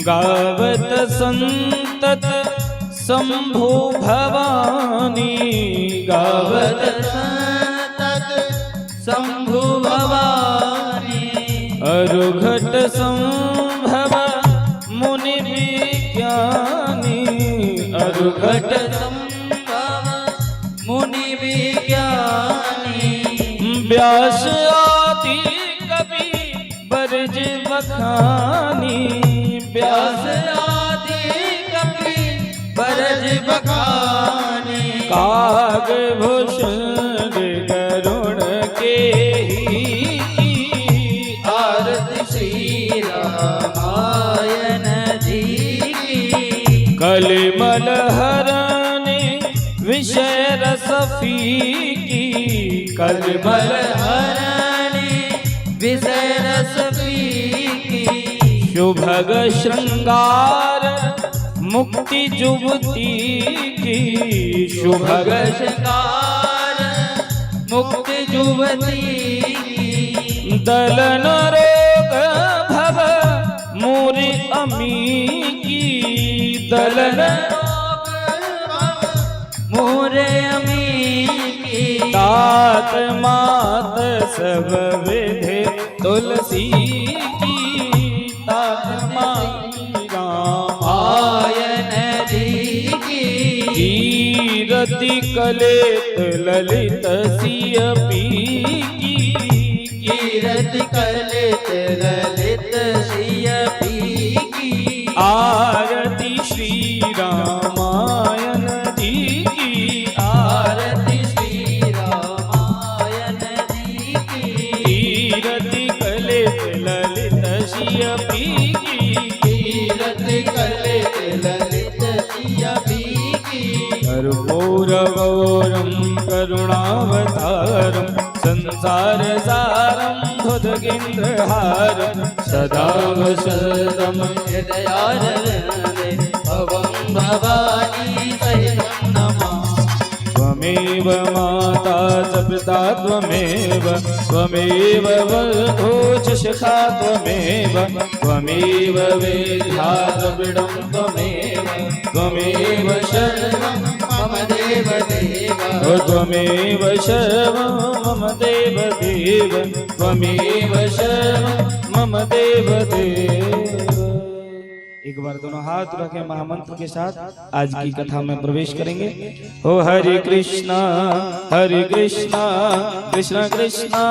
गावत संतत शंभु भवानी, गावत संतत शंभु भवानी। अरुघट संभव मुनि विज्ञानी, अरुघट संभव मुनि विज्ञानी। व्यास आदि कवि बरज बखानी, व्यास आदि कवि बरज बखानी। कागभूषण गरुण के ही आरती श्री रामायण जी की। कलिमल हरने विषय रस फीकी, कलिमल हरणी विषय रस फीकी। शुभग श्रृंगार मुक्ति जुबती की, शुभग श्रृंगार मुक्ति जुबती की। दलन रोग भव मोरि अमी की, दलन मोरे अमी की। तात मात सब विधि तुलसी की, तात माई रामायण जी की। कीरति कलेत ललित सिय पी की, कीरति कलित ललित सिय पी की। आरती श्री रामायण जी की, आरती श्री रामायण जी की। कीरति कलित ललित सिय पी की, कीरति कलित ललित सिय पी की। कर्पूरगौरं करुणावतारं संसार सारं भुजगेन्द्रहारं सदा वसतं हृदयारण्ये भवं भवानी सहितं नमामि। त्वमेव माता च पिता त्वमेव, त्वमेव वधू च शिखा त्वमेव, त्वमेव वेद्या द्रविडं त्वमेव, त्वमेव शरणं मम देव देव। त्वमेव शरणं मम देव देव, त्वमेव शरणं मम देव देव। एक बार दोनों हाथ रखें, महामंत्र के साथ आज की कथा में प्रवेश करेंगे। ओ हरे कृष्णा कृष्ण कृष्णा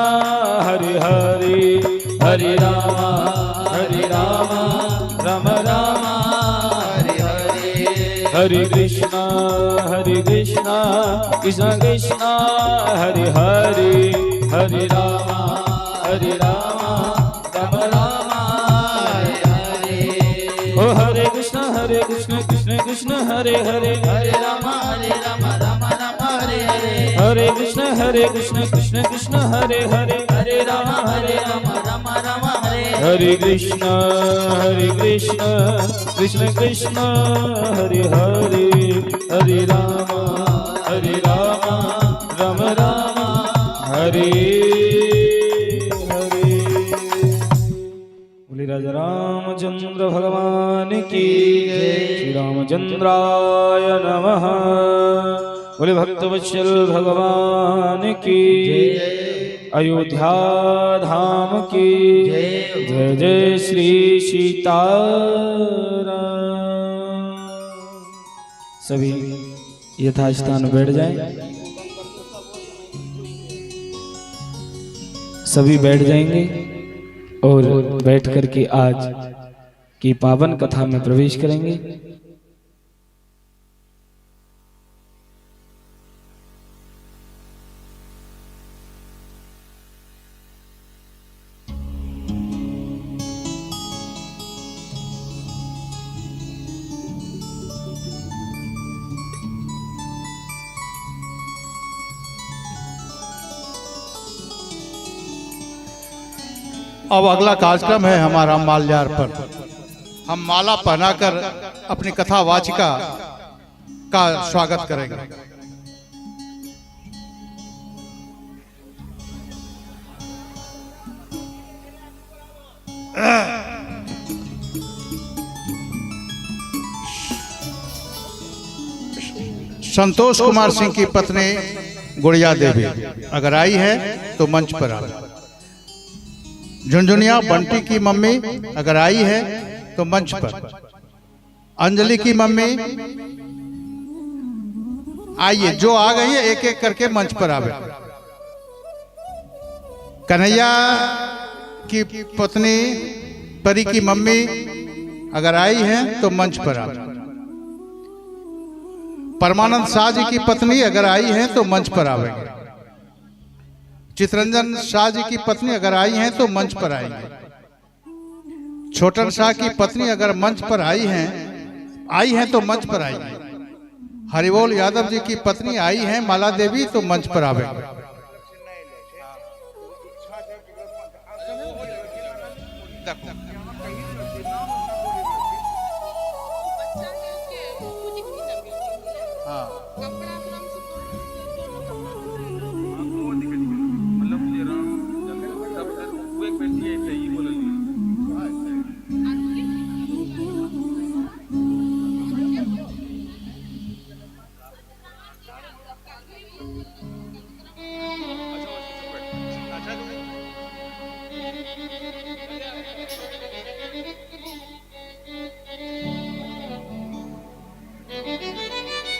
हरे हरे, हरे राम राम राम हरे हरे। हरे कृष्णा कृष्ण कृष्णा हरे हरे, हरे राम राम राम हरे हरे। ओ हरे कृष्ण कृष्ण कृष्ण हरे हरे, हरे राम राम राम हरे हरे। हरे कृष्ण कृष्ण कृष्ण हरे हरे, हरे राम राम राम हरे। हरे कृष्ण कृष्ण कृष्ण हरे हरे, हरे राम राम राम हरे हरे। बोले राजा रामचंद्र भगवान की जय। श्री रामचंद्राय नमः। बोले भक्तवत्सल भगवान की जय। अयोध्या धाम की जय। जय जय श्री सीताराम। सभी यथास्थान बैठ जाएं, सभी बैठ जाएंगे और बैठ करके आज की पावन कथा में प्रवेश करेंगे। अब अगला कार्यक्रम है हमारा माल्यार्पण। हम माला पहनाकर अपनी कथा वाचिका का स्वागत करेंगे। संतोष कुमार सिंह की पत्नी गुड़िया देवी अगर आई है तो मंच पर आवे। झुनझुनिया बंटी की मम्मी अगर आई है तो मंच पर। अंजलि की मम्मी आइए, जो आ गई है एक एक करके मंच पर आवे। कन्हैया की पत्नी परी की मम्मी अगर आई है तो मंच पर आवे। परमानंद शाह जी की पत्नी अगर आई हैं तो मंच पर आवेंगे। चितरंजन शाह जी की पत्नी अगर आई हैं तो मंच पर आएंगे। छोटन शाह की पत्नी अगर मंच पर आई हैं तो मंच पर आएंगे। हरिबोल यादव जी की पत्नी आई हैं माला देवी तो मंच पर आवेंगे।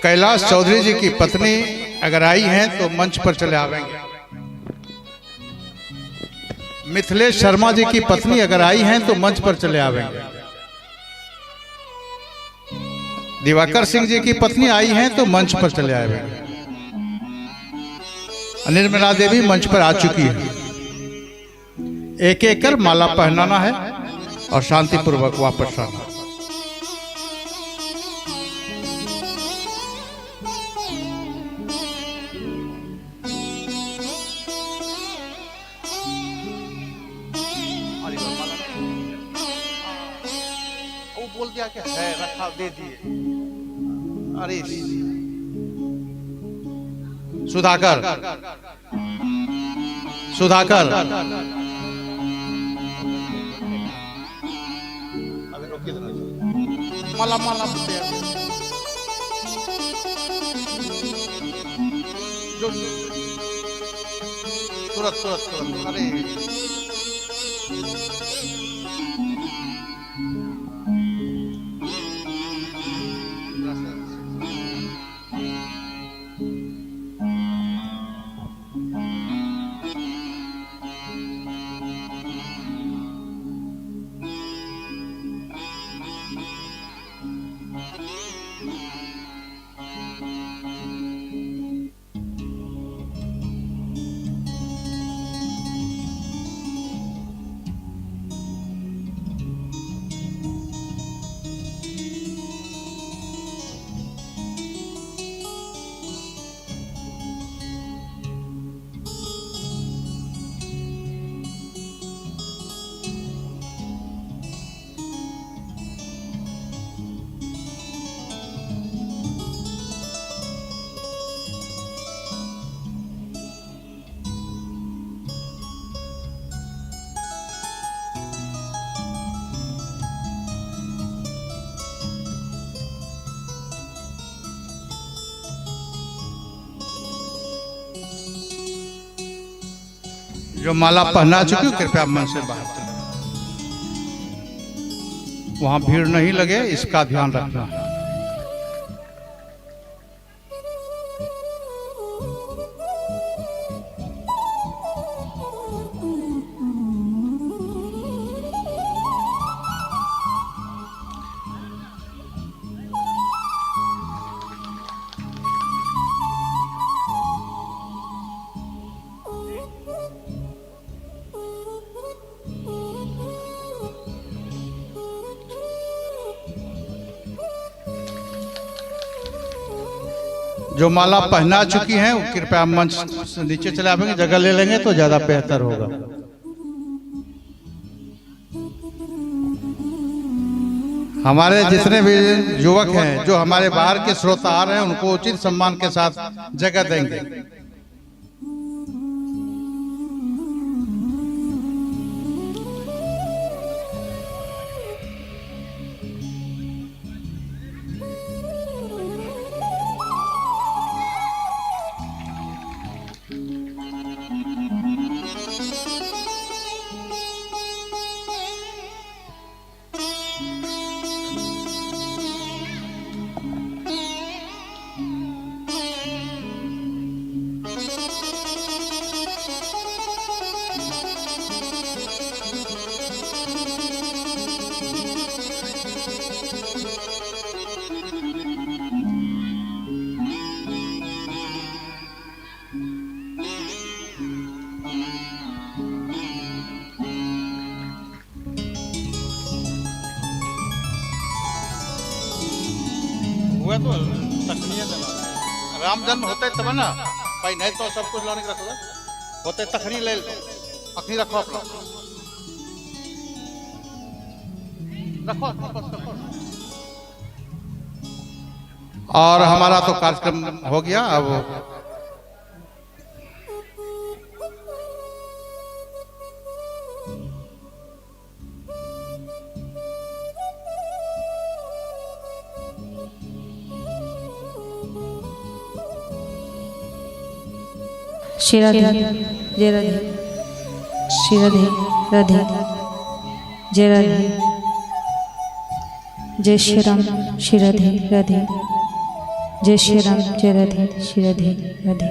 कैलाश चौधरी जी की पत्नी अगर आई हैं तो मंच पर चले आवेंगे। मिथिलेश शर्मा जी की पत्नी अगर आई हैं तो मंच पर चले आवेंगे। दिवाकर सिंह जी की पत्नी आई हैं तो मंच पर चले आवेंगे। निर्मला देवी मंच पर आ चुकी है। एक एक कर माला पहनाना है और शांतिपूर्वक वापस आना। बोल दिया क्या है, रखा दे दिए। अरे सुधाकर सुधाकर माला माला जो तुरंत तुरंत तुरंत। अरे जो माला पहना चुकी हो कृपया मन से बाहर चले। वहां भीड़ नहीं लगे इसका ध्यान रखना। जो माला पहना चुकी हैं वो कृपया मंच से नीचे चले आएंगे। जगह ले लेंगे तो ज्यादा बेहतर होगा। हमारे जितने भी युवक हैं जो हमारे बाहर के श्रोता आ रहे हैं उनको उचित सम्मान के साथ जगह देंगे। हुआ तो तखनिए देना राम जन्म होते तब ना भाई, नहीं तो सब कुछ लाने के रखोगे होते तखनी ले लो, अखनी रखो अपना रखो, रखो। और हमारा तो कार्यक्रम हो गया। अब श्री राधे जय राधे, श्री राधे राधे जय राधे, जय श्री राम श्री राधे राधे, जय श्री राम जय राधे, श्री राधे राधे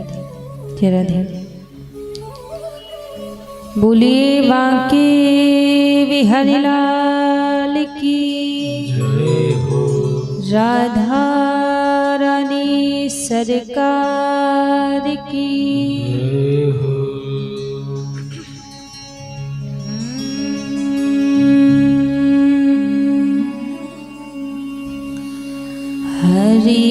जय राधे। बोलिए बांके बिहारी लाल की राधा रानी सरकार की। हरि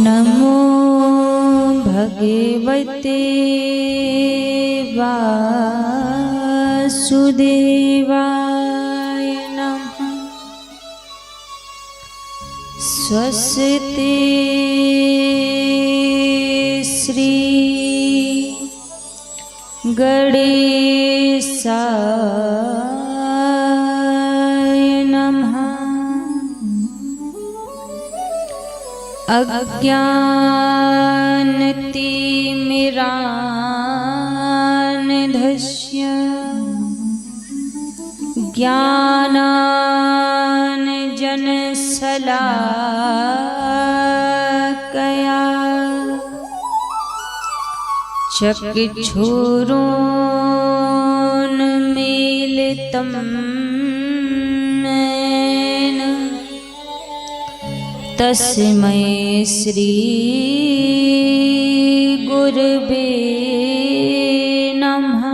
नमो भगवते वासुदेवाय नमः। स्वस्ति श्री गणेशाय नमः। अज्ञानतिमिरान्धस्य ज्ञानाञ्जनशलाकया चक्षुरोन्मीलितं येन तस्मै श्री गुरवे नमः।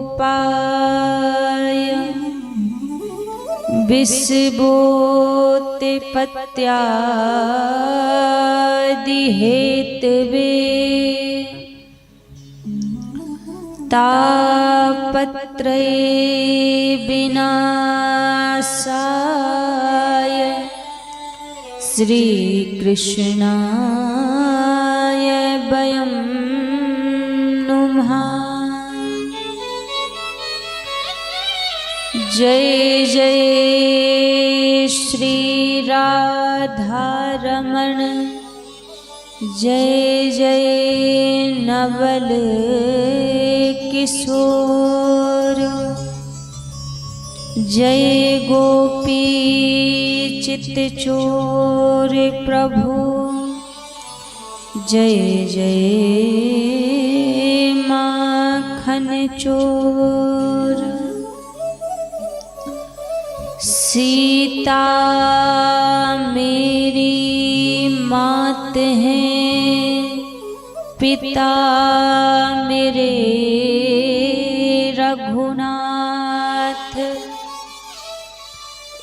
सच्चिदानन्दरूपाय विश्वोत्पत्त्यादिहेतवे तापत्रये विनाशाय श्रीकृष्णाय वयं नुमः। जय जय श्री राधारमण, जय जय नवल किशोर, जय गोपी चित्तचोर प्रभु, जय जय माखन चोर। सीता मेरी मात है, पिता मेरे रघुनाथ,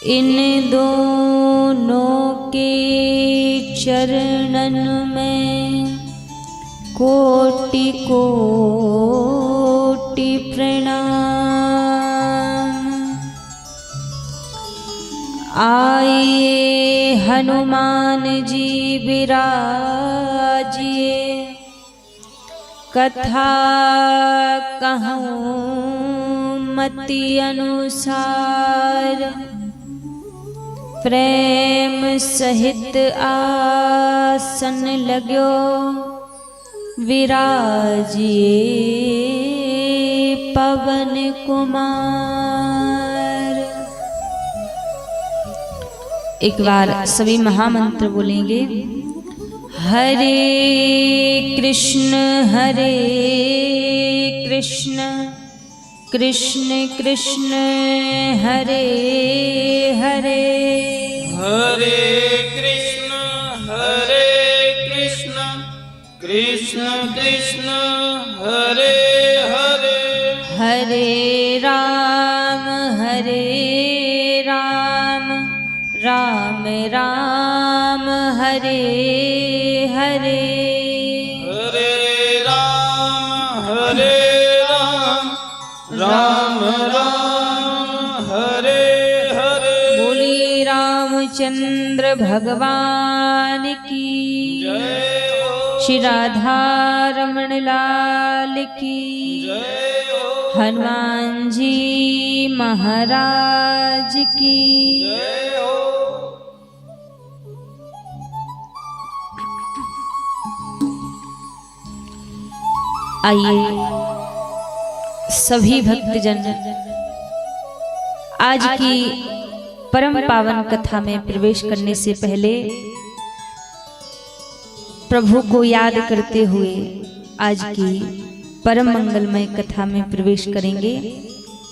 इन दोनों के चरणन में कोटि कोटि प्रणाम। आइए हनुमान जी विराजिए, कथा कहूँ मति अनुसार, प्रेम सहित आसन लाग्यो विराजिए पवन कुमार। एक बार सभी महामंत्र बोलेंगे। हरे कृष्ण कृष्ण कृष्ण हरे हरे, हरे कृष्ण कृष्ण हरे हरे हरे राम राम राम हरे हरे हरे राम राम राम हरे हरे। बोलिए रामचंद्र भगवान की जय हो श्री राधा रमण लाल की जय हो हनुमान जी महाराज की जय हो। आइए सभी भक्तजन आज की परम पावन कथा में प्रवेश करने से पहले प्रभु को याद करते हुए आज की परम मंगलमय कथा में प्रवेश करेंगे।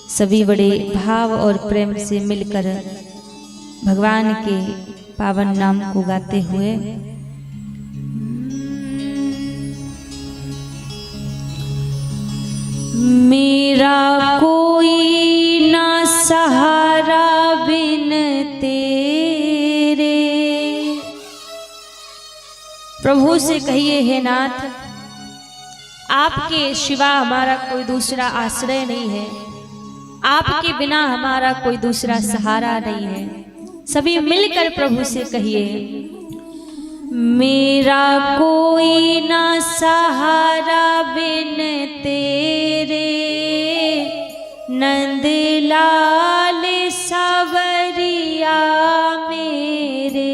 सभी बड़े भाव और प्रेम से मिलकर भगवान के पावन नाम को गाते हुए मेरा कोई ना सहारा बिन तेरे। प्रभु से कहिए हे नाथ, आपके सिवा हमारा कोई दूसरा आश्रय नहीं है, आपके बिना हमारा कोई दूसरा सहारा नहीं है। सभी मिलकर प्रभु से कहिए मेरा कोई ना सहारा बिन तेरे, नंदलाल सवरिया मेरे।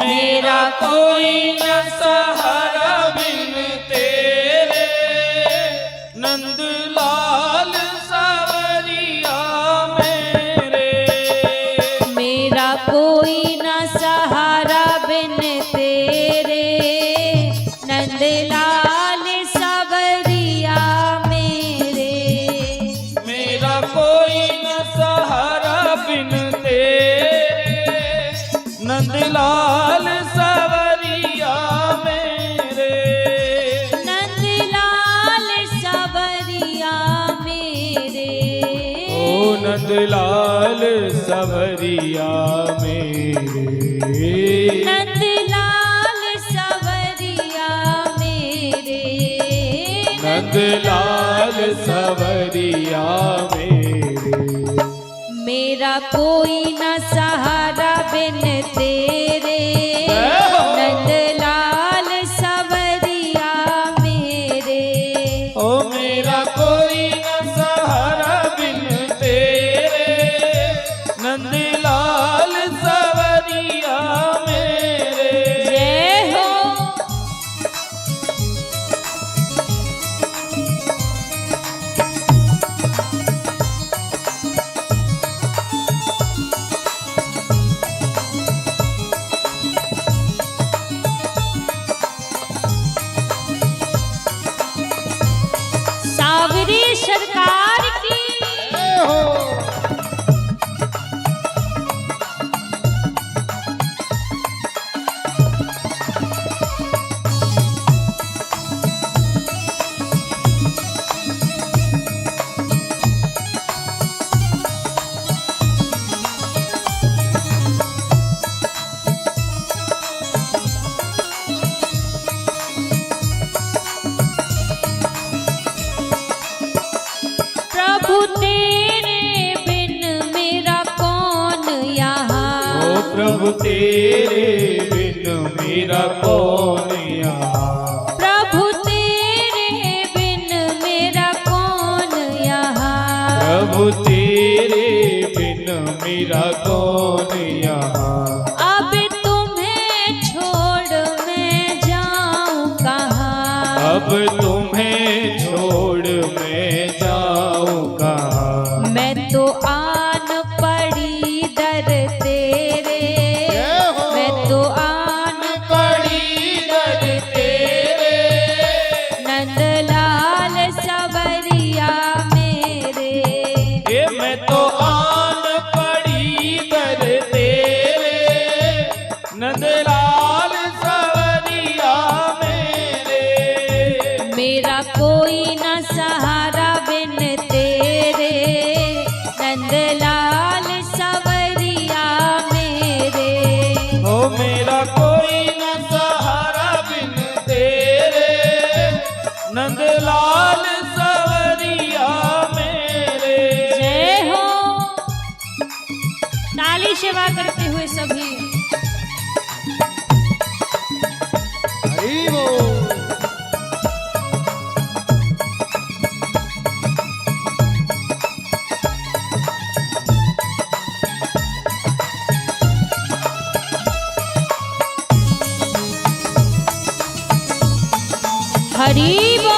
मेरा कोई न सहारा बिन तेरे, नंदलाल सवरिया मेरे। मेरा कोई ना सहारा बिन तेरे, नंदलाल सवरिया मेरे। मेरा कोई न सहारा बिन तेरे, नंदलाल सवरिया मेरे। नंदलाल सवरिया मेरे। ओ नंदलाल सवरिया मेरे। नंदलाल सवरिया मेरे। नंदलाल सवरिया मेरे। मेरा कोई न सहारा बिन तेरे, नंदलाल सवरिया मेरे। ओ मेरा कोई न सहारा बिन तेरे, नंदलाल सवरिया मेरे। जय हो सावरी सरकार की। प्रभु तेरे बिन मेरा कौन यहाँ। ओ प्रभु तेरे बिन मेरा कौन यहाँ। प्रभु तेरे बिन मेरा कौन यहाँ। प्रभु तेरे बिन मेरा कौन यहाँ। अब तुम्हें छोड़ मैं जाऊं कहाँ। अब तुम्हें छोड़ मैं जाऊं कहाँ। मैं तो आन पड़ी दर तेरे। मैं तो आन पड़ी दर तेरे। नंदलाल सवरिया मेरे। ये मैं तो आन पड़ी दर तेरे, नंदलाल सवरिया मेरे। नंदलाल सवरिया मेरे। हो मेरा कोई न सहारा बिन तेरे, नंदलाल सवरिया मेरे। जय हो। ताली सेवा करते हुए सभी। हरि बोल। हरि बोल।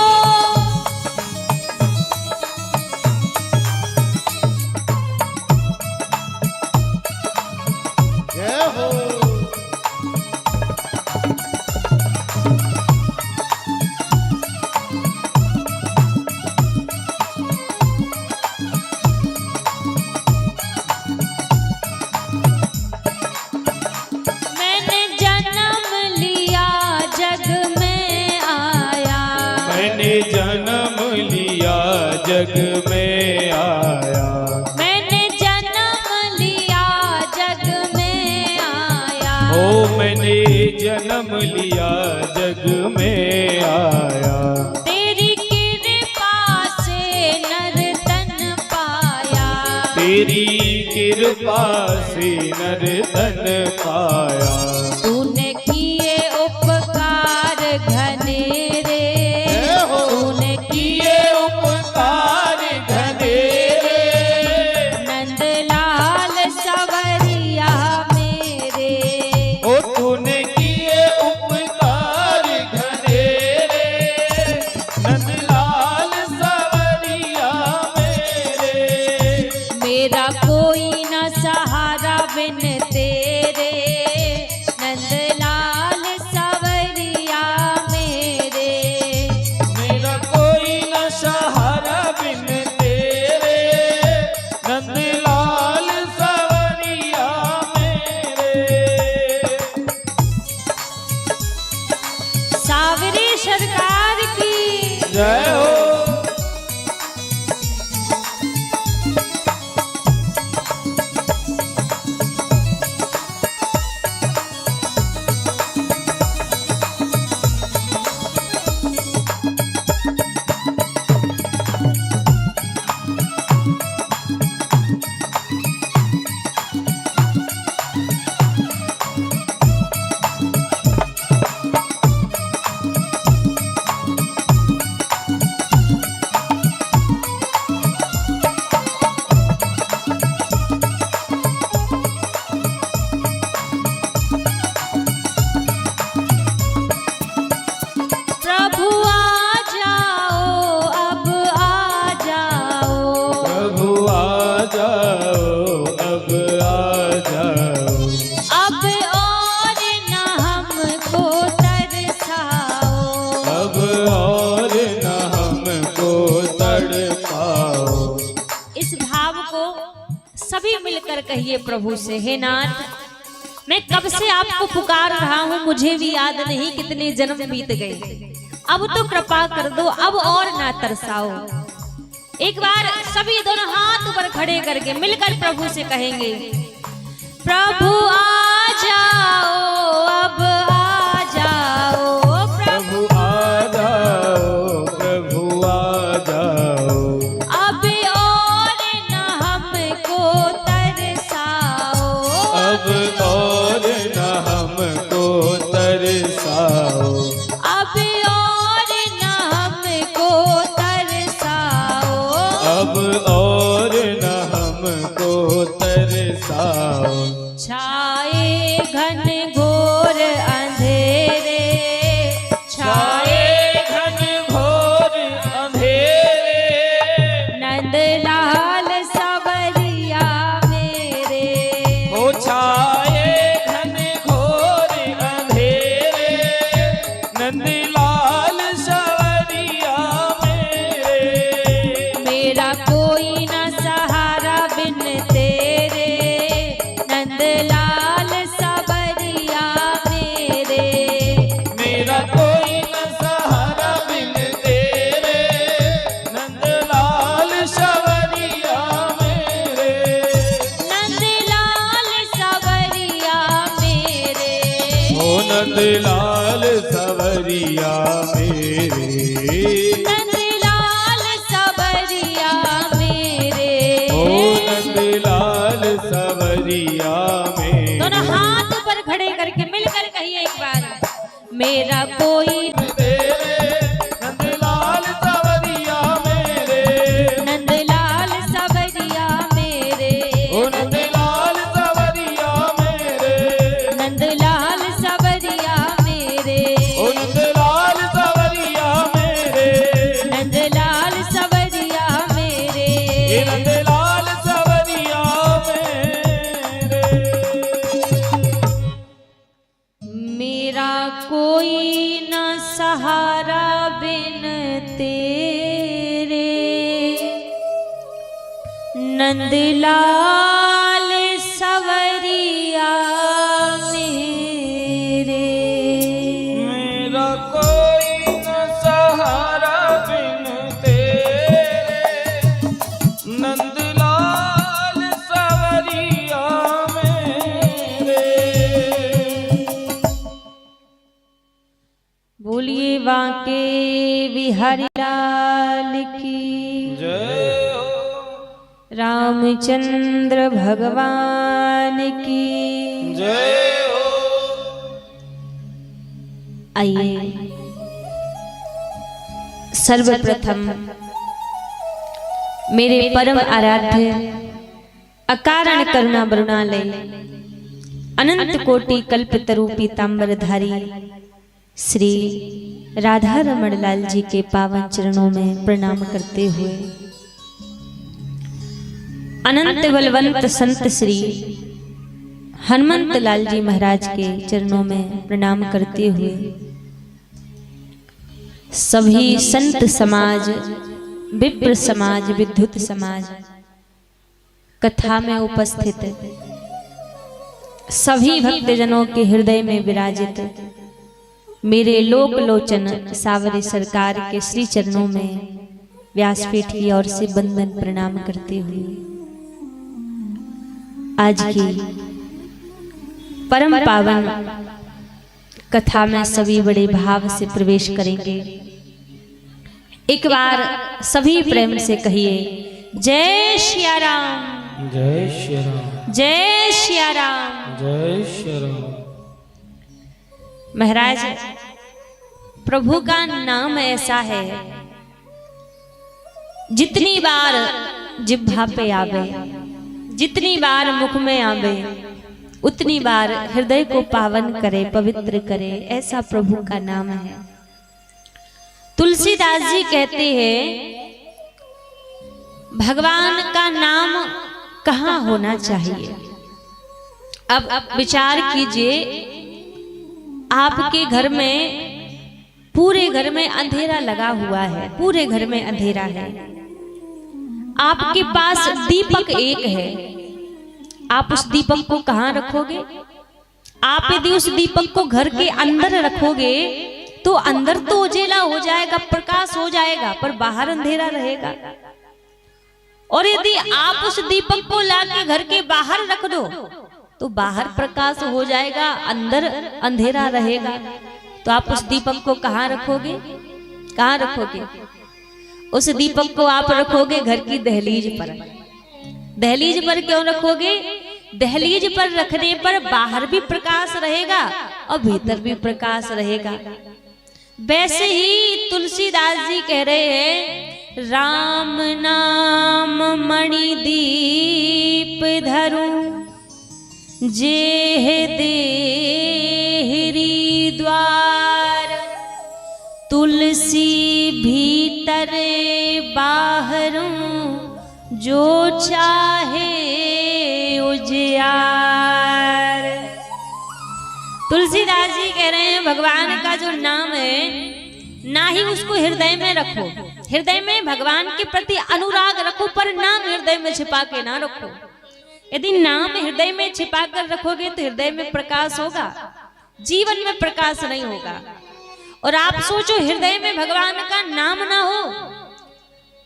जय हो। मैंने जन्म लिया जग में आया, मैंने जन्म लिया जग में आया। मैंने जन्म लिया जग में आया। हो मैंने जन्म लिया जग में आया। तेरी कृपा से नर तन पाया, तेरी कृपा से नर तन पाया। तूने किए उपकार घनेरे, तूने किए उपकार घनेरे, नंदलाल सवरिया मेरे। ओ तूने किए उपकार घनेरे, नंदलाल सवरिया मेरे। मेरा कोई न सहारा बिन तेरे, नंदलाल सवरिया मेरे। मेरा कोई न सहारा बिन तेरे, नंदलाल सवरिया मेरे। सावरी सरकार की जय हो। प्रभु आ जाओ, अब आ जाओ, प्रभु आ जाओ, अब आ जाओ। अब और न हमको तरसाओ, अब और न हमको तड़पाओ। इस भाव को सभी मिलकर कहिए प्रभु से, हे नाथ मैं कब से आपको पुकार रहा हूँ, मुझे भी याद नहीं कितने जन्म बीत गए, अब तो कृपा कर दो, अब और ना तरसाओ। एक बार सभी दोनों हाथ ऊपर खड़े करके मिलकर प्रभु से कहेंगे, प्रभु आ जाओ, अब आ जाओ, प्रभु आ जाओ, प्रभु आ जाओ। अब और न हमको तरसाओ, अब और न हमको तरसाओ। अब और न हमको तरसाओ, अब और न हमको तरसाओ। छाए नंदलाल सवरिया मेरे, नंदलाल सवरिया मेरे, ओ नंदलाल सवरिया मेरे। दोनों हाथ पर खड़े करके मिलकर कहिए एक बार, मेरा कोई नंदलाल सवरिया मेरे, नंदलाल सवरिया मेरे, ओ नंदलाल सवरिया मेरे, नंदलाल सवरिया मेरे, ओ नंदलाल सवरिया मेरे, नंदलाल सवरिया मेरे, ए नंदलाल सवरिया मेरे। मेरा कोई न सहारा बिन तेरे, नंदलाल सवरिया मेरे। मेरा कोई न सहारा बिन तेरे, नंदलाल सवरिया मेरे। बोलिए बांके बिहारी लाल की जय हो, रामचंद्र भगवान की जय हो। आइए सर्वप्रथम मेरे परम आराध्य अकारण करुणा वरुणालय अनंत कोटि कल्पतरु पीतांबरधारी श्री राधा रमण लाल जी के पावन चरणों में प्रणाम करते हुए अनंत बलवंत संत श्री हनुमंत लाल जी महाराज के चरणों में प्रणाम करते हुए सभी संत समाज, विप्र समाज, विद्युत समाज, कथा में उपस्थित सभी भक्तजनों के हृदय में विराजित मेरे लोक लोचन सावरी सरकार के श्री चरणों में व्यासपीठ की ओर से बंदन प्रणाम करते हुए आज की परम पावन कथा में सभी बड़े भाव से प्रवेश करेंगे। एक बार सभी प्रेम से कहिए जय श्री राम, जय श्री राम, जय श्री राम, जय श्री राम। महाराज प्रभु का नाम ऐसा है जितनी बार जिह्वा पे आवे, जितनी बार मुख में आवे, उतनी बार हृदय को पावन करे, पवित्र करे। ऐसा प्रभु का नाम है। तुलसीदास जी कहते हैं भगवान का नाम कहाँ होना चाहिए। अब विचार कीजिए, आपके घर में, पूरे घर में अंधेरा लगा हुआ है, पूरे घर में अंधेरा है, आपके पास दीपक एक है, आप उस दीपक को कहाँ रखोगे? आप यदि उस दीपक को घर के अंदर रखोगे तो अंदर तो उजेला हो जाएगा, प्रकाश हो जाएगा, पर बाहर अंधेरा रहेगा। और यदि आप उस दीपक को लाके घर के बाहर रख दो तो बाहर प्रकाश हो जाएगा, अंदर अंधेरा रहेगा। तो आप उस दीपक को कहाँ रखोगे? कहाँ रखोगे? उस दीपक को आप रखोगे घर की दहलीज पर। दहलीज पर क्यों रखोगे? दहलीज पर रखने पर बाहर भी प्रकाश रहेगा और भीतर भी प्रकाश रहेगा। वैसे ही तुलसीदास जी कह रहे हैं राम नाम मणि दीप धरूं, जेह देहरी द्वार, तुलसी भीतर बाहरों, जो चाहे उजियार। तुलसीदास जी कह रहे हैं भगवान का जो नाम है, ना ही उसको हृदय में रखो, हृदय में भगवान के प्रति अनुराग रखो, पर नाम हृदय में छिपा के ना रखो। यदि नाम हृदय में छिपा कर रखोगे तो हृदय में प्रकाश होगा, जीवन में प्रकाश नहीं होगा। और आप सोचो हृदय में भगवान का नाम ना हो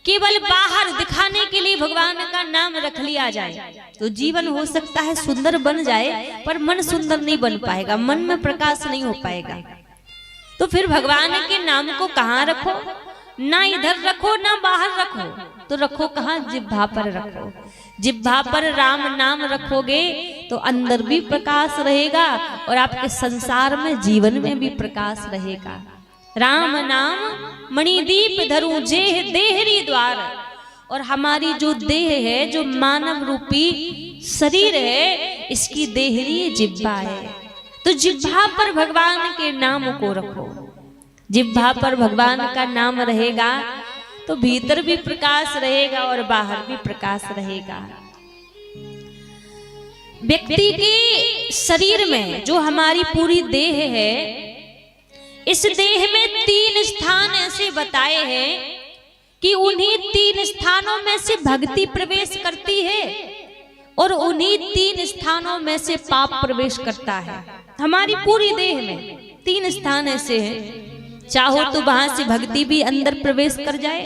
केवल बाहर दिखाने के लिए भगवान का नाम रख लिया जाए तो जीवन हो सकता है सुंदर बन जाए, पर मन सुंदर नहीं बन पाएगा, मन में प्रकाश नहीं हो पाएगा। तो फिर भगवान के नाम को कहाँ रखो? ना इधर रखो ना बाहर रखो, तो रखो कहाँ? जिह्वा पर रखो। जिह्वा पर राम नाम रखोगे तो अंदर भी प्रकाश रहेगा और आपके संसार में जीवन में भी प्रकाश रहेगा। राम नाम मणिदीप धरूं जेह देहरी द्वार। और हमारी जो देह है, जो मानव रूपी शरीर है, इसकी देहरी जिह्वा है। तो जिह्वा पर भगवान के नाम को रखो। जिह्वा पर भगवान का नाम रहेगा तो भीतर भी प्रकाश रहेगा और बाहर भी प्रकाश रहेगा। व्यक्ति के शरीर में जो हमारी पूरी देह है, इस देह में 3 स्थान ऐसे बताए हैं कि उन्हीं 3 स्थानों में से भक्ति प्रवेश करती है और उन्हीं 3 स्थानों में से पाप प्रवेश करता है। हमारी पूरी देह में 3 स्थान ऐसे हैं, चाहो तो वहां से भक्ति भी अंदर प्रवेश कर जाए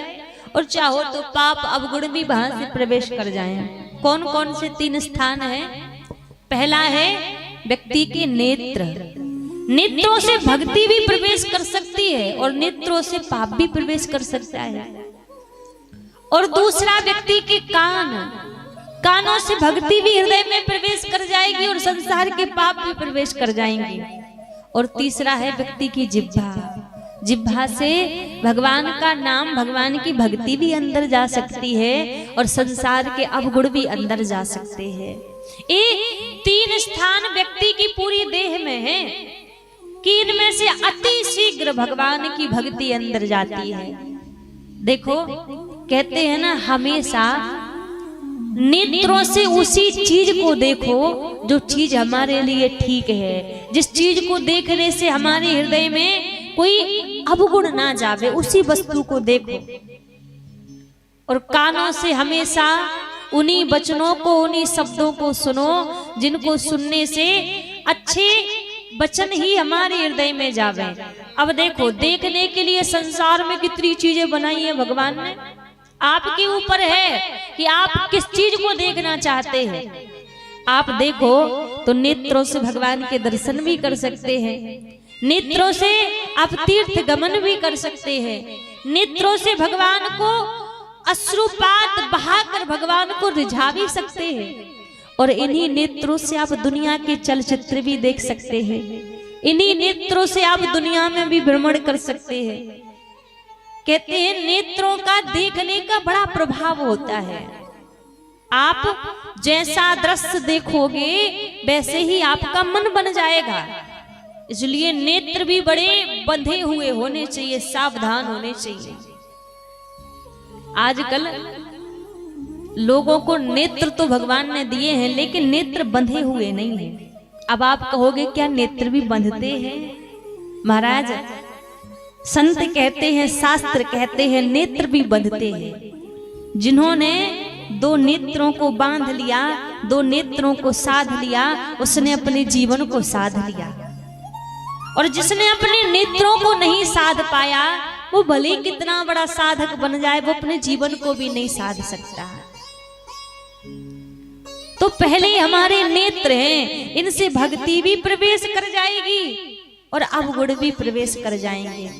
और चाहो तो पाप अवगुण भी वहां से प्रवेश कर जाए। कौन कौन से 3 स्थान हैं? पहला है व्यक्ति के नेत्र। नेत्रों से भक्ति भी प्रवेश कर सकती है और नेत्रों से पाप भी प्रवेश कर सकता है। और दूसरा व्यक्ति के कान। कानों से भक्ति भी हृदय में प्रवेश कर जाएगी और संसार के पाप भी प्रवेश कर जाएंगे। और तीसरा है व्यक्ति की जिह्वा। जिह्वा से भगवान का नाम, भगवान की भक्ति भी अंदर जा सकती है और संसार के अवगुण भी अंदर जा सकते हैं। ये 3 स्थान व्यक्ति की पूरी देह में है कि इनमें से अति शीघ्र भगवान की भक्ति अंदर जाती है। देखो, कहते हैं ना, हमेशा नेत्रों से उसी चीज को देखो जो चीज हमारे लिए ठीक है। जिस चीज को देखने से हमारे हृदय में कोई अवगुण ना जावे, उसी वस्तु को देखो। और कानों से हमेशा उन्हीं वचनों को, उन्हीं शब्दों को सुनो जिनको सुनने से अच्छे वचन ही हमारे हृदय में जावे। अब देखो, देखने के लिए संसार में कितनी चीजें बनाई है भगवान ने। आपके ऊपर है कि आप किस चीज को देखना चाहते हैं। आप देखो तो नेत्रों से भगवान के दर्शन भी कर सकते हैं, नेत्रों से आप तीर्थ गमन भी कर सकते हैं, नेत्रों से भगवान को अश्रुपात बहाकर भगवान को रिझा भी सकते हैं। और इन्हीं नेत्रों से आप दुनिया के चलचित्र भी देख सकते हैं, इन्हीं नेत्रों से आप दुनिया में भी भ्रमण कर सकते हैं। कहते हैं नेत्रों का देखने का बड़ा प्रभाव होता है। आप जैसा दृश्य देखोगे वैसे ही आपका मन बन जाएगा। इसलिए नेत्र भी बड़े बंधे हुए होने चाहिए, सावधान होने चाहिए। आजकल लोगों को नेत्र तो भगवान ने दिए हैं, लेकिन नेत्र बंधे हुए नहीं हैं। अब आप कहोगे क्या नेत्र भी बंधते हैं? महाराज, संत कहते हैं, शास्त्र कहते हैं, नेत्र भी बंधते हैं। जिन्होंने 2 नेत्रों को बांध लिया, 2 नेत्रों को साध लिया, उसने अपने जीवन को साध लिया। और जिसने अपने नेत्रों को नहीं साध पाया, वो भले कितना बड़ा साधक बन जाए, वो अपने जीवन को भी नहीं साध सकता। तो पहले हमारे नेत्र हैं, इनसे भक्ति भी प्रवेश कर जाएगी और अवगुण भी प्रवेश कर जाएंगे।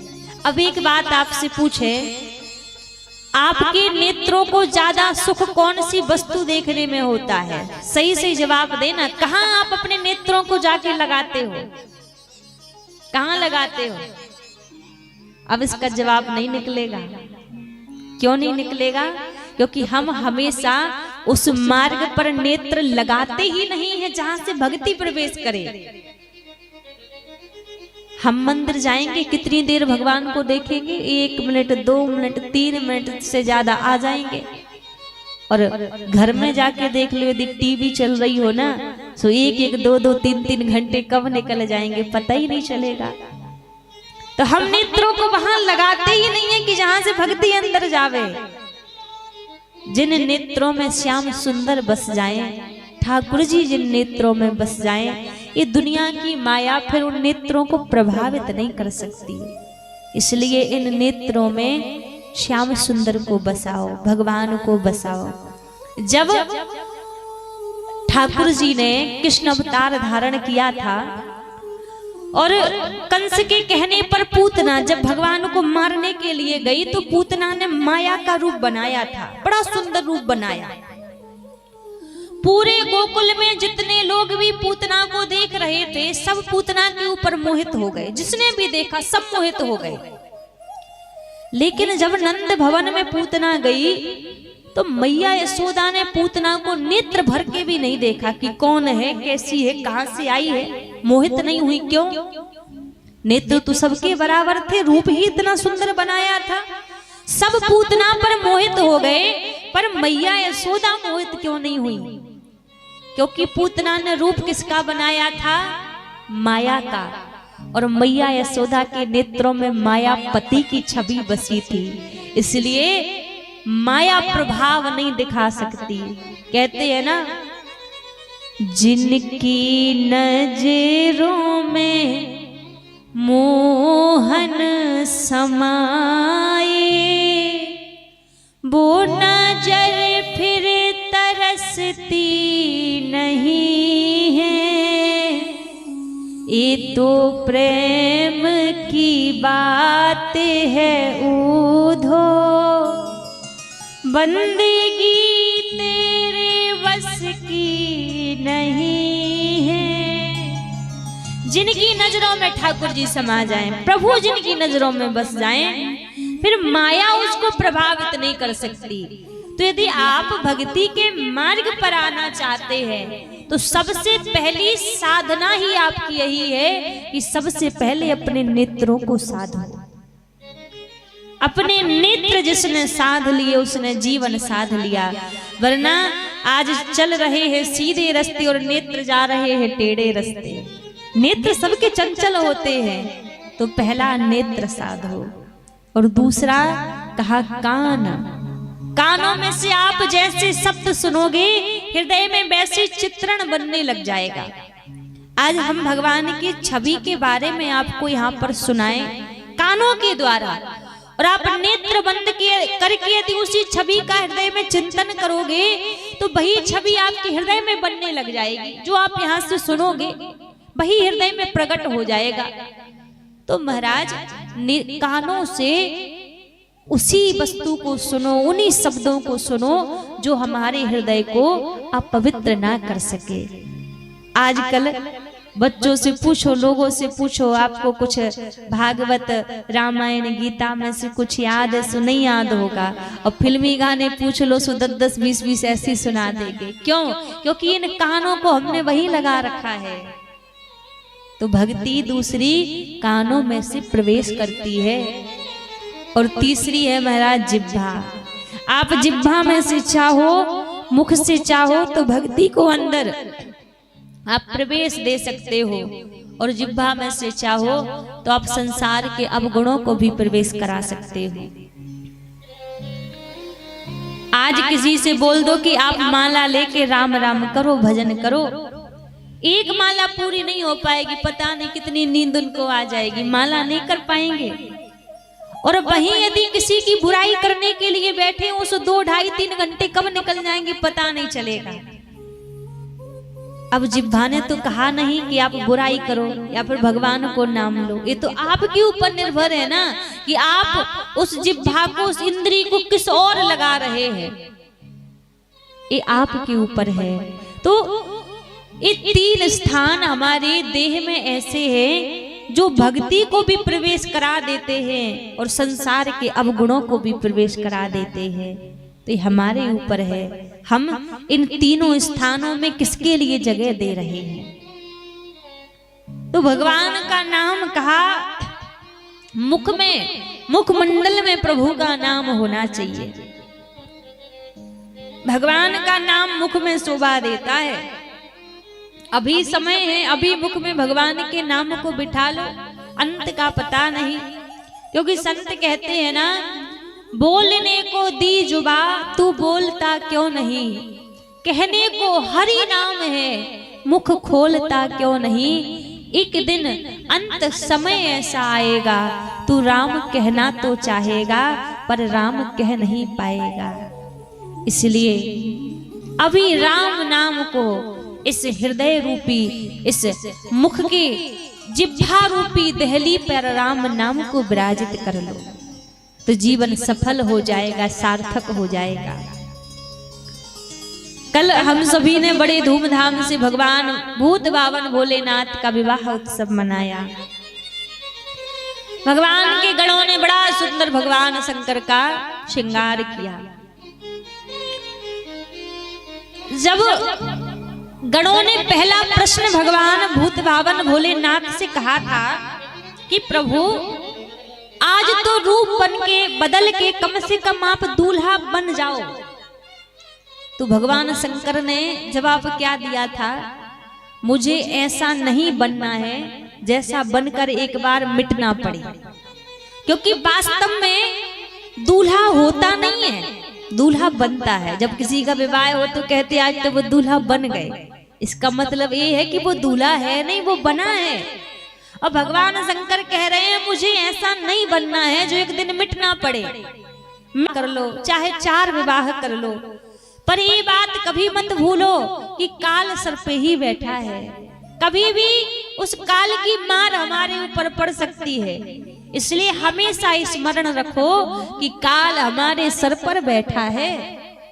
अब एक बात आपसे पूछे, आपके नेत्रों को ज्यादा सुख कौन सी वस्तु देखने में होता है? सही सही जवाब देना। कहाँ आप अपने नेत्रों को जाके लगाते हो? कहाँ लगाते हो? अब इसका जवाब नहीं निकलेगा। क्यों नहीं निकलेगा? क्योंकि हम हमेशा उस मार्ग पर नेत्र लगाते ही नहीं है जहां से भक्ति प्रवेश करे। हम मंदिर जाएंगे, कितनी देर भगवान को देखेंगे? 1 मिनट, 2 मिनट, 3 मिनट से ज्यादा आ जाएंगे। और घर में जाके देख लो, यदि टीवी चल रही हो ना, तो 1-1, 2-2, 3-3 घंटे कब निकल जाएंगे पता ही नहीं चलेगा। तो हम नेत्रों को वहां लगाते ही नहीं है कि जहां से भक्ति अंदर जावे। जिन नेत्रों में श्याम सुंदर बस जाएं, ठाकुर जी जिन नेत्रों में बस जाएं, ये दुनिया की माया फिर उन नेत्रों को प्रभावित नहीं कर सकती। इसलिए इन नेत्रों में श्याम सुंदर को बसाओ, भगवान को बसाओ। जब ठाकुर जी ने कृष्ण अवतार धारण किया था और कंस के कहने पर पूतना जब भगवान को मारने के लिए गई तो पूतना ने माया का रूप बनाया था, बड़ा सुंदर रूप बनाया। पूरे गोकुल में जितने लोग भी पूतना को देख रहे थे सब पूतना के ऊपर मोहित हो गए, जिसने भी देखा सब मोहित हो गए। लेकिन जब नंद भवन में पूतना गई तो मैया यशोदा ने पूतना को नेत्र भर के भी नहीं देखा कि कौन है, कैसी है, कहां से आई है, मोहित नहीं हुई। क्यों? नेत्र तो सबके बराबर थे, रूप ही इतना सुंदर बनाया था, सब पूतना पर मोहित हो गए, पर मैया यशोदा मोहित क्यों नहीं हुई? क्योंकि पूतना ने रूप किसका बनाया था? माया का। और मैया यशोदा के नेत्रों में मायापति की छवि बसी थी, इसलिए माया प्रभाव नहीं दिखा सकती। कहते हैं ना, जिनकी नजरों में मोहन समाए वो नजर फिर तरसती नहीं है। ये तो प्रेम की बात है ऊधो, बंदगी तेरे बस की नहीं है। जिनकी नजरों में ठाकुर जी समा जाएं, प्रभु जिनकी नजरों में बस जाएं, फिर माया उसको प्रभावित नहीं कर सकती। तो यदि आप भक्ति के मार्ग पर आना चाहते हैं तो सबसे पहली साधना ही आपकी यही है कि सबसे पहले अपने नेत्रों को साधो। अपने नेत्र जिसने साध लिए उसने जीवन साध लिया, वरना आज चल रहे हैं सीधे रास्ते और नेत्र जा रहे हैं टेढ़े रास्ते। नेत्र सबके चंचल होते हैं, तो पहला नेत्र साधो। और दूसरा कहा कान, कानों में से आप जैसे शब्द सुनोगे हृदय में वैसे चित्रण बनने लग जाएगा। आज हम भगवान की छवि के बारे में आपको यहाँ पर सुनाएं कानों के द्वारा, और आप नेत्र बंद करके यदि उसी छवि का हृदय में चिंतन करोगे तो वही छवि आपके हृदय में बनने लग जाएगी। जो आप यहाँ से सुनोगे वही हृदय में प्रकट हो जाएगा। तो महाराज कानों से उसी वस्तु को सुनो, उन्हीं शब्दों को सुनो जो हमारे हृदय को अपवित्र ना कर सके। आजकल बच्चों से पूछो, लोगों से पूछो, आपको कुछ भागवत रामायण गीता में से कुछ याद है सो नहीं याद होगा, और फिल्मी गाने पूछ लो सो 10-10 20-20 ऐसे सुना देंगे। क्यों? क्योंकि इन कानों को हमने वही लगा रखा है। तो भक्ति दूसरी कानों में से प्रवेश करती है। और तीसरी है महाराज जिह्वा। आप जिह्वा में से चाहो, मुख से चाहो तो भक्ति को अंदर आप प्रवेश दे सकते हो, और जिह्वा में से चाहो तो आप संसार के अवगुणों को भी प्रवेश करा सकते हो। आज किसी से बोल दो कि आप माला लेके राम राम करो, भजन करो, एक माला पूरी नहीं हो पाएगी, पता नहीं कितनी नींद उनको आ जाएगी, माला नहीं कर पाएंगे। और वहीं यदि किसी की बुराई करने के लिए बैठे हो तो 2, 2.5, 3 घंटे कब निकल जाएंगे पता नहीं चलेगा। अब जिह्वा ने तो कहा नहीं कि आप बुराई करो या फिर भगवान को नाम लो, ये तो आपके ऊपर निर्भर है ना कि आप उस जिह्वा को, उस इंद्री को किस ओर लगा रहे हैं, ये आपके ऊपर है। तो ये 3 स्थान हमारे देह में ऐसे हैं जो भक्ति को भी प्रवेश करा देते हैं और संसार के अवगुणों को भी प्रवेश करा देते हैं। तो ये हमारे ऊपर है, हम इन तीनों स्थानों में किसके लिए जगह दे रहे हैं। तो भगवान का नाम कहा, मुख में, मुखमंडल में प्रभु का नाम होना चाहिए। भगवान का नाम मुख में शोभा देता है। अभी समय है, अभी मुख में भगवान के नाम को बिठा लो, अंत का पता नहीं। क्योंकि संत कहते हैं ना, बोलने को दी जुबा तू बोलता क्यों नहीं, कहने को हरि नाम है मुख खोलता क्यों नहीं। एक दिन अंत समय ऐसा आएगा तू राम कहना तो चाहेगा, पर राम कह नहीं पाएगा। इसलिए अभी राम नाम को इस हृदय रूपी, इस मुख के जिह्वा रूपी दहली पर राम नाम को विराजित कर लो तो जीवन सफल हो जाएगा, सार्थक हो जाएगा। कल हम सभी ने बड़े धूमधाम से भगवान भूत बावन भोलेनाथ का विवाह उत्सव मनाया। भगवान के गणों ने बड़ा सुंदर भगवान शंकर का श्रृंगार किया। जब गणों ने पहला प्रश्न भगवान भूत बावन भोलेनाथ से कहा था कि प्रभु आज तो रूप बन के बदल के कम से कम आप दूल्हा बन जाओ, तो भगवान शंकर ने जवाब क्या दिया था, मुझे ऐसा नहीं बनना है जैसा बनकर एक बार मिटना पड़े। क्योंकि वास्तव में दूल्हा होता नहीं है, दूल्हा बनता है। जब किसी का विवाह हो तो कहते आज तो वो दूल्हा बन गए, इसका मतलब ये है कि वो दूल्हा है नहीं, वो बना है। और भगवान शंकर कह रहे हैं मुझे ऐसा नहीं बनना है जो एक दिन मिटना पड़े। कर लो, चाहे 4 विवाह कर लो, पर ये बात कभी मत भूलो कि काल सर पे ही बैठा है। कभी भी उस काल की मार हमारे ऊपर पड़ सकती है। इसलिए हमेशा स्मरण रखो कि काल हमारे सर पर बैठा है,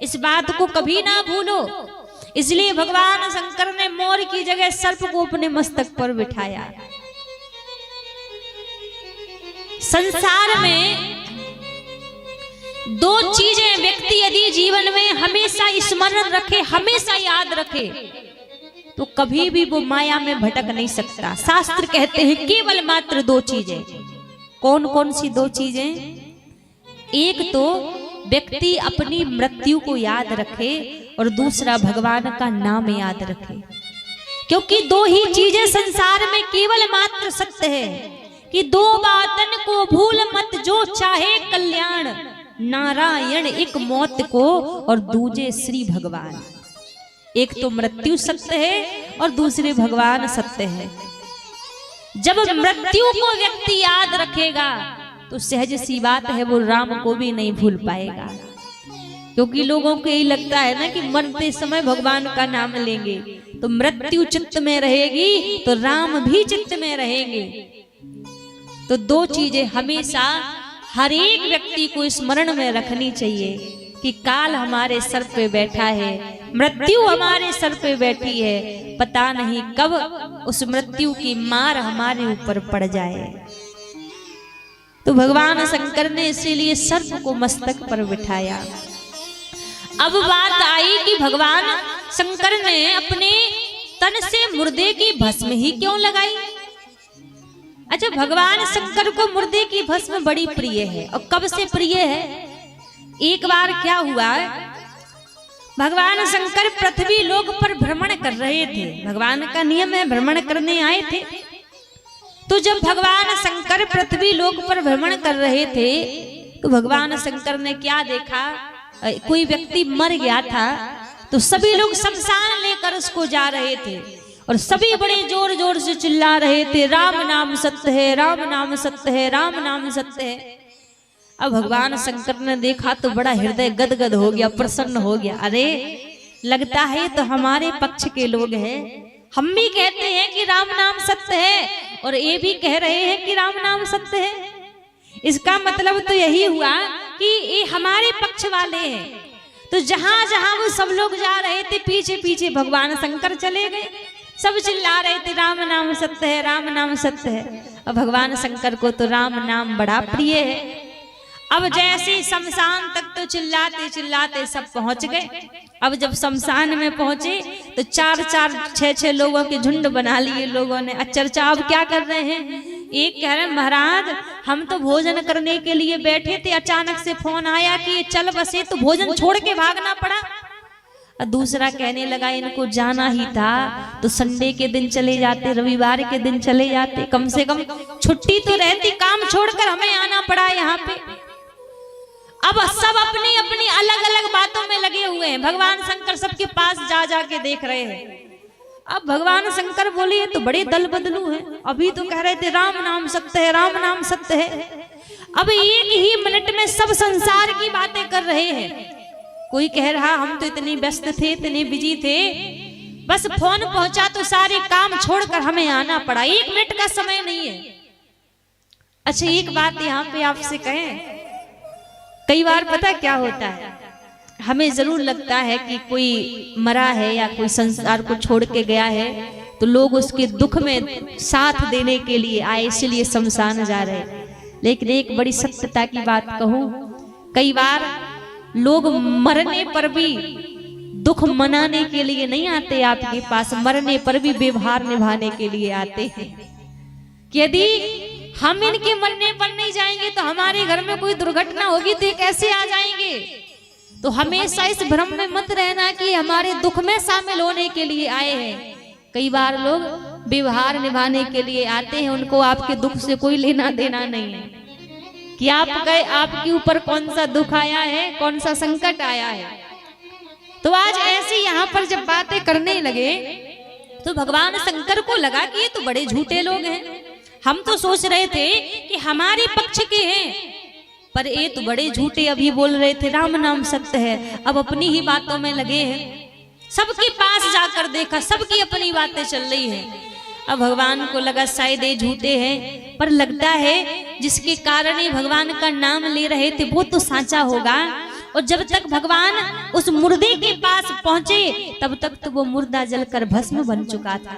इस बात को कभी ना भूलो। इसलिए भगवान शंकर ने मोर की जगह सर्प को अपने मस्तक पर बिठाया। संसार में 2 चीजें व्यक्ति यदि जीवन में हमेशा स्मरण रखे, हमेशा याद रखे, तो कभी भी वो माया में भटक नहीं सकता। शास्त्र कहते हैं केवल मात्र 2 चीजें। कौन कौन सी 2 चीजें? एक तो व्यक्ति अपनी मृत्यु को याद रखे और दूसरा भगवान का नाम याद रखे। क्योंकि 2 ही चीजें संसार में केवल मात्र सत्य है कि 2 बातन को भूल मत जो चाहे कल्याण, नारायण एक मौत को और दूजे श्री भगवान। एक तो मृत्यु सत्य है और दूसरे भगवान सत्य है। जब मृत्यु को व्यक्ति याद रखेगा तो सहज सी बात है वो राम को भी नहीं भूल पाएगा। क्योंकि लोगों को यही लगता है ना कि मरते समय भगवान का नाम लेंगे तो मृत्यु चित्त में रहेगी तो राम भी चित्त में रहेंगे। तो 2 चीजें हमेशा हर एक व्यक्ति को स्मरण में रखनी चाहिए कि काल हमारे सर पे बैठा है, मृत्यु हमारे सर पे बैठी है, पता नहीं कब उस मृत्यु की मार हमारे ऊपर पड़ जाए। तो भगवान शंकर ने इसीलिए सर्प को मस्तक पर बिठाया। अब बात आई कि भगवान शंकर ने अपने तन से मुर्दे की भस्म ही क्यों लगाई। अच्छा, भगवान शंकर को मुर्दे की भस्म बड़ी प्रिय है। और कब से प्रिय है? एक बार क्या हुआ, भगवान शंकर पृथ्वी लोक पर भ्रमण कर रहे थे। भगवान का नियम है, भ्रमण करने आए थे। तो जब भगवान शंकर पृथ्वी लोक पर भ्रमण कर रहे थे तो भगवान शंकर ने क्या देखा, कोई व्यक्ति मर गया था तो सभी लोग शमशान लेकर उसको जा रहे थे और सभी बड़े जोर जोर से चिल्ला रहे थे, राम नाम सत्य है, राम नाम सत्य है, राम नाम सत्य है। अब भगवान शंकर ने देखा तो बड़ा हृदय गदगद हो गया, प्रसन्न हो गया। अरे लगता है तो हमारे पक्ष के लोग हैं। हम भी कहते हैं कि राम नाम सत्य है और ये भी कह रहे हैं कि राम नाम सत्य है। इसका मतलब तो यही हुआ कि ये हमारे पक्ष वाले हैं। तो जहां जहां वो सब लोग जा रहे थे पीछे पीछे भगवान शंकर चले गए। सब चिल्ला रहे थे राम नाम सत्य है, राम नाम सत्य है। और भगवान शंकर को तो राम नाम बड़ा प्रिय है। अब जैसे शमशान तक तो चिल्लाते चिल्लाते सब पहुंच गए। अब जब शमशान में पहुंचे तो 4-4, 6-6 लोगों के झुंड बना लिए लोगों ने। चर्चा अब क्या कर रहे हैं, एक कह रहे हैं महाराज हम तो भोजन करने के लिए बैठे थे, अचानक से फोन आया कि ये चल बसे तो भोजन छोड़ के भागना पड़ा। और दूसरा कहने लगा इनको जाना ही था तो संडे के दिन चले जाते, रविवार के दिन चले जाते, कम से कम छुट्टी तो रहती, काम छोड़कर हमें आना पड़ा यहाँ पे। अब सब अपनी अपनी अलग अलग बातों में लगे हुए हैं। भगवान शंकर सबके पास जा जा के देख रहे हैं। अब भगवान शंकर बोले तो बड़े दल बदलू हैं, अभी तो कह रहे थे राम नाम सत्य है, राम नाम सत्य है। अब एक ही मिनट में सब संसार की बातें कर रहे हैं। कोई कह रहा हम तो इतने व्यस्त थे, इतने बिजी थे, बस फोन पहुंचा तो सारे काम छोड़कर हमें आना पड़ा, 1 मिनट का समय नहीं है। अच्छा एक बात यहाँ पे आपसे कहें, कई बार पता क्या होता है, हमें जरूर लगता है कि कोई मरा है या कोई संसार को छोड़ के गया है तो लोग उसके दुख में साथ देने के लिए आए, इसलिए शमशान जा रहे हैं। लेकिन एक बड़ी सत्यता की बात कहूं, कई बार लोग मरने पर भी दुख मनाने के लिए नहीं आते आपके पास, मरने पर भी व्यवहार निभाने के लिए आते हैं। यदि हम इनके मरने पर नहीं जाएंगे तो हमारे घर में कोई दुर्घटना होगी तो ये कैसे आ जाएंगे। तो हमेशा इस भ्रम में मत रहना कि हमारे दुख में शामिल होने के लिए आए हैं। कई बार लोग व्यवहार निभाने के लिए आते हैं, उनको आपके दुख से कोई लेना देना नहीं है कि आप गए, आपके ऊपर कौन सा दुख आया है, कौन सा संकट आया है। तो आज ऐसे यहाँ पर जब बातें करने लगे तो भगवान शंकर को लगा कि ये तो बड़े झूठे लोग हैं। हम तो सोच रहे थे कि हमारे पक्ष के हैं, पर ये तो बड़े झूठे अभी बोल रहे थे राम नाम सत्य है, अब अपनी ही बातों में लगे हैं। सबके पास जाकर देखा, सबकी अपनी बातें चल रही है। अब भगवान को लगा शायद ये झूठे हैं, पर लगता है जिसके कारण ये भगवान का नाम ले रहे थे वो तो साचा होगा। और जब तक भगवान उस मुर्दे के पास पहुंचे तब तक तो वो मुर्दा जलकर भस्म बन चुका था।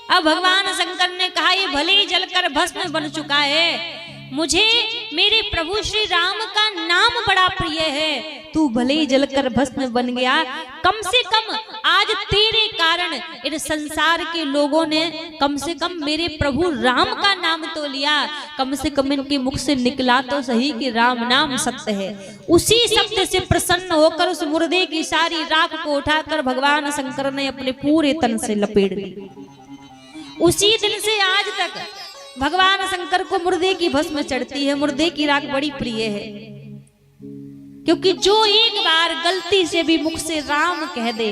अब भगवान शंकर ने कहा ये भले ही जलकर भस्म बन चुका है, मुझे मेरे प्रभु श्री राम का नाम बड़ा प्रिय है। तू भले ही जलकर भस्म बन गया, कम से कम आज तेरे कारण इन संसार के लोगों ने कम से कम मेरे प्रभु राम का नाम तो लिया, कम से कम इनके मुख से निकला तो सही कि राम नाम सत्य है। उसी शब्द से प्रसन्न होकर उस मुर्दे की सारी राख को उठाकर भगवान शंकर ने अपने पूरे तन से लपेट ली। उसी दिन से आज तक भगवान शंकर को मुर्दे की भस्म चढ़ती है, मुर्दे की राख बड़ी प्रिय है। क्योंकि जो एक बार गलती से भी मुख से राम कह दे,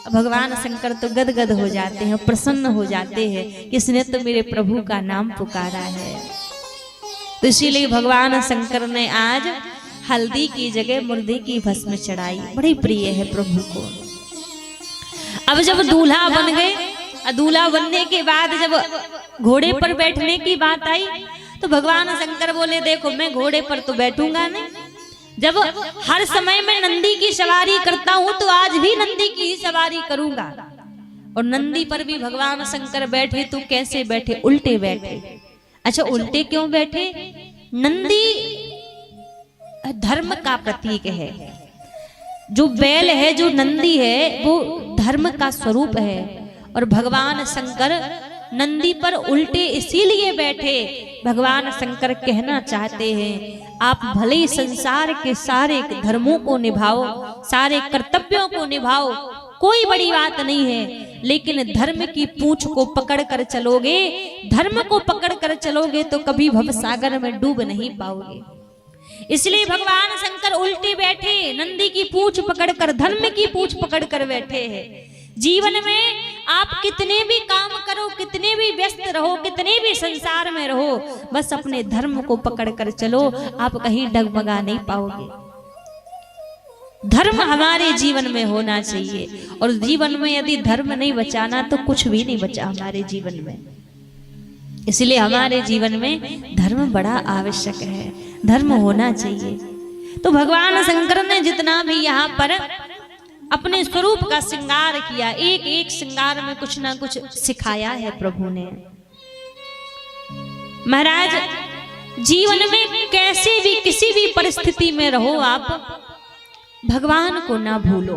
भगवान शंकर तो गदगद हो जाते हैं, प्रसन्न हो जाते हैं, किसने तो मेरे प्रभु का नाम पुकारा है। तो इसीलिए भगवान शंकर ने आज हल्दी की जगह मुर्दे की भस्म चढ़ाई, बड़ी प्रिय है प्रभु को। अब जब दूल्हा बन गए, दूल्हा बनने के बाद जब घोड़े पर बैठने की बात आई तो भगवान शंकर बोले देखो मैं घोड़े पर तो बैठूंगा नहीं, जब हर समय मैं नंदी की सवारी करता हूं तो आज भी नंदी की ही सवारी करूंगा। और नंदी पर भी भगवान शंकर बैठे तो कैसे बैठे, उल्टे बैठे। अच्छा उल्टे क्यों बैठे? नंदी धर्म का प्रतीक है, जो बैल है, जो नंदी है वो धर्म का स्वरूप है। और भगवान शंकर नंदी पर उल्टे इसीलिए बैठे, भगवान शंकर कहना चाहते हैं आप भले ही संसार के सारे धर्मों को निभाओ, सारे कर्तव्यों को निभाओ, कोई बड़ी बात नहीं है, लेकिन धर्म की पूंछ को पकड़ कर चलोगे, धर्म को पकड़ कर चलोगे तो कभी भवसागर में डूब नहीं पाओगे। इसलिए भगवान शंकर उल्टे बैठे, नंदी की पूंछ पकड़कर, धर्म की पूंछ पकड़कर बैठे हैं। जीवन में आप कितने भी काम करो, कितने भी व्यस्त रहो, कितने भी संसार में रहो, बस अपने धर्म को पकड़कर चलो, आप कहीं डगमगा नहीं पाओगे। धर्म हमारे जीवन में होना चाहिए, और जीवन में यदि धर्म नहीं बचाना तो कुछ भी नहीं बचा हमारे जीवन में। इसलिए हमारे जीवन में धर्म बड़ा आवश्यक है, धर्म होना चाहिए। तो भगवान शंकर ने जितना भी यहाँ पर अपने स्वरूप का श्रृंगार किया, एक एक श्रृंगार में कुछ ना कुछ सिखाया है प्रभु ने। महाराज जीवन में कैसे भी किसी भी परिस्थिति में रहो, आप भगवान को ना भूलो।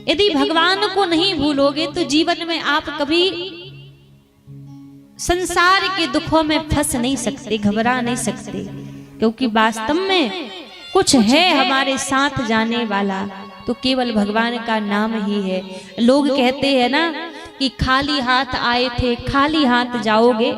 यदि भगवान को नहीं भूलोगे तो जीवन में आप कभी संसार के दुखों में फंस नहीं सकते, घबरा नहीं सकते, क्योंकि वास्तव में कुछ है हमारे साथ जाने वाला तो केवल भगवान का नाम ही है। लोग कहते हैं ना कि खाली हाथ आए थे खाली हाथ जाओगे,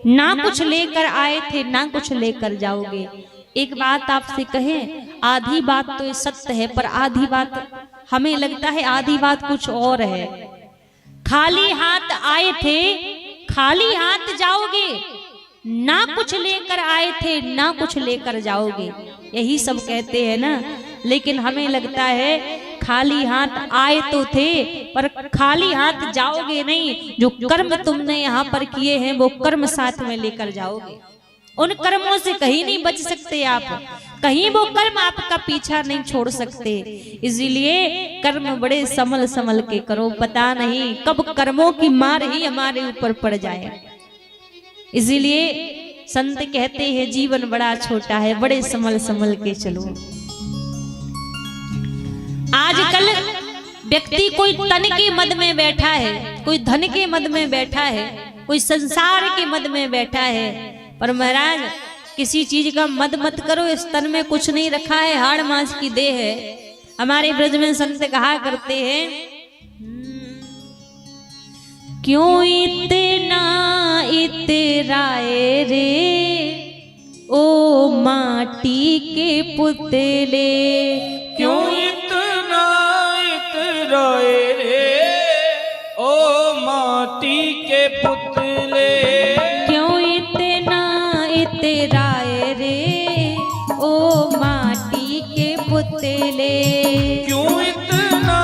ना कुछ लेकर आए थे ना कुछ लेकर जाओगे। एक बात आपसे कहें, आधी बात तो सत्य है, पर आधी बात हमें लगता है आधी बात कुछ और है। खाली हाथ आए थे खाली हाथ जाओगे, ना कुछ लेकर आए थे ना कुछ लेकर जाओगे, यही सब कहते हैं ना। लेकिन हमें लगता है खाली हाथ आए तो थे पर खाली हाथ जाओगे नहीं। जो कर्म तुमने यहाँ पर किए हैं वो कर्म साथ में लेकर जाओगे। उन कर्मों से कहीं नहीं बच सकते आप, कहीं वो कर्म आपका पीछा नहीं छोड़ सकते। इसीलिए कर्म बड़े संभल संभल के करो, पता नहीं कब कर्मों की मार ही हमारे ऊपर पड़ जाए। इसीलिए संत कहते हैं जीवन बड़ा छोटा है, बड़े संभल संभल के चलो। आजकल व्यक्ति कोई तन के मद में बैठा है, कोई धन के मद में बैठा है, कोई संसार के मद में बैठा है। पर महाराज किसी चीज का मद मत करो, इस तन में कुछ नहीं रखा है, हाड़ मांस की देह है। हमारे ब्रज में संत कहा करते हैं, क्यों इतना इतराए रे ओ माटी के पुतले, क्यों इतना इतराए रे ओ माटी के पुतले, क्यों इतना इतराए रे ओ माटी के पुतले, क्यों इतना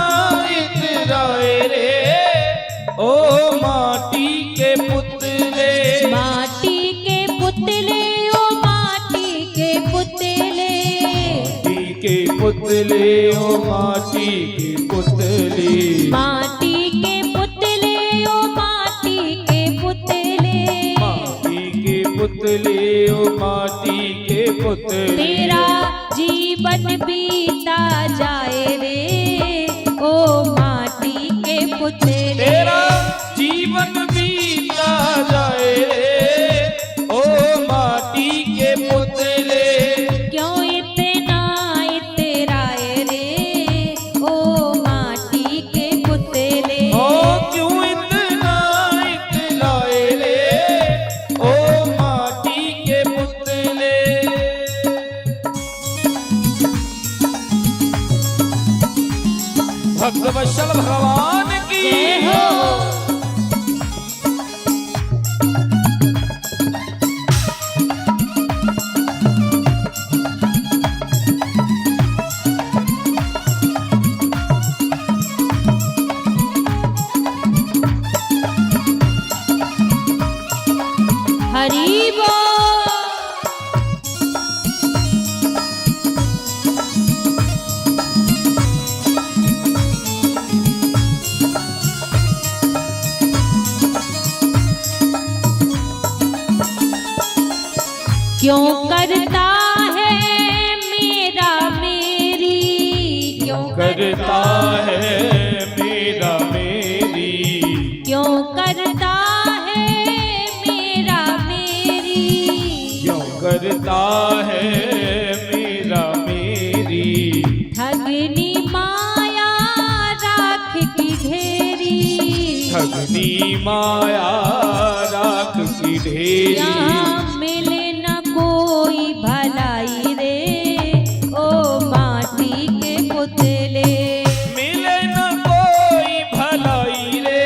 इतराए रे ओ माटी के पुतले, माटी के पुतले ओ माटी के पुतले, माटी के पुतले ओ माटी के पुतले, माटी के पुतले ओ माटी के पुतले, माटी के पुतले ओ माटी के पुतले। तेरा जीवन बीता जाए रे ओ माटी के पुतले, तेरा जीवन बीता जाए रे ओ माटी के पुतले, क्यों इतना इतराए रे ओ माटी के पुतले, ओ क्यों इतना इतराए रे ओ माटी के पुतले। भक्तवत्सल भगवान की जय हो। हरि बोल। क्यों करता है मेरा मेरी, क्यों करता है मेरा मेरी, क्यों करता है मेरा मेरी, क्यों करता है मेरा मेरी, ठगनी माया राख की ढेरी, ठगनी माया राख की ढेरी, यहाँ मिले न कोई भलाई रे ओ माटी के पुतले, मिले न कोई भलाई रे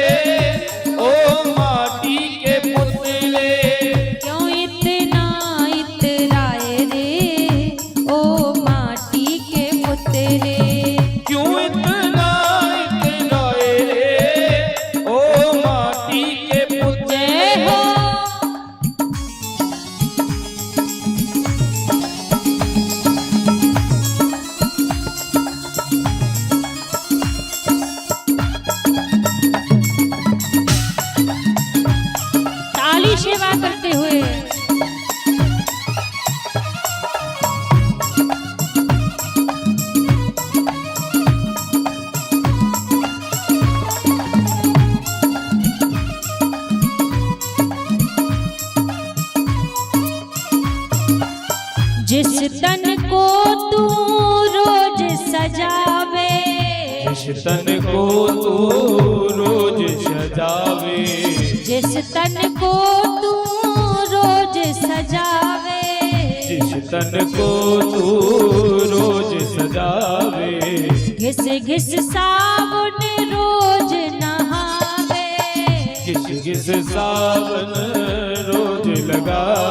ओ माटी के पुतले, क्यों इतना इतराए रे ओ माटी के पुतले, क्यों इतना इतराए रे ओ माटी के पुतले। जय हो। ताली सेवा करते हुए जिस तन को तू रोज सजावे, जिस तन को तू रोज सजावे, जिस तन को तू रोज सजावे, जिस तन को तू रोज सजावे, घिस घिस साबुन रोज नहावे, किस किस सावन रोज लगावे,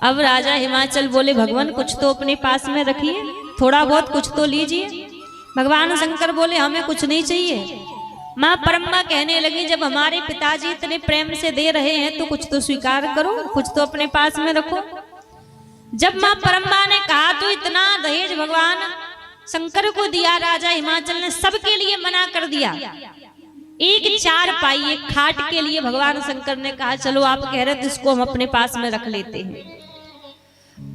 अब राजा हिमाचल बोले भगवान कुछ तो अपने पास में रखिए, थोड़ा बहुत कुछ तो लीजिए। भगवान शंकर बोले हमें कुछ नहीं चाहिए। माँ परम्बा कहने लगी जब हमारे पिताजी इतने प्रेम से दे रहे हैं तो कुछ तो स्वीकार करो, कुछ तो अपने पास में रखो। जब माँ परम्बा ने कहा तो इतना दहेज भगवान शंकर को दिया, राजा हिमाचल ने सबके लिए मना कर दिया। एक 4 पाई एक खाट के लिए भगवान शंकर ने कहा चलो आप कह रहे तो इसको हम अपने पास में रख लेते हैं।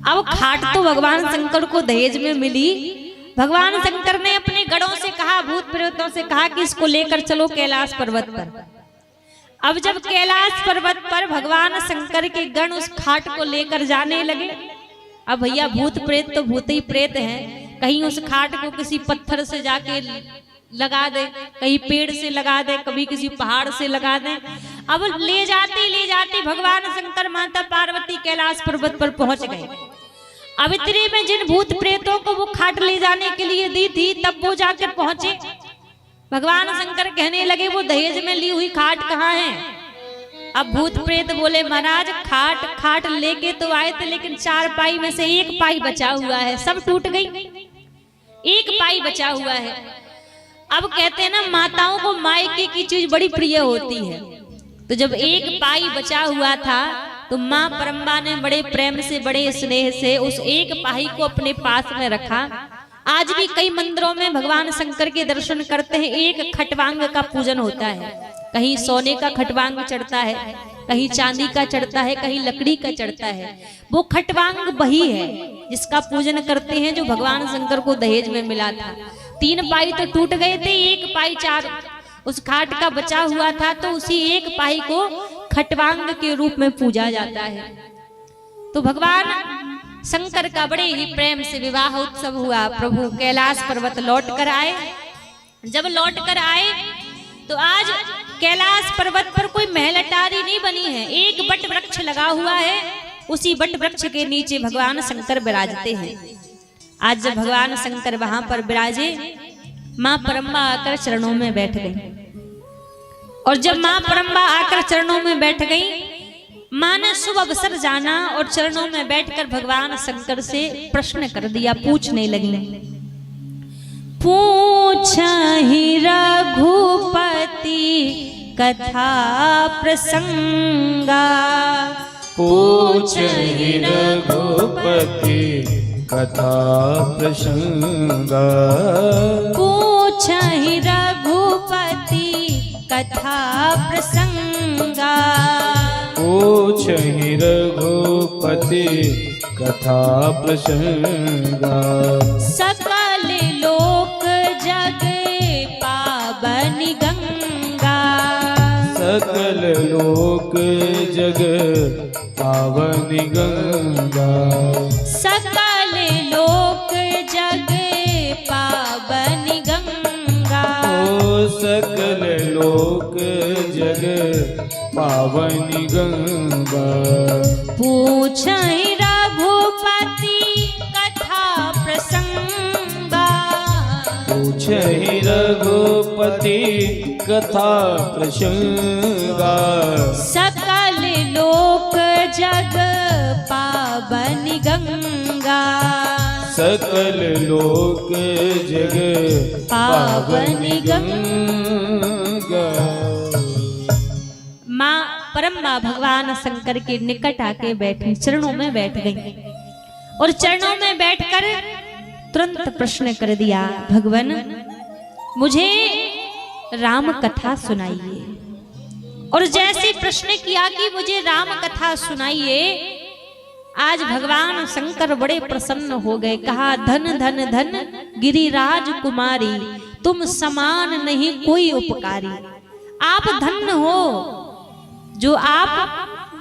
अब खाट तो भगवान शंकर को दहेज में मिली। भगवान शंकर ने अपने गणों से कहा, भूत प्रेतों से कहा कि इसको लेकर चलो कैलाश पर्वत पर। अब जब कैलाश पर्वत पर भगवान शंकर के गण उस खाट को लेकर जाने लगे, अब भैया भूत प्रेत तो भूत ही प्रेत हैं, कहीं उस खाट को किसी पत्थर से जाके लगा दे, कहीं पेड़ से लगा दे, कभी किसी पहाड़ से लगा दे। अब ले जाते भगवान शंकर माता पार्वती कैलाश पर्वत पर पहुंच गए। अब इतने में जिन भूत प्रेतों को वो खाट ले जाने के लिए दी थी तब वो जाकर पहुंचे। भगवान शंकर कहने लगे वो दहेज में ली हुई खाट कहाँ है? अब भूत प्रेत बोले महाराज खाट लेके तो आए थे लेकिन 4 पाई में से 1 पाई बचा हुआ है, सब टूट गई, 1 पाई बचा हुआ है। अब कहते हैं ना माताओं को मायके की चीज बड़ी प्रिय होती है, तो जब 1 पाई बचा हुआ था तो माँ परम्बा ने बड़े प्रेम से बड़े स्नेह से उस 1 पाई को अपने पास में रखा। आज भी कई मंदिरों में भगवान शंकर के दर्शन करते हैं, एक खटवांग का पूजन होता है। कहीं सोने का खटवांग चढ़ता है, कहीं चांदी का चढ़ता है, कहीं लकड़ी का चढ़ता है। वो खटवांग वही है जिसका पूजन करते हैं जो भगवान शंकर को दहेज में मिला था। 3 पाई तो टूट गए थे, 1 पाई 4 उस खाट का बचा हुआ था, तो उसी 1 पाई को खटवांग के रूप में पूजा जाता है। तो भगवान शंकर का बड़े ही प्रेम से विवाह उत्सव हुआ। प्रभु कैलाश पर्वत लौट कर आए। जब लौट कर आए तो आज कैलाश पर्वत पर कोई महल अटारी नहीं बनी है, एक बट वृक्ष लगा हुआ है, उसी बट वृक्ष के नीचे भगवान शंकर विराजते हैं। आज जब भगवान शंकर वहां पर विराजे, माँ परम्बा आकर चरणों में बैठ गई। और जब माँ परम्बा आकर चरणों में बैठ गई, माँ ने शुभ अवसर जाना और चरणों में बैठकर भगवान शंकर से प्रश्न कर दिया, पूछने लगी। पूछहि रघुपति कथा प्रसंगा, पूछहि रघुपति कथा प्रसंगा, पूछहि रघुपति कथा प्रसंगा, पूछहि रघुपति कथा प्रसंगा। सकल लोक जग पावन गंगा, सकल लोक जग पावन गंगा, सकल लोक जग पावन गंगा, ओ सकल लोक जग पावन गंगा। पूछहि रघुपति कथा प्रसंगा, पूछहि रघुपति कथा प्रसंगा, सकल लोक जग पावन गंगा, सकल लोक जग पावन गंगा। माँ परम्बा भगवान शंकर के निकट आके बैठी, चरणों में बैठ गई और चरणों में बैठकर तुरंत प्रश्न कर दिया, भगवान मुझे राम कथा सुनाइए। और जैसे प्रश्न किया कि मुझे राम कथा सुनाइए, आज भगवान शंकर बड़े प्रसन्न हो गए। कहा धन धन धन गिरिराज कुमारी, तुम समान नहीं कोई उपकारी। आप धन्य हो जो आप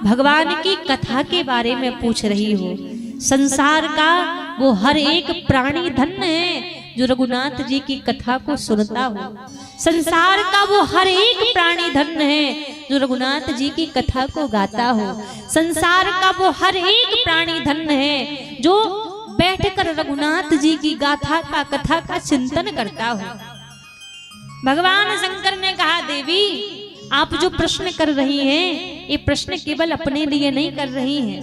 भगवान की कथा के बारे में पूछ रही हो। संसार का वो हर एक प्राणी धन्य है जो रघुनाथ जी की कथा को सुनता हो। संसार का वो हर एक प्राणी धन्य है जो रघुनाथ जी की कथा को गाता हो। संसार का वो हर एक प्राणी धन्य है जो बैठकर रघुनाथ जी की गाथा का कथा का चिंतन करता हो। भगवान शंकर ने कहा, देवी आप जो प्रश्न कर रही हैं, ये प्रश्न केवल अपने लिए नहीं कर रही हैं,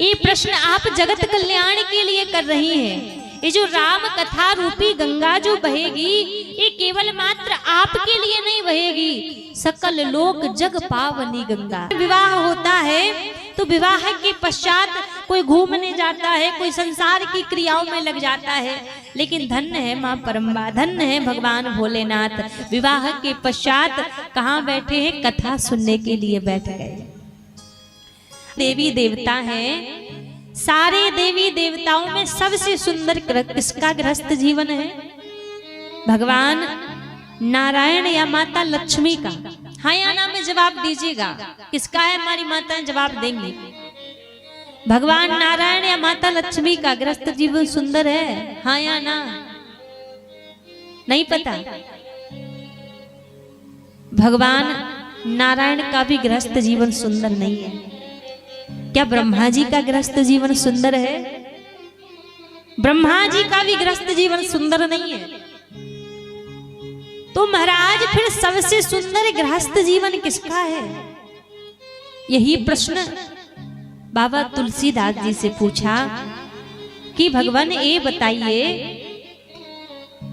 ये प्रश्न आप जगत कल्याण के लिए कर रही हैं। ये जो राम कथा रूपी गंगा जो बहेगी, ये केवल मात्र आपके लिए नहीं बहेगी, सकल लोक जग पावनी गंगा। विवाह होता है तो विवाह के पश्चात कोई घूमने जाता है, कोई संसार की क्रियाओं में लग जाता है, लेकिन धन्य है माँ परम्बा, धन्य है भगवान भोलेनाथ। विवाह के पश्चात कहाँ बैठे हैं? कथा सुनने के लिए बैठ गए। देवी देवता हैं, सारे देवी देवताओं में सबसे सुंदर किसका गृहस्थ जीवन है? भगवान नारायण या माता लक्ष्मी का? हाँ या ना में जवाब दीजिएगा। किसका है? हमारी माताएं जवाब देंगी। भगवान नारायण या माता लक्ष्मी का गृहस्थ जीवन सुंदर है? हाँ या ना? नहीं पता? भगवान नारायण का भी गृहस्थ जीवन सुंदर नहीं है। क्या ब्रह्मा जी का गृहस्थ जीवन सुंदर है? ब्रह्मा जी का भी गृहस्थ जीवन सुंदर नहीं है। तो महाराज फिर सबसे सुंदर गृहस्थ जीवन किसका है? यही प्रश्न बाबा तुलसीदास जी से पूछा कि भगवान ये बताइए,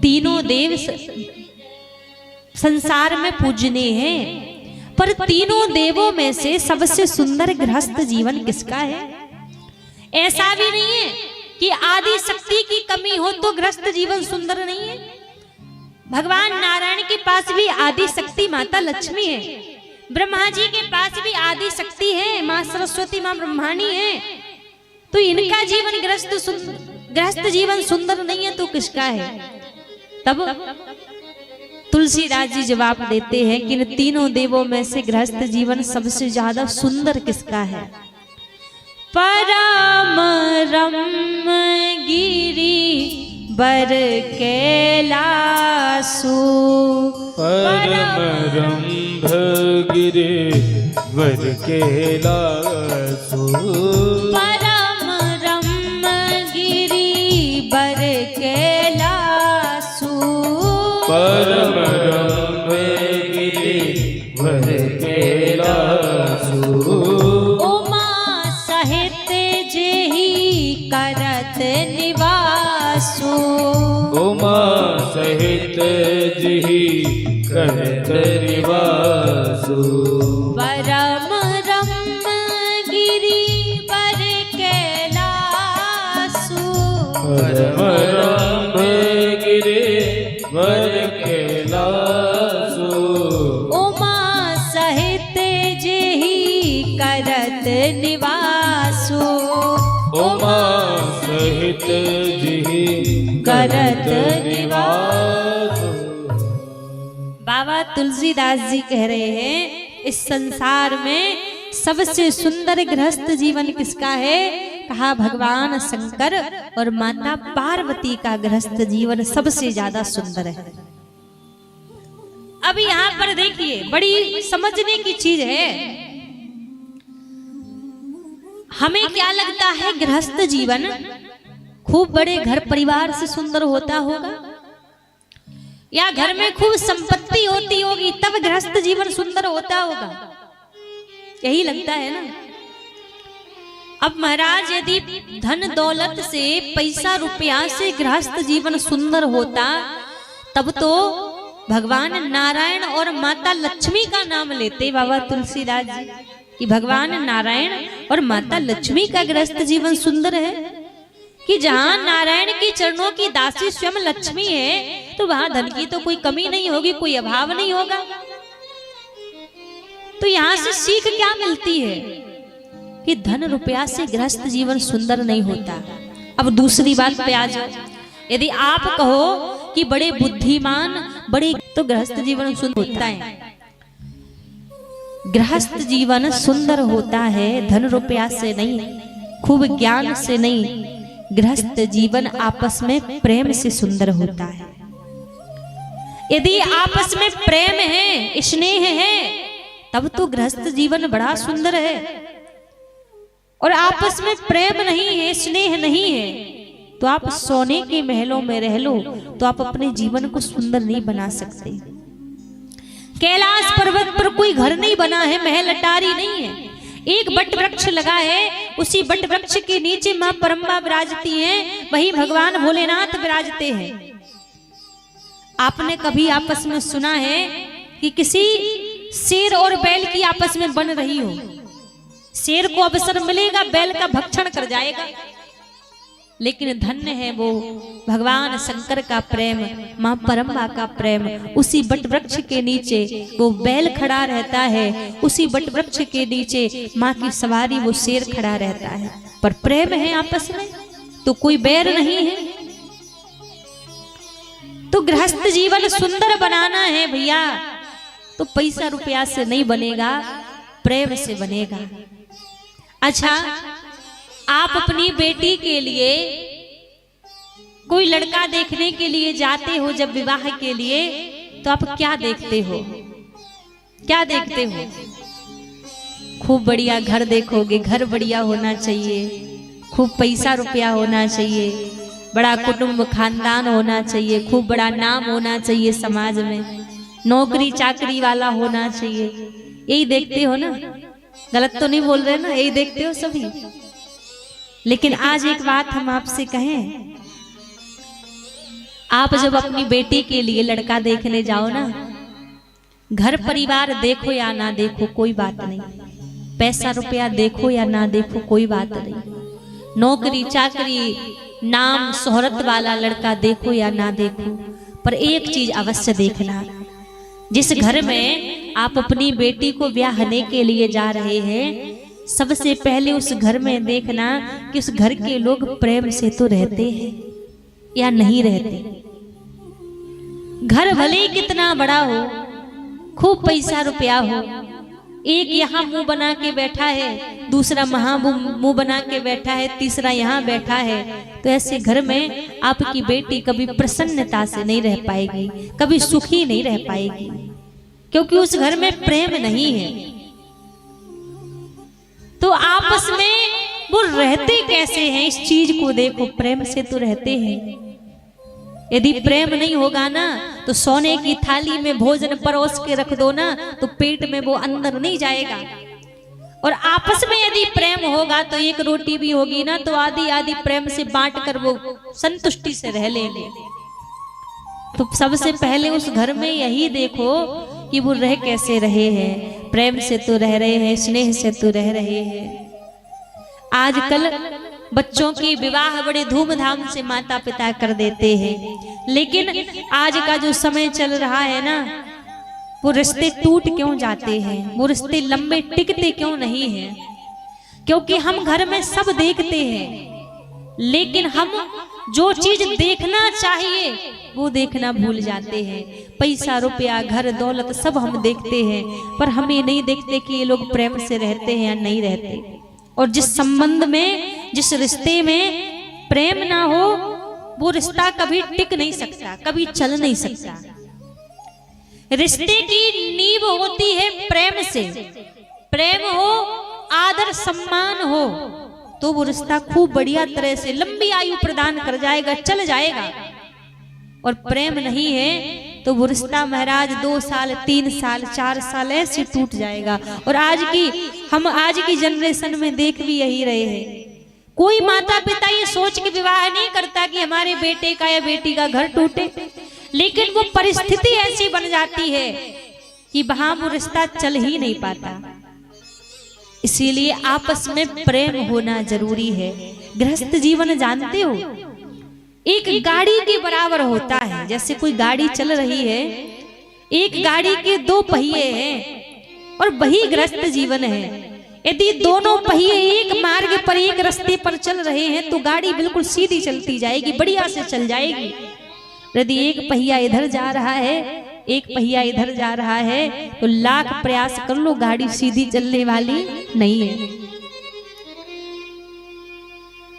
तीनों देव संसार में पूजनीय हैं, पर तीनों देवों में से सबसे सुंदर गृहस्थ जीवन किसका है? ऐसा भी नहीं है कि आदि शक्ति की कमी हो तो गृहस्थ जीवन सुंदर नहीं है। भगवान नारायण के पास भी आदि शक्ति माता लक्ष्मी है, ब्रह्मा जी के पास भी आदि शक्ति है, माँ सरस्वती माँ ब्रह्माणी है। तो इनका जीवन गृहस्थ जीवन सुंदर नहीं है तो किसका है? तब तुलसीदास जी जवाब देते हैं कि इन तीनों देवों में से गृहस्थ जीवन सबसे ज्यादा सुंदर किसका है? परम रम गिरी बर कैलासु, परम रंभ गिरे वर कैलासु, परम रम गिरी बर कैलासु, परम रंभ गिरे वर कैलासु, उमा सहित जेहि करत निवासु, उमा सहित जिहि करत निवासु, परम रम गिरी बर कैलासु, परम रंभ गिरे वर कैलासु, उमा सहित जेहि करत निवासु, उमा सहित जिहि करत निवासु। बाबा तुलसीदास जी कह रहे हैं, इस संसार में सबसे सुंदर गृहस्थ जीवन किसका है? कहा भगवान शंकर और माता पार्वती का गृहस्थ जीवन सबसे ज्यादा सुंदर है। अब यहाँ पर देखिए, बड़ी समझने की चीज है। हमें क्या लगता है गृहस्थ जीवन खूब बड़े घर परिवार से सुंदर होता होगा, या घर में खूब संपत्ति होती होगी तब गृहस्थ जीवन सुंदर होता होगा? यही लगता है ना। अब महाराज यदि धन दौलत से, पैसा रुपया से गृहस्थ जीवन सुंदर होता, तब तो भगवान नारायण और माता लक्ष्मी का नाम लेते बाबा तुलसीदास जी कि भगवान नारायण और माता लक्ष्मी का गृहस्थ जीवन सुंदर है। कि जहाँ नारायण के चरणों की दासी स्वयं लक्ष्मी है तो वहां धन की तो कोई कमी नहीं होगी, कोई अभाव नहीं होगा। तो यहाँ से सीख क्या मिलती है कि धन रुपया से गृहस्थ जीवन सुंदर नहीं होता। अब दूसरी बात पे आ जाओ, यदि आप कहो कि बड़े बुद्धिमान बड़े, तो गृहस्थ जीवन सुंदर होता है। गृहस्थ जीवन सुंदर होता है धन रुपया से नहीं, खूब ज्ञान से नहीं, गृहस्थ जीवन आपस में प्रेम से सुंदर होता है। यदि आपस में प्रेम है, स्नेह है, तब तो गृहस्थ जीवन बड़ा सुंदर है। और आपस में प्रेम नहीं है, स्नेह नहीं है, तो आप सोने के महलों में रह लो तो आप अपने जीवन को सुंदर नहीं बना सकते। कैलाश पर्वत पर कोई घर नहीं बना है, महल अटारी नहीं है, एक बट वृक्ष लगा है उसी बट वृक्ष के नीचे मां परम्बा विराजती हैं, वही भगवान भोलेनाथ विराजते हैं। आपने कभी आपस में सुना है कि किसी शेर और बैल की आपस में बन रही हो? शेर को अवसर मिलेगा बैल का भक्षण कर जाएगा, लेकिन धन्य है वो भगवान शंकर का प्रेम, मां परम्बा का प्रेम। उसी बट वृक्ष के नीचे वो बैल खड़ा रहता है, उसी बट वृक्ष के नीचे मां की सवारी वो शेर खड़ा रहता है, पर प्रेम है आपस में, तो कोई बैर नहीं है। तो गृहस्थ जीवन सुंदर बनाना है भैया, तो पैसा रुपया से नहीं बनेगा, प्रेम से बनेगा। अच्छा, आप अपनी बेटी के लिए कोई लड़का देखने के लिए जाते हो, जब विवाह के लिए, तो आप क्या देखते हो? क्या देखते हो? खूब बढ़िया घर देखोगे, घर बढ़िया होना चाहिए, खूब पैसा रुपया होना चाहिए, बड़ा कुटुंब खानदान होना चाहिए, खूब बड़ा नाम होना चाहिए समाज में, नौकरी चाकरी वाला होना चाहिए, यही देखते हो ना? गलत तो नहीं बोल रहे ना? यही देखते हो सभी। लेकिन आज एक बात हम आपसे कहें, आप जब अपनी बेटी के लिए लड़का देखने जाओ ना, घर परिवार देखो या ना देखो कोई बात नहीं, पैसा रुपया देखो या ना देखो कोई बात नहीं, नौकरी चाकरी नाम शोहरत वाला लड़का देखो या ना देखो, पर एक चीज अवश्य देखना, जिस घर में आप अपनी बेटी को ब्याहने के लिए जा रहे हैं, सबसे पहले उस घर में देखना कि उस घर के लोग प्रेम से तो रहते हैं या नहीं रहते। घर भले ही कितना बड़ा हो, खूब पैसा रुपया हो, एक यहाँ मुंह बना के बैठा है, दूसरा वहां मुंह बना के बैठा है, तीसरा यहाँ बैठा है, तो ऐसे घर में आपकी बेटी कभी प्रसन्नता से नहीं रह पाएगी, कभी सुखी नहीं रह पाएगी, क्योंकि उस घर में प्रेम नहीं है। तो आपस में वो रहते कैसे हैं, इस चीज को देखो, प्रेम से तो रहते हैं। यदि प्रेम नहीं होगा ना, तो सोने की थाली में भोजन परोस के रख दो ना, तो पेट में वो अंदर नहीं जाएगा। और आपस में यदि प्रेम होगा तो एक रोटी भी होगी ना, तो आधी आधी प्रेम से बांट कर वो संतुष्टि से रह लेंगे। तो सबसे पहले उस घर में यही देखो कि वो रह कैसे रहे हैं, प्रेम से तो रह रहे हैं, स्नेह से तो रह रहे हैं। आजकल बच्चों की विवाह बड़े धूमधाम से माता पिता कर देते हैं, लेकिन आज का जो समय चल रहा है ना, वो रिश्ते टूट क्यों जाते हैं, वो रिश्ते लंबे टिकते क्यों नहीं हैं? क्योंकि हम घर में सब देखते हैं, लेकिन हम जो चीज देखना चाहिए वो देखना भूल जाते हैं। पैसा रुपया घर दौलत सब हम देखते हैं, पर हम ये नहीं देखते कि ये लोग प्रेम से रहते हैं या नहीं रहते। और जिस संबंध में, जिस रिश्ते में प्रेम ना हो, वो रिश्ता कभी टिक नहीं सकता, कभी चल नहीं सकता। रिश्ते की नींव होती है प्रेम से, प्रेम हो, आदर सम्मान हो, तो वो रिश्ता खूब बढ़िया तरह से लंबी आयु प्रदान कर जाएगा, चल जाएगा। और प्रेम नहीं है तो वो रिश्ता महाराज 2 साल 3 साल 4 साल ऐसे टूट जाएगा। और हम आज की जनरेशन में देख भी यही रहे हैं। कोई माता पिता ये सोच के विवाह नहीं करता कि हमारे बेटे का या बेटी का घर टूटे, लेकिन वो परिस्थिति ऐसी बन जाती है कि वहां वो रिश्ता चल ही नहीं पाता। इसीलिए आपस में प्रेम होना जरूरी है। गृहस्थ जीवन जानते हो, एक गाड़ी के बराबर होता है। जैसे कोई गाड़ी चल रही है, एक गाड़ी के 2 पहिए हैं और वही गृहस्थ जीवन है। यदि दोनों पहिए एक मार्ग पर, एक रास्ते पर चल रहे हैं, तो गाड़ी बिल्कुल सीधी चलती जाएगी, बढ़िया से चल जाएगी। यदि एक पहिया इधर जा रहा है, एक पहिया इधर जा रहा है, तो लाख प्रयास कर लो, गाड़ी सीधी चलने वाली नहीं है।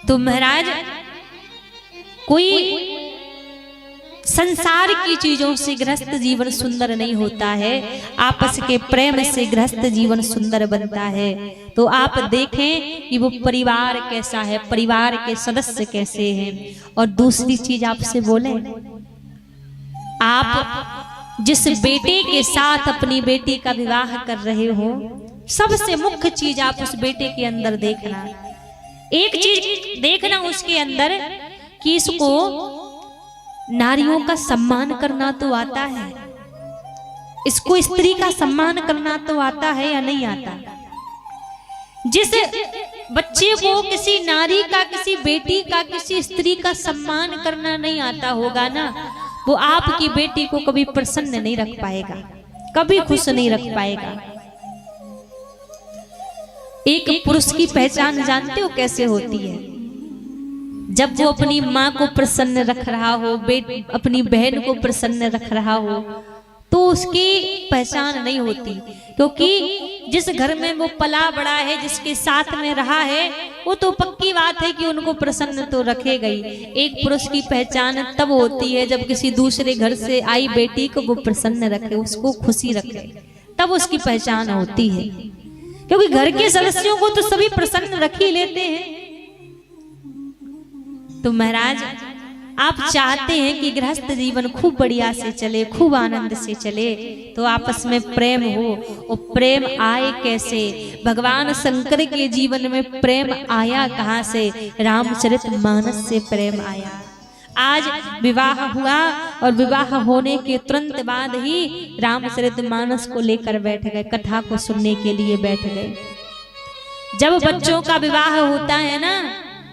तो महाराज, कोई संसार की चीजों से गृहस्थ जीवन सुंदर नहीं होता है, आपस के प्रेम से गृहस्थ जीवन सुंदर बनता है। तो आप देखें कि वो परिवार कैसा है, परिवार के सदस्य कैसे हैं। और दूसरी चीज आपसे बोले, आप जिस बेटे के साथ अपनी बेटी का विवाह कर रहे हो, सबसे मुख्य चीज आप उस बेटे के अंदर देखना, कि वो परिवार कैसा है, एक चीज देखना उसके अंदर कि इसको नारियों का सम्मान करना तो आता है, इसको स्त्री का सम्मान करना तो आता है या नहीं आता। जिस बच्चे को किसी नारी का, किसी बेटी का, किसी स्त्री का सम्मान करना नहीं आता होगा ना, वो आपकी बेटी को कभी प्रसन्न नहीं रख पाएगा, कभी खुश नहीं रख पाएगा। एक पुरुष की पहचान जानते हो कैसे होती है? जब वो अपनी माँ को प्रसन्न रख रहा हो, अपनी बहन को प्रसन्न रख रहा हो, तो उसकी पहचान नहीं होती, क्योंकि जिस घर में वो पला बड़ा है, जिसके साथ में रहा है, वो तो पक्की बात है कि उनको प्रसन्न तो रखेगा ही। एक पुरुष की पहचान तब होती है जब किसी दूसरे घर से आई बेटी को वो प्रसन्न रखे, उसको खुशी रखे, तब उसकी पहचान होती है। क्योंकि घर के सदस्यों को तो सभी प्रसन्न रख ही लेते हैं। तो महाराज आप चाहते हैं कि गृहस्थ जीवन खूब बढ़िया से चले, खूब आनंद से चले, तो आपस में प्रेम हो। और प्रेम आए कैसे? भगवान शंकर के जीवन में प्रेम आया कहाँ से? रामचरितमानस से प्रेम आया। आज विवाह हुआ और विवाह होने के तुरंत बाद ही रामचरितमानस को लेकर बैठ गए, कथा को सुनने के लिए बैठ गए। जब बच्चों का विवाह होता है ना,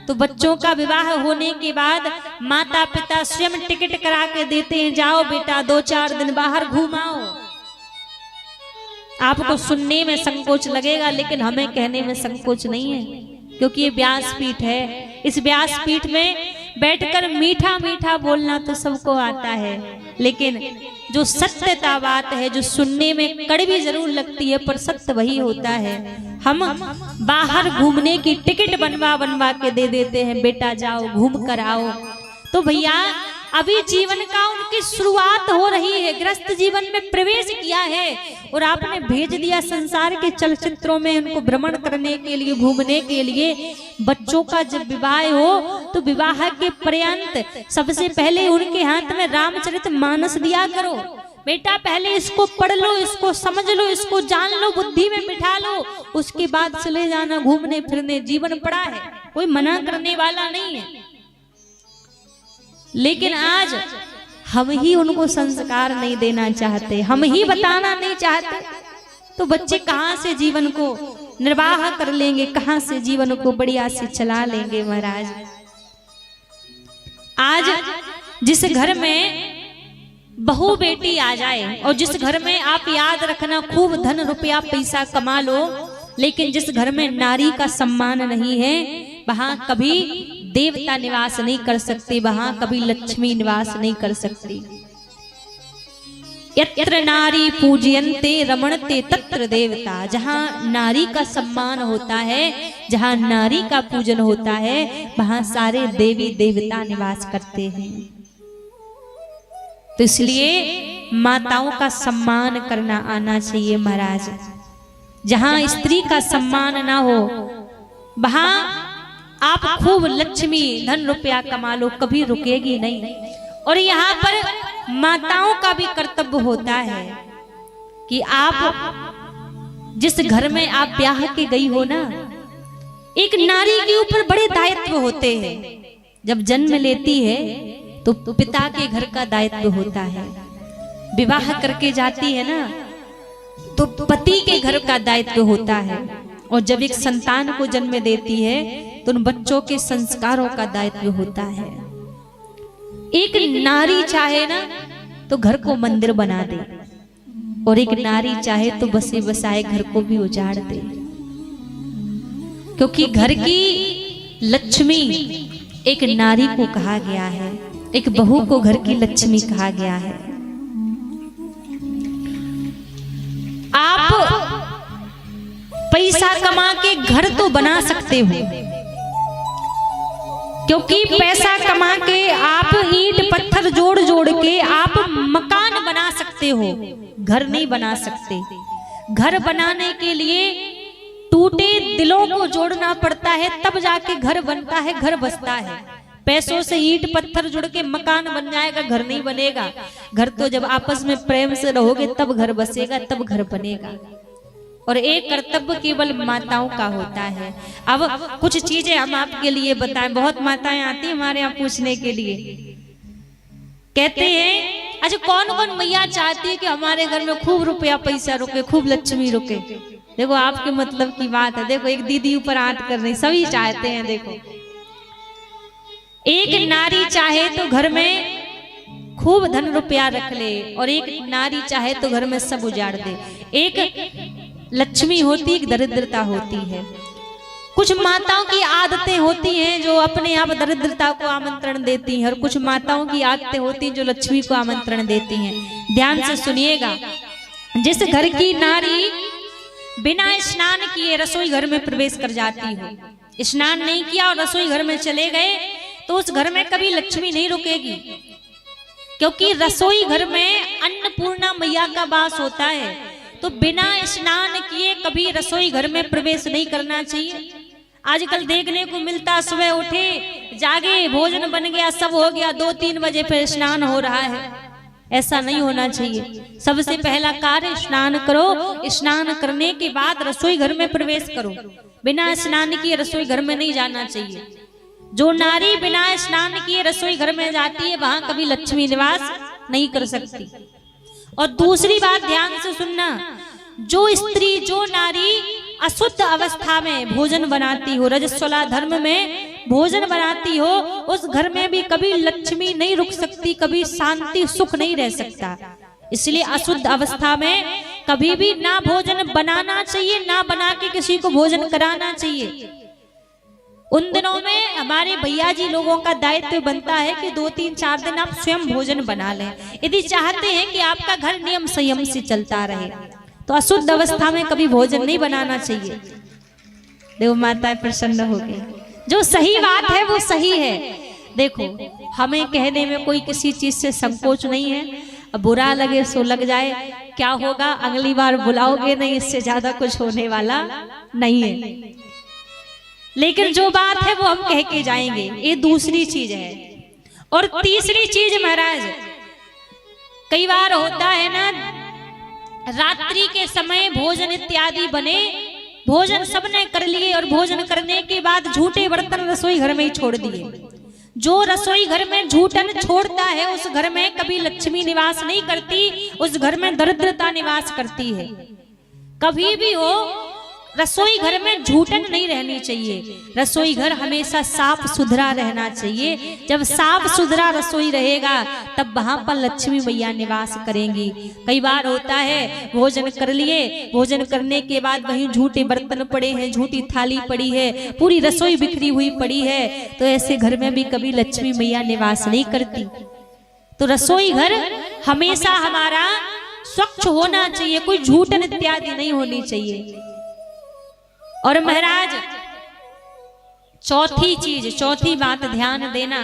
तो बच्चों का विवाह होने के बाद माता पिता स्वयं टिकट करा के देते हैं, जाओ बेटा 2-4 दिन बाहर घूमाओ। आपको सुनने में संकोच लगेगा, लेकिन हमें कहने में संकोच नहीं है, क्योंकि ये व्यासपीठ है। इस व्यासपीठ में बैठकर मीठा मीठा बोलना तो सबको आता है, लेकिन जो सत्यता बात है, जो सुनने में कड़वी जरूर लगती है, पर सत्य वही होता है। हम बाहर घूमने की टिकट बनवा के दे देते हैं, बेटा जाओ घूम कर आओ। तो भैया अभी जीवन का उनकी शुरुआत हो रही है, गृहस्थ जीवन में प्रवेश किया है, और आपने भेज दिया संसार के चलचित्रों में उनको भ्रमण करने के लिए, घूमने के लिए। बच्चों का जब विवाह हो तो विवाह के पर्यंत सबसे पहले उनके हाथ में रामचरितमानस दिया करो। बेटा पहले इसको पढ़ लो, इसको समझ लो, इसको जान लो, बुद्धि में बिठा लो, उसके बाद चले जाना घूमने फिरने। जीवन पड़ा है, कोई मना करने वाला नहीं है, लेकिन आज हम ही उनको संस्कार नहीं देना चाहते, हम ही बताना नहीं चाहते, तो बच्चे कहाँ से जीवन को निर्वाह कर लेंगे, कहाँ से जीवन को बढ़िया से चला लेंगे। महाराज आज जिस घर में बहू बेटी आ जाए, और जिस घर में आप याद रखना खूब धन रुपया पैसा कमा लो, लेकिन जिस घर में नारी का सम्मान नहीं है, वहां कभी देवता निवास नहीं कर सकते, वहां कभी लक्ष्मी निवास नहीं कर सकती। यत्र नारी पूजयन्ते रमणते तत्र देवता। जहां नारी का सम्मान होता है, जहां नारी का पूजन होता है, वहां सारे देवी देवता निवास करते हैं। तो इसलिए माताओं का सम्मान करना आना चाहिए महाराज। जहां स्त्री का सम्मान ना हो, वहां आप खूब लक्ष्मी धन रुपया कमा लो, कभी रुकेगी नहीं। और यहाँ पर माताओं का भी कर्तव्य होता है कि आप जिस घर में आप ब्याह के गई हो ना, एक नारी के ऊपर बड़े दायित्व होते हैं। जब जन्म लेती है तो पिता के घर का दायित्व होता है, विवाह करके जाती है ना तो पति के घर का दायित्व होता है, और जब एक संतान को जन्म देती है तो उन बच्चों के संस्कारों का दायित्व होता है। एक नारी चाहे ना तो घर को मंदिर बना दे, और एक नारी चाहे तो बसे बसाए घर को भी उजाड़ दे, क्योंकि घर की लक्ष्मी एक नारी को कहा गया है, एक बहू को घर की लक्ष्मी कहा गया है। आप पैसा कमा के घर तो बना सकते हो, क्योंकि पैसा कमा के आप ईंट पत्थर जोड़ जोड़ के आप मकान बना सकते हो, घर नहीं बना सकते। घर बनाने के लिए टूटे दिलों को जोड़ना पड़ता है, तब जाके घर बनता है, घर बसता है। पैसों से ईंट पत्थर जुड़ के मकान बन जाएगा, घर नहीं बनेगा। घर तो जब आपस में प्रेम से रहोगे तब घर बसेगा, तब घर बनेगा। और एक कर्तव्य केवल माताओं का होता है। अब कुछ चीजें हम आपके लिए बताएं। बहुत माताएं आती हैं हमारे यहाँ पूछने के लिए, कहते हैं अच्छा कौन कौन मैया चाहती है कि हमारे घर में खूब रुपया पैसा रुके, खूब लक्ष्मी रुके। देखो आपके मतलब की बात है। देखो एक दीदी ऊपर हाथ कर रही, सभी चाहते हैं। देखो एक नारी चाहे तो घर में खूब धन रुपया रख ले, और एक नारी चाहे तो घर में सब उजाड़ दे। एक लक्ष्मी होती, एक दरिद्रता होती है। कुछ माताओं की आदतें होती हैं जो अपने आप दरिद्रता को आमंत्रण देती हैं, और कुछ माताओं की आदतें होती हैं जो लक्ष्मी को आमंत्रण देती हैं। ध्यान से सुनिएगा। जिस घर की नारी बिना स्नान किए रसोई घर में प्रवेश कर जाती हो, स्नान नहीं किया और रसोई घर में चले गए, तो उस घर में कभी लक्ष्मी नहीं रुकेगी, क्योंकि रसोई घर में अन्नपूर्णा मैया का वास होता है। तो बिना स्नान किए कभी रसोई घर में प्रवेश नहीं करना चाहिए। आजकल देखने को मिलता, सुबह उठे, जागे, भोजन बन गया, सब हो गया, 2-3 बजे फिर स्नान हो रहा है। ऐसा नहीं होना चाहिए। सबसे पहला कार्य स्नान करो, स्नान करने के बाद रसोई घर में प्रवेश करो। बिना स्नान किए रसोई घर में नहीं जाना चाहिए। जो नारी बिना स्नान किए रसोई घर में जाती है वहां कभी लक्ष्मी निवास नहीं कर सकती। और दूसरी बात ध्यान से सुनना, जो स्त्री, जो नारी अशुद्ध अवस्था में भोजन बनाती हो, रजस्वला धर्म में भोजन बनाती हो, उस घर में भी कभी लक्ष्मी नहीं रुक सकती, कभी शांति सुख नहीं रह सकता। इसलिए अशुद्ध अवस्था में कभी भी ना भोजन बनाना चाहिए, ना बना के किसी को भोजन कराना चाहिए। उन दिनों में हमारे भैया जी लोगों का दायित्व बनता है कि 2-3-4 दिन आप स्वयं भोजन बना लें, यदि चाहते हैं कि आपका घर नियम संयम से चलता रहे। तो अशुद्ध अवस्था में कभी भोजन नहीं बनाना चाहिए। देखो माताएं प्रसन्न हो गई। जो सही बात है वो सही है। देखो हमें कहने में कोई किसी चीज से संकोच नहीं है। अब बुरा लगे सो लग जाए, क्या होगा, अगली बार बुलाओगे नहीं, इससे ज्यादा कुछ होने वाला नहीं है। लेकिन जो बात है वो हम कह के जाएंगे, ये दूसरी चीज है। और तीसरी चीज महाराज, कई बार होता है ना, रात्रि के समय भोजन इत्यादि बने, भोजन सबने कर लिए और भोजन करने के बाद झूठे बर्तन रसोई घर में ही छोड़ दिए। जो रसोई घर में झूठन छोड़ता है उस घर में कभी लक्ष्मी निवास नहीं करती, उस घर में दरिद्रता निवास करती है। कभी भी हो रसोई घर में झूठन नहीं रहनी चाहिए। रसोई घर हमेशा साफ सुथरा रहना चाहिए। जब साफ सुथरा रसोई रहेगा तब वहां पर लक्ष्मी मैया निवास करेंगी। कई बार होता है भोजन कर लिए, भोजन करने के बाद वहीं झूठे बर्तन पड़े हैं, झूठी थाली पड़ी है, पूरी रसोई बिखरी हुई पड़ी है, तो ऐसे घर में भी कभी लक्ष्मी मैया निवास नहीं करती। तो रसोई घर हमेशा हमारा स्वच्छ होना चाहिए, कोई झूठन इत्यादि नहीं होनी चाहिए। और महाराज चौथी चीज, चौथी बात ध्यान देना,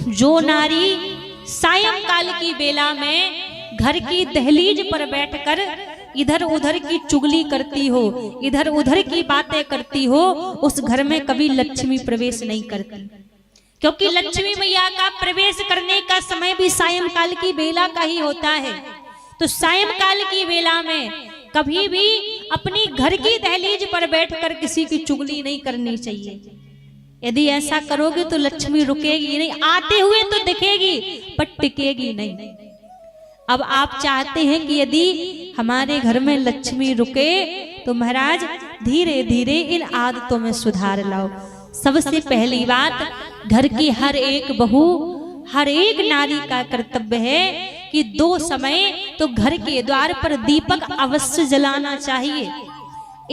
जो नारी सायंकाल की बेला में घर की दहलीज पर बैठकर इधर उधर की चुगली करती हो, इधर उधर की बातें करती हो, उस घर में कभी लक्ष्मी प्रवेश नहीं करती। क्योंकि लक्ष्मी मैया का प्रवेश करने का समय भी सायंकाल की बेला का ही होता है। तो सायंकाल की बेला में कभी भी अपनी घर की दहलीज पर बैठकर किसी की चुगली नहीं करनी चाहिए। यदि ऐसा करोगे तो लक्ष्मी रुकेगी नहीं, आते हुए तो दिखेगी पर टिकेगी नहीं। अब आप चाहते हैं कि यदि हमारे घर में लक्ष्मी रुके तो महाराज धीरे धीरे इन आदतों में सुधार लाओ। सबसे पहली बात, घर की हर एक बहू, हर एक नारी का कर्तव्य है कि 2 समय तो घर के द्वार पर दीपक अवश्य जलाना चाहिए।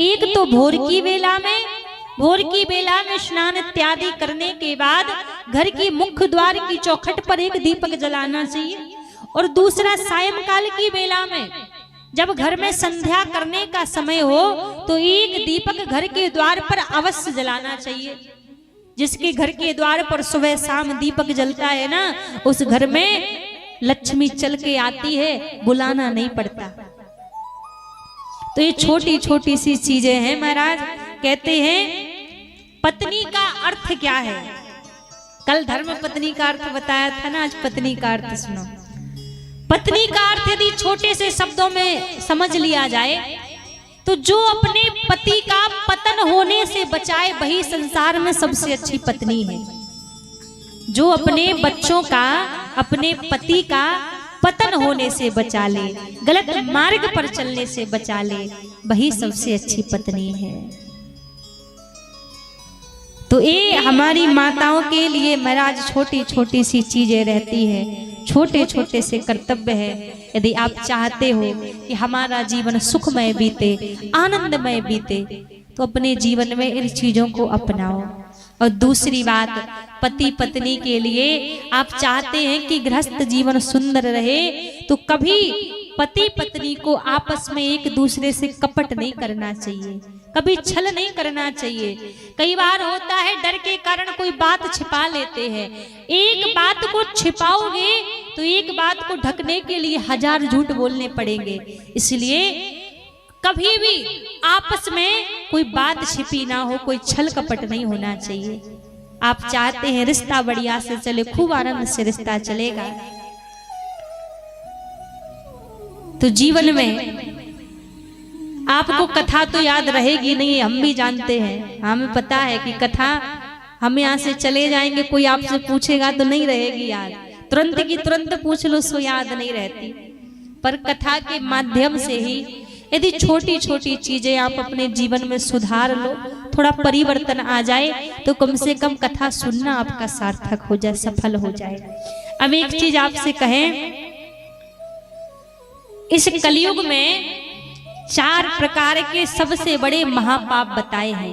एक तो भोर की बेला में, भोर की बेला में स्नान इत्यादि करने के बाद घर की मुख्य द्वार की चौखट पर एक दीपक जलाना चाहिए। और दूसरा सायंकाल की बेला में जब घर में संध्या करने का समय हो तो एक दीपक घर के द्वार पर अवश्य जलाना चाहिए। जिसके घर के द्वार पर सुबह शाम दीपक जलता है ना, उस घर में लक्ष्मी चल के आती है, बुलाना नहीं पड़ता। तो ये छोटी छोटी सी चीजें हैं महाराज। कहते हैं पत्नी का अर्थ क्या है, कल धर्म पत्नी का अर्थ बताया था ना, आज पत्नी का अर्थ सुनो। पत्नी का अर्थ यदि छोटे से शब्दों में समझ लिया जाए तो जो अपने पति का पतन होने से बचाए वही संसार में सबसे अच्छी पत्नी है। जो अपने बच्चों का, अपने पति का पतन होने से बचा ले, गलत मार्ग पर चलने से बचा ले, वही सबसे अच्छी पत्नी है। तो ये हमारी माताओं के लिए महाराज छोटी छोटी सी चीजें रहती है, छोटे छोटे से कर्तव्य है। यदि आप चाहते हो कि हमारा जीवन सुखमय बीते, आनंदमय बीते, तो अपने जीवन में इन चीजों को अपनाओ। और दूसरी बात, पति पत्नी के लिए आप चाहते हैं कि गृहस्थ जीवन सुंदर रहे, तो कभी पति पत्नी को आपस में एक दूसरे से कपट नहीं करना चाहिए, कभी छल नहीं करना चाहिए। कई बार होता है डर के कारण कोई बात छिपा लेते हैं। एक बात को छिपाओगे तो एक बात को ढकने के लिए 1000 झूठ बोलने पड़ेंगे। इसलिए कभी भी आपस में कोई बात छिपी ना हो, कोई छल कपट नहीं होना चाहिए। आप चाहते हैं रिश्ता बढ़िया से चले, खूब आनंद से रिश्ता चलेगा, तो जीवन में आपको कथा तो याद रहेगी नहीं, हम भी जानते हैं, हमें पता है कि कथा हम यहाँ से चले जाएंगे, कोई आपसे पूछेगा तो नहीं रहेगी याद, तुरंत की तुरंत पूछ लो सो याद नहीं रहती। पर कथा के माध्यम से ही यदि छोटी छोटी चीजें आप अपने जीवन में सुधार लो, थोड़ा परिवर्तन आ जाए, तो कम से कम कथा सुनना आपका सार्थक हो जाए, सफल हो जाए। अब एक चीज आपसे कहें, इस कलयुग में 4 प्रकार के सबसे बड़े महापाप बताए हैं।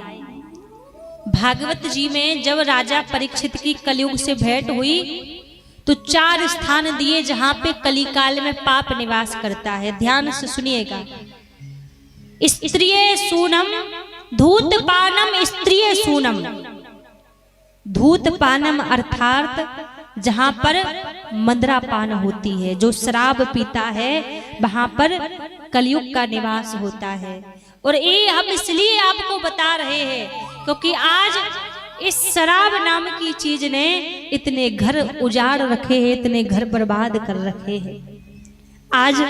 भागवत जी में जब राजा परीक्षित की कलयुग से भेंट हुई तो 4 स्थान दिए जहां पे कलिकाल में पाप निवास करता है। ध्यान से सुनिएगा। स्त्रिये सूनम धूतपानम, स्त्रिये सूनम। धूतपानम अर्थात जहां पर मदिरापान होती है, जो शराब पीता है वहां पर कलयुग का निवास होता है। और ये हम इसलिए आपको बता रहे हैं क्योंकि आज इस शराब नाम की चीज ने इतने घर उजाड़ रखे हैं, इतने घर बर्बाद कर रखे हैं। आज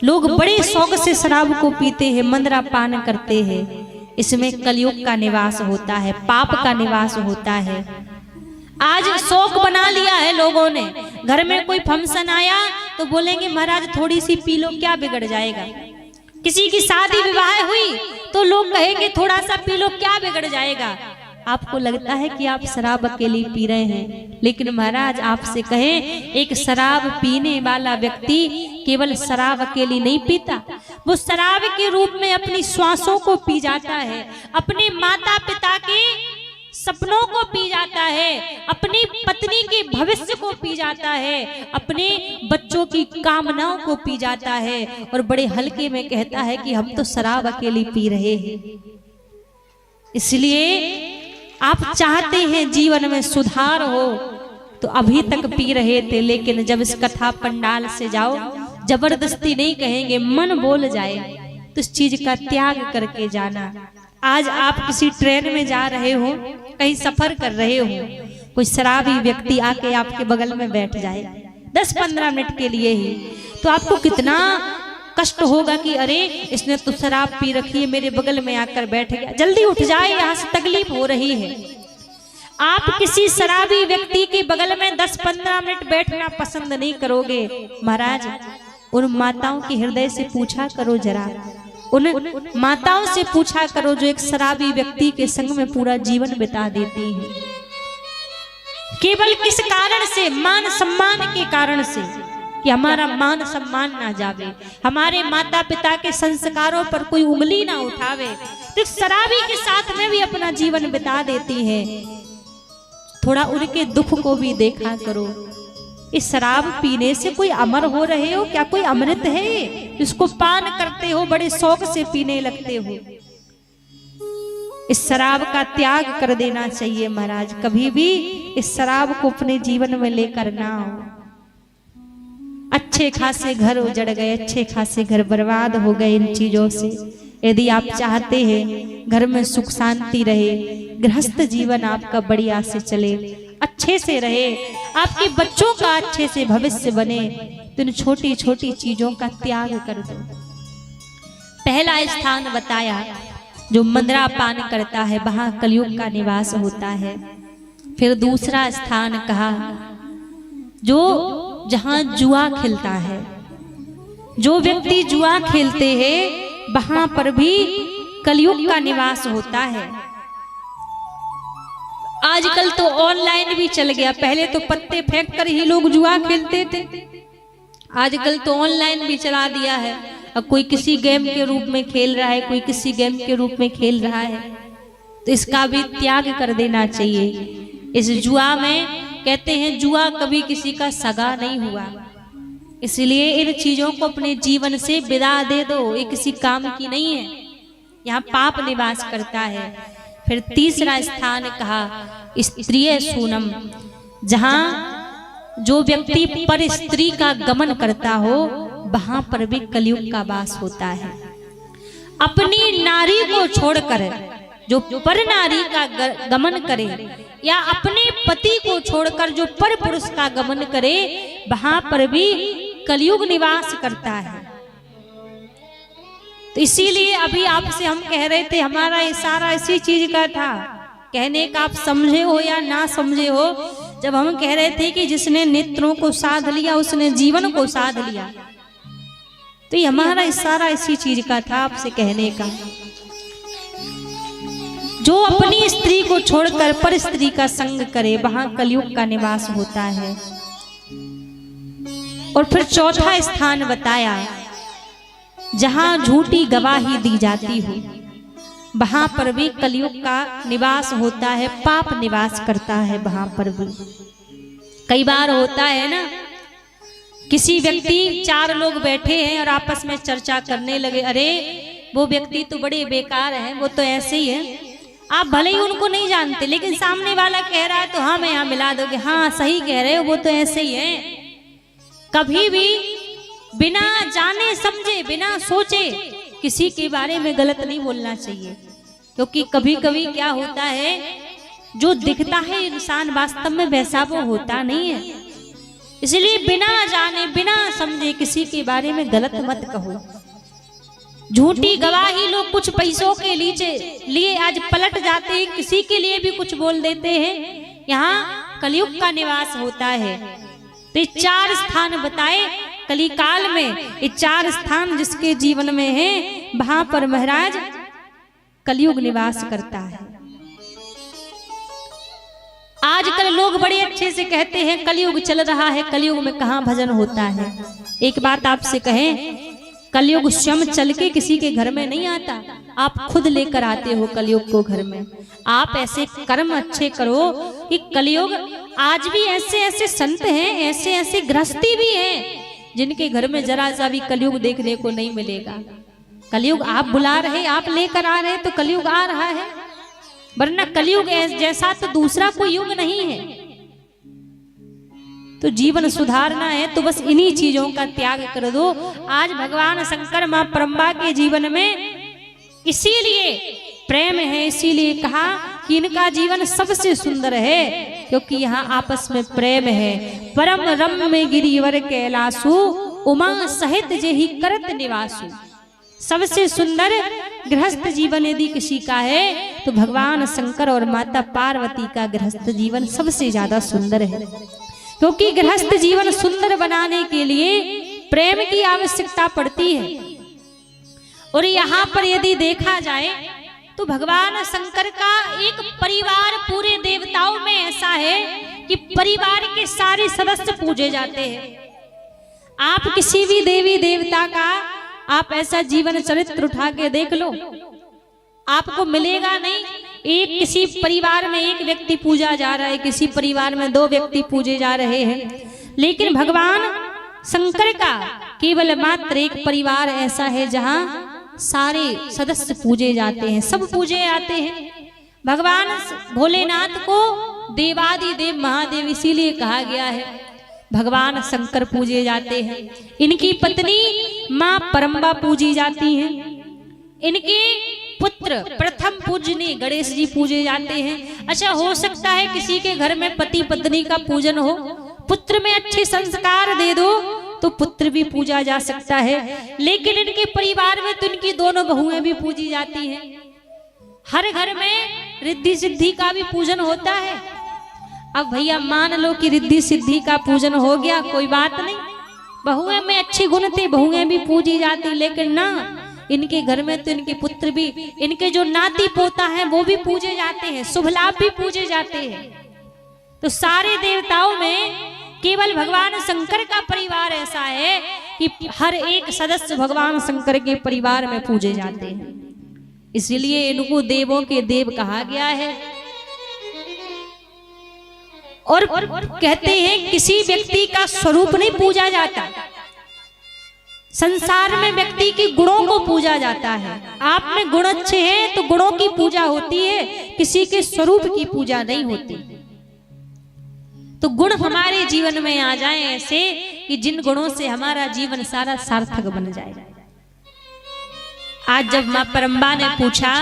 लोग बड़े शौक से शराब को पीते हैं, मदिरापान करते हैं। इसमें कलयुग का निवास होता है, पाप का निवास होता है। आज शौक बना लिया है लोगों ने, घर में कोई फंक्शन आया तो बोलेंगे महाराज थोड़ी सी पी लो, क्या बिगड़ जाएगा। किसी की शादी विवाह हुई तो लोग कहेंगे थोड़ा सा पी लो, क्या बिगड़ जाएगा। आपको लगता है कि आप शराब अकेली पी रहे हैं, लेकिन महाराज आपसे कहें, एक शराब पीने वाला व्यक्ति केवल शराब अकेली नहीं पीता, वो शराब के रूप में अपनी श्वासों को पी जाता है, अपने माता पिता के सपनों को पी जाता है, अपनी पत्नी के भविष्य को पी जाता है, अपने बच्चों की कामनाओं को पी जाता है, और बड़े हल्के में कहता है कि हम तो शराब अकेली पी रहे हैं। इसलिए आप चाहते हैं जीवन में सुधार हो, तो अभी तक पी रहे थे, लेकिन जब इस कथा पंडाल से जाओ, जबरदस्ती नहीं कहेंगे, मन बोल जाए तो इस चीज का त्याग करके जाना। आज आप किसी ट्रेन में जा रहे हो, कहीं सफर कर रहे हो, कोई शराबी व्यक्ति आके आपके बगल में बैठ जाए 10-15 मिनट के लिए ही, तो आपको कितना कष्ट होगा कि अरे इसने तो शराब पी रखी है, मेरे बगल में आकर बैठ गया, जल्दी उठ जाए, यहाँ से तकलीफ हो रही है। आप किसी शराबी व्यक्ति के बगल में 10-15 मिनट बैठना पसंद नहीं करोगे। महाराज उन माताओं के हृदय से पूछा करो, जरा उन माताओं से पूछा करो जो एक शराबी व्यक्ति के संग में पूरा जीवन बिता देती है, केवल किस कारण से, मान सम्मान के कारण से, कि हमारा मान सम्मान ना जावे, हमारे माता पिता के संस्कारों पर कोई उंगली ना उठावे, तो शराबी के साथ में भी अपना जीवन बिता देती है। थोड़ा उनके दुख को भी देखा करो। इस शराब पीने से कोई अमर हो रहे हो क्या? कोई अमृत है इसको पान करते हो, बड़े शौक से पीने लगते हो। इस शराब का त्याग कर देना चाहिए महाराज, कभी भी इस शराब को अपने जीवन में लेकर ना हो। अच्छे खासे घर उजड़ गए, अच्छे खासे घर बर्बाद हो गए इन चीजों से। यदि आप चाहते हैं घर में सुख शांति रहे, गृहस्थ जीवन आपका बढ़िया से चले, अच्छे से रहे, आपके बच्चों का अच्छे से भविष्य बने, तो इन छोटी छोटी चीजों का त्याग कर दो। पहला स्थान बताया जो मदिरा पान करता है वहां कलयुग का निवास होता है। फिर दूसरा स्थान कहा जो जहां जुआ खेलता है, जो व्यक्ति जुआ खेलते हैं वहां पर भी कलयुग का निवास होता है। आजकल तो ऑनलाइन भी चल गया, पहले तो पत्ते फेंक कर ही लोग जुआ खेलते थे, आजकल तो ऑनलाइन भी चला दिया है। अब कोई किसी गेम के रूप में खेल रहा है, कोई किसी गेम के रूप में खेल रहा है, तो इसका भी त्याग कर देना चाहिए। इस जुआ में कहते हैं जुआ कभी किसी का सगा नहीं हुआ, इसलिए इन चीजों को अपने जीवन से विदा दे दो, ये किसी काम की नहीं है, यहाँ पाप निवास करता है। फिर तीसरा स्थान कहा स्त्रीय सूनम, जहां जो व्यक्ति पर स्त्री का गमन करता हो वहां पर भी कलयुग का वास होता है। अपनी नारी को छोड़कर जो पर नारी का गमन करे या अपने पति को छोड़कर जो पर पुरुष का गमन करे वहां पर भी कलयुग निवास करता है। तो इसीलिए अभी आपसे हम कह रहे थे हमारा इशारा इसी चीज का था, कहने का आप समझे हो या ना समझे हो, जब हम कह रहे थे कि जिसने नेत्रों को साध लिया उसने जीवन को साध लिया, तो ये हमारा इशारा इसी चीज का था आपसे कहने का। जो अपनी स्त्री को छोड़कर पर स्त्री का संग करे वहां कलयुग का निवास होता है। और फिर चौथा स्थान बताया जहां झूठी गवाही दी जाती हो वहां पर भी कलयुग का निवास होता है, पाप निवास करता है वहां पर भी। कई बार होता है ना, किसी व्यक्ति चार लोग बैठे हैं और आपस में चर्चा करने लगे, अरे वो व्यक्ति तो बड़े बेकार है, वो तो ऐसे ही है। आप भले ही उनको नहीं जानते लेकिन सामने वाला कह रहा है तो हाँ मैं यहाँ मिला दोगे, हाँ सही कह रहे हो, वो तो ऐसे ही है। कभी भी बिना जाने समझे बिना सोचे किसी के बारे में गलत नहीं बोलना चाहिए, क्योंकि कभी कभी क्या होता है जो दिखता है इंसान वास्तव में वैसा वो होता नहीं है। इसलिए बिना जाने बिना समझे किसी के बारे में गलत मत कहो। झूठी गवाही लोग कुछ पैसों के लिए आज पलट जाते हैं, किसी के लिए भी कुछ बोल देते हैं, यहाँ कलयुग का निवास होता है। तो ये चार स्थान बताए कलिकाल में, ये चार स्थान जिसके जीवन में है वहां पर महाराज कलयुग निवास करता है। आजकल लोग बड़े अच्छे से कहते हैं कलयुग चल रहा है, कलयुग में कहाँ भजन होता है। एक बात आपसे कहें, कलयुग स्वयं चल के किसी के घर में नहीं आता, आप खुद लेकर आते हो कलयुग को घर में। आप ऐसे कर्म अच्छे करो कि कलयुग, आज भी ऐसे ऐसे संत हैं, ऐसे ऐसे गृहस्थी भी हैं जिनके घर में जरा सा भी कलयुग देखने को नहीं मिलेगा। कलयुग आप बुला रहे, आप लेकर आ रहे, तो कलयुग आ रहा है, वरना कलयुग जैसा तो दूसरा कोई युग नहीं है। तो जीवन सुधारना है तो बस इन्हीं चीजों का त्याग कर दो। आज भगवान शंकर मां परम्बा के जीवन में इसीलिए प्रेम है, इसीलिए कहा कि इनका जीवन सबसे सुंदर है, क्योंकि यहाँ आपस में प्रेम है। परम रम में गिरिवर कैलासु उमा सहित जेहि करत निवासु। सबसे सुंदर गृहस्थ जीवन यदि किसी का है तो भगवान शंकर और माता पार्वती का गृहस्थ जीवन सबसे ज्यादा सुंदर है, क्योंकि गृहस्थ जीवन सुंदर बनाने के लिए प्रेम की आवश्यकता पड़ती है। और यहाँ पर यदि देखा जाए तो भगवान शंकर का एक परिवार पूरे देवताओं में ऐसा है कि परिवार के सारे सदस्य पूजे जाते हैं। आप किसी भी देवी देवता का आप ऐसा जीवन चरित्र उठा के देख लो, आपको मिलेगा नहीं। एक किसी परिवार में एक व्यक्ति पूजा जा रहा है, किसी परिवार में दो व्यक्ति पूजे जा रहे हैं, लेकिन भगवान शंकर का केवल मात्र एक परिवार ऐसा है जहां सारे सदस्य पूजे जाते हैं, सब पूजे आते हैं। भगवान भोलेनाथ को देवादि देव महादेव इसीलिए कहा गया है, भगवान शंकर पूजे जाते हैं। इनकी पत्नी मां परम्बा पूजी जाती हैं। इनके पुत्र प्रथम पूजनीय गणेश जी पूजे जाते हैं। अच्छा, हो सकता है किसी के घर में पति पत्नी का पूजन हो, पुत्र में अच्छे संस्कार दे दो तो पुत्र भी पूजा जा सकता है, लेकिन इनके परिवार में तो इनकी दोनों बहुएं भी पूजी जाती हैं। हर घर में रिद्धि सिद्धि का भी पूजन होता है। अब भैया मान लो कि रिद्धि सिद्धि का पूजन हो गया, कोई बात नहीं, बहुएं में अच्छे गुण थे, बहुएं भी पूजी जाती, लेकिन ना, इनके घर में तो इनके पुत्र भी, इनके जो नाती पोता हैं वो भी पूजे जाते हैं, शुभ लाभ भी पूजे जाते हैं। तो सारे देवताओं में केवल भगवान शंकर का परिवार ऐसा है कि हर एक सदस्य भगवान शंकर के परिवार में पूजे जाते हैं, इसलिए इनको देवों के देव कहा गया है। और कहते हैं किसी व्यक्ति का स्वरूप नहीं पूजा जाता, संसार में व्यक्ति के गुणों को पूजा जाता है। आप में गुण अच्छे हैं तो गुणों की पूजा होती है, किसी के स्वरूप की पूजा नहीं होती। तो गुण हमारे जीवन में आ जाएं ऐसे कि जिन गुणों से हमारा जीवन सारा सार्थक बन जाए। आज जब मां परम्बा ने पूछा,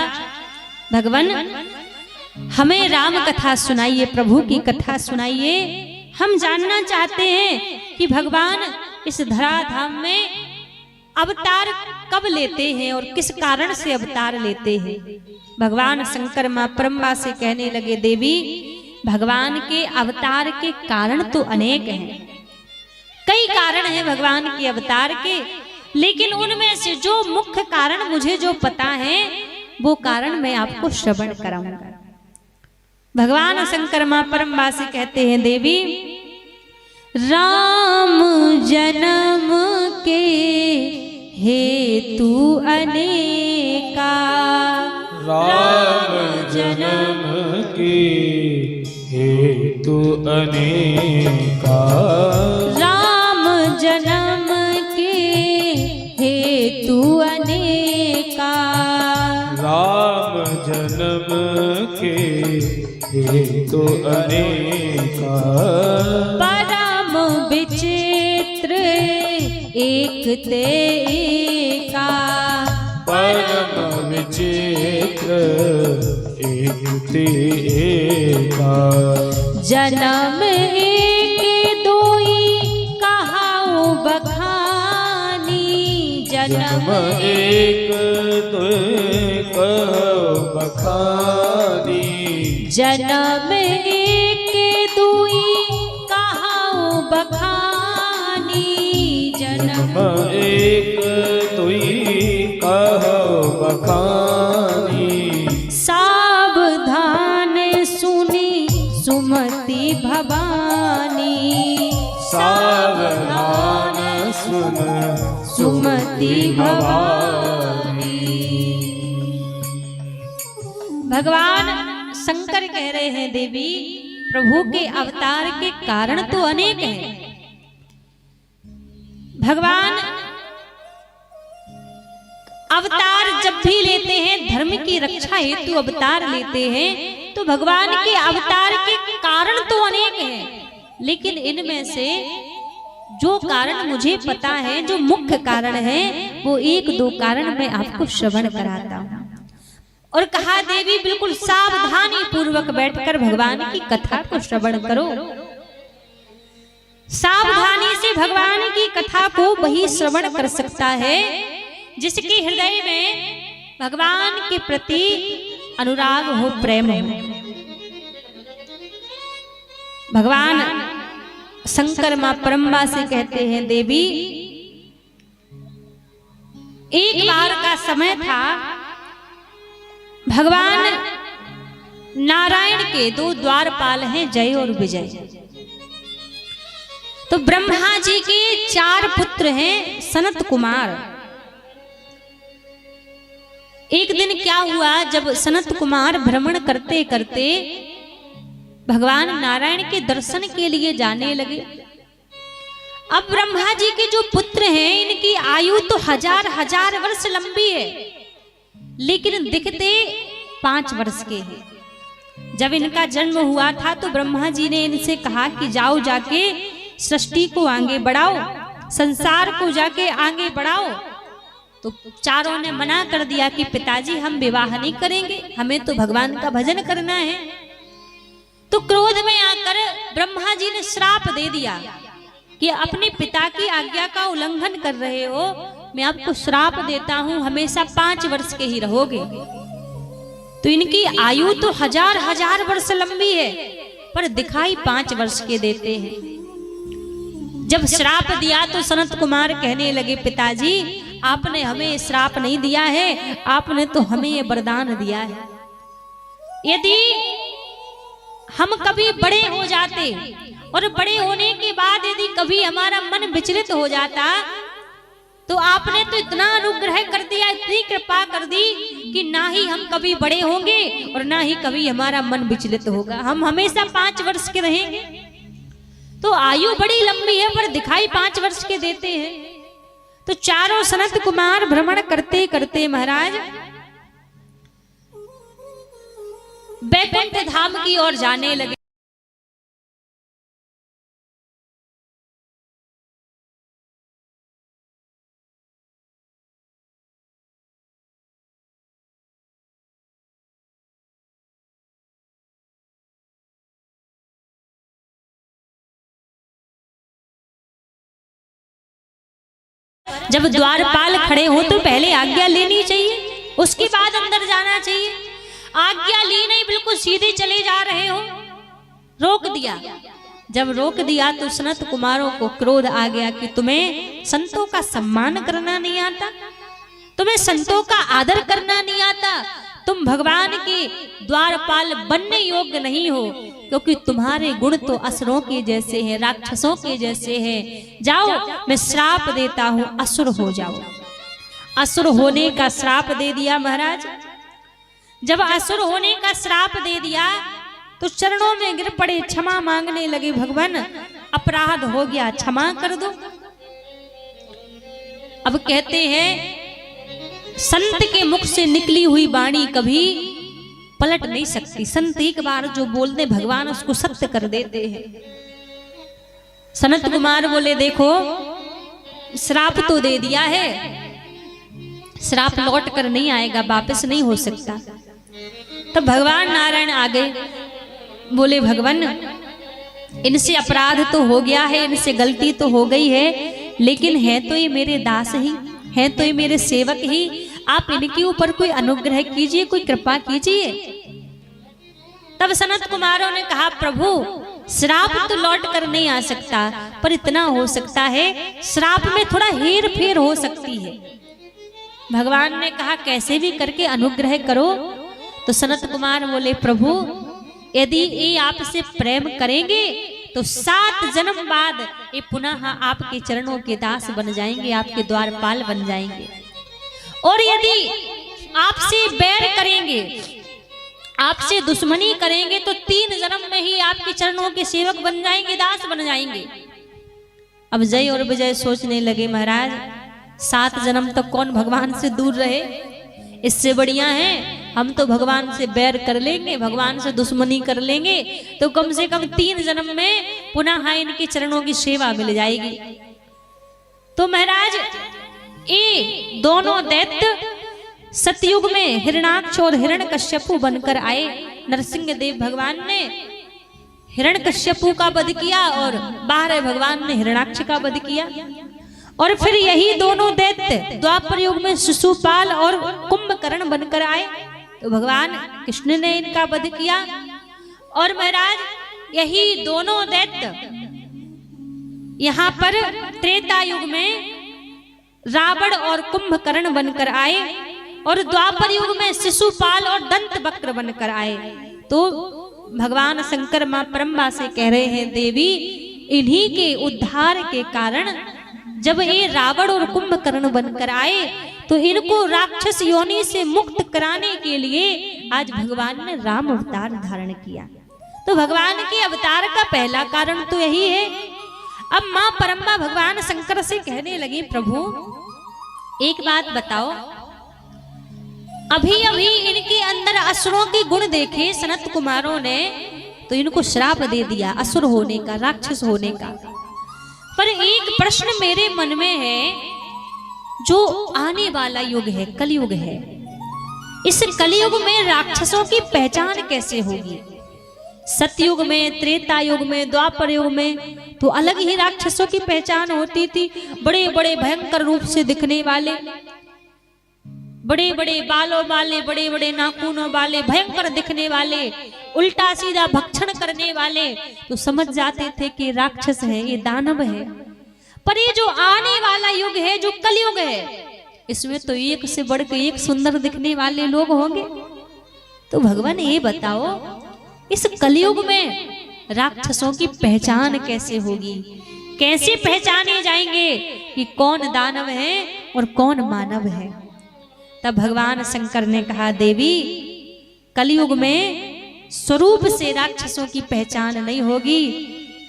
भगवान हमें राम कथा सुनाइए, प्रभु की कथा सुनाइए, हम जानना चाहते हैं कि भगवान इस धराधाम में अवतार कब लेते हैं और किस कारण से अवतार लेते हैं। भगवान शंकर मां परम्बा से कहने लगे, देवी भगवान के अवतार के कारण तो अनेक हैं, कई कारण हैं भगवान के अवतार के, लेकिन उनमें से जो मुख्य कारण मुझे जो पता है वो कारण मैं आपको श्रवण कराऊंगा। भगवान शंकर मां परम्बा से कहते हैं, देवी राम जन्म के हेतु अनेका, राम जन्म के हेतु अनेका, राम जन्म के हेतु अनेका, राम जन्म के हेतु अनेका, परम विचित्र एक ते एका, परम विचित्र एक ते एका, जन्म एक दोई कहाऊ बखानी, जन्म एक दुई कहो बखानी, जन्म एक दुई कहाऊ बखानी, जन्म एक दुई कहो बखानी, सावधान सुनी सुमति भवानी, सावधान सुन सुमति भवानी। भगवान शंकर कह रहे हैं, देवी प्रभु के अवतार के कारण तो अनेक हैं। भगवान अवतार जब भी लेते हैं धर्म की रक्षा हेतु अवतार लेते हैं, तो भगवान के अवतार के कारण तो अनेक हैं, लेकिन इनमें से जो कारण मुझे पता है, जो मुख्य कारण है, वो एक दो कारण मैं आपको श्रवण कराता हूँ। और कहा, देवी बिल्कुल सावधानी पूर्वक बैठकर भगवान की कथा को श्रवण करो। सावधानी से भगवान की कथा को वही श्रवण कर सकता है जिसके हृदय में भगवान के प्रति अनुराग हो, प्रेम हो। भगवान शंकर मां परम्बा से कहते हैं, देवी एक बार का समय था, भगवान नारायण के दो द्वारपाल हैं, जय और विजय। तो ब्रह्मा जी के 4 पुत्र हैं, सनत कुमार। एक दिन क्या हुआ, जब सनत कुमार भ्रमण करते करते भगवान नारायण के दर्शन के लिए जाने लगे। अब ब्रह्मा जी के जो पुत्र हैं, इनकी आयु तो हजार वर्ष लंबी है, लेकिन दिखते 5 वर्ष के हैं। जब इनका जन्म हुआ था तो ब्रह्मा जी ने इनसे कहा कि जाओ, जाके सृष्टि को आगे बढ़ाओ, संसार को जाके आगे बढ़ाओ। तो चारों ने मना कर दिया कि पिताजी हम विवाह नहीं करेंगे, हमें तो भगवान का भजन करना है। तो क्रोध में आकर ब्रह्मा जी ने श्राप दे दिया कि अपने पिता की आज्ञा का उल्लंघन कर रहे हो, मैं आपको श्राप देता हूं, हमेशा 5 वर्ष के ही रहोगे। तो इनकी आयु तो हजार हजार वर्ष लंबी है, पर दिखाई 5 वर्ष के देते हैं। जब श्राप दिया तो सनत कुमार कहने लगे, पिताजी आपने हमें श्राप नहीं दिया है, आपने तो हमें ये वरदान दिया है। यदि हम कभी बड़े हो जाते और बड़े होने के बाद यदि कभी हमारा मन विचलित हो जाता, तो आपने तो इतना अनुग्रह कर दिया, इतनी कृपा कर दी कि ना ही हम कभी बड़े होंगे और ना ही कभी हमारा मन विचलित होगा, हम हमेशा 5 वर्ष के रहेंगे। तो आयु बड़ी लंबी है पर दिखाई 5 वर्ष के देते हैं। तो चारों सनत कुमार भ्रमण करते करते महाराज बैकुंठ धाम की ओर जाने लगे। जब द्वारपाल खड़े हो तो पहले आज्ञा लेनी चाहिए, उसके बाद अंदर जाना चाहिए। आज्ञा ली नहीं, बिल्कुल सीधे चले जा रहे हो, रोक दिया। जब रोक दिया तो सनत कुमारों को क्रोध आ गया कि तुम्हें संतों का सम्मान करना नहीं आता, तुम्हें संतों का आदर करना नहीं आता, तुम भगवान के द्वारपाल बनने योग्य नहीं हो, क्योंकि तुम्हारे गुण तो असुरों के जैसे हैं, राक्षसों के जैसे हैं। जाओ, मैं श्राप देता हूं, असुर हो जाओ। असुर होने का श्राप दे दिया महाराज। जब असुर होने का श्राप दे दिया तो चरणों में गिर पड़े, क्षमा मांगने लगे, भगवान अपराध हो गया, क्षमा कर दो। अब कहते हैं संत के मुख से निकली हुई वाणी कभी पलट नहीं सकती। संत एक बार जो बोल दे भगवान उसको सत्य कर देते हैं। सनत कुमार बोले, देखो श्राप तो दे दिया है, श्राप लौट कर नहीं आएगा, वापस नहीं हो सकता। तब भगवान नारायण आ गए, बोले भगवान इनसे अपराध तो हो गया है, इनसे गलती तो हो गई है, लेकिन है तो ये मेरे दास ही, है तो ये मेरे सेवक ही, आप इनके ऊपर कोई अनुग्रह कीजिए, कोई कृपा कीजिए। तब सनत कुमारों ने कहा, प्रभु श्राप तो लौट कर नहीं आ सकता, पर इतना हो सकता है श्राप में थोड़ा हेर फेर हो सकती है। भगवान ने कहा, कैसे भी करके अनुग्रह करो। तो सनत कुमार बोले, प्रभु यदि ये आपसे प्रेम करेंगे तो 7 जन्म बाद ये पुनः आपके चरणों के दास बन जाएंगे, आपके द्वारपाल बन जाएंगे। और यदि आपसे बैर करेंगे, आपसे दुश्मनी करेंगे, तो 3 जन्म में ही आपके चरणों के सेवक बन जाएंगे, दास बन जाएंगे। अब जय और विजय सोचने लगे, महाराज 7 जन्म तक कौन भगवान से दूर रहे, इससे बढ़िया है हम तो भगवान से बैर कर लेंगे, भगवान से दुश्मनी कर लेंगे, तो कम से कम 3 जन्म में पुनः इनके चरणों की सेवा मिल जाएगी। तो महाराज ये दोनों दैत्य सतयुग में हिरणाक्ष और हिरण्यकश्यपु बनकर आए। नरसिंह देव भगवान ने हिरण्यकश्यपु का वध किया और 12 भगवान ने हिरणाक्ष का वध किया। और फिर यही दोनों दैत्य द्वापर युग में शिशुपाल और कुंभकर्ण बनकर आए, तो भगवान कृष्ण ने इनका वध किया। और महाराज यही दोनों दैत्य यहाँ पर त्रेता युग में रावण और कुंभकर्ण बनकर आए, और द्वापर युग में शिशुपाल और दंत वक्र बनकर आए। तो भगवान शंकर मां परम्बा से कह रहे हैं, देवी इन्हीं के उद्धार के कारण जब ये रावण और कुंभकर्ण बनकर आए तो इनको राक्षस योनि से मुक्त कराने के लिए आज भगवान ने राम अवतार धारण किया। तो भगवान के अवतार का पहला कारण तो यही है। अब मां परम्बा भगवान शंकर से कहने लगी, प्रभु एक बात बताओ, अभी अभी इनके अंदर असुरों के गुण देखे सनत कुमारों ने, तो इनको श्राप दे दिया असुर होने का, राक्षस होने का। पर एक प्रश्न मेरे मन में है, जो आने वाला युग है, कलयुग है, इस कलयुग में राक्षसों की पहचान कैसे होगी? सतयुग में, त्रेता युग में, द्वापर युग में तो अलग ही राक्षसों की पहचान होती थी। बड़े बड़े भयंकर रूप से दिखने वाले, बड़े बड़े बालों वाले, बड़े बड़े नाखूनों वाले, भयंकर दिखने वाले, उल्टा सीधा भक्षण करने वाले, तो समझ जाते थे कि राक्षस है, ये दानव है। पर ये जो आने वाला युग है, जो कलयुग है, इसमें तो एक से बढ़ के एक सुंदर दिखने वाले लोग होंगे। तो भगवान ये बताओ, इस कलयुग में राक्षसों की पहचान कैसे होगी, कैसे पहचाने जाएंगे कि कौन दानव है और कौन मानव है। तब भगवान शंकर ने कहा, देवी कलयुग में स्वरूप से राक्षसों की पहचान नहीं होगी,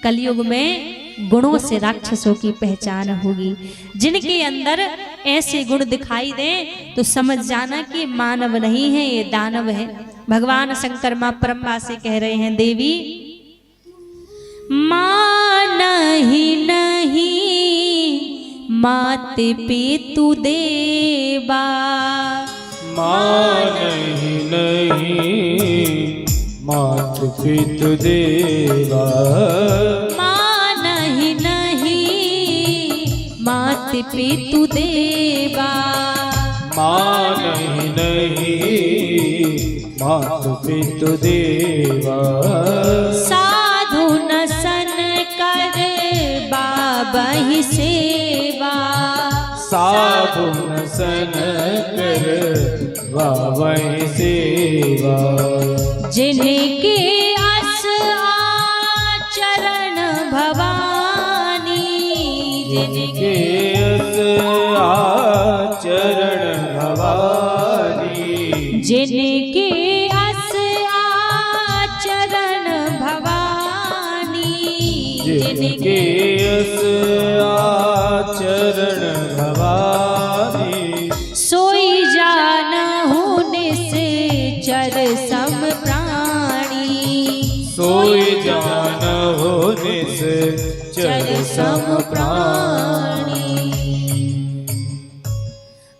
कलयुग में गुणों से राक्षसों की पहचान होगी। जिनके अंदर ऐसे गुण दिखाई दें तो समझ जाना कि मानव नहीं है, ये दानव है। भगवान शंकर मां ब्रह्मा से कह रहे हैं, देवी मां नहीं मात पितु देवा, मां नहीं मात पितु देवा, मां नहीं मात पितु देवा, मां नहीं मात पितु देवा, साधु न सन कर बाबहि सेवा, साधु न सन कर बाबहि सेवा, जिनके अस आचरण भवानी, जिनके अस आचरण भवानी, जिनके अस आचरण भवानी, जिनके अस आचरण भवानी, सोई जानहु निश्चर सम प्राणी, सोई जानहु निश्चर सम प्राणी।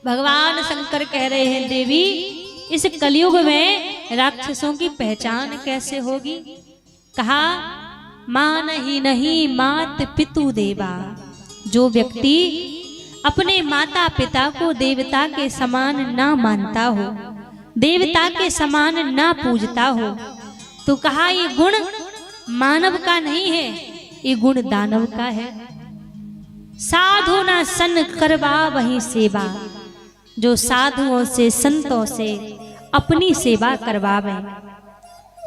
भगवान शंकर कह रहे हैं, देवी इस कलयुग में राक्षसों की पहचान कैसे होगी। कहा, मान ही नहीं मात पितु देवा, जो व्यक्ति अपने माता पिता को देवता के समान ना मानता हो, देवता के समान ना पूजता हो, तो कहा ये गुण मानव का नहीं है, ये गुण दानव का है। साधु ना सन करवा वही सेवा, जो साधुओं से संतों से अपनी सेवा करवावे,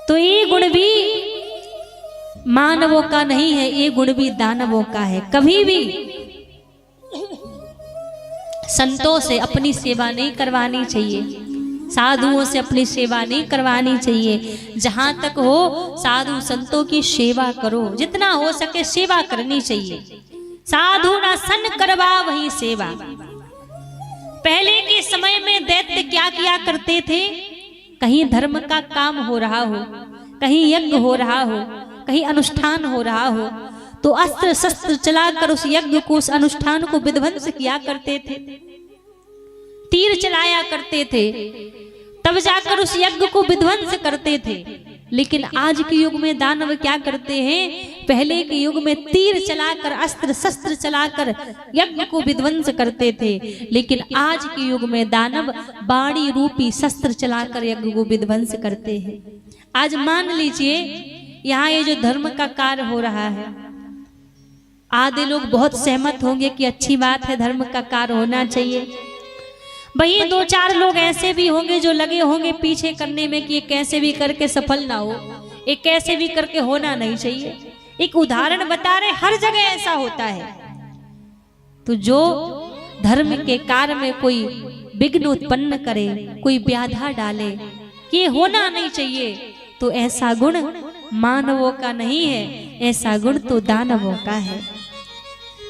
तो ये गुण भी मानवों का नहीं है, ये गुण भी दानवों का है। कभी भी संतों से अपनी सेवा नहीं करवानी चाहिए, साधुओं से अपनी सेवा नहीं करवानी चाहिए। जहां तक हो साधु संतों की सेवा करो, जितना हो सके सेवा करनी चाहिए। साधु ना सन करवा वही सेवा। पहले के समय में दैत्य क्या किया करते थे, कहीं धर्म का काम हो रहा हो, कहीं यज्ञ हो रहा हो, कहीं अनुष्ठान हो रहा हो, तो अस्त्र शस्त्र चलाकर उस यज्ञ को, उस अनुष्ठान को विध्वंस किया करते थे, तीर चलाया करते थे, तब जाकर उस यज्ञ को विध्वंस करते थे। लेकिन आज के युग में दानव क्या करते हैं, पहले के युग में तीर चलाकर, अस्त्र शस्त्र चलाकर यज्ञ को विध्वंस करते थे, लेकिन आज के युग में दानव बाणी रूपी शस्त्र चलाकर यज्ञ को विध्वंस करते हैं। आज मान लीजिए यहाँ ये जो धर्म का कार्य हो रहा है, आधे लोग बहुत सहमत होंगे कि अच्छी बात है, धर्म का कार्य होना चाहिए। वही दो चार लोग ऐसे भी होंगे जो लगे होंगे पीछे करने में कि ये कैसे भी करके सफल ना हो, ये कैसे भी करके होना नहीं चाहिए। एक उदाहरण बता रहे, हर जगह ऐसा होता है। तो जो धर्म के कार्य में कोई विघ्न उत्पन्न करे, कोई बाधा डाले कि ये होना नहीं चाहिए, तो ऐसा गुण मानवों का नहीं है, ऐसा गुण तो दानवों का है।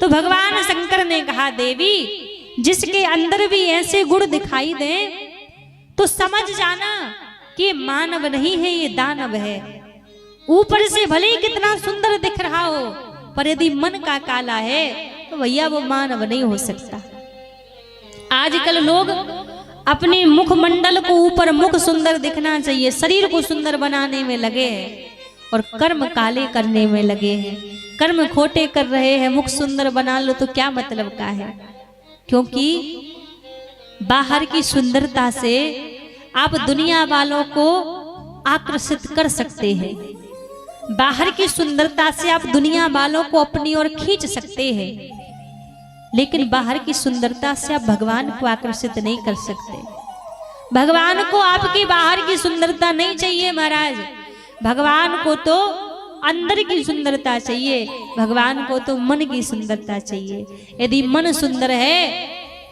तो भगवान शंकर ने कहा, देवी जिसके अंदर भी ऐसे गुण दिखाई दे तो समझ जाना कि मानव नहीं है, ये दानव है। ऊपर से भले ही कितना सुंदर दिख रहा हो, पर यदि मन का काला है तो भैया वो मानव नहीं हो सकता। आजकल लोग अपने मुखमंडल को ऊपर मुख सुंदर दिखना चाहिए, शरीर को सुंदर बनाने में लगे हैं, और कर्म काले करने में लगे हैं, कर्म खोटे कर रहे हैं। मुख सुंदर बना लो तो क्या मतलब का है, क्योंकि बाहर की सुंदरता से आप दुनिया वालों को आकर्षित कर सकते हैं, बाहर की सुंदरता से आप दुनिया वालों को अपनी ओर खींच सकते हैं, लेकिन बाहर की सुंदरता से आप भगवान को आकर्षित नहीं कर सकते। भगवान को आपकी बाहर की सुंदरता नहीं चाहिए महाराज, भगवान को तो अंदर की सुंदरता चाहिए, भगवान को तो मन की सुंदरता चाहिए। यदि मन सुंदर है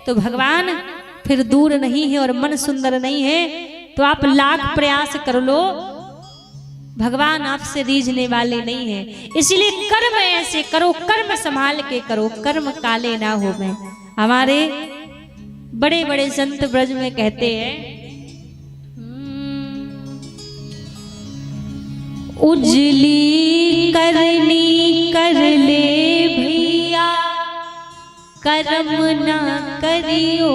तो भगवान फिर दूर नहीं है, और मन सुंदर नहीं है तो आप लाख प्रयास कर लो, भगवान आपसे रीझने वाले नहीं है। इसलिए कर्म ऐसे करो, कर्म संभाल के करो, कर्म काले ना हो। में हमारे बड़े बड़े संत ब्रज में कहते हैं, उजली करनी कर ले भैया, कर्म ना करियो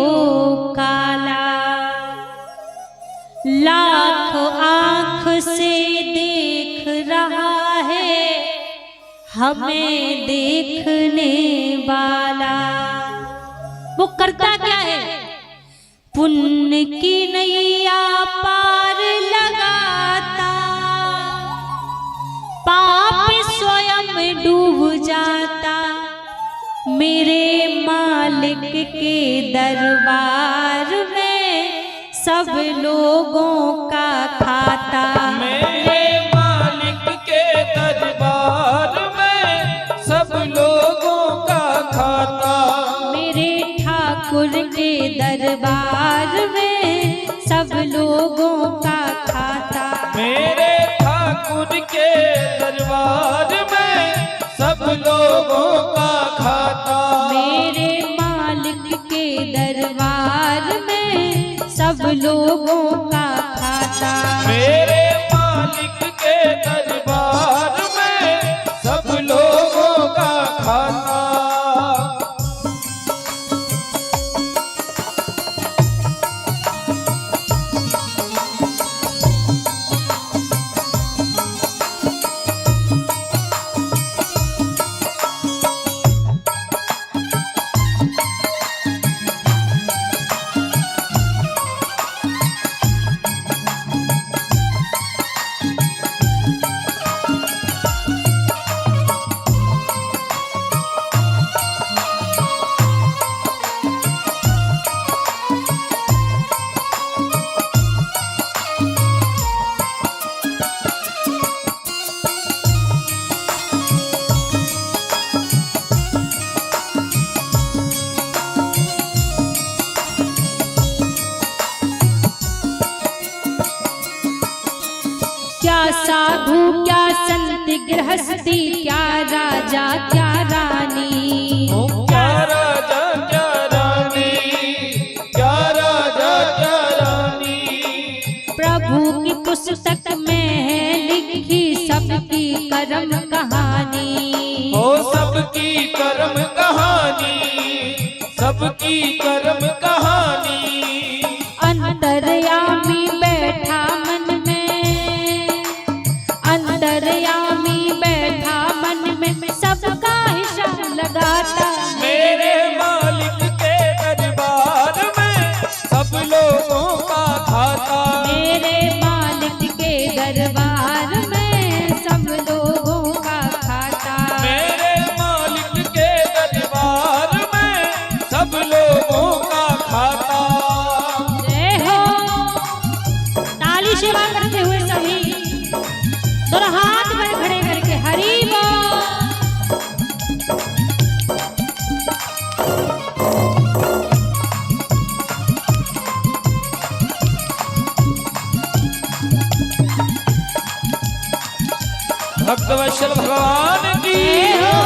काला। लाख आंख से देख रहा है हमें देखने वाला। वो करता क्या है, पुण्य की नैया पार लगाता, पाप स्वयं डूब जाता, मेरे मालिक के दरबार में सब लोगों का खाता। मेरे मालिक के दरबार में सब लोगों का खाता, मेरे ठाकुर के दरबार में सब लोगों का खाता, मेरे ठाकुर के दरबार में सब लोगों का खाता, मेरे मालिक के दरबार में सब लोगों का खाता, मेरे मालिक के दरबार में सब लोगों का खाता। क्या साधु क्या संत गृहस्थी, क्या राजा क्या रानी, क्या राजा क्या रानी, क्या राजा क्या रानी, प्रभु की पुस्तक में है लिखी सबकी कर्म कहानी। हो सबकी कर्म कहानी, सबकी कर्म कहानी, अंतर्यामी बैठा मन में, अंतर्यामी बैठा मन में सबका हिसाब लगाता, मेरे मालिक के दरबार में सब लोगों का खाता, मेरे मालिक के दरबार में सब लोगों का खाता, मेरे मालिक के दरबार में सब लोगों का खाता। जय हो। ताली सेवा करते हुए सभी दोनों हाथ पर खड़े करके हरि बोल। भक्तवत्सल भगवान की जय हो।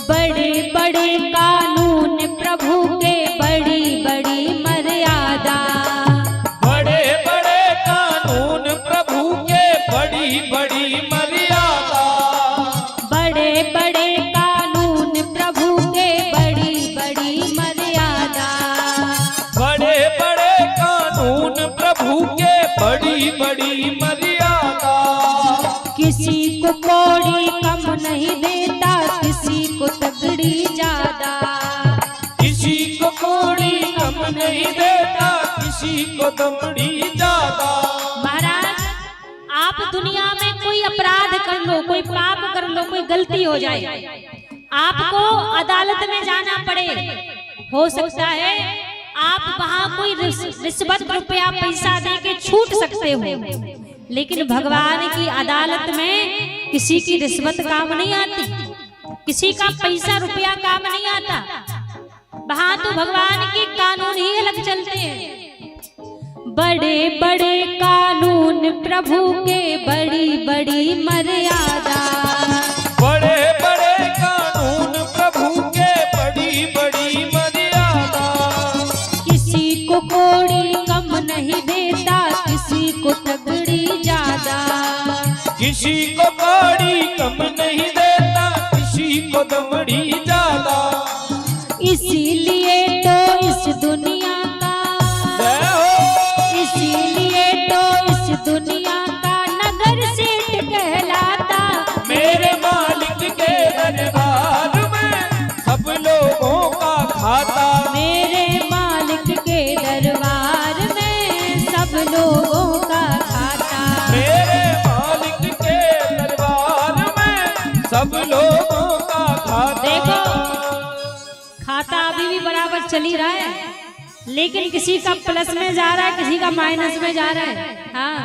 बड़े बड़े कानून प्रभु के, बड़ी बड़ी मर्यादा, किसी को कौड़ी कम नहीं देता, किसी को तगड़ी ज्यादा। किसी को कौड़ी कम नहीं देता, किसी को दमड़ी ज्यादा। महाराज, आप दुनिया में कोई अपराध कर लो, कोई पाप कर लो, कोई गलती हो जाए, आपको अदालत में जाना पड़े, हो सकता है आप वहां कोई रिश्वत रुपया पैसा दे के छूट सकते हो, लेकिन भगवान की अदालत में किसी की रिश्वत काम नहीं आती, किसी का पैसा रुपया काम नहीं आता। वहां तो भगवान के कानून ही अलग चलते हैं। बड़े बड़े कानून प्रभु के, बड़ी बड़ी मर्यादा। बड़े बड़े कानून प्रभु के, बड़ी बड़ी मर्यादा। किसी को कौड़ी कम नहीं देता, किसी को तगड़ी ज्यादा। किसी को कौड़ी कम नहीं देता, किसी को दमड़ी ज्यादा। इसीलिए तो इस दुनिया का, इसीलिए तो इस दुनिया का नगर सेठ कहलाता। मेरे मालिक के दरबार में सब लोगों का खाता। मेरे मालिक के दरबार में सब लोगों का खाता। मेरे मालिक के दरबार में सब लोगों का खाता। देखो, खाता अभी भी बराबर चल ही रहा है, लेकिन किसी का प्लस में जा रहा है, किसी का माइनस में जा रहा है। हाँ,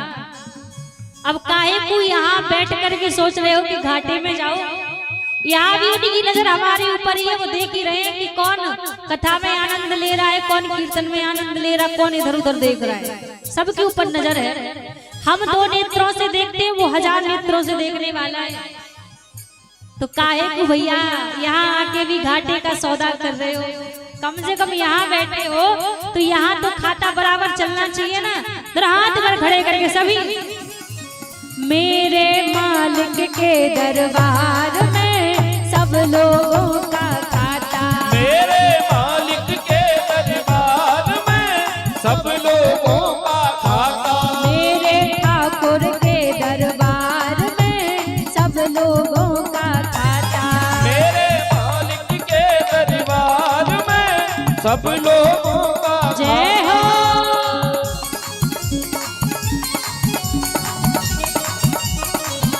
अब काहे को यहाँ बैठ करके सोच रहे हो कि घाटे में जाओ। यहाँ भी उनकी नजर हमारे ऊपर ही है, वो देख ही रहे हैं कि कौन कथा में आनंद ले रहा है, कौन कीर्तन में आनंद ले रहा है, कौन इधर उधर देख रहा है। सबके ऊपर नजर है। हम 2 नेत्रों से देखते हैं, वो 1000 नेत्रों से देखने वाला है। तो काहे को भैया यहाँ आके भी घाटे का सौदा कर रहे हो? कम से कम यहाँ बैठे हो तो यहाँ तो खाता बराबर चलना चाहिए ना। तो हाथ पर खड़े करके सभी, मेरे मालिक के दरबार में सब लोगों का खाता। मेरे मालिक के दरबार में सब लोगों का खाता। मेरे ठाकुर के दरबार में सब लोगों का खाता। मेरे मालिक के दरबार में सब लोगों का जय हो।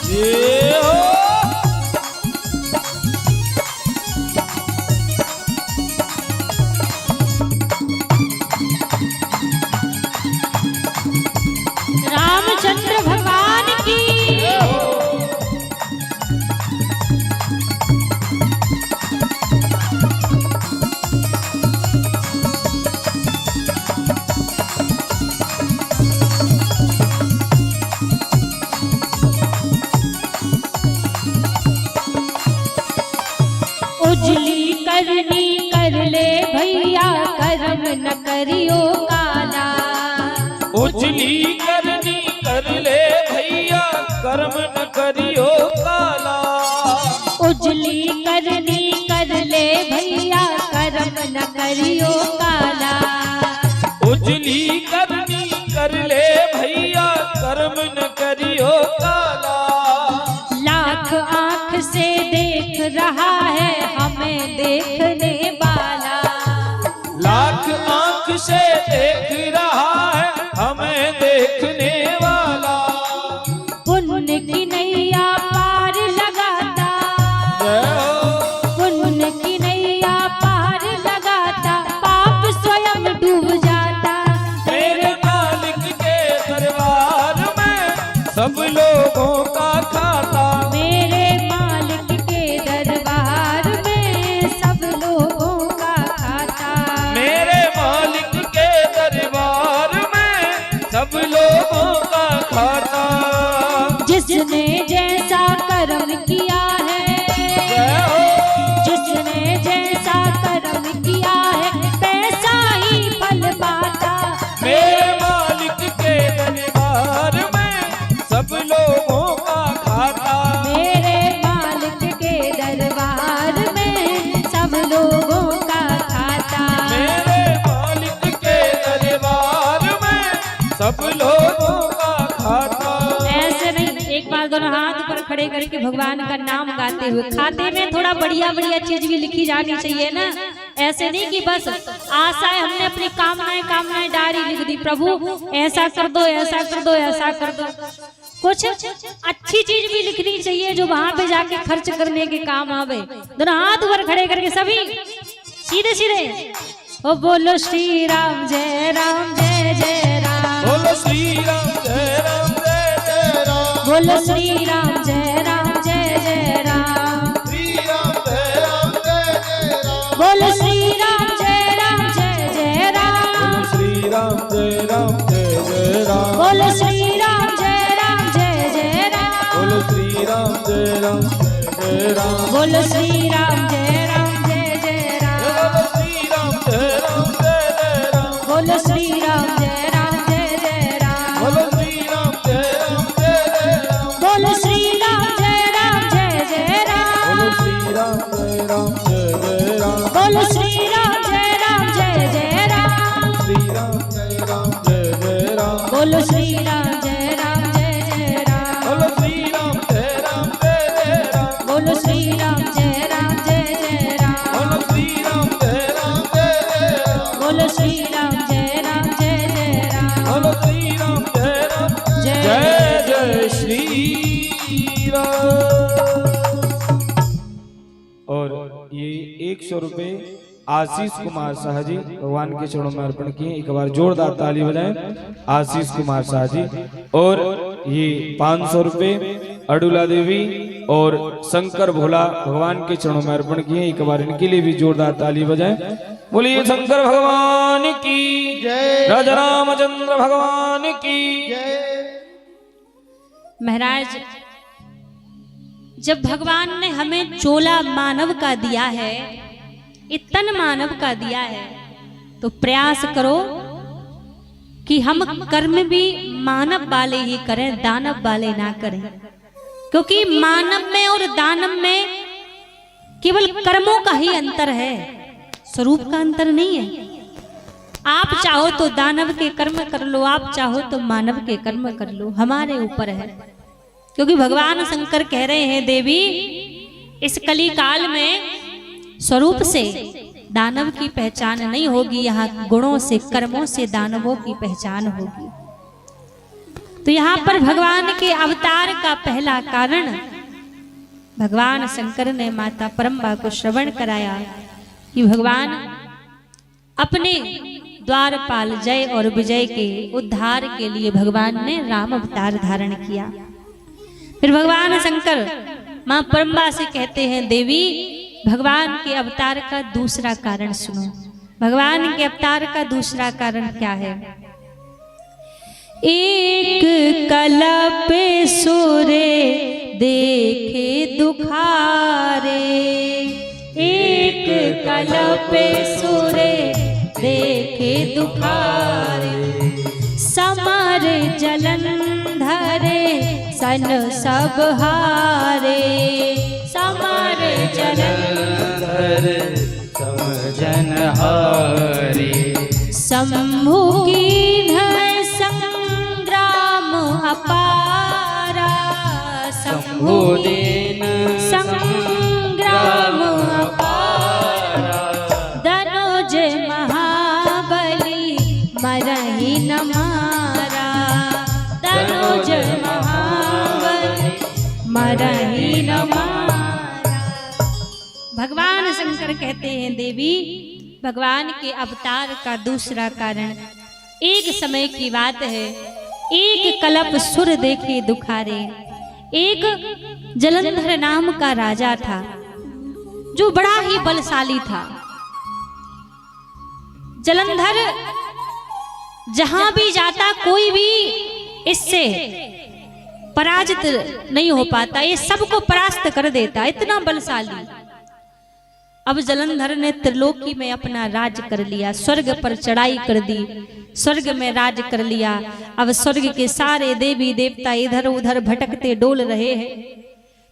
जय हो। रामचंद्र भगवान की। उजली करनी कर ले भैया, कर्म न करियो काला। उजली करनी कर ले भैया, कर्म न करियो काला। उजली करनी कर ले भैया, कर्म न करियो काला। उजली करनी कर ले भैया, कर्म न करियो काला। लाख आंख से देख रहा है हमें देखने वाला। लाख आंख से देख रहा है हमें देखने वाला। पुण्य की नैया पार लगाता, पुण्य की नैया पार लगाता, पाप स्वयं डूब जाता। मेरे मालिक के दरबार में सब लोगों का खाता। मेरे मालिक के दरबार में सब लोगों का खाता। मेरे मालिक के दरबार में सब लोगों का खाता। जिसने जैसा कर्म किया है, जिसने जैसा कर्म किया है, पैसा ही फल पाता। मेरे मालिक के दरबार में सब लोगों का खाता। मेरे मालिक के दरबार में सब लोगों का खाता। मेरे मालिक के दरबार में सब लोगों का खाता। ऐसे नहीं, एक बार दोनों हाथ ऊपर खड़े करके भगवान का नाम गाते हुए, खाते में थोड़ा बढ़िया बढ़िया चीज भी लिखी जानी चाहिए ना, ऐसे नहीं कि बस आशाएं, हमने अपनी कामनाएं डायरी लिख दी, प्रभु ऐसा कर दो, ऐसा कर दो, ऐसा कर दो। कुछ अच्छी चीज भी लिखनी चाहिए जो वहां पे जाके खर्च करने के काम आवे। दोनों हाथ ऊपर खड़े करके सभी सीधे सीधे ओ बोलो श्री राम जय जय राम, बोलो श्री राम जय राम जय जय राम, बोलो श्री राम जय जय राम, श्री राम जय राम जय जय राम, बोलो श्री राम जय जय राम, श्री राम जय राम जय जय राम, बोलो श्री राम जय जय राम, बोलो श्री राम जय राम जय राम, बोलो श्री राम जय जय राम, बोलो श्री राम जय राम जय जय राम, बोलो श्री राम जय जय राम, बोलो श्री राम जय राम जय जय राम, बोलो श्री राम जय जय राम, बोलो श्री राम जय राम जय जय राम, बोलो श्री राम जय राम जय जय राम, बोलो श्री राम जय राम जय जय राम, बोलो श्री राम जय राम जय जय राम, बोलो श्री राम जय राम जय जय जय श्री राम। और ये 100 रुपए आशीष कुमार शाह जी भगवान के चरणों में अर्पण किए, एक बार जोरदार ताली बजाएं आशीष कुमार शाह जी। और ये 500 रुपए अडुला देवी और शंकर भोला भगवान के चरणों में अर्पण किए, एक बार इनके लिए भी जोरदार ताली बजाएं। बोलिए शंकर भगवान की जय, राजा रामचंद्र भगवान की जय। महाराज, जब भगवान ने हमें चोला मानव का दिया है, इतन मानव का दिया है, तो प्रयास करो कि हम कर्म भी मानव वाले ही करें, दानव वाले ना करें। क्योंकि मानव में और दानव में केवल कर्मों का ही अंतर है, स्वरूप का अंतर नहीं है। आप चाहो तो दानव के कर्म कर लो, आप चाहो तो मानव के कर्म कर लो, हमारे ऊपर है। क्योंकि भगवान शंकर कह रहे हैं, देवी इस कली काल में स्वरूप से दानव की पहचान नहीं होगी, यहाँ गुणों से कर्मों से दानवों की पहचान होगी। तो यहाँ पर भगवान के अवतार का पहला कारण भगवान शंकर ने माता परम्बा को श्रवण कराया कि भगवान अपने द्वारपाल जय और विजय के उद्धार के लिए भगवान ने राम अवतार धारण किया। फिर भगवान शंकर मां परम्बा से कहते हैं, देवी भगवान के अवतार का दूसरा कारण सुनो। भगवान के अवतार का दूसरा कारण क्या है? एक कलप सूरे देखे दुखारे, एक कलप सूरे देखे दुखारे, समर जलंधरे सन सब हारे, समर जलंधरे समझन हारे, शंभु की संग्राम अपारा, शंभु दीन संग्राम अपारा, धनुज महाबली मरहि न मारा, धनुज महाबली मरहि न मारा। भगवान शंकर कहते हैं, देवी भगवान के अवतार का दूसरा कारण, एक समय की बात है, एक कलप सुर देखे दुखारे, एक जलंधर नाम का राजा था जो बड़ा ही बलशाली था। जलंधर जहां भी जाता कोई भी इससे पराजित नहीं हो पाता, ये सबको परास्त कर देता, इतना बलशाली। अब जलंधर ने त्रिलोकी में अपना राज कर लिया, स्वर्ग पर चढ़ाई कर दी, स्वर्ग में राज कर लिया। अब स्वर्ग के सारे देवी देवता इधर उधर भटकते डोल रहे हैं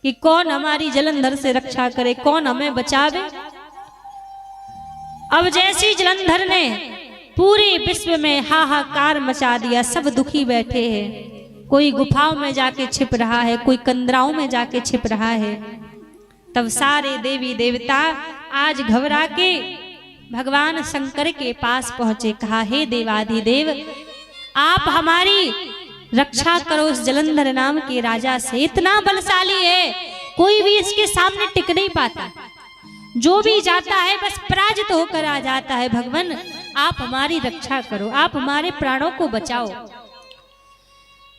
कि कौन हमारी जलंधर से रक्षा करे, कौन हमें बचावे। अब जैसी जलंधर ने पूरे विश्व में हाहाकार मचा दिया, सब दुखी बैठे हैं, कोई गुफाओं में जाके छिप रहा है, कोई कंदराओं में जाके छिप रहा है। तब सारे देवी देवता आज घबरा के भगवान शंकर के पास पहुंचे। कहा, हे देवाधिदेव, आप हमारी रक्षा करो इस जलंधर नाम के राजा से। इतना बलशाली है, कोई भी इसके सामने टिक नहीं पाता। जो भी जाता है बस पराजित होकर आ जाता है। भगवान, आप हमारी रक्षा करो, आप हमारे प्राणों को बचाओ।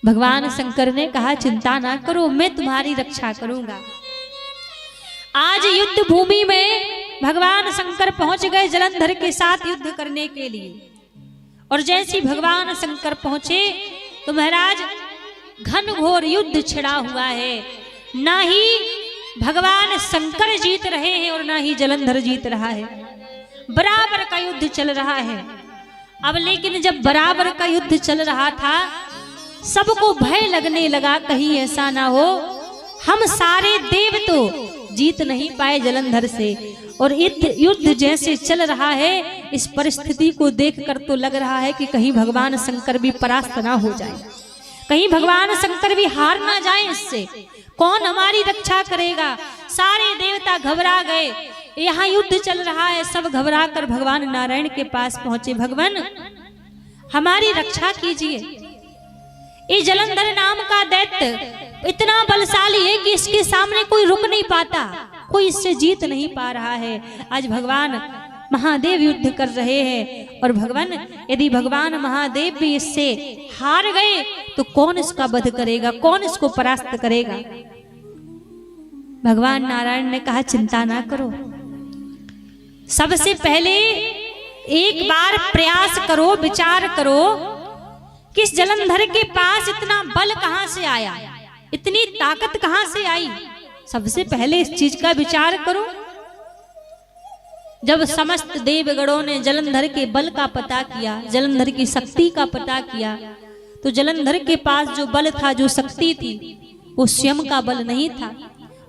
भगवान शंकर ने कहा, चिंता ना करो, मैं तुम्हारी रक्षा करूंगा। आज युद्ध भूमि में भगवान शंकर पहुंच गए जलंधर के साथ युद्ध करने के लिए। और जैसे भगवान शंकर पहुंचे तो महाराज घनघोर युद्ध छिड़ा हुआ है। ना ही भगवान शंकर जीत रहे हैं और ना ही जलंधर जीत रहा है, बराबर का युद्ध चल रहा है। अब लेकिन जब बराबर का युद्ध चल रहा था, सबको भय लगने लगा, कहीं ऐसा ना हो हम सारे देव तो जीत नहीं पाए जलंधर से। और युद्ध जैसे चल रहा है, इस परिस्थिति को देखकर तो लग रहा है कि कहीं भगवान शंकर भी परास्त ना हो जाए, कहीं भगवान शंकर भी हार ना जाए। इससे कौन हमारी रक्षा करेगा? सारे देवता घबरा गए, यहाँ युद्ध चल रहा है। सब घबरा कर भगवान नारायण के पास पहुंचे। भगवान, हमारी रक्षा कीजिए। ये जलंधर नाम का दैत्य इतना बलशाली है कि इसके सामने कोई रुक नहीं पाता, कोई इससे जीत नहीं पा रहा है। आज भगवान महादेव युद्ध कर रहे हैं। और भगवान, यदि भगवान महादेव भी इससे हार गए तो कौन इसका वध करेगा, कौन इसको परास्त करेगा? भगवान नारायण ने कहा, चिंता ना करो, सबसे पहले एक बार प्रयास करो, विचार करो कि इस जलंधर के पास इतना बल कहां से आया, इतनी ताकत कहां से आई। सबसे पहले इस चीज का विचार करो। जब समस्त देवगणों ने जलंधर के बल का पता किया, जलंधर की शक्ति का पता किया, तो जलंधर के पास जो बल था, जो शक्ति थी, वो स्वयं का बल नहीं था,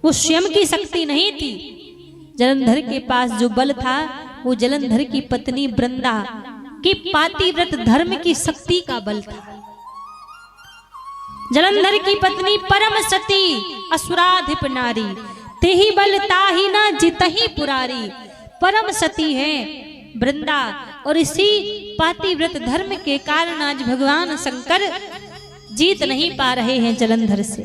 वो स्वयं की शक्ति नहीं थी। जलंधर के पास जो बल था, वो जलंधर की पत्नी वृंदा की पातिव्रत धर्म की शक्ति का बल था। जलंधर की पत्नी परम सती असुराधिप नारी, तेहि बल ताहि न जितहि पुरारी। परम सती है वृंदा, और इसी पातिव्रत धर्म के कारण आज भगवान शंकर जीत नहीं पा रहे हैं जलंधर से,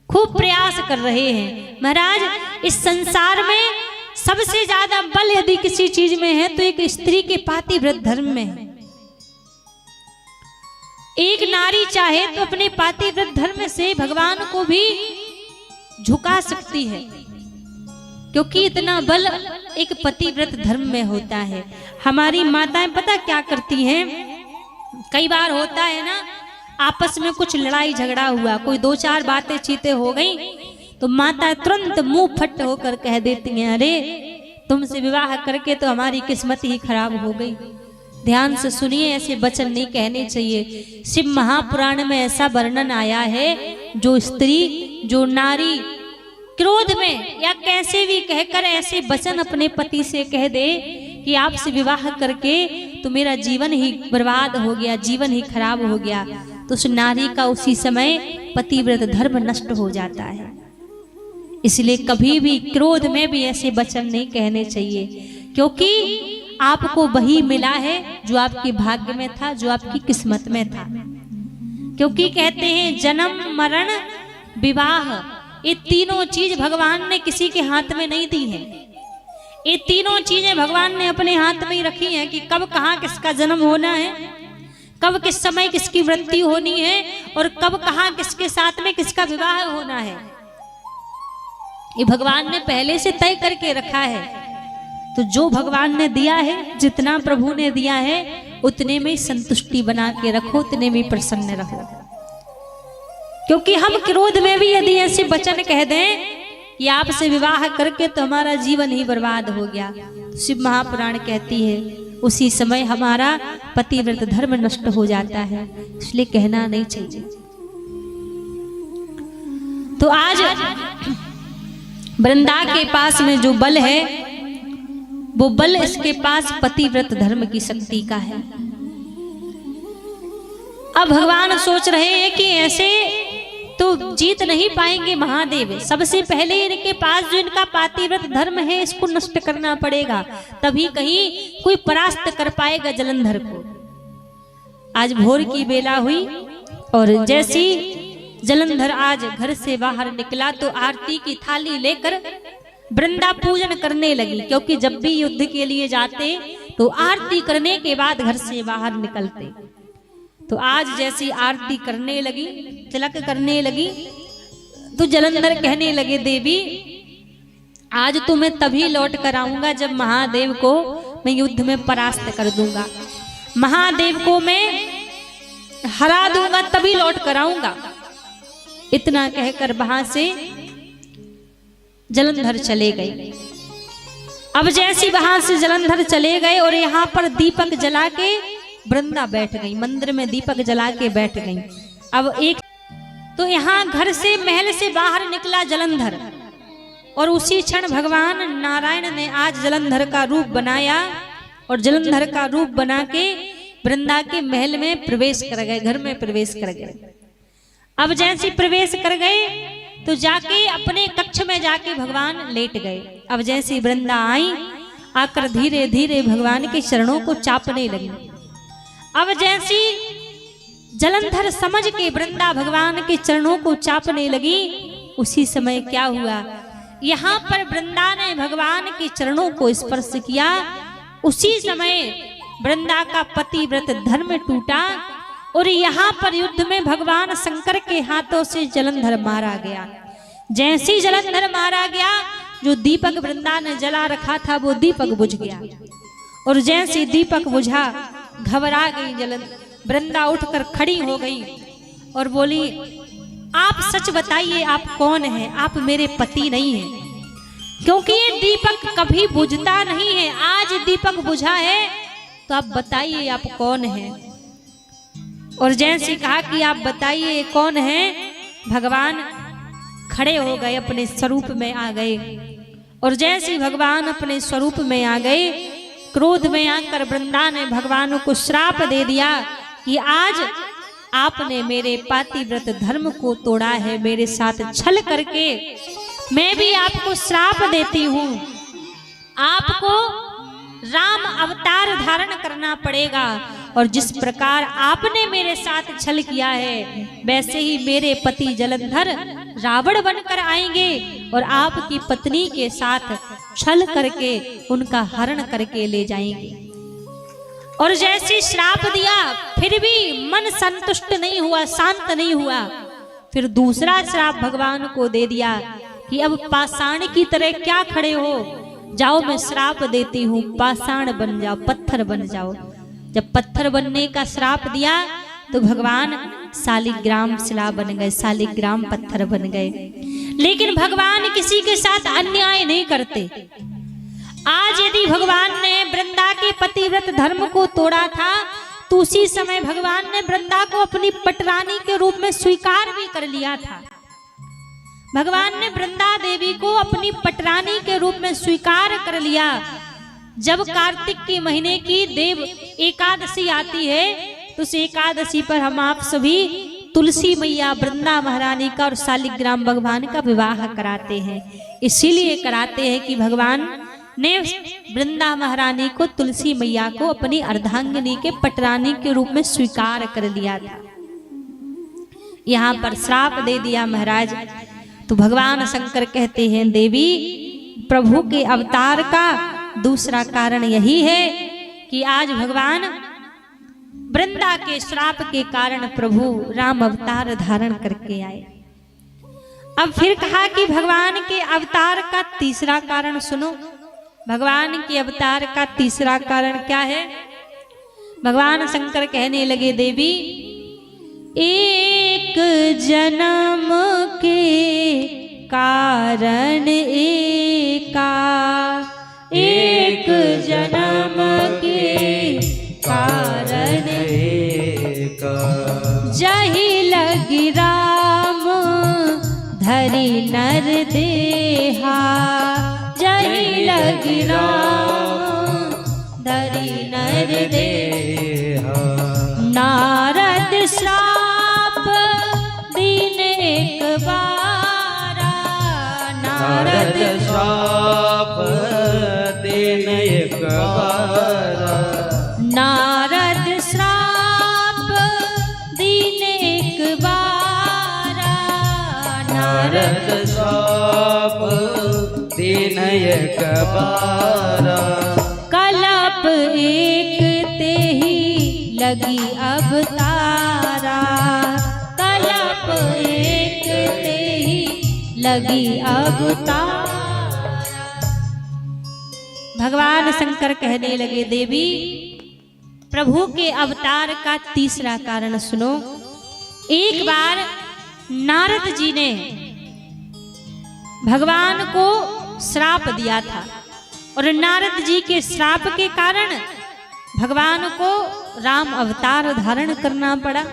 खूब प्रयास कर रहे हैं। महाराज, इस संसार में सबसे ज्यादा बल यदि किसी चीज में है तो एक स्त्री के पातिव्रत धर्म में है। एक नारी चाहे तो अपने पातिव्रत धर्म से भगवान को भी झुका सकती है, क्योंकि इतना बल एक पतिव्रत धर्म में होता है। हमारी माताएं पता क्या करती हैं, कई बार होता है ना, आपस में कुछ लड़ाई झगड़ा हुआ, कोई दो चार बातें चीतें हो गई, तो माता तुरंत मुंह फट होकर कह देती हैं, अरे तुमसे विवाह करके तो हमारी किस्मत ही खराब हो गई। ध्यान से सुनिए, ऐसे वचन नहीं कहने चाहिए। शिव महापुराण में ऐसा वर्णन आया है, जो स्त्री, जो नारी क्रोध में या कैसे भी कहकर ऐसे वचन अपने पति से कह दे कि आपसे विवाह करके तो मेरा जीवन ही बर्बाद हो गया, जीवन ही खराब हो गया, तो उस नारी का उसी समय पतिव्रत धर्म नष्ट हो जाता है। इसलिए कभी भी क्रोध में भी ऐसे वचन नहीं कहने चाहिए, क्योंकि आपको वही मिला है जो आपके भाग्य में था, जो आपकी किस्मत में था। क्योंकि कहते हैं जन्म मरण विवाह, ये तीनों चीज भगवान ने किसी के हाथ में नहीं दी है। ये तीनों चीजें भगवान ने अपने हाथ में ही रखी हैं कि कब कहाँ किसका जन्म होना है, कब किस समय किसकी मृत्यु होनी है, और कब कहाँ किसके साथ में किसका विवाह होना है। ये भगवान ने पहले से तय करके रखा है। तो जो भगवान ने दिया है, जितना प्रभु ने दिया है, उतने में संतुष्टि बना के रखो, उतने में प्रसन्न रहो। क्योंकि हम क्रोध में भी यदि ऐसे वचन कह दें कि आपसे विवाह करके तो हमारा जीवन ही बर्बाद हो गया, तो शिव महापुराण कहती है उसी समय हमारा पतिव्रत धर्म नष्ट हो जाता है, इसलिए कहना नहीं चाहिए। तो आज वृंदा के पास में जो बल है, वो बल इसके पास पतिव्रत धर्म की शक्ति का है। अब भगवान सोच रहे हैं कि ऐसे तो जीत नहीं पाएंगे महादेव, सबसे पहले इनके पास जो इनका पातिव्रत धर्म है इसको नष्ट करना पड़ेगा, तभी कहीं कोई परास्त कर पाएगा जलंधर को। आज भोर की बेला हुई और जैसी जलंधर आज घर से बाहर निकला तो आरती की थाली लेकर वृंदा पूजन करने लगी, क्योंकि जब भी युद्ध के लिए जाते तो आरती करने के बाद घर से बाहर निकलते। तो आज जैसी आरती करने लगी, तिलक करने लगी, तो जलंधर कहने लगे देवी आज तो मैं तभी लौट कर आऊंगा जब महादेव को मैं युद्ध में परास्त कर दूंगा, महादेव को मैं हरा दूंगा तभी लौट कर आऊंगा। इतना कहकर वहां से जलंधर चले गए। अब जैसी वहां से जलंधर चले गए और यहाँ पर दीपक जला के वृंदा बैठ गई, मंदिर में दीपक जला के बैठ गई। अब एक तो यहाँ घर से महल से बाहर निकला जलंधर और उसी क्षण भगवान नारायण ने आज जलंधर का रूप बनाया और जलंधर का रूप बना के वृंदा के महल में प्रवेश कर गए, घर में प्रवेश कर गए। अब जैसे प्रवेश कर गए तो जाके अपने कक्ष में जाके भगवान लेट गए। अब जैसी वृंदा आई आकर धीरे धीरे भगवान के चरणों को चापने लगी। अब जैसी जलंधर समझ के वृंदा भगवान के चरणों को चापने लगी, उसी समय क्या हुआ, यहाँ पर वृंदा ने भगवान के चरणों को स्पर्श किया। उसी समय वृंदा का पतिव्रत धर्म टूटा और यहाँ पर युद्ध में भगवान शंकर के हाथों से जलंधर मारा गया। जैसी जलंधर मारा गया, जो दीपक वृंदा ने जला रखा था वो दीपक बुझ गया और जैसे दीपक बुझा घबरा गई वृंदा उठकर खड़ी हो गई और बोली आप सच बताइए आप कौन है, आप मेरे पति नहीं हैं, क्योंकि ये दीपक कभी बुझता नहीं है, आज दीपक बुझा है तो आप बताइए आप कौन है। और जैसे कहा कि आप बताइए कौन है, भगवान खड़े हो गए, अपने स्वरूप में आ गए और जैसे भगवान अपने स्वरूप में आ गए, क्रोध में आकर वृंदा ने भगवान को श्राप दे दिया कि आज आपने मेरे पातिव्रत धर्म को तोड़ा है, मेरे साथ छल करके मैं भी आपको श्राप देती हूँ, आपको राम अवतार धारण करना पड़ेगा और जिस प्रकार आपने मेरे साथ छल किया है वैसे ही मेरे पति जलंधर रावण बनकर आएंगे और आपकी पत्नी के साथ छल करके उनका हरण करके ले जाएंगे। और जैसे श्राप दिया फिर भी मन संतुष्ट नहीं हुआ, शांत नहीं हुआ, फिर दूसरा श्राप भगवान को दे दिया कि अब पाषाण की तरह क्या खड़े हो, जाओ मैं श्राप देती हूँ, पाषाण बन जाओ, पत्थर बन जाओ। जब पत्थर बनने का श्राप दिया तो भगवान शालिग्राम शिला बन गए, शालिग्राम पत्थर बन गए। लेकिन भगवान किसी के साथ अन्याय नहीं करते। आज यदि भगवान ने वृंदा के पतिव्रत धर्म को तोड़ा था तो उसी समय भगवान ने वृंदा को अपनी पटरानी के रूप में स्वीकार भी कर लिया था। भगवान ने वृंदा देवी को अपनी पटरानी के रूप में स्वीकार कर लिया। जब कार्तिक के महीने की देव एकादशी आती है तो उस एकादशी पर हम आप सभी तुलसी मैया, वृंदा महारानी का और शालिग्राम भगवान का विवाह कराते हैं। इसीलिए कराते हैं कि भगवान ने वृंदा महारानी को, तुलसी मैया को अपनी अर्धांगिनी के पटरानी के रूप में स्वीकार कर लिया था। यहाँ पर श्राप दे दिया महाराज। तो भगवान शंकर कहते हैं देवी प्रभु के अवतार का दूसरा कारण यही है कि आज भगवान वृंदा के श्राप के कारण प्रभु राम अवतार धारण करके आए। अब फिर कहा कि भगवान के अवतार का तीसरा कारण सुनो। भगवान के अवतार का तीसरा कारण क्या है? भगवान शंकर कहने लगे देवी एक जन्म के कारण एका, एक जन्म के कारण एका, जही लगी राम धरी नर देहा, जही लगी राम धरी नर देहा, नारद श्राप बारा। नारद श्राप देन एक बारा। नारद श्राप दीन एक बारा। नारद श्राप देन एक बारा। कलप एक ते ही लगी अवतारा। कलप एक ते ही लगी अवतारा। भगवान शंकर कहने लगे, देवी प्रभु के अवतार का तीसरा कारण सुनो। एक बार नारद जी ने भगवान को श्राप दिया था और नारद जी के श्राप के कारण भगवान को राम अवतार धारण करना पड़ा।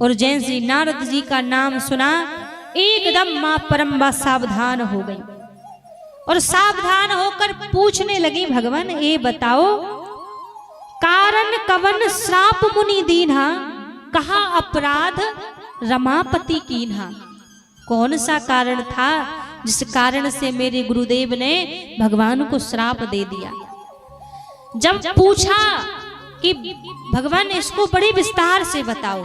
और जैसे नारद जी का नाम सुना एकदम मां परम्बा सावधान हो गई और सावधान होकर पूछने लगी, भगवान ये बताओ कारण कवन श्राप मुनि दीन्हा, कहा अपराध रमापति कीन्हा। कौन सा कारण था जिस कारण से मेरे गुरुदेव ने भगवान को श्राप दे दिया। जब पूछा कि भगवान इसको बड़े विस्तार से बताओ,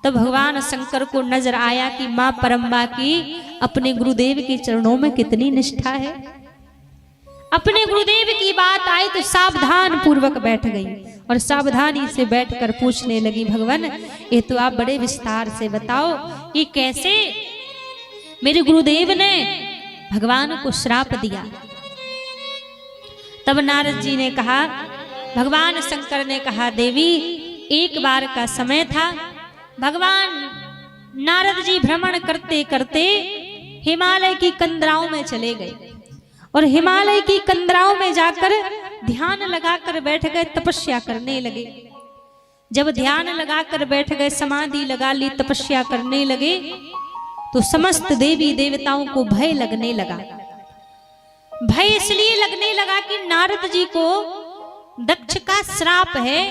तब भगवान शंकर को नजर आया कि मां परम्बा की अपने गुरुदेव के चरणों में कितनी निष्ठा है। अपने गुरुदेव की बात आई तो सावधान पूर्वक बैठ गई और सावधानी से बैठकर पूछने लगी, भगवान ये तो आप बड़े विस्तार से बताओ कि कैसे मेरे गुरुदेव ने भगवान को श्राप दिया। तब नारद जी ने कहा, भगवान शंकर ने कहा, देवी एक बार का समय था, भगवान नारद जी भ्रमण करते करते हिमालय की कंदराओं में चले गए और हिमालय की कंदराओं में जाकर ध्यान लगाकर बैठ गए, तपस्या करने लगे। जब ध्यान लगाकर बैठ गए, समाधि लगा ली, तपस्या करने लगे, तो समस्त देवी देवताओं को भय लगने लगा। भय इसलिए लगने लगा कि नारद जी को दक्ष का श्राप है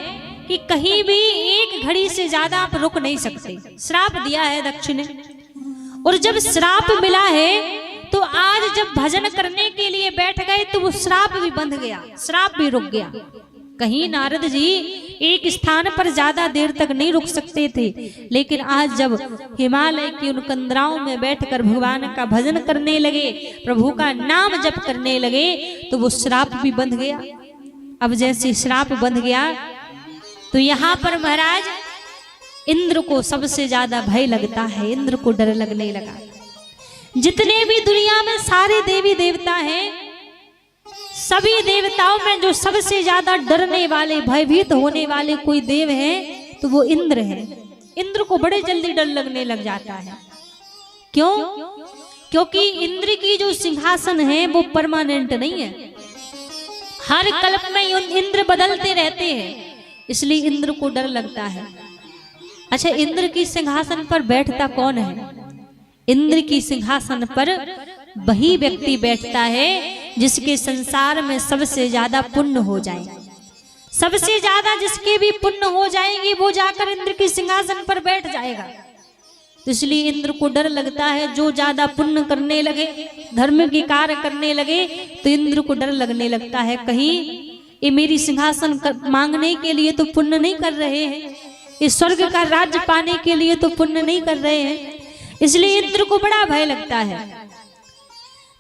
कि कहीं भी एक घड़ी से ज्यादा आप रुक नहीं सकते। श्राप दिया है दक्ष ने, और जब श्राप मिला है तो आज जब भजन करने के लिए बैठ गए तो वो श्राप भी बंध गया, श्राप भी रुक गया। कहीं नारद जी एक स्थान पर ज्यादा देर तक नहीं रुक सकते थे, लेकिन आज जब हिमालय की उन कंदराओं में बैठकर भगवान का भजन करने लगे, प्रभु का नाम जप करने लगे, तो वो श्राप भी बंध गया। अब जैसे श्राप बंध गया तो यहाँ पर महाराज इंद्र को सबसे ज्यादा भय लगता है, इंद्र को डर लगने लगा। जितने भी दुनिया में सारे देवी देवता हैं, सभी देवताओं में जो सबसे ज्यादा डरने वाले, भयभीत होने वाले कोई देव है तो वो इंद्र है। इंद्र को बड़े जल्दी डर लगने लग जाता है। क्यों? क्योंकि इंद्र की जो सिंहासन है वो परमानेंट नहीं है, हर कल्प में इंद्र बदलते रहते हैं, इसलिए इंद्र को डर लगता है। अच्छा, इंद्र की सिंहासन पर बैठता कौन है? इंद्र की सिंहासन पर वही व्यक्ति बैठता है जिसके संसार में सबसे ज्यादा पुण्य हो जाए। सबसे ज्यादा जिसके भी पुण्य हो जाएंगे वो जाकर इंद्र के सिंहासन पर बैठ जाएगा। तो इसलिए इंद्र को डर लगता है, जो ज्यादा पुण्य करने लगे, धर्म के कार्य करने लगे, तो इंद्र को डर लगने लगता है कहीं ये मेरी सिंहासन मांगने के लिए तो पुण्य नहीं कर रहे हैं, इस स्वर्ग का राज्य पाने के लिए तो पुण्य नहीं कर रहे हैं। इसलिए इंद्र को बड़ा भय लगता है।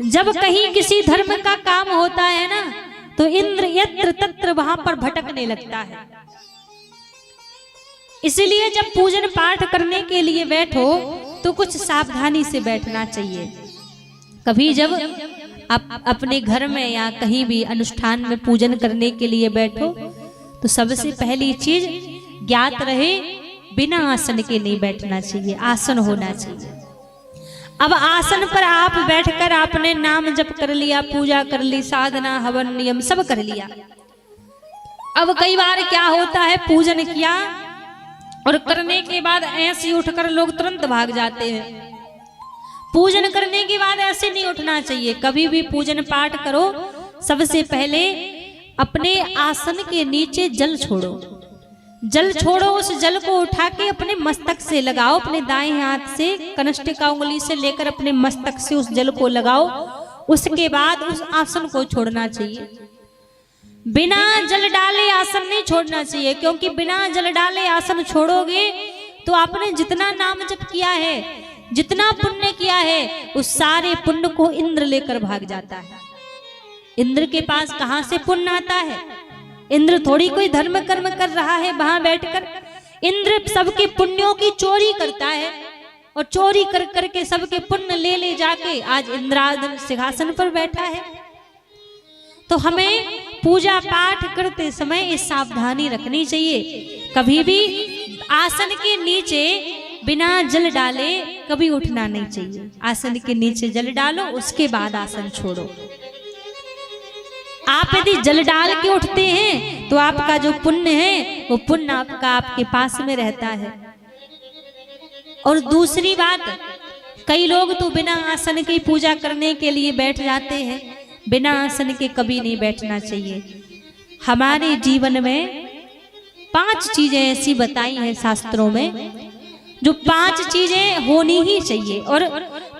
जब कहीं किसी धर्म का काम होता है ना, तो इंद्र यत्र तत्र वहां पर भटकने लगता है। इसलिए जब पूजन पाठ करने के लिए बैठो तो कुछ सावधानी से बैठना चाहिए। कभी जब आप अपने घर में या कहीं भी अनुष्ठान में पूजन करने के लिए बैठो तो सबसे पहली चीज ज्ञात रहे, बिना आसन के नहीं बैठना चाहिए, आसन होना चाहिए। अब आसन पर आप बैठकर आपने नाम जप कर लिया, पूजा कर ली, साधना हवन नियम सब कर लिया। अब कई बार क्या होता है, पूजन किया और करने के बाद ऐसे उठकर लोग तुरंत भाग जाते हैं। पूजन करने के बाद ऐसे नहीं उठना चाहिए। कभी भी पूजन पाठ करो, सबसे पहले अपने आसन के नीचे जल छोड़ो। जल छोड़ो, उस जल को उठा के अपने मस्तक से लगाओ, अपने दाएं हाथ से कनिष्ठिका उंगली से लेकर अपने मस्तक से उस जल को लगाओ। उसके बाद उस आसन को छोड़ना चाहिए। बिना जल डाले आसन नहीं छोड़ना चाहिए, क्योंकि बिना जल डाले आसन छोड़ोगे तो आपने जितना नाम जप किया है, जितना पुण्य किया है, उस सारे पुण्य को इंद्र लेकर भाग जाता है। इंद्र के पास कहां से पुण्य आता है? इंद्र थोड़ी कोई धर्म कर्म कर रहा है वहां बैठकर। इंद्र सबके पुण्यों की चोरी करता है और चोरी कर करके सबके पुण्य ले ले जाके आज इंद्रासन सिंहासन पर बैठा है। तो हमें पूजा पाठ करते समय ये सावधानी रखनी चाहिए, कभी भी आसन के नीचे बिना जल डाले कभी उठना नहीं चाहिए। आसन के नीचे जल डालो, उसके बाद आसन छोड़ो। आप यदि जल डाल के उठते हैं तो आपका जो पुण्य है वो पुण्य आपका आपके पास में रहता है। और दूसरी बात, कई लोग तो बिना आसन की पूजा करने के लिए बैठ जाते हैं। बिना आसन के कभी नहीं बैठना चाहिए। हमारे जीवन में 5 चीजें ऐसी बताई हैं शास्त्रों में, जो 5 चीजें होनी ही चाहिए। और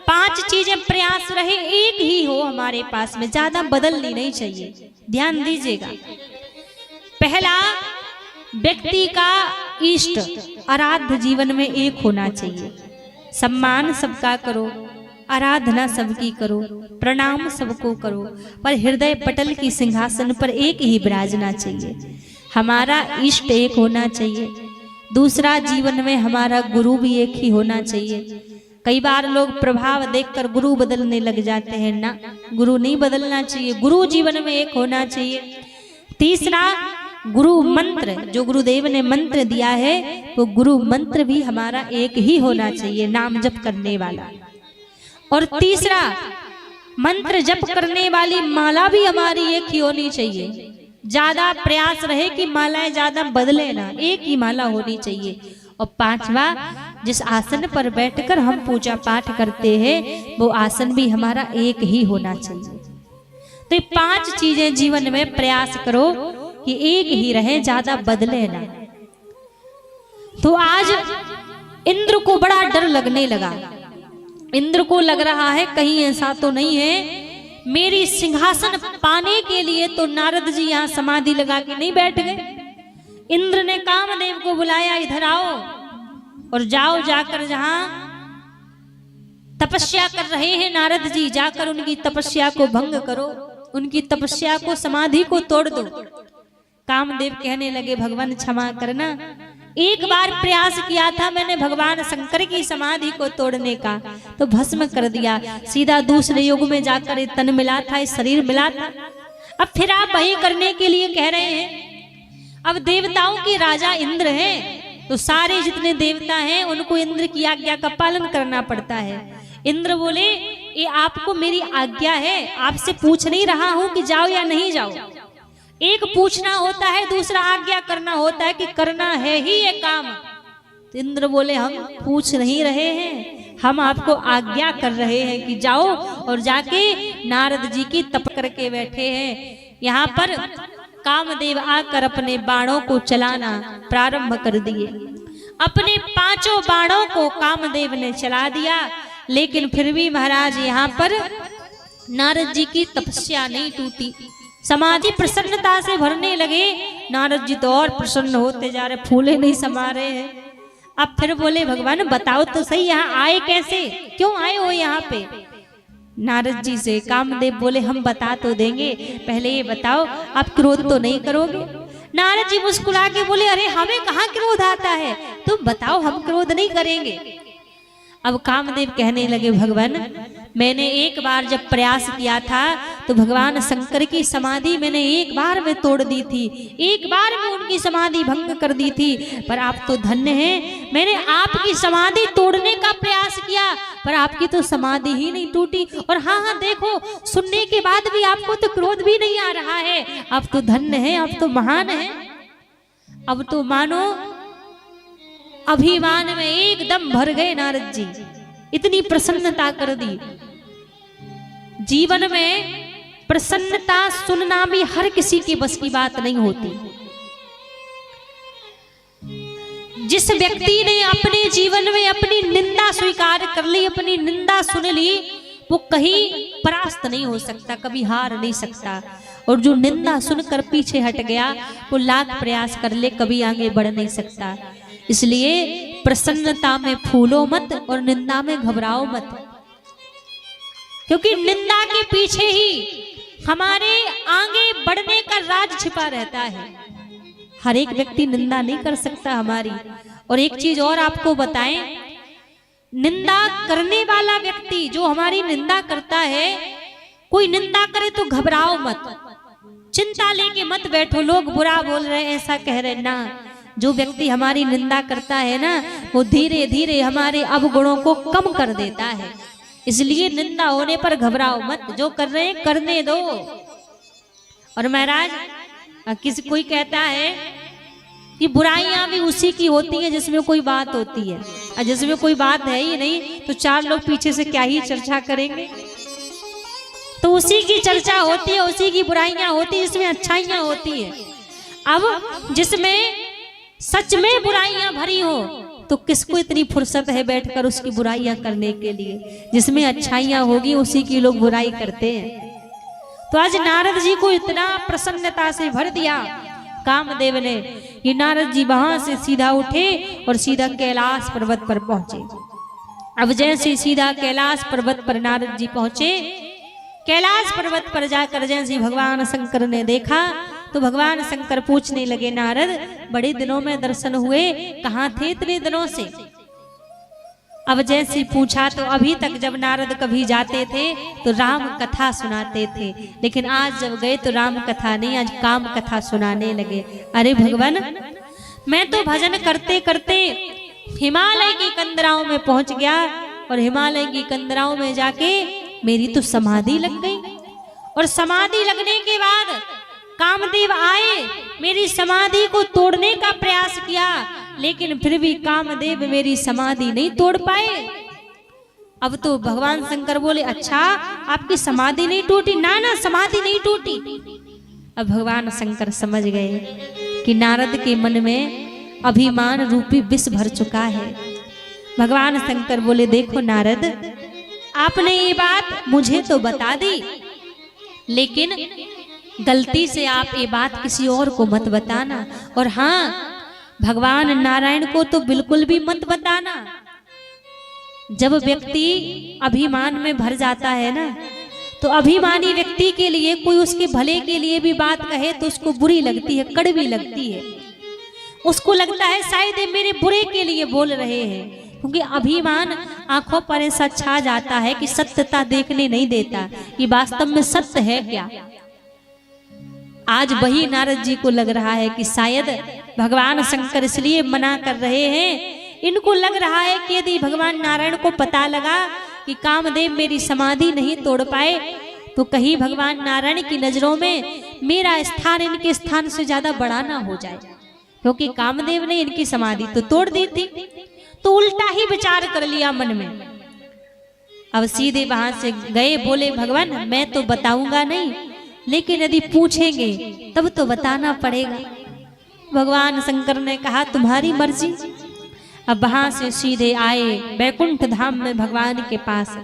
5 चीजें प्रयास रहे एक ही हो हमारे पास में, ज्यादा बदलनी नहीं चाहिए। ध्यान दीजिएगा। पहला, व्यक्ति का इष्ट आराध्य जीवन में एक होना चाहिए। सम्मान सबका करो, आराधना सबकी करो, प्रणाम सबको करो, पर हृदय पटल की सिंहासन पर एक ही विराजना चाहिए। हमारा इष्ट एक होना चाहिए। दूसरा, जीवन में हमारा गुरु भी एक ही होना चाहिए। कई बार लोग प्रभाव देखकर गुरु बदलने लग जाते हैं, ना, गुरु नहीं बदलना चाहिए, गुरु जीवन में एक होना चाहिए। तीसरा, गुरु मंत्र, जो गुरुदेव ने मंत्र दिया है वो गुरु मंत्र भी हमारा एक ही होना चाहिए, नाम जप करने वाला। और तीसरा, मंत्र जप करने वाली माला भी हमारी एक ही होनी चाहिए। ज्यादा प्रयास रहे कि मालाएं ज्यादा बदले ना, एक ही माला होनी चाहिए। और 5वां, जिस आसन पर बैठकर हम पूजा पाठ करते हैं वो आसन भी हमारा एक ही होना चाहिए। तो ये 5 चीजें जीवन में प्रयास करो कि एक ही रहे, ज्यादा बदले ना। तो आज इंद्र को बड़ा डर लगने लगा। इंद्र को लग रहा है कहीं ऐसा तो नहीं है मेरी सिंहासन पाने के लिए तो नारद जी यहाँ समाधि लगा के नहीं बैठ गए। इंद्र ने कामदेव को बुलाया, इधर आओ और जाओ, जाकर जहां तपस्या कर रहे हैं नारद जी, जाकर उनकी तपस्या को भंग करो, उनकी तपस्या को, समाधि को तोड़ दो। कामदेव कहने लगे, भगवान क्षमा करना, एक बार प्रयास किया था मैंने भगवान शंकर की समाधि को तोड़ने का, तो भस्म कर दिया, सीधा दूसरे युग में जाकर तन मिला था, शरीर मिला था। अब फिर आप वही करने के लिए कह रहे हैं। अब देवताओं के राजा इंद्र हैं, तो सारे जितने देवता हैं उनको इंद्र की आज्ञा का पालन करना पड़ता है। इंद्र बोले, ये आपको मेरी आज्ञा है, आपसे पूछ नहीं रहा हूं कि जाओ या नहीं जाओ। एक पूछना होता है, दूसरा आज्ञा करना होता है कि करना है ही ये काम। तो इंद्र बोले, हम पूछ नहीं रहे हैं, हम आपको आज्ञा कर रहे हैं कि जाओ। और जाके नारद जी की तप करके बैठे हैं। यहाँ पर कामदेव आकर अपने बाणों को चलाना प्रारंभ कर दिए। अपने 5 बाणों को कामदेव ने चला दिया, लेकिन फिर भी महाराज यहाँ पर नारद जी की तपस्या नहीं टूटी। समाधि प्रसन्नता से भरने लगे। नारद जी तो और प्रसन्न होते जा रहे, फूले नहीं समा रहे हैं। अब फिर बोले, भगवान बताओ तो सही, यहाँ आए कैसे, क्यों आए हो यहाँ पे? नारद जी से कामदेव बोले, हम बता तो देंगे, पहले ये बताओ आप क्रोध तो नहीं करोगे? नारद जी मुस्कुरा के बोले, अरे हमें कहाँ क्रोध आता है, तुम बताओ, हम क्रोध नहीं करेंगे। अब कामदेव कहने लगे, भगवान मैंने एक बार जब प्रयास किया था तो भगवान शंकर की समाधि मैंने एक बार में तोड़ दी थी, एक बार में उनकी समाधि भंग कर दी थी, पर आप तो धन्य हैं, मैंने आपकी समाधि तोड़ने का प्रयास किया पर आपकी तो समाधि ही नहीं टूटी। और हाँ हाँ देखो, सुनने के बाद भी आपको तो क्रोध भी नहीं आ रहा है, आप तो धन्य हैं, आप तो महान हैं। अब तो मानो अभिमान में एकदम भर गए नारद जी, इतनी प्रसन्नता कर दी। जीवन में प्रसन्नता सुनना भी हर किसी के बस की बात नहीं होती। जिस व्यक्ति ने अपने जीवन में अपनी निंदा स्वीकार कर ली, अपनी निंदा सुन ली, वो कहीं परास्त नहीं हो सकता, कभी हार नहीं सकता। और जो निंदा सुनकर पीछे हट गया, वो लाख प्रयास कर ले, कभी आगे बढ़ नहीं सकता। इसलिए प्रसन्नता में फूलो मत और निंदा में घबराओ मत, क्योंकि निंदा के पीछे ही हमारे आगे बढ़ने का राज छिपा रहता है। हर एक व्यक्ति निंदा नहीं कर सकता हमारी। और एक चीज और आपको बताएं, निंदा करने वाला व्यक्ति जो हमारी निंदा करता है, कोई निंदा करे तो घबराओ मत, चिंता लेके मत बैठो लोग बुरा बोल रहे हैं ऐसा कह रहे ना। जो व्यक्ति हमारी निंदा करता है ना, वो धीरे धीरे हमारे अवगुणों को कम कर देता है। इसलिए निंदा होने पर घबराओ मत, जो कर रहे हैं करने दो। और महाराज किसी कोई कहता है कि बुराइयां भी उसी की होती है जिसमें कोई बात होती है, और जिसमें कोई बात है ही नहीं तो चार लोग पीछे से क्या ही चर्चा करेंगे। तो उसी की चर्चा होती है, उसी की बुराइयां होती है जिसमें अच्छाइयां होती है। अब जिसमें सच में बुराइयां भरी हो तो किसको इतनी फुर्सत है बैठकर उसकी बुराइयां करने के लिए। जिसमें अच्छाइयां होगी उसी की लोग बुराई करते हैं। तो आज नारद जी को इतना प्रसन्नता से भर दिया कामदेव ने कि नारद जी वहां से सीधा उठे और सीधा कैलाश पर्वत पर पहुंचे। अब जैसे सीधा कैलाश पर्वत पर नारद जी पहुंचे, कैलाश पर्वत पर जाकर जैसे भगवान शंकर ने देखा तो भगवान शंकर पूछने लगे, नारद बड़े दिनों में दर्शन हुए, कहाँ थे इतने दिनों से? अब जैसे पूछा तो अभी तक जब नारद कभी जाते थे तो राम कथा सुनाते थे, लेकिन आज जब गए तो राम कथा नहीं, आज काम कथा सुनाने लगे। अरे भगवान, मैं तो भजन करते करते हिमालय की कंदराओं में पहुंच गया और हिमालय की कंदराओं में जाके मेरी तो समाधि लग गई। और समाधि लगने के बाद कामदेव आए, मेरी समाधि को तोड़ने का प्रयास किया, लेकिन फिर भी कामदेव मेरी समाधि नहीं तोड़ पाए। अब तो भगवान शंकर बोले, अच्छा आपकी समाधि नहीं टूटी? ना ना, समाधि नहीं टूटी। अब भगवान शंकर समझ गए कि नारद के मन में अभिमान रूपी विष भर चुका है। भगवान शंकर बोले, देखो नारद, आपने ये बात मुझे तो बता दी, लेकिन गलती से आप ये बात किसी और को मत बताना। और हाँ, भगवान नारायण को तो बिल्कुल भी मत बताना। जब व्यक्ति अभिमान में भर जाता है ना, तो अभिमानी व्यक्ति के लिए कोई उसके भले के लिए भी बात कहे तो उसको बुरी लगती है, कड़वी लगती है। उसको लगता है शायद ये मेरे बुरे के लिए बोल रहे हैं, क्योंकि अभिमान आंखों पर ऐसा छा जाता है कि सत्यता देखने नहीं देता कि वास्तव में सत्य है क्या। आज वही नारद जी को लग रहा है कि शायद भगवान शंकर इसलिए मना कर रहे हैं, इनको लग रहा है कि यदि भगवान नारायण को पता लगा कि कामदेव मेरी समाधि नहीं तोड़ पाए तो कहीं भगवान नारायण की नजरों में मेरा स्थान इनके स्थान से ज्यादा बड़ा ना हो जाए, क्योंकि कामदेव ने इनकी समाधि तो तोड़ दी थी। तो उल्टा ही विचार कर लिया मन में। अब सीधे वहां से गए, बोले भगवान मैं तो बताऊंगा नहीं, लेकिन यदि पूछेंगे तब तो बताना पड़ेगा। भगवान शंकर ने कहा तुम्हारी मर्जी। अब वहां से सीधे आए बैकुंठ धाम में भगवान के पास।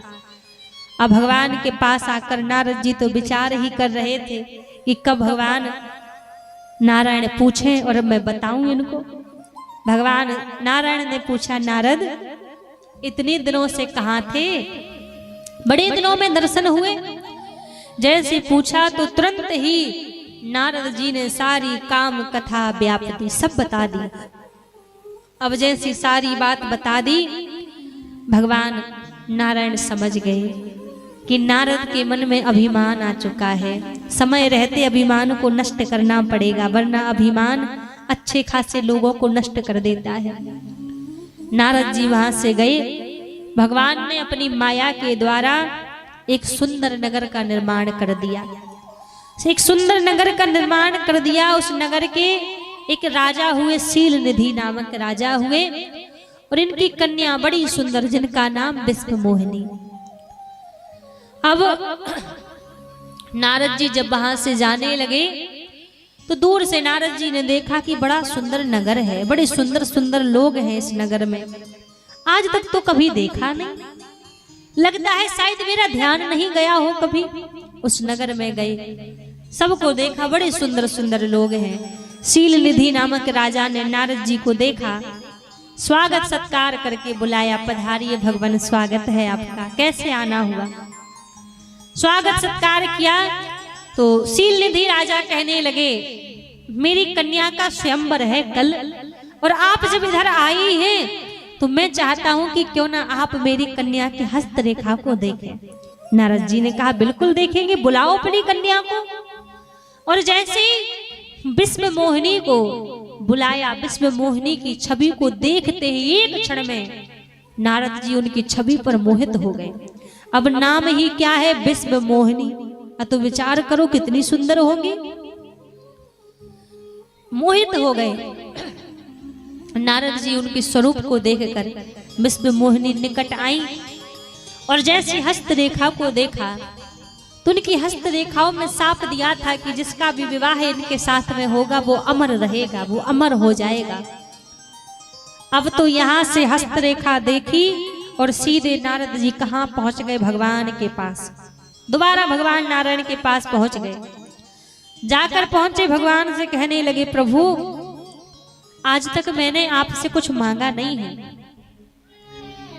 अब भगवान के पास आकर नारद जी तो विचार ही कर रहे थे कि कब भगवान नारायण पूछें और मैं बताऊं इनको। भगवान नारायण ने पूछा, नारद इतने दिनों से कहाँ थे? बड़े दिनों में दर्शन हुए। जैसे पूछा तो तुरंत ही नारद जी ने सारी काम कथा व्याप्ति सब बता दी। अब जैसी सारी बात बता दी, भगवान नारायण समझ गए कि नारद के मन में अभिमान आ चुका है। समय रहते अभिमान को नष्ट करना पड़ेगा, वरना अभिमान अच्छे खासे लोगों को नष्ट कर देता है। नारद जी वहां से गए। भगवान ने अपनी माया के द्वारा एक सुंदर नगर का निर्माण कर दिया। एक सुंदर नगर का निर्माण कर दिया। उस नगर के एक राजा हुए, शील निधि नामक राजा हुए, और इनकी कन्या बड़ी सुंदर जिनका नाम विश्व मोहिनी। अब नारद जी जब वहां से जाने लगे तो दूर से नारद जी ने देखा कि बड़ा सुंदर नगर है, बड़े सुंदर सुंदर लोग हैं इस नगर में, आज तक तो कभी देखा नहीं, लगता है शायद मेरा ध्यान नहीं गया हो कभी। उस नगर में गए, सबको देखा, बड़े सुंदर सुंदर लोग हैं। शील निधि नामक राजा ने नारद जी को देखा, स्वागत सत्कार करके बुलाया, पधारिए भगवान, स्वागत है आपका, कैसे आना हुआ। स्वागत सत्कार किया तो शील निधि राजा कहने लगे, मेरी कन्या का स्वयंवर है कल, और आप जब इधर आई हैं तो मैं चाहता हूं कि क्यों ना आप मेरी कन्या की हस्तरेखा को देखें। नारद जी ने कहा बिल्कुल देखेंगे, बुलाओ अपनी कन्या को। और जैसे विश्व मोहिनी को बुलाया, विश्व मोहिनी की छवि को देखते ही एक क्षण में नारद जी उनकी छवि पर मोहित हो गए। अब नाम ही क्या है, विश्व मोहिनी, तो विचार करो कितनी सुंदर होंगी। मोहित हो गए नारद जी उनके स्वरूप को देखकर। विश्व मोहिनी निकट आई और जैसी हस्तरेखा को देखा तो उनकी हस्तरेखाओं में साफ दिया था कि जिसका भी विवाह इनके साथ में होगा वो अमर रहेगा, वो अमर हो जाएगा। अब तो यहाँ से हस्तरेखा देखी और सीधे नारद जी कहाँ पहुंच गए, भगवान के पास। दोबारा भगवान नारायण के पास पहुंच गए। जाकर पहुंचे भगवान से कहने लगे, प्रभु आज तक मैंने आपसे कुछ मांगा नहीं है,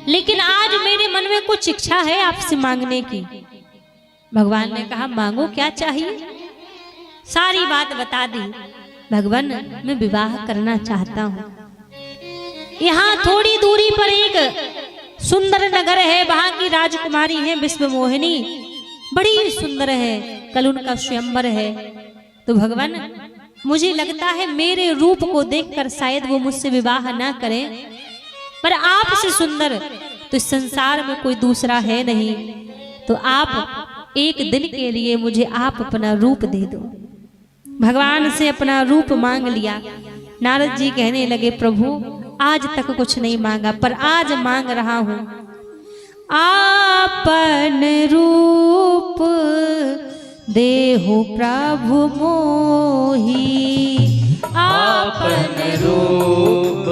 लेकिन आज मेरे मन में कुछ इच्छा है आपसे मांगने की। भगवान ने कहा मांगो, क्या चाहिए। सारी बात बता दी। भगवान मैं विवाह करना चाहता हूँ, यहाँ थोड़ी दूरी पर एक सुंदर नगर है, वहां की राजकुमारी है विश्व मोहिनी, बड़ी सुंदर है, कल उनका स्वयंवर है। तो भगवान मुझे लगता है मेरे रूप को देखकर शायद वो मुझसे विवाह ना करें, पर आपसे सुंदर तो इस संसार में कोई दूसरा है नहीं, तो आप एक दिन के लिए मुझे आप अपना रूप दे दो। भगवान से अपना रूप मांग लिया। नारद जी कहने लगे, प्रभु आज तक कुछ नहीं मांगा, पर आज मांग रहा हूं, आपन रूप देहु प्रभु मोही, आपन रूप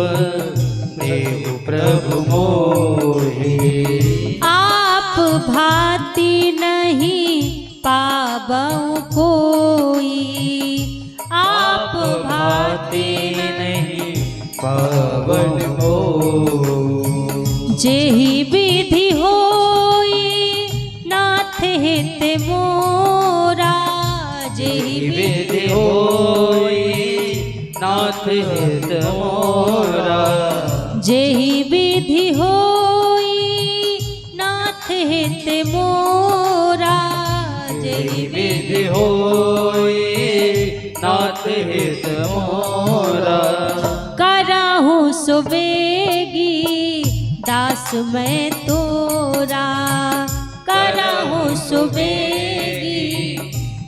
देहु प्रभु मोही, आप भांति नहीं पावऊ कोई, आप भांति नहीं पावन हो, जेहि विधि होई नाथ हित मोरा, जेहि विधि होई नाथ हित मोरा, जेहि विधि होई नाथ हित मोरा, जेहि विधि होई नाथ हित मोरा, करहु सुबेगी दास मैं तोरा, करहु सुबेगी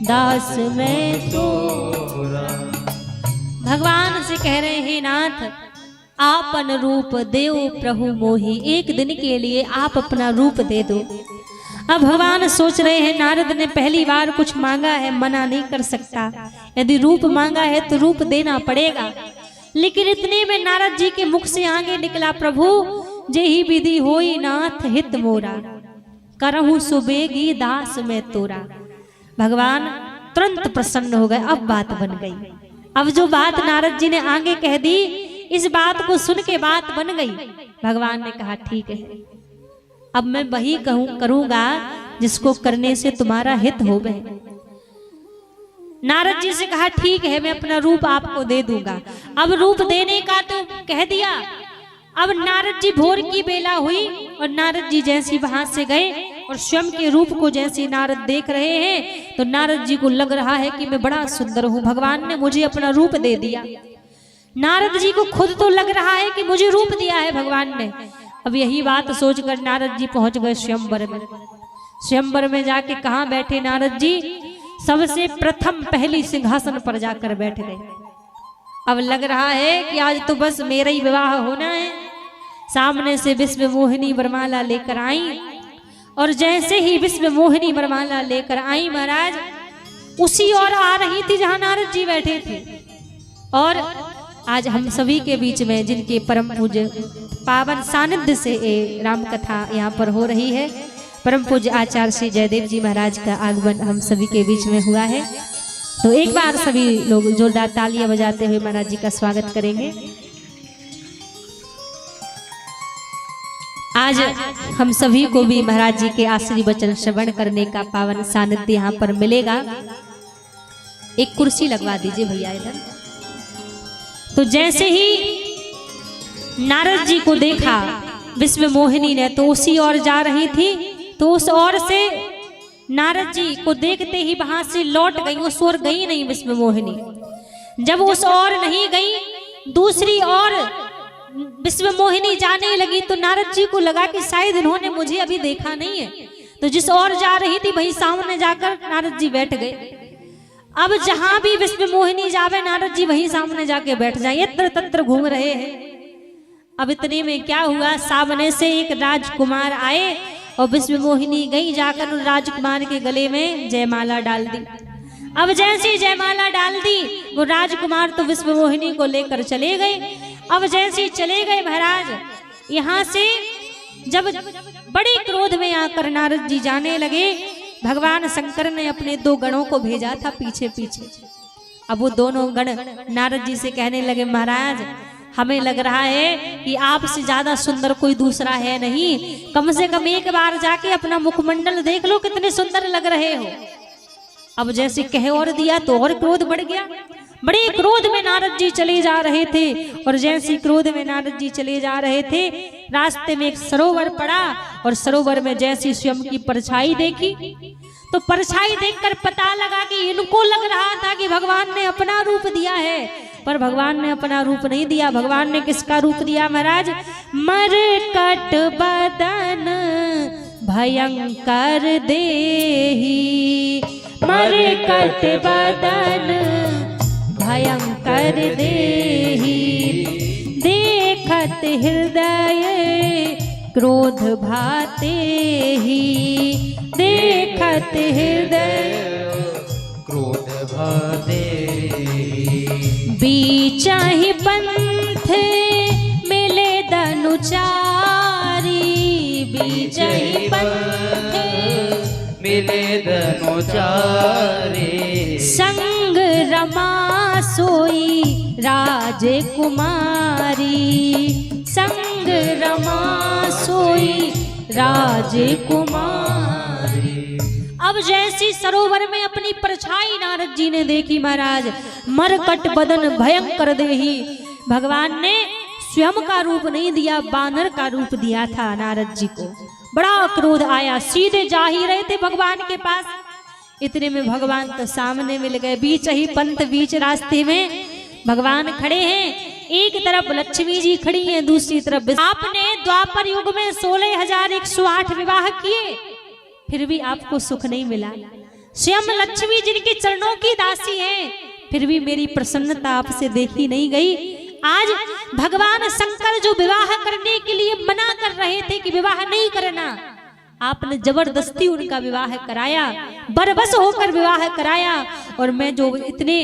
दास मैं तोरा। भगवान से कह रहे हैं, नाथ आपन रूप देव प्रभु मोही, एक दिन के लिए आप अपना रूप दे दो। अब भगवान सोच रहे हैं, नारद ने पहली बार कुछ मांगा है, मना नहीं कर सकता, यदि रूप मांगा है तो रूप देना पड़ेगा। लेकिन इतने में नारद जी के मुख से आगे निकला, प्रभु जेहि विधि होई नाथ हित मोरा, करहु सुबेगी दास में तोरा। भगवान तुरंत प्रसन्न हो गए। अब बात बन गई। अब जो बात नारद जी ने आगे कह दी, इस बात को सुन के बात बन गई। भगवान ने कहा ठीक है, अब मैं वही करूंगा जिसको करने से तुम्हारा हित हो गए। नारद जी से कहा ठीक है, मैं अपना रूप आपको दे दूंगा। अब रूप देने का तो कह दिया। अब नारद जी भोर की बेला हुई और नारद जी जैसे वहां से गए और स्वयं के रूप को जैसे नारद देख रहे हैं, तो नारद जी को लग रहा है कि मैं बड़ा सुंदर हूं, भगवान ने मुझे अपना रूप दे दिया। नारद जी को खुद तो लग रहा है कि मुझे रूप दिया है भगवान ने। अब यही बात सोचकर नारद जी पहुंच गए स्वयंवर में। स्वयंवर में जाके कहाँ बैठे नारद जी? सबसे प्रथम पहली सिंहासन पर जाकर बैठ गए। अब लग रहा है कि आज तो बस मेरा ही विवाह होना है। सामने से विश्व मोहिनी वरमाला लेकर आई और जैसे ही विश्व मोहिनी वरमाला लेकर आई महाराज, उसी ओर आ रही थी जहां नारद जी बैठे थे। और आज हम सभी के बीच में जिनके परम पूज्य पावन सानिध्य से ये राम कथा यहाँ पर हो रही है, परम पूज्य आचार्य श्री जयदेव जी महाराज का आगमन हम सभी के बीच में हुआ है। तो एक बार सभी लोग जोरदार तालियां बजाते हुए महाराज जी का स्वागत करेंगे। आज हम सभी को भी महाराज जी के आश्री वचन श्रवण करने का पावन सानिध्य यहाँ पर मिलेगा। एक कुर्सी लगवा दीजिए भैया इधर। तो जैसे ही नारद जी को देखा विश्व मोहिनी ने, तो उसी ओर जा रही थी, तो उस ओर से नारद जी को देखते ही वहां से लौट गई, उस ओर गई नहीं विश्व मोहिनी। जब उस ओर नहीं गई, दूसरी ओर विश्व मोहिनी जाने लगी, तो नारद जी को लगा कि शायद इन्होंने मुझे अभी देखा नहीं है। तो जिस ओर जा रही थी वहीं सामने जाकर नारद जी बैठ गए। अब जहां भी विश्व मोहिनी जावे नारद जी वहीं सामने जाके बैठ जाए, यत्र तत्र घूम रहे हैं। अब इतने में क्या हुआ, सामने से एक राजकुमार आए और विश्व मोहिनी गई जाकर उन राजकुमार के गले में जयमाला डाल दी। अब जैसे जयमाला डाल दी, वो राजकुमार तो विश्व मोहिनी को लेकर चले गए। अब जैसे चले गए महाराज, यहाँ से जब बड़े क्रोध में आकर नारद जी जाने लगे, भगवान शंकर ने अपने 2 गणों को भेजा था पीछे पीछे। अब वो दोनों गण नारद जी से कहने लगे, महाराज हमें लग रहा है कि आपसे ज्यादा सुंदर कोई दूसरा है नहीं, कम से कम एक बार जाके अपना मुखमंडल देख लो, कितने सुंदर लग रहे हो। अब जैसे कह और दिया तो और क्रोध बढ़ गया। बड़े क्रोध में नारद जी चले जा रहे थे, और जैसे क्रोध में नारद जी चले जा रहे थे, रास्ते में एक सरोवर पड़ा, और सरोवर में जैसी स्वयं की परछाई देखी, तो परछाई देखकर पता लगा कि इनको लग रहा था कि भगवान ने अपना रूप दिया है, पर भगवान ने अपना रूप नहीं दिया। भगवान ने किसका रूप दिया महाराज? मरकट बदन भयंकर देही, मरकट बदन भयंकर देही, देखत हृदय क्रोध भाते ही, देखत हृदय क्रोध भाते बीचाहि पंथ मिले दनुचारी, बीचाहि पंथ मिले धनुचारे, संग रमा सोई राजकुमारी, संग रमा सोई राजकुमारी। अब जैसी सरोवर में अपनी परछाई नारद जी ने देखी महाराज, मरकट बदन भयंकर देही, भगवान ने स्वयं का रूप नहीं दिया, बानर का रूप दिया था नारद जी को। बड़ा क्रोध आया, सीधे जा ही रहे थे भगवान के पास, इतने में भगवान तो सामने मिल गए। बीच ही पंथ, बीच रास्ते में भगवान खड़े हैं, एक तरफ लक्ष्मी जी खड़ी हैं, दूसरी तरफ आपने द्वापर युग में 16,108 विवाह किए, फिर भी आपको सुख नहीं मिला। स्वयं लक्ष्मी जिनके चरणों की दासी हैं, फिर भी मेरी प्रसन्नता आपसे देखी नहीं गई। आज भगवान शंकर जो विवाह करने के लिए मना कर रहे थे कि विवाह नहीं करना, आपने जबरदस्ती उनका विवाह कराया, बरबस होकर विवाह कराया। और मैं जो इतने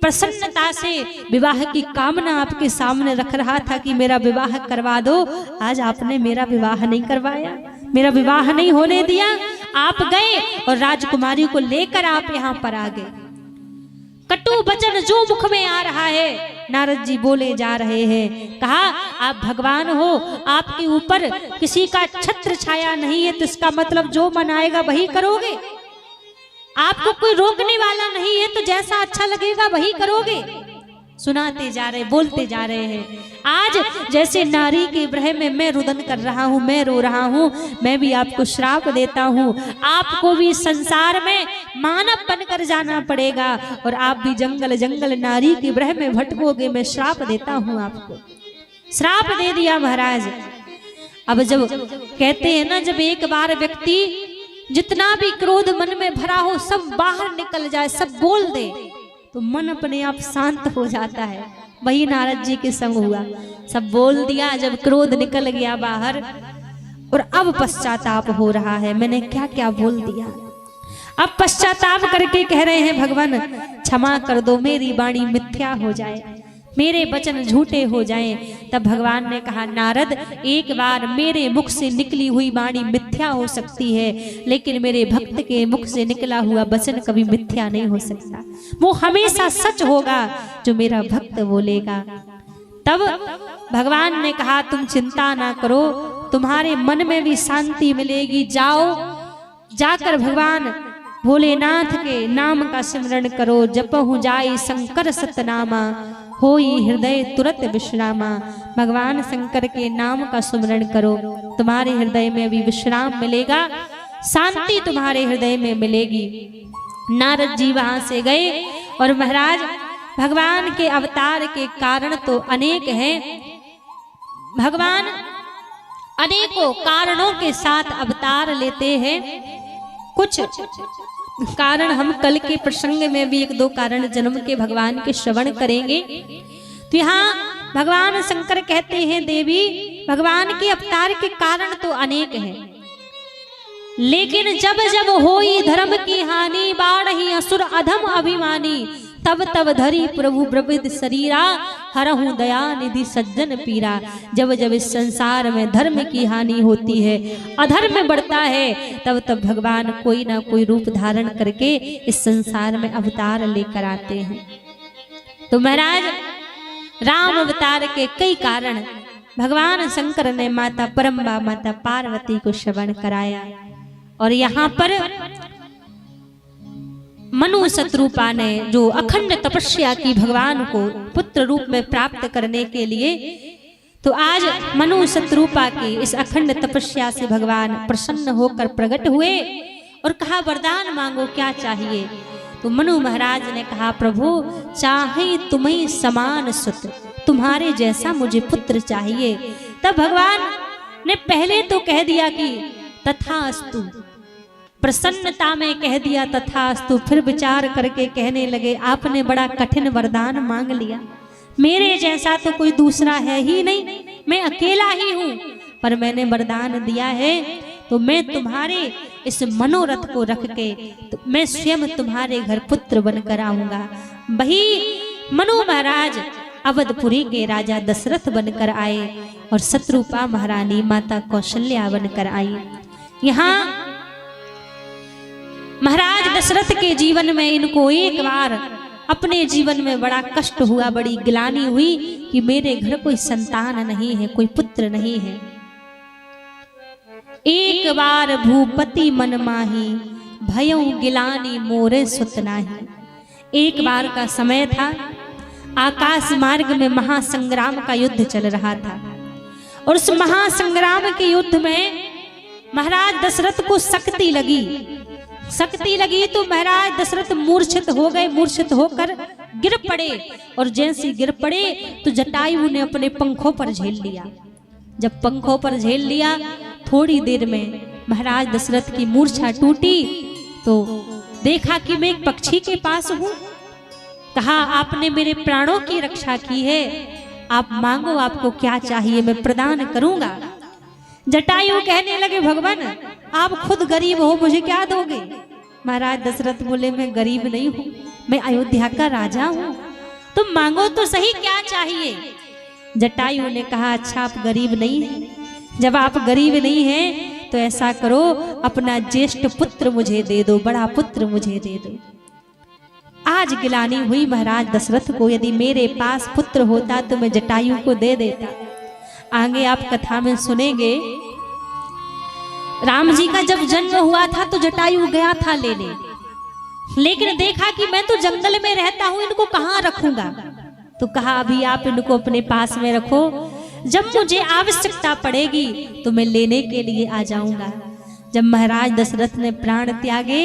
प्रसन्नता से विवाह की कामना आपके सामने रख रहा था कि मेरा विवाह करवा दो, आज आपने मेरा विवाह नहीं करवाया, मेरा विवाह नहीं होने दिया। आप गए और राजकुमारी को लेकर आप यहाँ पर आ गए। कटु वचन जो मुख में आ रहा है नारद जी बोले जा रहे हैं। कहा आप भगवान हो, आपके ऊपर किसी का छत्र छाया नहीं है, तो इसका मतलब जो मन आएगा वही करोगे। आपको कोई रोकने वाला नहीं है, तो जैसा अच्छा लगेगा वही करोगे। सुनाते जा रहे, बोलते जा रहे हैं। आज जैसे नारी के विरह में मैं रुदन कर रहा हूँ, मैं रो रहा हूँ, मैं भी आपको श्राप देता हूँ। आपको भी संसार में मानव बनकर जाना पड़ेगा, और आप भी जंगल जंगल नारी के विरह में भटकोगे। मैं श्राप देता हूँ आपको। श्राप दे दिया महाराज। अब जब कहते हैं ना, जब एक बार व्यक्ति जितना भी क्रोध मन में भरा हो सब बाहर निकल जाए, सब बोल दे, तो मन अपने आप शांत हो जाता है। वही नारद जी के संग हुआ। सब बोल दिया, जब क्रोध निकल गया बाहर, और अब पश्चाताप हो रहा है, मैंने क्या क्या बोल दिया। अब पश्चाताप करके कह रहे हैं भगवान क्षमा कर दो, मेरी वाणी मिथ्या हो जाए, मेरे वचन झूठे हो जाएं। तब भगवान ने कहा नारद, एक बार मेरे मुख से निकली हुई वाणी मिथ्या हो सकती है, लेकिन मेरे भक्त के मुख से निकला हुआ वचन कभी मिथ्या नहीं हो सकता, वो हमेशा सच होगा जो मेरा भक्त बोलेगा। तब भगवान ने कहा तुम चिंता ना करो, तुम्हारे मन में भी शांति मिलेगी, जाओ जाकर भगवान भोलेनाथ के नाम का स्मरण करो, जपहु जाई शंकर सतनामा, होई हृदय तुरत विश्रामा। भगवान शंकर के नाम का स्मरण करो, तुम्हारे हृदय में भी विश्राम मिलेगा, शांति तुम्हारे हृदय में मिलेगी। नारद जी वहां से गए और महाराज भगवान के अवतार के कारण तो अनेक हैं, भगवान अनेकों कारणों के साथ अवतार लेते हैं। कुछ कारण हम कल के प्रसंग में भी एक दो कारण जन्म के भगवान के श्रवण करेंगे। तो यहाँ भगवान शंकर कहते हैं देवी भगवान के अवतार के कारण तो अनेक हैं, लेकिन जब जब होई धर्म की हानि, बाढ़ही असुर अधम अभिमानी, तब तब धरी प्रभु प्रविध शरीरा, हरहु दया निधि सज्जन पीरा। जब जब इस संसार में धर्म की हानि होती है, अधर्म बढ़ता है, तब तब भगवान कोई ना कोई रूप धारण करके इस संसार में अवतार लेकर आते हैं। तो महाराज राम अवतार के कई कारण भगवान शंकर ने माता परम्बा माता पार्वती को श्रवण कराया। और यहाँ पर मनु शत्रुपा ने जो अखंड तपस्या की भगवान को पुत्र रूप में प्राप्त करने के लिए, तो आज मनु शत्रुपा की इस अखंड तपस्या से भगवान प्रसन्न होकर प्रकट हुए और कहा वरदान मांगो, क्या चाहिए। तो मनु महाराज ने कहा प्रभु चाहे तुम्हें समान सुत, तुम्हारे जैसा मुझे पुत्र चाहिए। तब भगवान ने पहले तो कह दिया कि तथास्तु, प्रसन्नता में कह दिया तथास्तु, फिर विचार करके कहने लगे आपने बड़ा कठिन वरदान मांग लिया, मेरे जैसा तो कोई दूसरा है ही नहीं, मैं अकेला ही हूँ, पर मैंने वरदान दिया है तो मैं तुम्हारे इस मनोरथ को रख के तो मैं स्वयं तुम्हारे घर पुत्र बनकर आऊंगा। वही मनु महाराज अवधपुरी के राजा दशरथ बनकर आए और शत्रुपा महारानी माता कौशल्या बनकर आई। यहाँ महाराज दशरथ के जीवन में इनको एक बार अपने जीवन में बड़ा कष्ट हुआ, बड़ी गिलानी हुई कि मेरे घर कोई संतान नहीं है, कोई पुत्र नहीं है। एक बार भूपति मन माही, भयउ गिलानी मोरे सुत नाही। एक बार का समय था, आकाश मार्ग में महासंग्राम का युद्ध चल रहा था और उस महासंग्राम के युद्ध में महाराज दशरथ को शक्ति लगी तो महाराज दशरथ मूर्छित हो गए, मूर्छित होकर गिर पड़े और जैसे गिर पड़े तो जटायु ने अपने पंखों पर झेल लिया। जब पंखों पर झेल लिया थोड़ी देर में महाराज दशरथ की मूर्छा टूटी तो देखा कि मैं एक पक्षी के पास हूँ। कहा आपने मेरे प्राणों की रक्षा की है, आप मांगो आपको क्या चाहिए मैं प्रदान करूंगा। जटायु कहने लगे भगवान आप खुद गरीब हो, मुझे क्या दोगे। महाराज दशरथ बोले मैं गरीब नहीं हूँ, मैं अयोध्या का राजा हूँ, तुम मांगो तो सही क्या चाहिए। जटायु ने कहा अच्छा आप गरीब नहीं हैं, जब आप गरीब नहीं हैं तो ऐसा करो अपना ज्येष्ठ पुत्र मुझे दे दो, बड़ा पुत्र मुझे दे दो। आज गिलानी हुई महाराज दशरथ को, यदि मेरे पास पुत्र होता तो मैं जटायु को दे देता। आगे आप कथा में सुनेंगे राम जी का जब जन्म हुआ था तो जटायु गया था लेने, लेकिन देखा कि मैं तो जंगल में रहता हूं, इनको कहाँ रखूंगा। तो कहा अभी आप इनको अपने पास में रखो, जब मुझे आवश्यकता पड़ेगी तो मैं लेने के लिए आ जाऊंगा। जब महाराज दशरथ ने प्राण त्यागे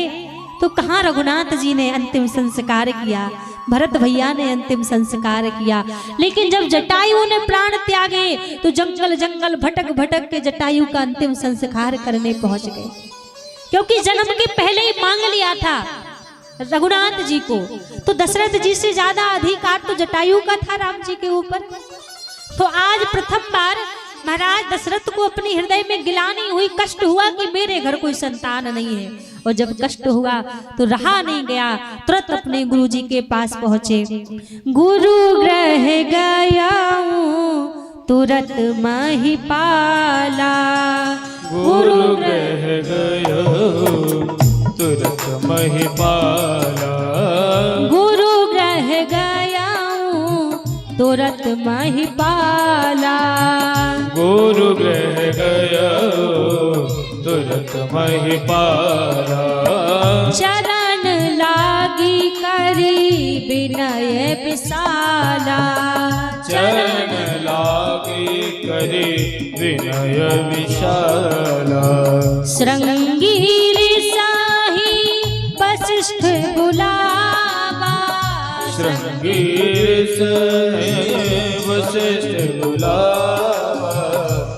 तो कहाँ रघुनाथ जी ने अंतिम संस्कार किया, भरत भैया ने अंतिम संस्कार किया, लेकिन जब जटायु ने प्राण त्यागे तो जंगल जंगल भटक भटक के जटायु का अंतिम संस्कार करने पहुंच गए, क्योंकि जन्म के पहले ही मांग लिया था रघुनाथ जी को। तो दशरथ जी से ज्यादा अधिकार तो जटायु का था राम जी के ऊपर। तो आज प्रथम बार महाराज दशरथ को अपने हृदय में गिलानी हुई, कष्ट हुआ कि मेरे घर कोई संतान नहीं है। और जब कष्ट हुआ तो रहा नहीं गया, तुरंत अपने गुरु जी के पास पहुंचे। गुरु ग्रह गया तुरंत महिपाला, गुरु ग्रह गया तुरंत महिपाला, गुरु ग्रह गया तुरंत महिपाला, गुरु ग्रह गया तुरंत महिपाला, चरण लागी करी विनय विशाला, चरण लागे करे विनय विशाला, श्रृंगीर साही वशिष्ठ बुलावा, श्रृंगीर से वशिष्ठ बुलावा,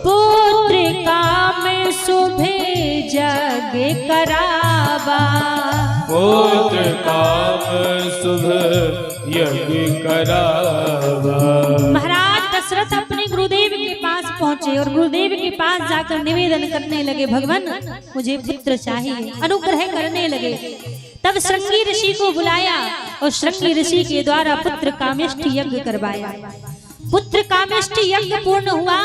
पुत्र काम शुभे जग करावा, पुत्र काम शुभ यज्ञ करावा। महाराज दशरथ अपने गुरुदेव के पास पहुंचे और गुरुदेव के पास जाकर निवेदन करने लगे, भगवान मुझे पुत्र चाहिए, अनुग्रह करने लगे। तब श्रृंगी ऋषि को बुलाया और श्रृंगी ऋषि के द्वारा पुत्र कामेष्टि यज्ञ करवाया। पुत्र कामेष्टि यज्ञ पूर्ण हुआ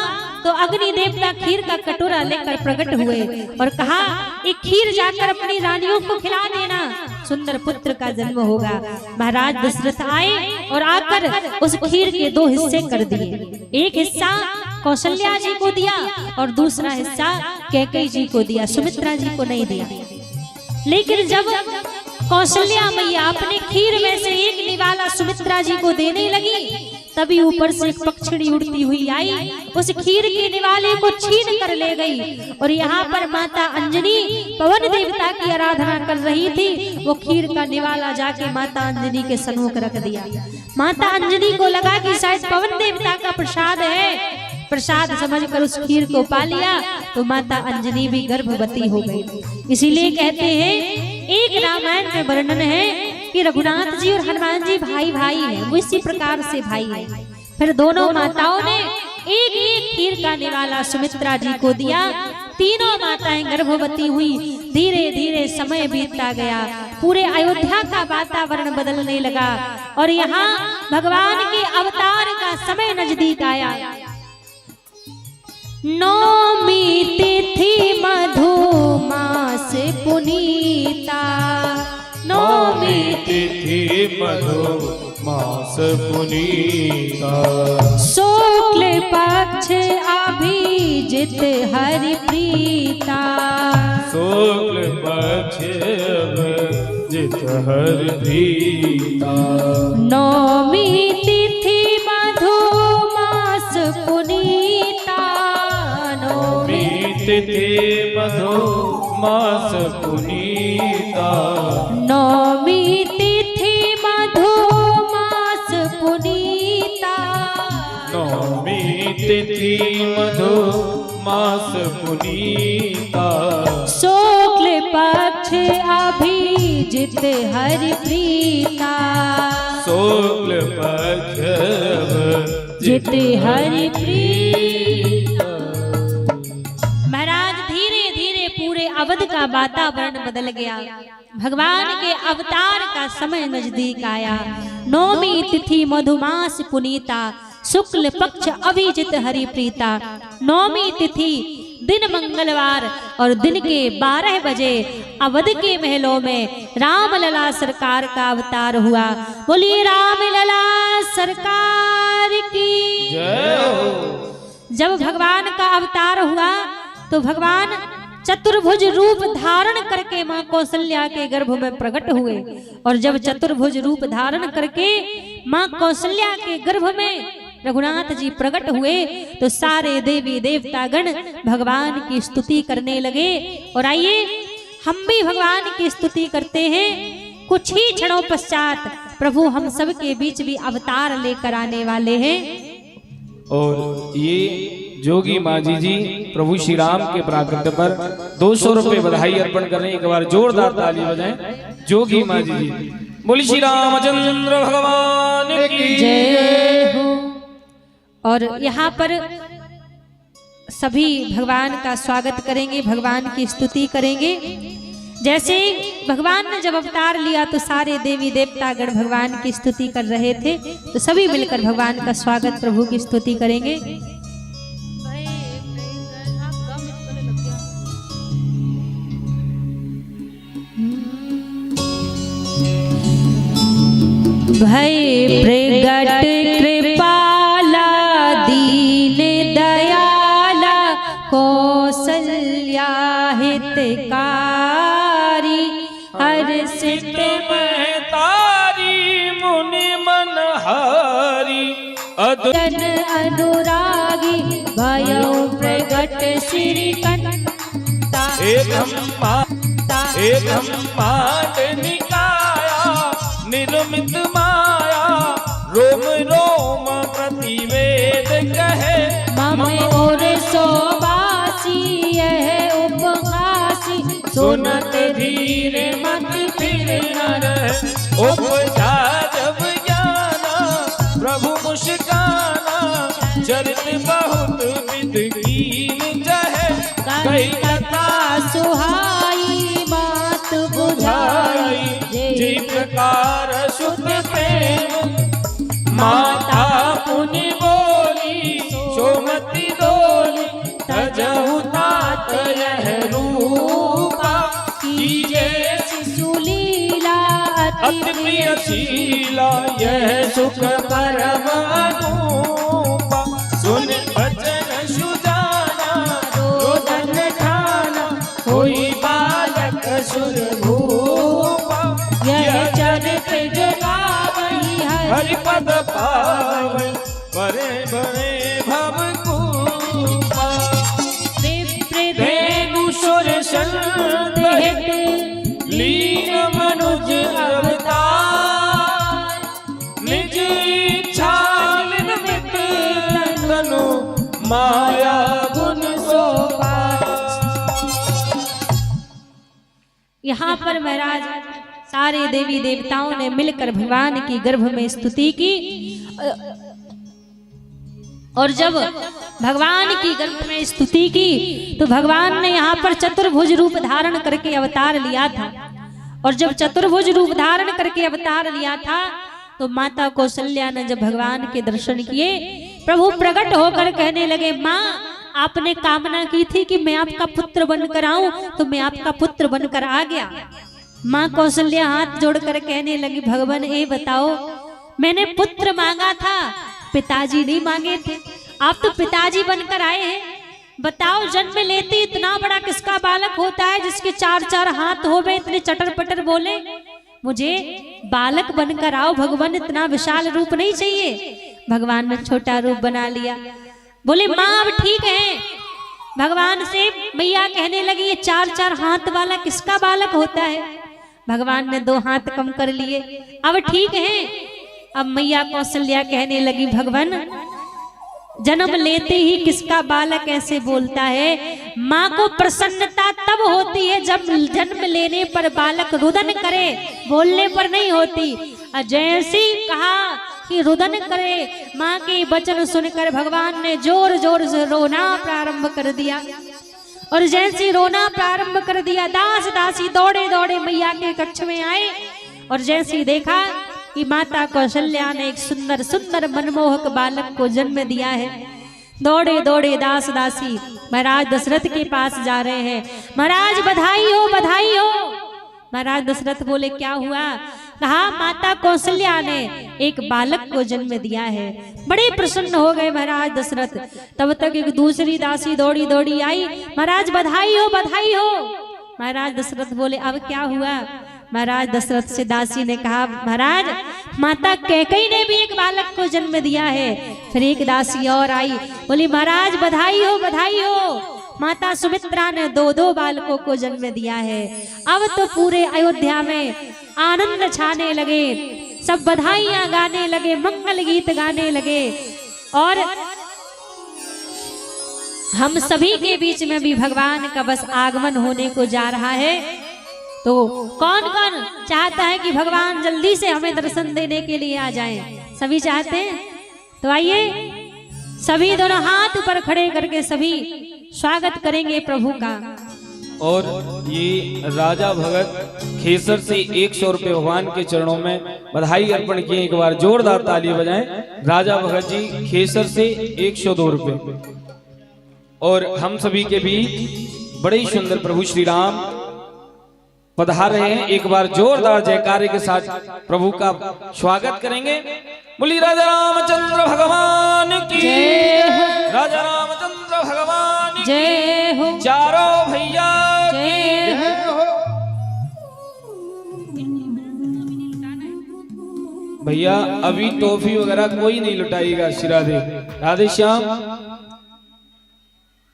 तो अग्नि देवता खीर का कटोरा लेकर प्रकट हुए और कहा, एक खीर जाकर अपनी रानियों को खिला देना, सुंदर पुत्र का जन्म होगा। महाराज दशरथ आए और आकर उस खीर के दो हिस्से कर दिए, एक हिस्सा कौशल्या जी को दिया और दूसरा हिस्सा कैकेयी जी को दिया, सुमित्रा जी को नहीं दिया। लेकिन जब कौशल्या मैया अपने खीर में से एक निवाला सुमित्रा जी को देने लगी, तभी ऊपर से एक पक्षी उड़ती हुई आई, उस खीर के निवाले को छीन कर ले गई। और यहाँ पर माता अंजनी पवन देवता की आराधना कर रही थी, वो खीर का निवाला जाके माता अंजनी के सन्मुख रख दिया। माता अंजनी को लगा कि शायद पवन देवता का प्रसाद है, प्रसाद समझकर उस खीर को पा लिया, तो माता अंजनी भी गर्भवती हो गई। इसीलिए कहते हैं, एक रामायण में वर्णन है कि रघुनाथ जी और हनुमान जी भाई भाई हैं, वो इसी प्रकार से भाई हैं। फिर दोनों माताओं ने एक एक खीर का निवाला सुमित्रा जी को दिया। तीनों माताएं गर्भवती हुई। धीरे धीरे समय बीतता गया, पूरे अयोध्या का वातावरण बदलने लगा और यहाँ भगवान के अवतार का समय नजदीक आया। नौमी तिथि मधुमास पुनीता, नौमी तिथि मधुमास पुनीता, शुक्ल पक्ष अभिजित हरि प्रीता, शुक्ल पक्ष अभिजित हरि प्रीता, नौमी तिथि मधुमास पुनीता, नौमी तिथि मधुमास पुनीता, नौमी तिथि मधुमास पुनीता, नौमी तिथि मधुमास पुनीता, शुक्ल पक्ष अभिजित हरि प्रीता, शुक्ल पक्ष जित हरि प्रीता। महाराज धीरे धीरे पूरे अवध का वातावरण बदल गया। भगवान के अवतार का समय नजदीक आया। नौमी तिथि मधुमास पुनीता, शुक्ल पक्ष अभिजित हरि प्रीता। नौमी तिथि दिन मंगलवार और दिन के 12 बजे अवध के महलों में रामलला सरकार का अवतार हुआ। बोलिए रामलला सरकार की जय हो। जब भगवान का अवतार हुआ तो भगवान चतुर्भुज रूप धारण करके मां कौशल्या के गर्भ में प्रकट हुए। और जब चतुर्भुज रूप धारण करके मां कौशल्या के गर्भ में रघुनाथ जी प्रकट हुए तो सारे देवी देवता गण भगवान की स्तुति करने लगे। और आइए हम भी भगवान की स्तुति करते हैं। कुछ ही क्षणों पश्चात प्रभु हम सब के बीच भी अवतार लेकर आने वाले हैं। और ये जोगी मांझी जी प्रभु श्री राम के प्राकट्य पर 200 रुपए बधाई अर्पण करें। एक बार जोरदार ताली बजाएं जोगी मांझी जी। बोली श्री रामचंद्र भगवान की जय हो। और यहाँ पर सभी भगवान का स्वागत करेंगे, भगवान की स्तुति करेंगे। जैसे भगवान ने जब अवतार लिया तो सारे देवी देवतागण भगवान की स्तुति कर रहे थे, तो सभी मिलकर भगवान का स्वागत, प्रभु की स्तुति करेंगे। भय प्रगट कृपाला दीन दयाला कौसल्या हितकारी हर्षित में तारी मुनि मनहारी जन अनुरागी भयो प्रगट श्री कंता एकम पाट निकाया निर्मित माया रोम रोम प्रतिवेद कहे मम और सोबासी यह उपहासी सुनत धीर मत फिर न रहे। उपजा जब ज्ञाना प्रभु मुस्काना चरित बहुत विध कीन जहे कई कथा सुहाई बात बुझाई जी प्रकार सुत प्रेम माता पुनि बोली सोमति डोली तजहु तात यह रूपा कीजे शिशुलीला अति प्रिय शीला यह सुख परम अनूपा सुन भजन सुजाना रोदन ठाना कोई बालक सुर भूपा यह चरित जगावई है हरिपद पावै बड़े बड़े भव कूपा धेनु सुर संदेह लीन मनुज अवतार निज इच्छा निर्मित तनु माया गुण सोपार। यहाँ पर महाराज सारे देवी देवताओं ने मिलकर भगवान की गर्भ में स्तुति की, और जब भगवान की गर्भ में स्तुति की तो भगवान ने यहाँ पर चतुर्भुज रूप धारण करके अवतार लिया था। और जब चतुर्भुज रूप धारण करके अवतार लिया था तो माता कौशल्या ने जब भगवान के दर्शन किए, प्रभु प्रकट होकर कहने लगे, माँ आपने कामना की थी कि मैं आपका पुत्र बनकर आऊं, तो मैं आपका पुत्र बनकर आ गया। माँ कौशल्या हाथ जोड़कर कहने लगी, भगवान ये बताओ, मैंने पुत्र मांगा था, पिताजी नहीं मांगे थे, आप तो पिताजी बनकर आए हैं। बताओ जन्म लेते इतना बड़ा किसका बालक होता है जिसके चार चार हाथ हो गए, इतने चटर पटर बोले, मुझे बालक बनकर आओ भगवान, इतना विशाल रूप नहीं चाहिए। भगवान ने छोटा रूप बना लिया। बोले माँ अब ठीक है। भगवान से मैया कहने लगी, ये चार चार हाथ वाला किसका बालक होता है? भगवान ने 2 हाथ कम कर लिए, अब ठीक है। अब मैया कौशल्या कहने लगी, भगवान जन्म लेते ही किसका बालक ऐसे बोलता है? माँ को प्रसन्नता तब होती है जब जन्म लेने पर बालक रुदन करे, बोलने पर नहीं होती। जैसे कहा कि रुदन करे, माँ के वचन सुनकर भगवान ने जोर जोर से रोना प्रारंभ कर दिया। और जैसे रोना प्रारंभ कर दिया, दास दासी दौड़े दौड़े मैया के कक्ष में आए, और जैसे देखा कि माता कौशल्या ने एक सुंदर सुंदर मनमोहक बालक को जन्म दिया है, दौड़े दौड़े दास दासी महाराज दशरथ के पास जा रहे हैं। महाराज बधाई हो, बधाई हो। महाराज दशरथ बोले, क्या हुआ? कहा माता कौशल्या ने एक बालक को जन्म दिया है। बड़े प्रसन्न हो गए महाराज दशरथ। तब तक एक दूसरी दासी दौड़ी दौड़ी आई, महाराज बधाई हो, बधाई हो। महाराज दशरथ बोले, अब क्या हुआ? महाराज दशरथ से दासी ने कहा, महाराज माता कैकेयी ने भी एक बालक को जन्म दिया है। फिर एक दासी और आई, बोली महाराज बधाई हो, बधाई हो। माता सुमित्रा ने 2-2 बालकों को जन्म दिया है। अब तो पूरे अयोध्या में आनंद छाने लगे, सब बधाइयां गाने लगे, मंगल गीत गाने लगे। और हम सभी के बीच में भी भगवान का बस आगमन होने को जा रहा है। तो कौन कौन चाहता है कि भगवान जल्दी से हमें दर्शन देने के लिए आ जाएं? सभी चाहते हैं? तो आइए सभी दोनों हाथ ऊपर खड़े करके सभी स्वागत करेंगे प्रभु का। और ये राजा भगत खेसर से 100 रुपए भगवान के चरणों में बधाई अर्पण किए। एक बार जोरदार ताली बजाएं। राजा भगत जी खेसर से 102 रुपए। और हम सभी के बीच बड़े ही सुंदर प्रभु श्री राम पधार रहे हैं। एक बार जोरदार जयकारे के साथ प्रभु का स्वागत करेंगे। बोली राजा रामचंद्र भगवान की जय हो। राजा रामचंद्र भगवान की जय हो। चारों भैया जय हो। भैया अभी टॉफी वगैरह कोई नहीं लुटाएगा। श्री राधे राधे श्याम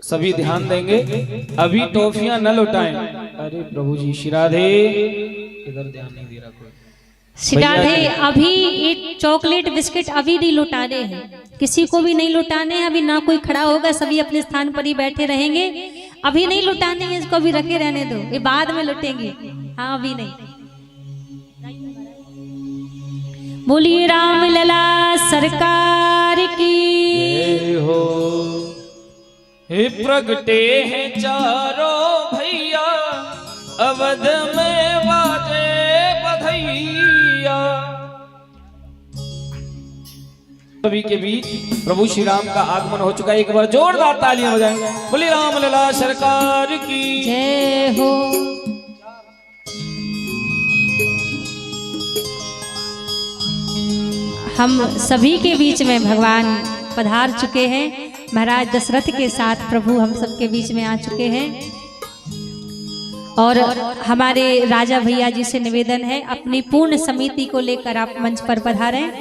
सभी ध्यान देंगे, अभी टॉफियां न लुटाएं। अरे प्रभु जी श्री राधे इधर ध्यान नहीं दे रहा कोई। श्री राधे अभी एक चॉकलेट बिस्किट अभी नहीं लुटाने हैं, किसी को भी नहीं लुटाने हैं। अभी ना कोई खड़ा होगा, सभी अपने स्थान पर ही बैठे रहेंगे। अभी नहीं लुटाने हैं, इसको अभी रखे रहने दो, ये बाद में लुटेंगे। हाँ अभी नहीं। बोलिए राम लला सरकार की जय हो। हे प्रगटे हैं चारों भैया अवध में बाजे बधैया। सभी के बीच प्रभु श्री राम का आगमन हो चुका है। एक बार जोरदार तालियां बजाएंगे। बोली राम लला सरकार की जय हो। हम सभी के बीच में भगवान पधार चुके हैं। महाराज दशरथ के साथ प्रभु हम सबके बीच में आ चुके हैं। और हमारे राजा भैया जी से निवेदन है, अपनी पूर्ण समिति को लेकर आप मंच पर पधारें।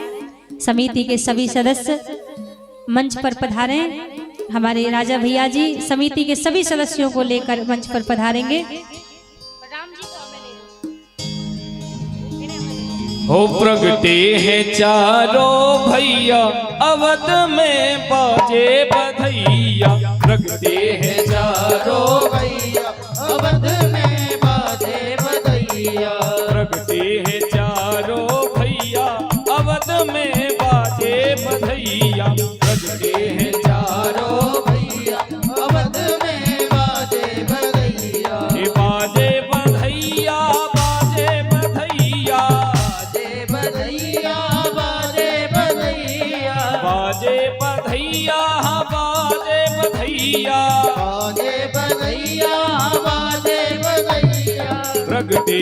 समिति के सभी सदस्य मंच पर पधारें। हमारे राजा भैया जी समिति के सभी सदस्यों को लेकर मंच पर पधारेंगे। हो प्रगटे हैं चारों भैया अवध में बाजे बधैया। प्रगटे हैं चारों भैया अवध में बाजे बधैया। प्रगटे हैं चारों भैया अवध में बाजे बधैया। प्रगटे हैं चारों भैया अवध में बाजे बधैया। हे बाजे बधैया बाजे बधैया बाजे बधैया बाजे बधैया। बाजे बधैया बाजे बधैया। बाजे बधैया बाजे बधैया। प्रगटे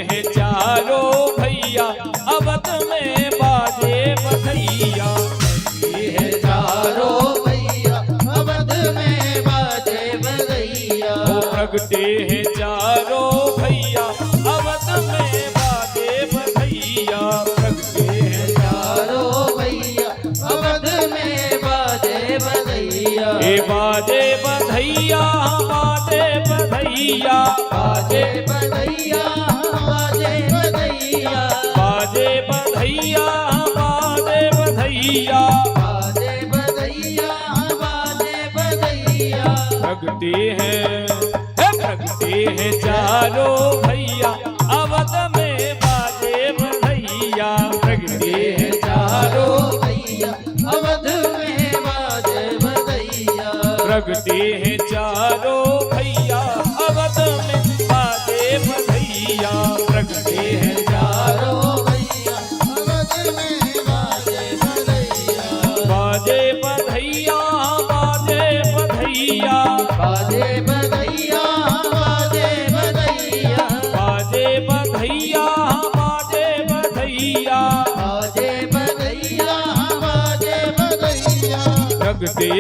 हैं चारों भैया अवध में बाजे बधैया। ये है चारों भैया अवध में बाजे बधैया। प्रगटे हैं चारों भैया अवध में बाजे बधैया। प्रगटे हैं चारों भैया अवध में बाजे बधैया। हे बाजे बधैया बाजे बधैया। बाजे बधैया बाजे बधैया। बाजे बधैया बाजे बधैया। बाजे बधैया बाजे बधैया। प्रगटे हैं चारों भैया अवध में बाजे बधैया। प्रगटे हैं चारों भैया अवध में बाजे बधैया। प्रगटे हैं चारों भैया अवध में बाजे बधैया। प्रगटे हैं चारों भैया अवध में बाजे बधैया। बाजे बधैया बाजे बधैया। बाजे बधैया बाजे बधैया। बाजे बधैया बाजे बधैया। बाजे बधैया बाजे बधैया। प्रगटे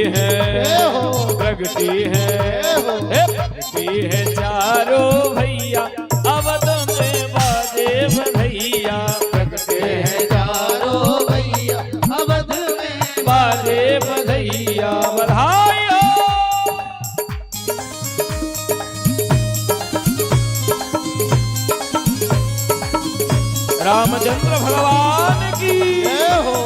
हैं चारों भैया अवध में बाजे बधैया। प्रगटे हैं चारों भैया अवध में बाजे बधैया। बधाई हो। रामचंद्र भगवान की जय हो।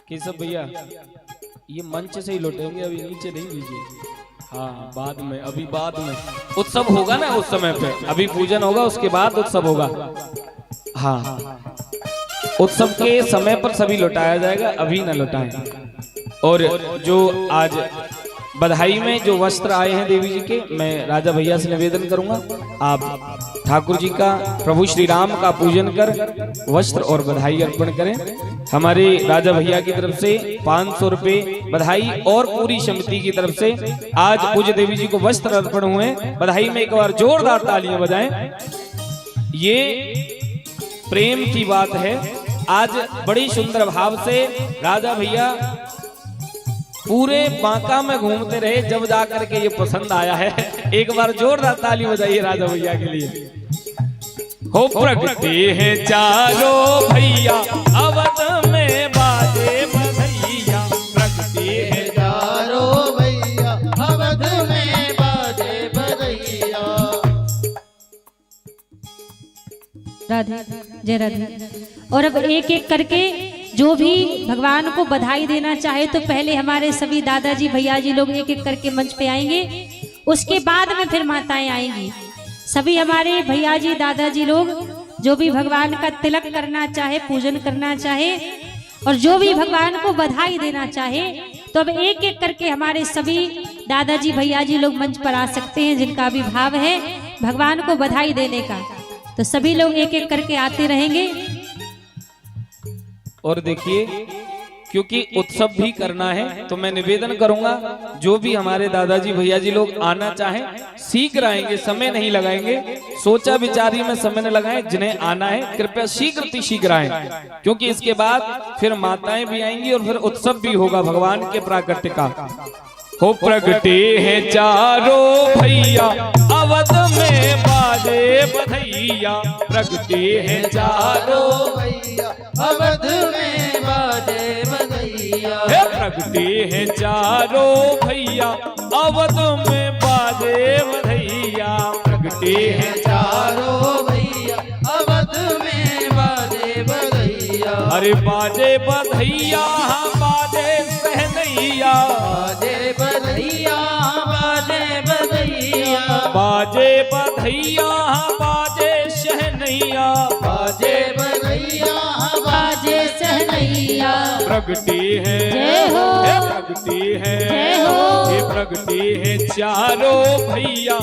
केशव भैया ये मंच से ही लौटेंगे, अभी नीचे नहीं लीजिए। हाँ बाद में, अभी बाद में उत्सव होगा ना, उस समय पे अभी पूजन होगा, उसके बाद उत्सव होगा। हाँ उत्सव के समय पर सभी लौटाया जाएगा, अभी ना लौटाएं। और जो आज बधाई में जो वस्त्र आए हैं देवी जी के, मैं राजा भैया से निवेदन करूंगा आप ठाकुर जी का, प्रभु श्री राम का पूजन कर वस्त्र और बधाई अर्पण करें। हमारे राजा भैया की तरफ से 500 रुपए बधाई और पूरी समिति की तरफ से आज पूज्य देवी जी को वस्त्र अर्पण हुए। बधाई में एक बार जोरदार तालियां बजाएं। ये प्रेम की बात है। आज बड़ी सुंदर भाव से राजा भैया पूरे बांका में घूमते रहे, जब जाकर के ये पसंद आया है। एक बार जोरदार ताली बजाइए राजा भैया के लिए। हो प्रगटे हैं चारों भैया अवध में बाजे बधैया, प्रगटे हैं चारों भैया अवध में बाजे बधैया। राधे जय राधे। और अब एक एक करके जो भी भगवान को बधाई देना चाहे तो पहले हमारे सभी दादाजी भैया जी लोग एक एक करके मंच पे आएंगे, उसके बाद में फिर माताएं आएंगी। सभी हमारे भैया जी दादाजी लोग जो भी भगवान का तिलक करना चाहे, पूजन करना चाहे और जो भी भगवान को बधाई देना चाहे, तो अब एक एक करके हमारे सभी दादाजी भैया जी लोग मंच पर आ सकते हैं, जिनका भी भाव है भगवान को बधाई देने का। तो सभी लोग एक एक करके आते रहेंगे। और देखिए क्योंकि उत्सव भी करना है तो मैं निवेदन करूंगा जो भी हमारे दादाजी भैया जी लोग आना चाहें शीघ्र आएंगे, समय नहीं लगाएंगे, सोचा विचारी में समय न लगाएं। जिन्हें आना है कृपया शीघ्र आएं, क्योंकि इसके बाद फिर माताएं भी आएंगी और फिर उत्सव भी होगा भगवान के प्राकट्य का। हो प्रगटे हैं चारों भैया अवध में बाजे बधैया, प्रगटे हैं चारों भैया अवध में बाजे बधैया। प्रगटे हैं चारों भैया अवध में बाजे बधैया, प्रगटे हैं चारों भैया अवध में बाजे बधैया। अरे बाजे बधैया बाजे सहनैया, बाजे बधैया बाजे बधैया। बाजे बधैया बाजे शहनैया, बाजे बधैया बाजे सहनैया। प्रगटे हैं जय हो, प्रगटे हैं जय हो। ये प्रगटे हैं चारों भैया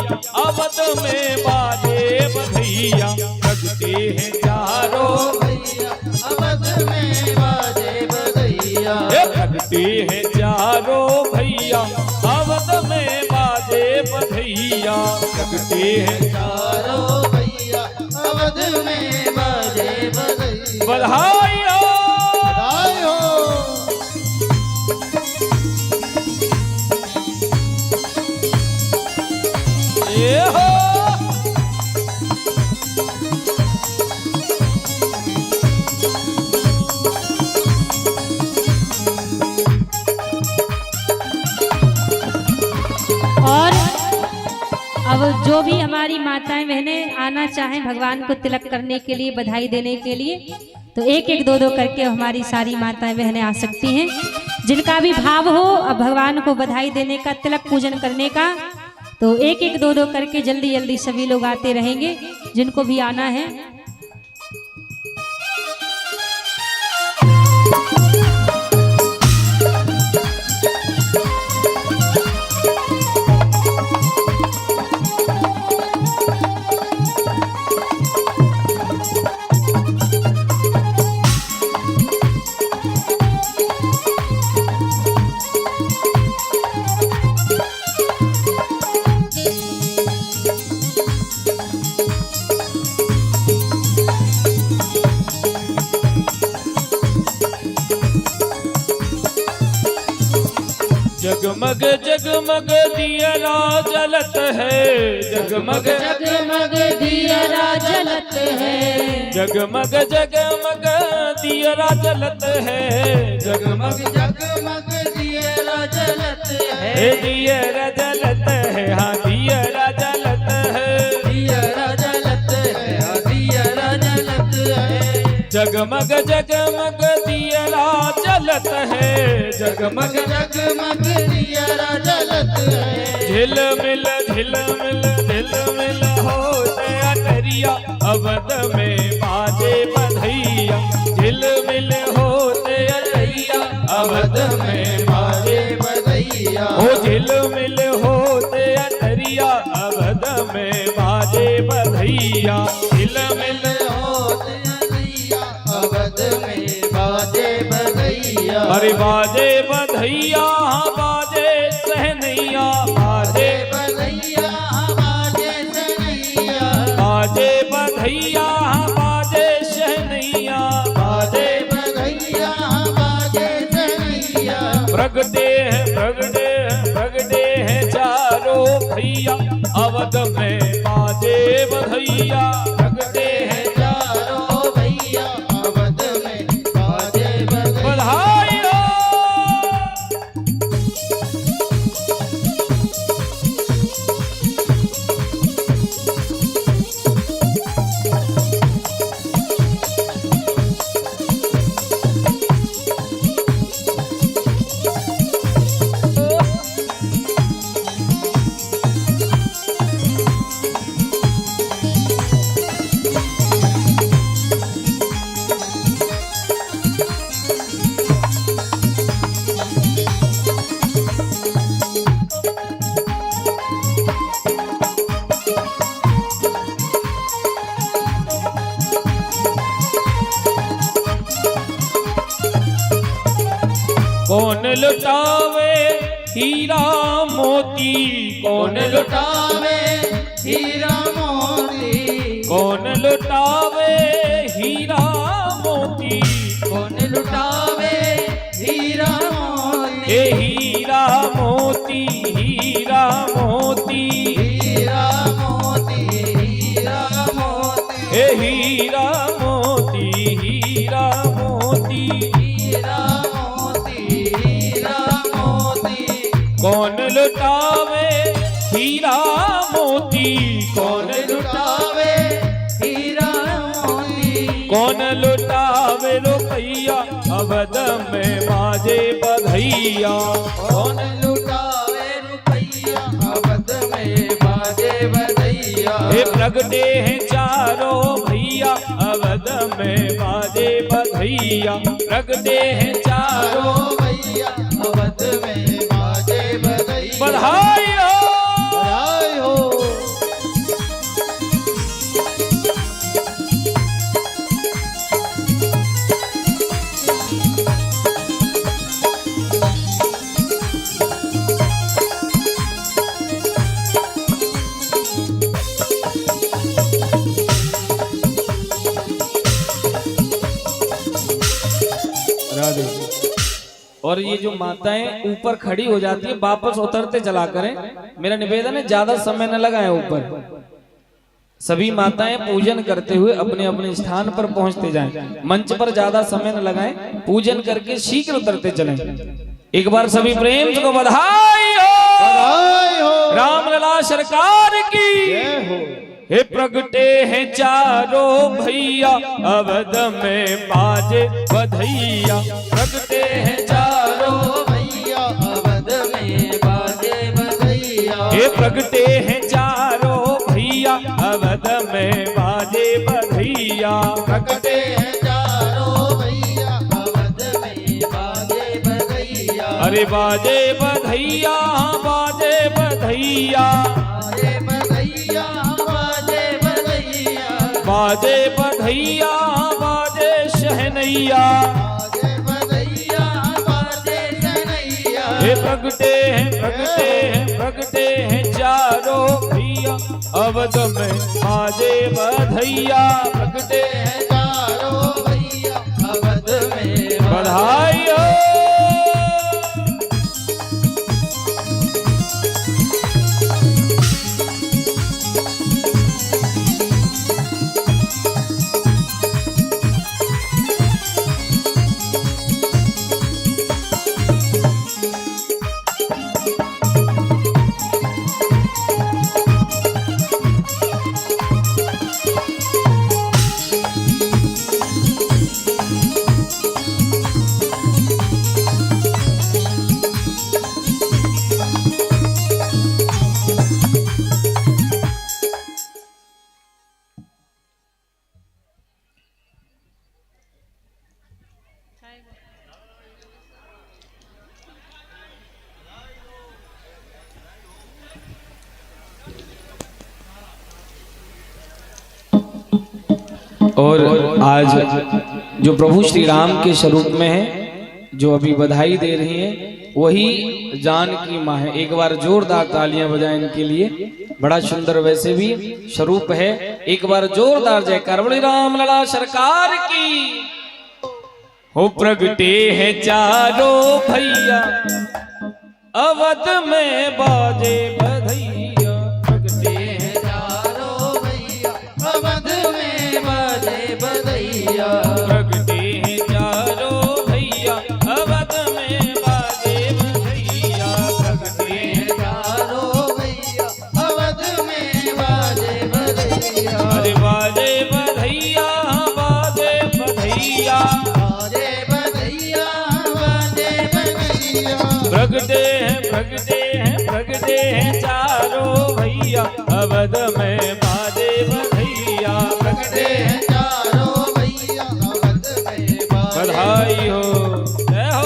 अवध में बाजे बधैया, प्रगटे हैं चारों भैया अवध में बाजे बधैया। प्रगटे हैं चारों भैया अवध में बाजे बधैया, प्रगटे हैं चारों भैया अवध में बाजे बधैया। बधाई हो। बधाई हो। ये हो और अब जो भी हमारी माताएं बहनें आना चाहें भगवान को तिलक करने के लिए, बधाई देने के लिए, तो एक एक दो दो करके हमारी सारी माताएं बहनें आ सकती हैं। जिनका भी भाव हो अब भगवान को बधाई देने का, तिलक पूजन करने का, तो एक एक दो दो करके जल्दी जल्दी सभी लोग आते रहेंगे जिनको भी आना है। जगमग जगमग दियरा जलत है, जगमग जगमग दियरा जलत है, जगमग जगमग दियरा जलत है, जगमग जगमग दियरा जलत है। दियरा जलत है, हाँ दियरा जलत है, दियरा जलत है, दियरा जलत है। जगमग जगमग दियरा जलत जलत है, जगमग जगमग दियरा जलत है। झिलमिल झिलमिल झिलमिल होते अटरिया, अवध में बाजे बधैया। झिलमिल होते अटरिया, अवध में बाजे बधैया। ओ झिलमिल होते अटरिया, अवध में बाजे बधैया। झिलमिल होते अटरिया, अवध में बाजे बधैया। अरे बाजे बधैया, हाँ बाजे सहनैया। बाजे बधैया बाजे सनैया। बाजे बधैया, हाँ बाजे सहनैया। बाजे बधैया बाजे सनैया। प्रगटे हैं प्रगटे हैं प्रगटे हैं चारों भैया, अवध में बाजे बधैया। प्रगटे हैं चारों भैया, अवध में बाजे बधैया। बधाई हो। कौन लुटावे हीरा मोती, कौन लुटावे हीरा मोती। कौन लुटावे हीरा मोती। कौन लुटावे हीरा मोती। ए हीरा मोती हीरा मोती। हीरा मोती हीरा मोती। ए हीरा मोती हीरा मोती। हीरा मोती हीरा मोती। कौन लुटावे हीरा मोती। कौन लुटावे हीरा मोती। कौन लुटावे रुपैया, अवध में बाजे बधैया। कौन लुटावे रुपैया, अवध में बाजे बधैया। हे प्रगटे हैं चारों भैया, अवध में बाजे बधैया। प्रगटे हैं चारों भैया, अवध में बाजे बधैया। बधाई हो। बधाई हो। राधे। और ये जो माताएं ऊपर खड़ी हो जाती है, वापस उतरते चला करें। मेरा निवेदन है ज्यादा समय न लगाएं ऊपर। सभी माताएं पूजन करते हुए अपने अपने स्थान पर पहुंचते जाएं। मंच पर ज्यादा समय न लगाएं, पूजन करके शीघ्र उतरते चलें। एक बार सभी प्रेम से को बधाई हो। बधाई हो। रामलला सरकार की जय हो। हे प्रगटे हैं चारों भैया, अवध में बाजे बधैया। प्रगटे हैं चारों भैया, अवध में बाजे बधैया। हे प्रगटे हैं चारों भैया, अवध में बाजे बधैया। प्रगटे हैं चारों भैया, अवध में बाजे बधैया। अरे बाजे बधैया बाजे बधैया। बाजे बधैया बाजे बधैया। बाजे बधैया बाजे शहनैया। बाजे बधैया बाजे सनैया। हे प्रगटे हैं प्रगटे हैं प्रगटे हैं चारों भैया, अवध में बाजे बधैया। प्रगटे हैं चारों भैया, अवध में बधाई हो। और आज जो प्रभु श्री राम के स्वरूप में है, जो अभी बधाई दे रही हैं, वही जानकी माँ है। एक बार जोरदार तालियां बजाएं इनके लिए। बड़ा सुंदर वैसे भी स्वरूप है। एक बार जोरदार जयकार बोले राम लला सरकार की। हो प्रगटे है चारों भैया अवध में बाजे बधैया। प्रगटे है चारों भैया अवध में बाजे बधैया। प्रगटे है चारों भैया अवध में बाजे बधैया। प्रगटे है चारों भैया अवध में बाजे बधैया। अरे बाजे बधैया बाजे बधैया बाजे बधैया बाजे बधैया। प्रगटे हैं चारों भैया अवध में बाजे बधैया। प्रगटे हैं चारों भैया अवध में बाजे। बधाई हो जय हो।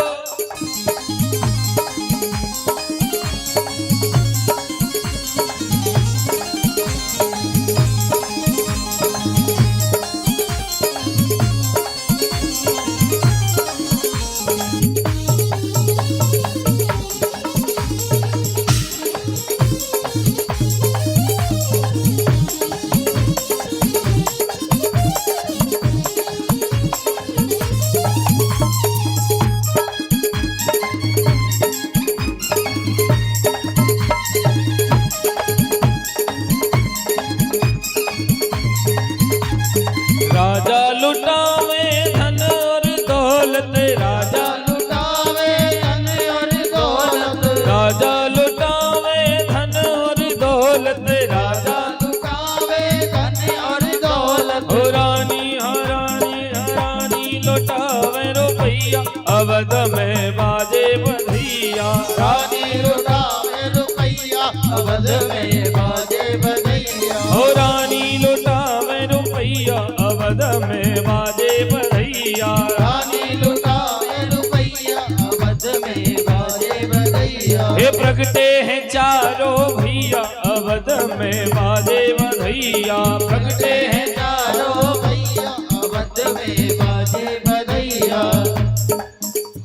राजा लुटावे धन और दौलत। राजा लुटावे धन और दौलत। राजा लुटावे धन और दौलत। राजा लुटावे धन और दौलत। हो रानी रानी लुटावे रुपैया अवध में बाजे बधैया। रानी लुटावे रुपैया अवध में बाजे बधैया। हो रानी लुटावे रुपैया अवध में बाजे बधैया। रानी लुटावे रुपैया अवध में बाजे बधैया। हे प्रगटे हैं चारों भैया अवध में बाजे बधैया। प्रगटे हैं चारों भैया अवध में बाजे बधैया।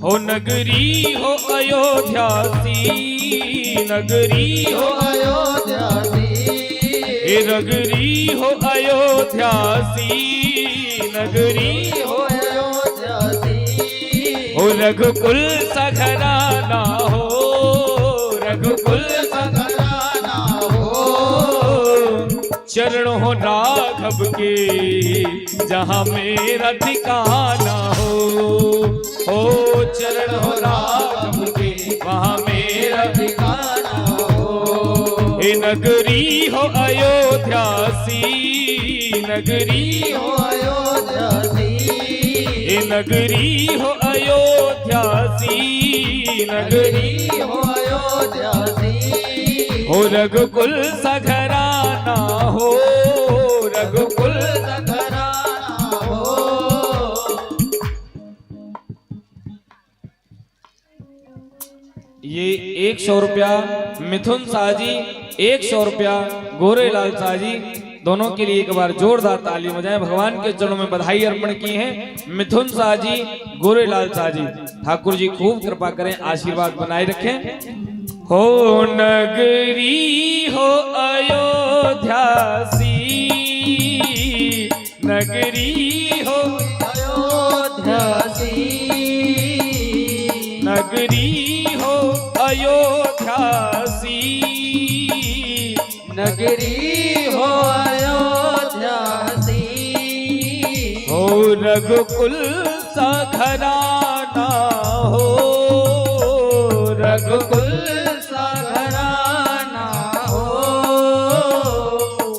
हो नगरी हो अयोध्या सी। नगरी हो अयोध्या हे नगरी हो अयोध्या सी। नगरी हो अयोध्या हो रघुकुल सघराना हो। रघुकुल घराना हो। चरण हो राघव के जहाँ मेरा ठिकाना हो। चरण हो राघव के वहाँ मेरा ठिकाना हो। हे नगरी हो अयोध्या सी। नगरी हो अयोध्या हे नगरी हो अयोध्या सी। नगरी हो अयोध्या हो रघुकुल सघराना हो। रघुकुल घराना हो। ये 100 रुपया मिथुन शाह जी, 100 रुपया गोरेलाल शाह जी, दोनों के लिए एक बार जोरदार ताली बजाएं। भगवान के चरणों में बधाई अर्पण की है मिथुन शाह जी, गोरेलाल शाह जी। ठाकुर जी खूब कृपा करें, आशीर्वाद बनाए रखें। हो नगरी हो अयोध्या सी। नगरी हो अयोध्या सी। नगरी हो अयोध्या सी। नगरी हो अयोध्या सी। हो रघुकुल सा घराना हो। रघुकुल सा घराना हो।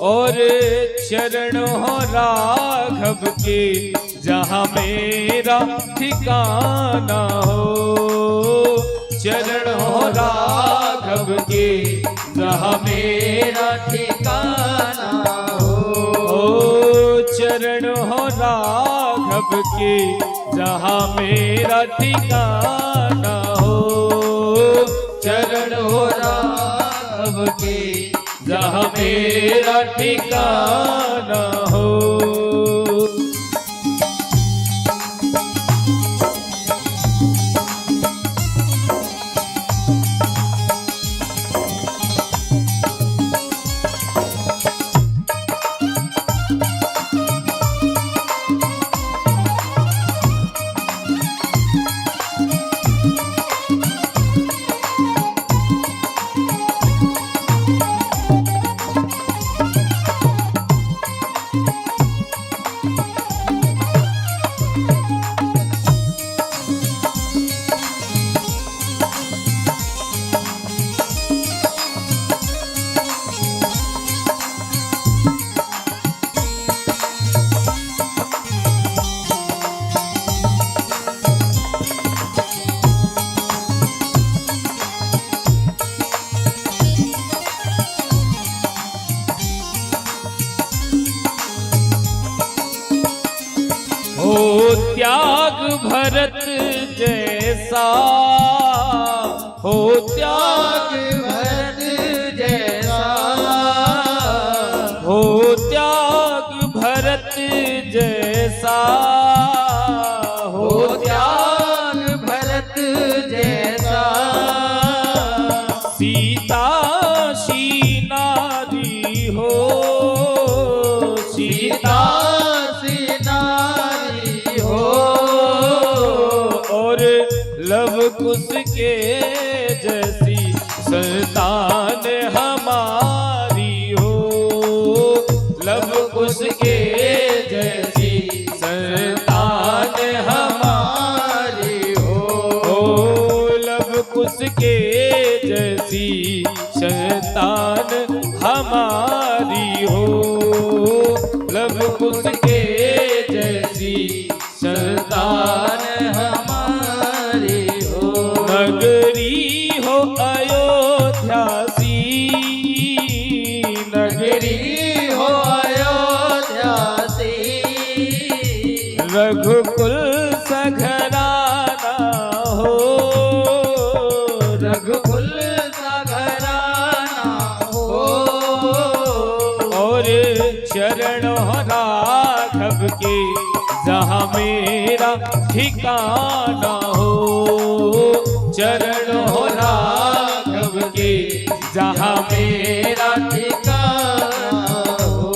और चरण हो राघव के जहाँ मेरा ठिकाना हो। चरण हो राघव के जहाँ मेरा ठिकाना हो। चरण हो राघव के जहाँ मेरा ठिकाना हो। चरण हो राघव के जहाँ मेरा ठिकाना हो। भरत जैसा हो त्याग भरत जैसा हो त्याग भरत जैसा हो त्याग भरत जैसा सीता सी नारी हो सीता सी नारी हो और लव कुश के जैसी संतान हमारी हो लव कुश के जैसी संतान हमारी हो लव कुश के जैसी संतान हमारी हो लव कुश के जैसी संतान हमारी हो नगरी हो अयोध्या सी नगरी हो अयोध्या सी रघुकुल सघराना हो रघुकुल सा घराना हो और चरण राघव के जहाँ मेरा ठिकाना हो चरण राघव के जहाँ मेरा ठिकाना हो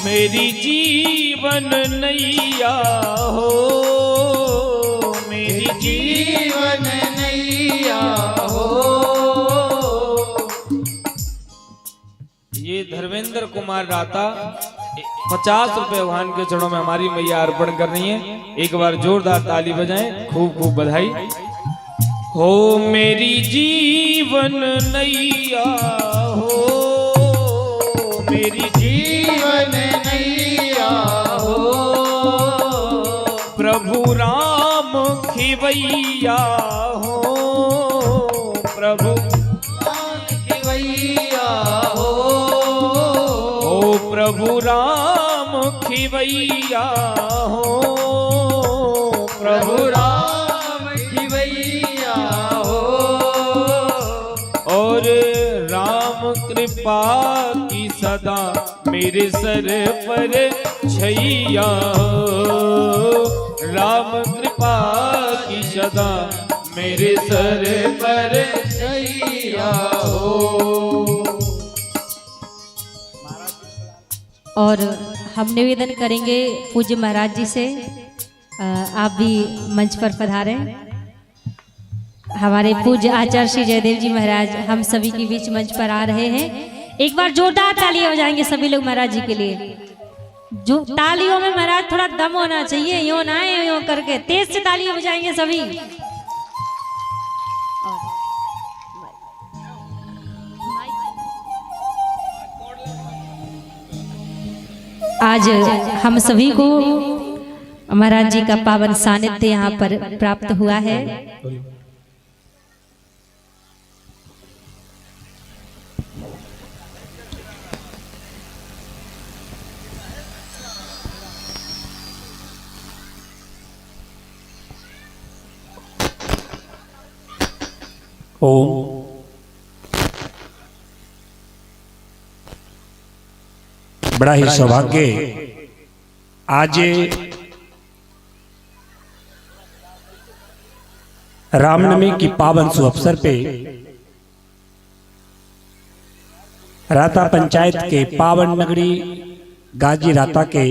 मेरी जीवन नैया हो मेरी जीवन नैया हो ये धर्मेंद्र कुमार राता 50 रुपए भगवान के चरणों में हमारी मैया अर्पण कर रही है। एक बार जोरदार ताली बजाएं, खूब खूब बधाई हो। मेरी जीवन नैया हो मेरी जीवन नैया हो प्रभु राम खिवैया हो प्रभु खिवैया हो ओ प्रभु राम खिवैया हो प्रभु राम खिवैया हो और राम कृपा की सदा मेरे सर पर छैया हो राम कृपा की सदा मेरे सर पर छैया हो और हम निवेदन करेंगे पूज्य महाराज जी से, आप भी मंच पर पधारें। हमारे पूज्य आचार्य श्री जयदेव जी महाराज हम सभी के बीच मंच पर आ रहे हैं। एक बार जोरदार तालियां हो जाएंगे सभी लोग महाराज जी के लिए। जो तालियों में महाराज थोड़ा दम होना चाहिए, यूं ना आए यूं करके, तेज से तालियां बजाएंगे सभी। आज हम सभी को महाराज जी का पावन सानिध्य यहाँ पर प्राप्त हुआ है। ओम। बड़ा ही सौभाग्य आज रामनवमी की पावन शुभ अवसर पे राता पंचायत के पावन नगरी गाजी राता के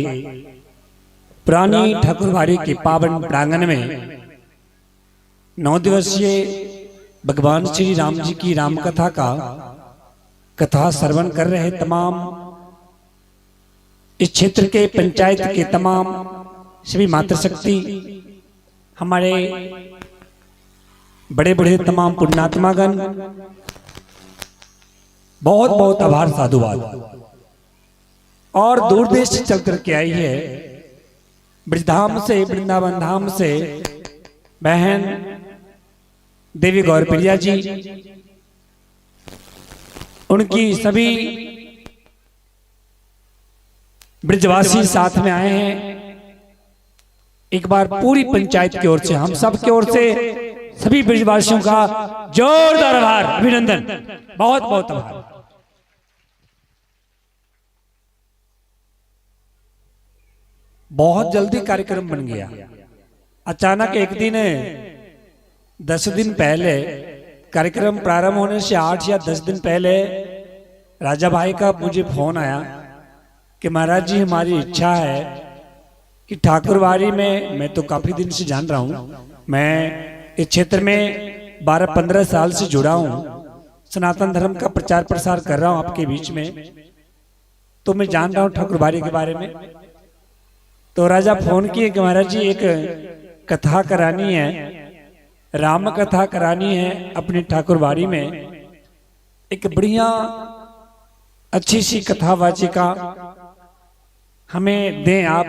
पुरानी ठाकुरबाड़ी के पावन प्रांगण में 9 दिवसीय भगवान श्री राम जी की राम कथा का कथा श्रवण कर रहे तमाम इस क्षेत्र के पंचायत के तमाम सभी मातृशक्ति हमारे बड़े बड़े तमाम पुण्यात्मागण बहुत बहुत आभार साधुवाद। और दूर देश से चल करके आई है ब्रजधाम से वृंदावन धाम से बहन देवी गौरप्रिया जी, उनकी सभी ब्रजवासी साथ में आए हैं। एक बार पूरी पंचायत की ओर से, हम सब की ओर से सभी ब्रजवासियों का जोरदार आभार, अभिनंदन, बहुत बहुत आभार। बहुत जल्दी कार्यक्रम बन गया। अचानक एक दिन 10 दिन पहले, कार्यक्रम प्रारंभ होने से 8 या 10 दिन पहले राजा भाई का मुझे फोन आया कि महाराज जी हमारी इच्छा है कि ठाकुरबाड़ी में, मैं तो काफी दिन से जान रहा हूं, मैं इस क्षेत्र में 12-15 साल से जुड़ा हूं, सनातन धर्म का प्रचार प्रसार कर रहा हूं आपके बीच में, तो मैं जान रहा हूं ठाकुरबाड़ी के बारे में। तो राजा फोन किए कि महाराज जी एक कथा करानी है, राम कथा करानी है अपनी ठाकुरबाड़ी में, एक बढ़िया अच्छी सी कथा वाचिका हमें दें आप,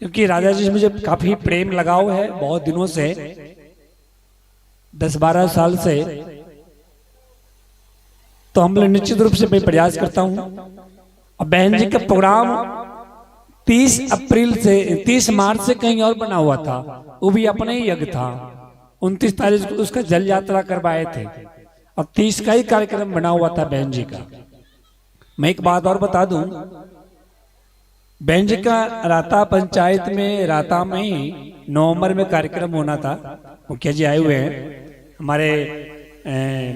क्योंकि राजा जी से मुझे काफी प्रेम लगाव है बहुत दिनों से, 10-12 साल से। तो हम लोग निश्चित रूप से मैं प्रयास करता हूं। और बहन जी का प्रोग्राम 30 मार्च से कहीं और बना हुआ था, वो भी अपने ही यज्ञ था। 29 तारीख को उसका जल यात्रा करवाए थे, अब 30 का ही कार्यक्रम बना हुआ था बहन जी का। मैं एक बात और बता दूं, बहन जी का राता पंचायत में, राता में ही नवंबर में कार्यक्रम होना था। मुखिया जी आए हुए हैं, हमारे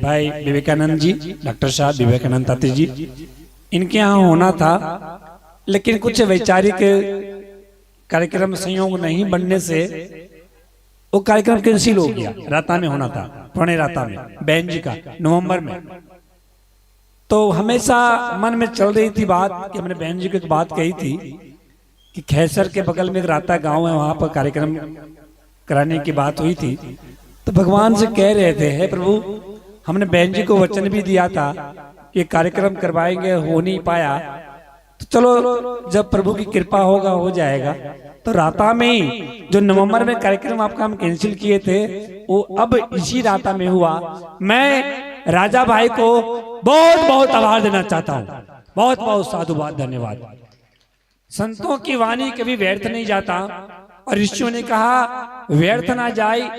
भाई विवेकानंद जी, डॉक्टर साहब विवेकानंद ताती जी, इनके यहाँ होना था, लेकिन कुछ वैचारिक कार्यक्रम संयोग नहीं बनने से वो कार्यक्रम कैंसिल हो गया। राता में होना था, पुराने राता में बहन जी का नवंबर में। तो हमेशा मन में चल रही थी बात कि मैंने बहन जी को एक बात कही थी कि खैसर के बगल में एक राता गांव है, वहां पर कार्यक्रम कराने की बात हुई थी। तो भगवान से कह रहे थे, हे प्रभु, हमने बहन जी को वचन भी दिया था कि कार्यक्रम करवाएंगे, हो नहीं पाया, तो चलो जब प्रभु की कृपा होगा हो जाएगा। तो राता में ही जो नवंबर में कार्यक्रम आपका हम कैंसिल किए थे, वो अब इसी राता में हुआ। मैं राजा भाई को बहुत बहुत आभार देना चाहता हूँ, बहुत बहुत साधुवाद, धन्यवाद। संतों की वाणी कभी व्यर्थ नहीं जाता, और ऋषियों ने कहा व्यर्थ ना जाए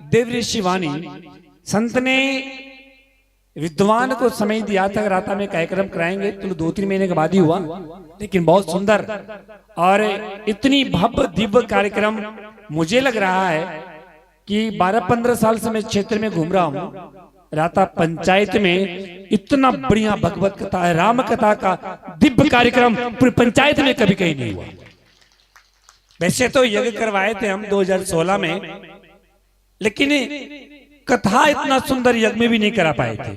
देव ऋषि वाणी। संत ने विद्वान को समय दिया था राता में कार्यक्रम कराएंगे, तो 2-3 महीने के बाद ही हुआ, लेकिन बहुत सुंदर और इतनी भव्य दिव्य कार्यक्रम। मुझे लग रहा है कि 12-15 साल से मैं क्षेत्र में घूम रहा हूँ, राता पंचायत में इतना बढ़िया भगवत कथा है, राम कथा का दिव्य कार्यक्रम पूरी पंचायत में कभी कहीं नहीं हुआ। वैसे तो यज्ञ करवाए थे हम 2016 में, लेकिन कथा इतना सुंदर यज्ञ में भी नहीं करा पाए थे।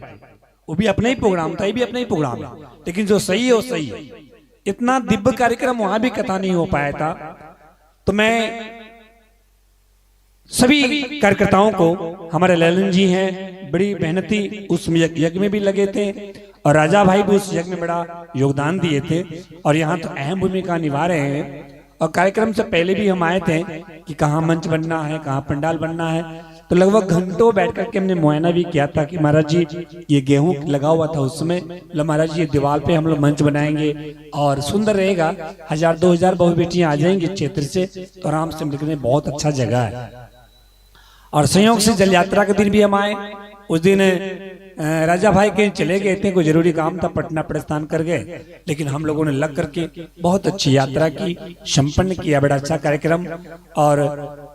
वो भी अपना ही प्रोग्राम था, ये भी अपना ही प्रोग्राम है, लेकिन जो सही है वो सही है। इतना दिव्य कार्यक्रम वहां भी कथा नहीं हो पाया था। तो मैं सभी कार्यकर्ताओं को, हमारे ललन जी हैं, बड़ी मेहनती उस यज्ञ में भी लगे थे, और राजा भाई भी उस यज्ञ में बड़ा योगदान दिए थे, और यहाँ तो अहम भूमिका निभा रहे हैं। और कार्यक्रम से पहले भी हम आए थे कि कहाँ मंच बनना है, कहाँ पंडाल बनना है, तो लगभग घंटों बैठ करके हमने मुआयना भी किया था कि महाराज जी ये गेहूं लगा हुआ था उसमें, महाराज जी ये दीवार पे हम लोग मंच बनाएंगे और सुंदर रहेगा, 1000-2000 बहु बेटियां आ जाएंगी क्षेत्र से, तो आराम से मिलकर बहुत अच्छा जगह है। और संयोग से जल यात्रा के दिन भी हम आए, उस दिन राजा भाई कहीं चले गए थे, कोई जरूरी काम था, पटना प्रस्थान कर गए, लेकिन हम लोगों ने लग करके बहुत अच्छी यात्रा की, संपन्न किया, बड़ा अच्छा कार्यक्रम। और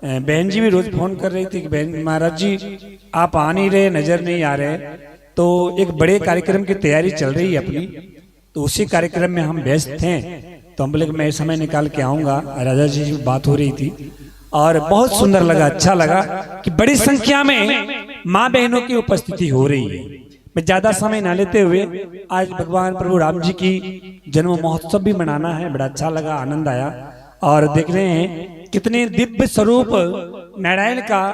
बहन जी भी रोज फोन कर रही थी कि बहन महाराज जी आप आ नहीं रहे, नजर नहीं आ रहे, तो एक बड़े कार्यक्रम की तैयारी चल रही है अपनी, तो उसी कार्यक्रम में हम व्यस्त थे। तो हम बोले कि मैं समय निकाल के आऊंगा। राजा जी से बात हो रही थी और बहुत सुंदर लगा, अच्छा लगा कि बड़ी संख्या में माँ बहनों की उपस्थिति हो रही है। मैं ज्यादा समय ना लेते हुए आज भगवान प्रभु राम जी की जन्म महोत्सव भी मनाना है, बड़ा अच्छा लगा, आनंद आया। और देख रहे हैं कितने दिव्य स्वरूप नारायण का,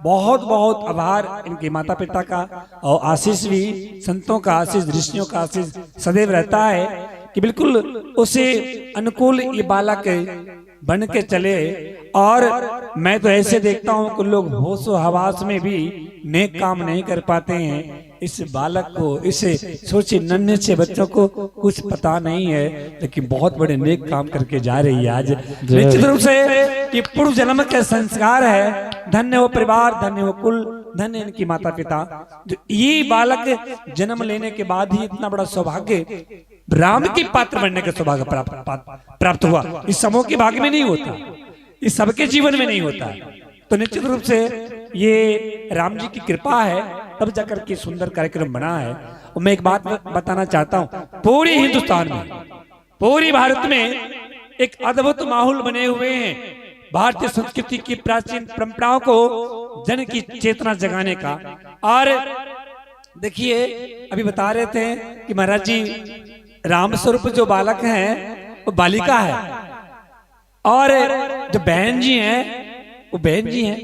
बहुत बहुत आभार इनके माता पिता का, और आशीष भी संतों का आशीष, ऋषियों का आशीष सदैव रहता है कि बिल्कुल उसे अनुकूल ये बालक बन के चले। और मैं तो ऐसे देखता हूँ कि लोग होशो हवास में भी नेक काम नहीं कर पाते हैं। इस बालक को, इसे सोचे नन्हे से बच्चों को कुछ पता नहीं है, लेकिन बहुत बड़े नेक काम करके जा रही है आज। निश्चित रूप से ये पूर्व जन्म के संस्कार है। धन्य हो परिवार, धन्य हो कुल, धन्य इनकी माता पिता। जो ये बालक जन्म लेने के बाद ही इतना बड़ा सौभाग्य, राम के पात्र बनने का सौभाग्य प्राप्त हुआ, इस समूह के भाग्य में नहीं होता, इस सबके जीवन में नहीं होता। तो निश्चित रूप से ये राम जी की कृपा है, तब जाकर के सुंदर कार्यक्रम बना है। और मैं एक बात बताना चाहता हूँ, पूरे हिंदुस्तान में, पूरी भारत में एक अद्भुत माहौल बने हुए हैं भारतीय संस्कृति की प्राचीन परंपराओं को जन की चेतना जगाने का। और देखिए अभी बता रहे थे कि महाराज जी राम स्वरूप जो बालक हैं वो बालिका है, और जो बहन जी हैं वो बहन जी हैं।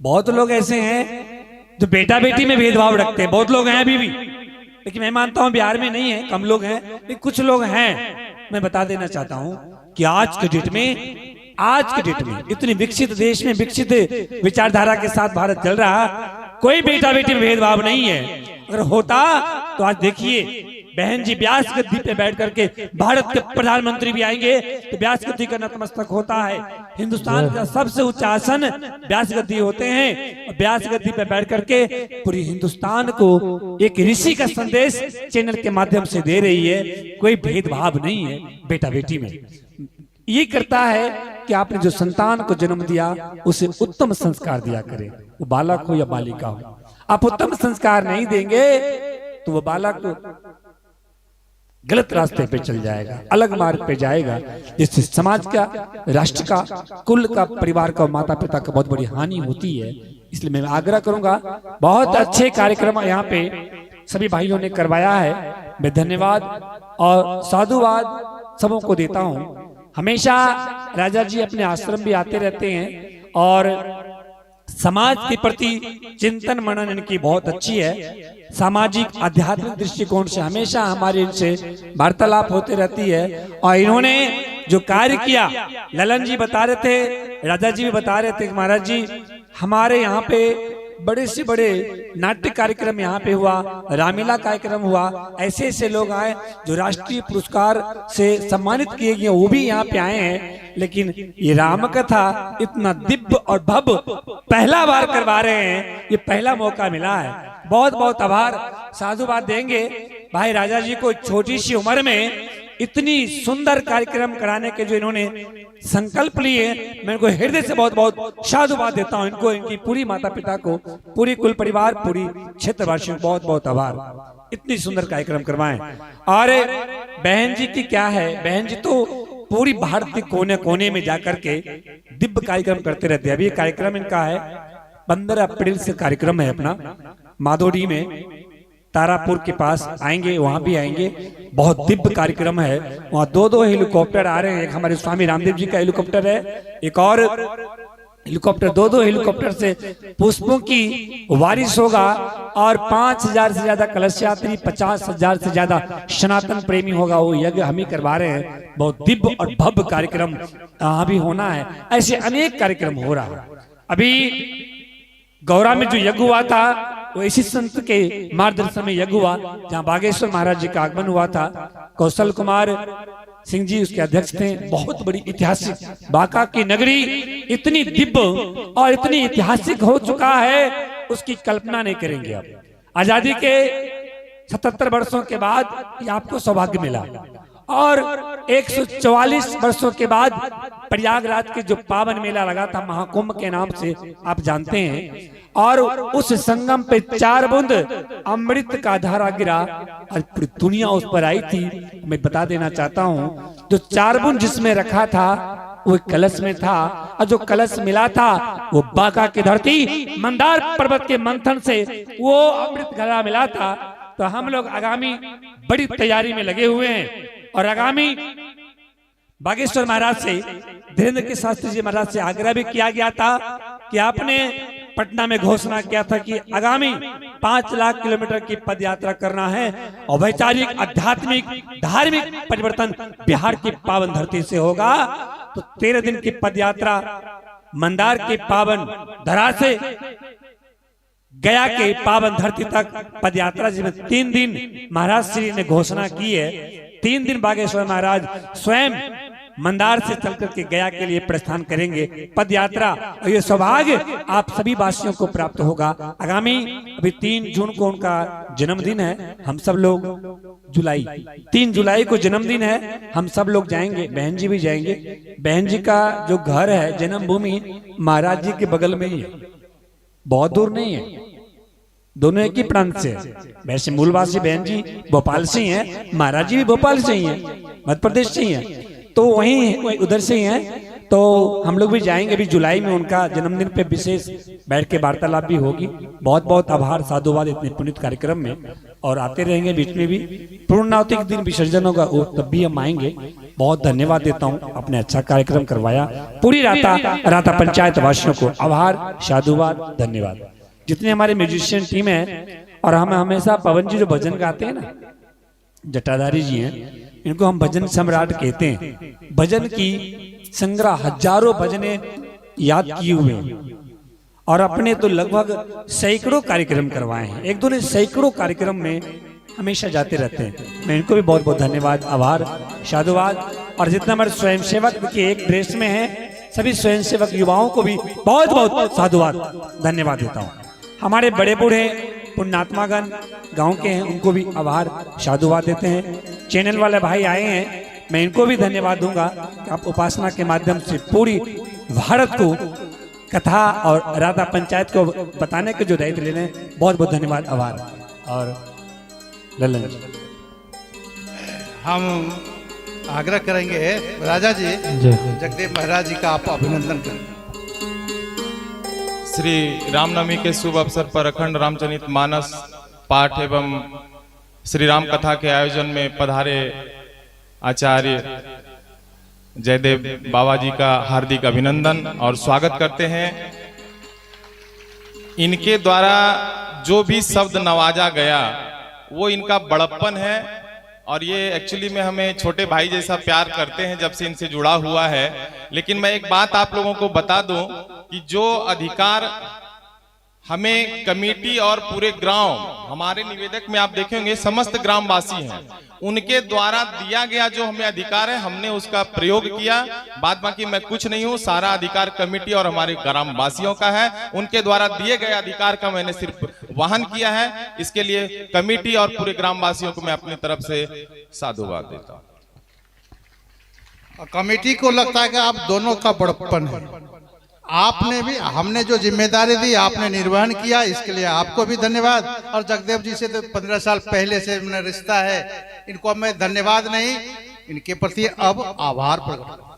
बहुत लोग ऐसे हैं जो बेटा बेटी में भेदभाव रखते हैं, बहुत लोग हैं अभी भी, लेकिन मैं मानता हूं बिहार में नहीं है, कम लोग हैं, लेकिन कुछ लोग हैं। मैं बता देना चाहता हूं कि आज के डेट में इतनी विकसित देश में विकसित विचारधारा के साथ भारत चल रहा, कोई बेटा बेटी में भेदभाव नहीं है। अगर होता तो आज देखिए बहन जी व्यास गद्दी पे बैठ करके, भारत के प्रधानमंत्री भी आएंगे तो व्यास गद्दी का नतमस्तक होता है। हिंदुस्तान का सबसे उच्च आसन व्यास गद्दी होते हैं, और व्यास गद्दी पे बैठ करके पूरी हिंदुस्तान को एक ऋषि का संदेश चैनल के माध्यम से दे रही है। कोई भेदभाव नहीं है बेटा बेटी में। ये करता है कि आपने जो संतान को जन्म दिया उसे उत्तम संस्कार दिया करें, वो बालक हो या बालिका हो। आप उत्तम संस्कार नहीं देंगे तो वो बालक गलत रास्ते पे चल जाएगा, अलग मार्ग पे जाएगा, जिससे समाज का, राष्ट्र का, कुल का, परिवार का, माता पिता का बहुत बड़ी हानि होती है। इसलिए मैं आग्रह करूंगा, बहुत अच्छे कार्यक्रम यहाँ पे सभी भाइयों ने करवाया है। मैं धन्यवाद और साधुवाद सबों को देता हूँ। हमेशा राजा जी अपने आश्रम भी आते रहते हैं और समाज के प्रति चिंतन मनन इनकी बहुत अच्छी है। सामाजिक आध्यात्मिक दृष्टिकोण से हमेशा हमारे इनसे वार्तालाप होते रहती है। और इन्होंने जो कार्य किया, ललन जी बता रहे थे, राजा जी भी बता रहे थे, महाराज जी हमारे यहाँ पे बड़े से बड़े नाट्य कार्यक्रम यहाँ पे हुआ, रामलीला कार्यक्रम हुआ, ऐसे ऐसे लोग आए जो राष्ट्रीय पुरस्कार से सम्मानित किए गए, वो भी यहाँ पे आए हैं। लेकिन ये राम कथा इतना दिव्य और भव्य पहला बार करवा रहे हैं, ये पहला मौका मिला है। बहुत बहुत आभार, साधुवाद देंगे भाई राजा जी को। छोटी सी उम्र में इतनी सुंदर कार्यक्रम कराने के जो इन्होंने संकल्प लिए, मैं इनको हृदय से बहुत बहुत साधुवाद देता हूं। इनको, इनकी पूरी माता पिता को, पूरी कुल परिवार, पूरी क्षेत्रवासियों को बहुत बहुत आभार। इतनी सुंदर कार्यक्रम करवाएं। और बहन जी की क्या है, बहन जी तो पूरी भारत के कोने कोने में जाकर के दिव्य कार्यक्रम करते रहते हैं। अभी कार्यक्रम इनका है 15 अप्रैल से कार्यक्रम है अपना माधोडी में, तारापुर के पास आएंगे, वहां भी आएंगे। बहुत दिव्य कार्यक्रम है, वहां 2-2 हेलीकॉप्टर आ रहे हैं। एक हमारे स्वामी रामदेव जी का हेलीकॉप्टर है, एक और हेलीकॉप्टर, 2-2 हेलीकॉप्टर से पुष्पों की बारिश होगा। और 5000 से ज्यादा कलश यात्री, 50,000 से ज्यादा सनातन प्रेमी होगा। वो यज्ञ हम ही करवा रहे हैं। बहुत दिव्य और भव्य कार्यक्रम यहाँ भी होना है। ऐसे अनेक कार्यक्रम हो रहा है। अभी गौरा में जो यज्ञ हुआ था वो इसी संत के मार्गदर्शन में यज्ञ हुआ, जहाँ बागेश्वर महाराज जी का आगमन हुआ था। कौशल कुमार सिंह जी उसके अध्यक्ष थे। बहुत बड़ी ऐतिहासिक बांका की नगरी इतनी दिव्य और इतनी ऐतिहासिक हो चुका है उसकी कल्पना नहीं करेंगे आप। आजादी के 77 वर्षों के बाद ये आपको सौभाग्य मिला और 144 वर्षों के बाद प्रयागराज के जो पावन मेला लगा था महाकुंभ के नाम से आप जानते हैं, और उस संगम पे 4 बूंद अमृत का धारा गिरा और पूरी दुनिया उस पर आई थी। मैं बता देना चाहता हूँ, जो 4 बूंद जिसमें रखा था वो कलश में था, और जो कलश मिला था वो बांका की धरती मंदार पर्वत के मंथन से वो अमृत धारा मिला था। तो हम लोग आगामी बड़ी तैयारी में लगे हुए हैं और आगामी बागेश्वर महाराज से, धीरेन्द्र के शास्त्री जी महाराज से आग्रह भी किया गया था कि आपने पटना में घोषणा किया था कि आगामी 5 लाख किलोमीटर की पद यात्रा करना है और वैचारिक आध्यात्मिक धार्मिक परिवर्तन बिहार की पावन धरती से होगा। तो 13 दिन की पद यात्रा मंदार की पावन धरा से गया के पावन धरती तक पद यात्रा, जिसमें 3 दिन महाराज श्री ने घोषणा की है। 3 दिन बागेश्वर महाराज स्वयं मंदार से चलकर के गया के लिए प्रस्थान करेंगे पद यात्रा, और ये सौभाग्य आप सभी वासियों को प्राप्त होगा। आगामी अभी 3 जून को उनका जन्मदिन है, हम सब लोग 3 जुलाई को जन्मदिन है, हम सब लोग जाएंगे, बहन जी भी जाएंगे। बहन जी का जो घर है जन्मभूमि महाराज जी के बगल में ही है, बहुत दूर नहीं है, दोनों एक ही प्रांत से। वैसे मूलवासी बहन जी भोपाल से ही हैं, महाराज जी भी भोपाल से ही हैं, मध्य प्रदेश से ही हैं, तो वहीं उधर से ही हैं। तो हम लोग भी जाएंगे अभी जुलाई में, उनका जन्मदिन पे विशेष बैठ के वार्तालाप भी होगी। बहुत बहुत आभार, साधुवाद इतने पुनित कार्यक्रम में, और आते रहेंगे बीच में भी। पूर्णावती के दिन विसर्जन होगा वो तब भी हम आएंगे। बहुत धन्यवाद देता हूँ, आपने अच्छा कार्यक्रम करवाया। पूरी राता पंचायत वासियों को आभार, साधुवाद, धन्यवाद। जितने हमारे म्यूजिशियन टीम है, और हम हमेशा पवन जी जो भजन गाते हैं ना, जटाधारी जी हैं, इनको हम भजन सम्राट कहते हैं। भजन की संग्रह हजारों भजने याद किए हुए हैं, और अपने तो लगभग सैकड़ों कार्यक्रम करवाए हैं। एक दो ने सैकड़ों कार्यक्रम में हमेशा जाते रहते हैं। मैं इनको भी बहुत बहुत धन्यवाद, आभार, साधुवाद। और जितना हमारे स्वयंसेवक के एक ड्रेस में है, सभी स्वयंसेवक युवाओं को भी बहुत बहुत साधुवाद, धन्यवाद देता हूँ। हमारे बड़े बूढ़े पुण्यात्मागण गांव के हैं, उनको भी आभार, साधुवाद देते हैं। चैनल वाले भाई आए हैं, मैं इनको भी धन्यवाद दूंगा कि आप उपासना के माध्यम से पूरी भारत को कथा और राधा पंचायत को बताने के जो दायित्व ले रहे हैं, बहुत बहुत धन्यवाद, आभार। और ललन जी, हम आग्रह करेंगे राजा जी, जगदेव महाराज जी का आप अभिनंदन करें। श्री रामनवमी के शुभ अवसर पर अखंड रामचरित मानस पाठ एवं श्री राम कथा के आयोजन में पधारे आचार्य जयदेव बाबा जी का हार्दिक अभिनंदन और स्वागत करते हैं। इनके द्वारा जो भी शब्द नवाजा गया वो इनका बड़प्पन है, और ये एक्चुअली में हमें छोटे भाई जैसा प्यार करते हैं जब से इनसे जुड़ा हुआ है। लेकिन मैं एक बात आप लोगों को बता दूं कि जो अधिकार हमें कमेटी और पूरे ग्राम, हमारे निवेदक में आप देखेंगे समस्त ग्रामवासी हैं, उनके द्वारा दिया गया जो हमें अधिकार है, हमने उसका प्रयोग किया। बाद बाकी मैं कुछ नहीं हूं, सारा अधिकार कमेटी और हमारे ग्रामवासियों का है। उनके द्वारा दिए गए अधिकार का मैंने सिर्फ वहन किया है। इसके लिए कमेटी और पूरे ग्रामवासियों को मैं अपनी तरफ से साधुवाद देता हूं। कमेटी को लगता है कि आप दोनों का बड़प्पन है। आपने भी, हमने जो जिम्मेदारी दी आपने निर्वहन किया, इसके लिए आपको भी धन्यवाद। और जगदेव जी से तो 15 साल पहले से मेरा रिश्ता है, इनको मैं धन्यवाद नहीं, इनके प्रति अब आभार प्रकट करता हूं।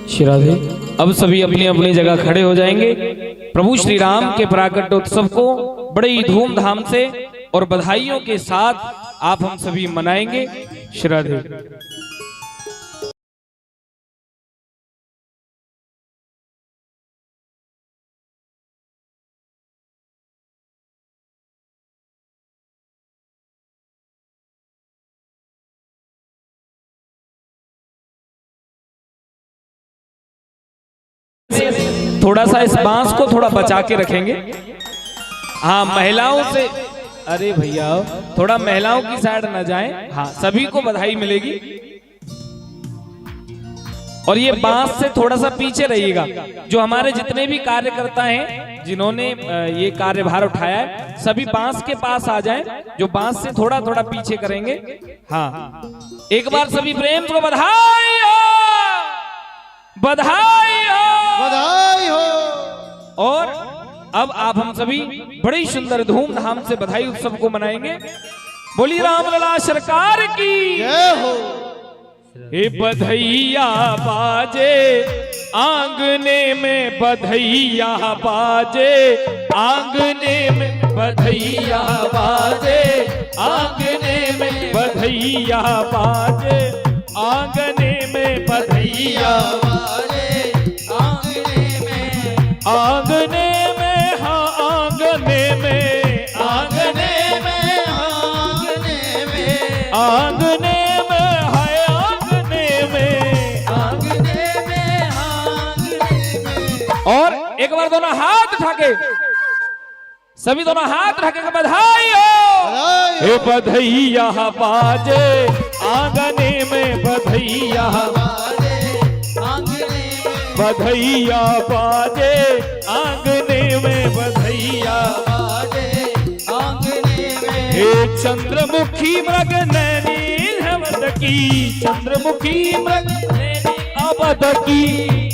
श्री राधे। अब सभी अपनी अपनी जगह खड़े हो जाएंगे। प्रभु श्री राम के प्राकट्योत्सव को बड़े ही धूमधाम से और बधाइयों के साथ आप हम सभी मनाएंगे। श्री राधे। थोड़ा सा इस बांस को थोड़ा बचा के रखेंगे। हाँ, महिलाओं से, अरे भैया थोड़ा महिलाओं की साइड न जाएं। हाँ, सभी को बधाई मिलेगी। और ये बांस से थोड़ा सा पीछे रहिएगा। जो हमारे जितने भी कार्यकर्ता हैं जिन्होंने ये कार्यभार उठाया है, सभी बांस के पास आ जाएं। जो बांस से थोड़ा थोड़ा पीछे करेंगे। हाँ, एक बार सभी प्रेम को बधाई हो, बधाई हो, बधाई हो। और अब आप हम सभी बड़ी सुंदर धूमधाम से बधाई उत्सव को मनाएंगे। बोली रामलला सरकार की जय हो। हे बधैया बाजे आंगने में, बधैया बाजे आंगने में, बधैया बाजे आंगने में, बधैया बाजे आंगने में, बधैया बाजे आंगने में, आंगने में, हाँ आंगने में, आंगने में, आंगने में, आंगने में, हाय आंगने में, आंगने में, आंगने में। और एक बार दोनों हाथ उठा के, सभी दोनों हाथ उठा के बधाई हो। बधाई हे बधैया बाजे आंगने में, बधैया बाजे आंगने में, बधैया बाजे आंगने में, बधैया बाजे आंगने में। हे चंद्रमुखी मृग नैनी अवध की, चंद्रमुखी मृग नैनी अवध की,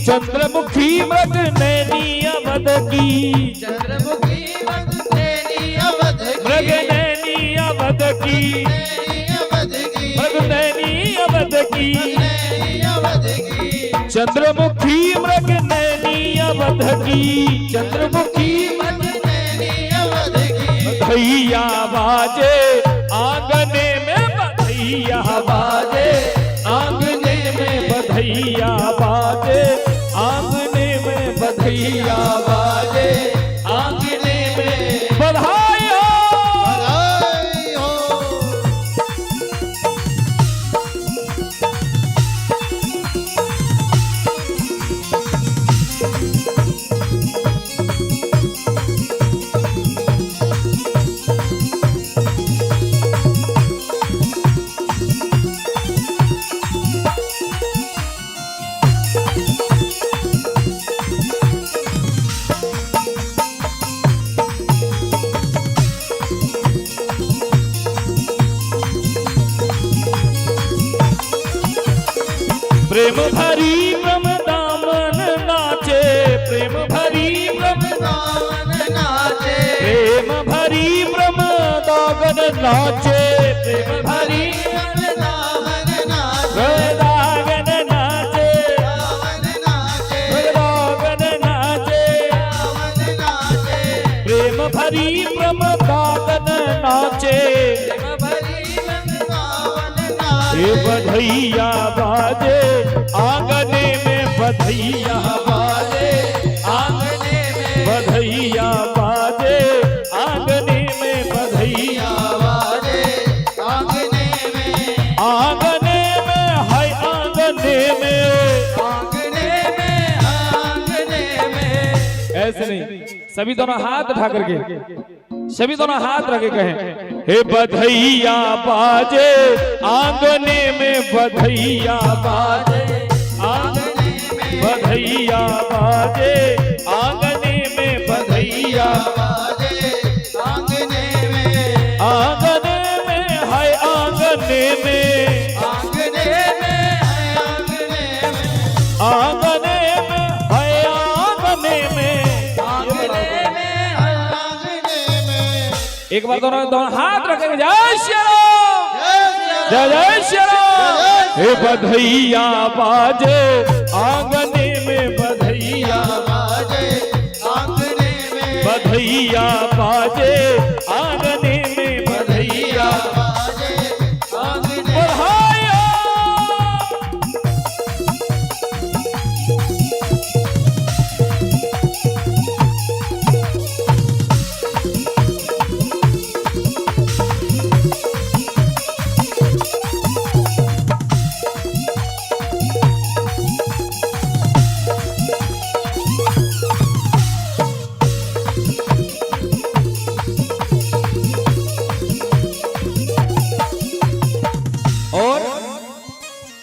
चंद्रमुखी मृग नैनी अवध की, चंद्रमुखी तेरी अवध मृग नैनी अवध की, मृग नैनी अवध की, चंद्रमुखी मृग नैनी अवध की, चंद्रमुखी बधैया बाजे आंगने में, बधैया बाजे आंगने में, बधैया बाजे आंगने में, बधैया बाजे आंगने में, बधाई हो। प्रेम भरी ब्रह्म दामन नाचे, प्रेम भरी ब्रह्म नाचे, प्रेम भरी ब्रह्म दागन नाचे, प्रेम भरी दामन नाचे, दागन नाचे, दामन नाचे, दागन नाचे, दामन नाचे, प्रेम भरी ब्रह्म दागन नाचे, हे बधैया बाजे आंगने में, बधैया बाजे आंगने में, बधैया बाजे आंगने में, बधैया बाजे आंगने में, आंगने में, हाय आंगने में, आंगने में, आंगने में। ऐसे नहीं, सभी दोनों हाथ उठा करके, सभी दोनों हाथ रखे कहें, हे बधैया बाजे आंगने में, बधैया बाजे आंगने में, बधैया बाजे आंगने में, बधैया बाजे आंगने में, आंगने में, हाय आंगने में, आंगने में, आंगने में, आंगने में, हाय आंगने में, आंगने में, आंगने में। एक बार दोनों हाथ रखेंगे, जय श्री राम, जय जय श्री राम। हे बधैया बाजे आंगने में, बधैया बाजे आंगने में, बधैया बाजे आंगने में, बधैया बाजे आंगने में। बधाई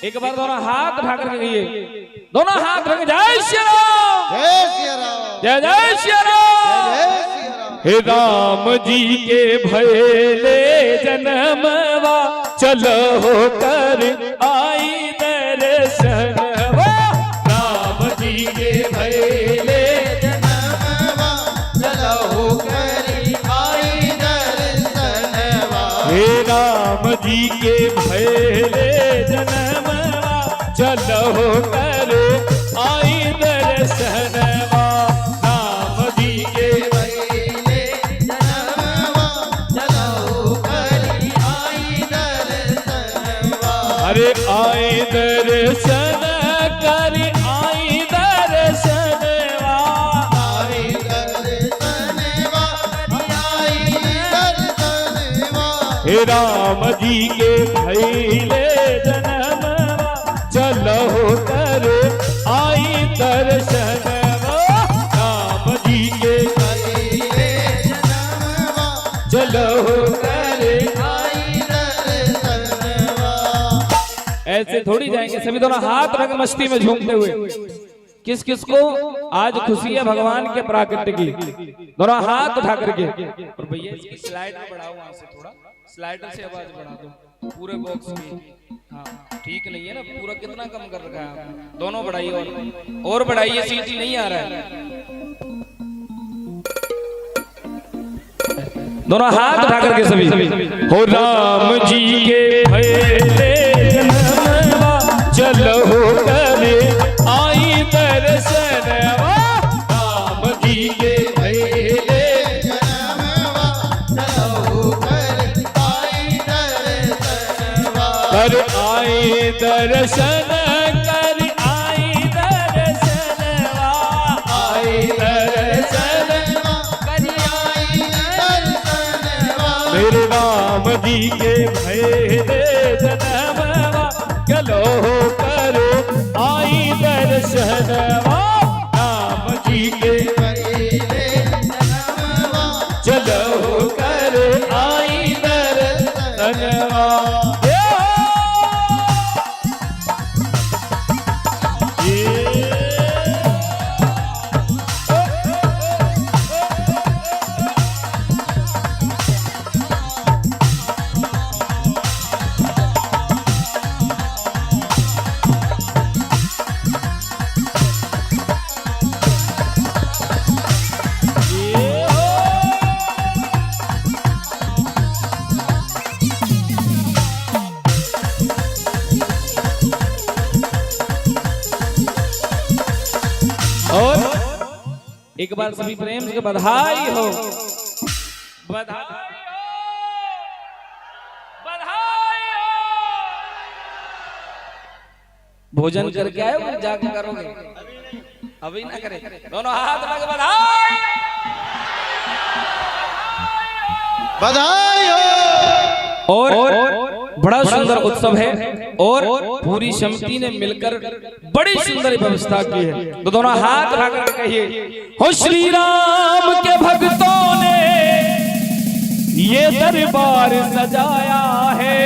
एक बार दोनों हाथ उठा करके कहिए, दोनों हाथ रख, जय श्री राम, जय सिया राम, जय जय श्री राम। जय सिया राम। हे राम जी के भयले जन्मवा, चलो कर आई दर्शनवा। राम जी के भयले जन्मवा, चलो करी आई दर्शनवा। हे राम जी के भयले जन्मवा, चलो कर आई दर्शनवा। राम जी के भैले जन्मवा, चलो करी आई दर्शनवा। अरे आई दर्शन कर आई दर्शनवा। आई दर्शनवा, आई दर्शनवा। हे राम जी के भैले जन्मवा, चलो कर आई दर्शनवा। राम जी के भैले जन्मवा, चलो कर। आई दर्शनवा। ऐसे थोड़ी जाएंगे, सभी दोनों हाथ रख मस्ती में झूमते हुए। किस किस को आज खुशी है भगवान के प्राकट्य की, दोनों हाथ उठा करके। और भैया इसकी स्लाइड में बढ़ाओ, वहां से थोड़ा स्लाइडर से आवाज बढ़ा दो पूरे बॉक्स की। हाँ ठीक नहीं है ना, पूरा कितना कम कर रखा है आपने? दोनों बढ़ाइए और बढ़ाइए, सीटी नहीं आ रहा है। दोनों हाथ उठा करके सभी। हो राम जी के भयले जन्मवा, चलो कर आई दर्शनवा। राम जी के भयले जन्मवा, चलो कर आई दर्शनवा। कर आई दर्शन, कर आई दर्शनवा। आई दर्शन मेरे राम जी के भयले जन्मवा, चलो कर आई दर्शनवा। राम जी के चलो कर आई दर्शनवा। और एक बार सभी प्रेम से बधाई हो, बधाई हो, बधाई हो। भोजन करके आए हो, जाके करोगे? अभी ना करे, दोनों हाथ लगे बधाई, बधाई हो। और बड़ा सुंदर उत्सव है और पूरी समिति ने मिलकर बड़ी सुंदर व्यवस्था की है। तो दोनों हाथ उठा कर कहिए, हो श्री राम के भक्तों ने ये दरबार सजाया है।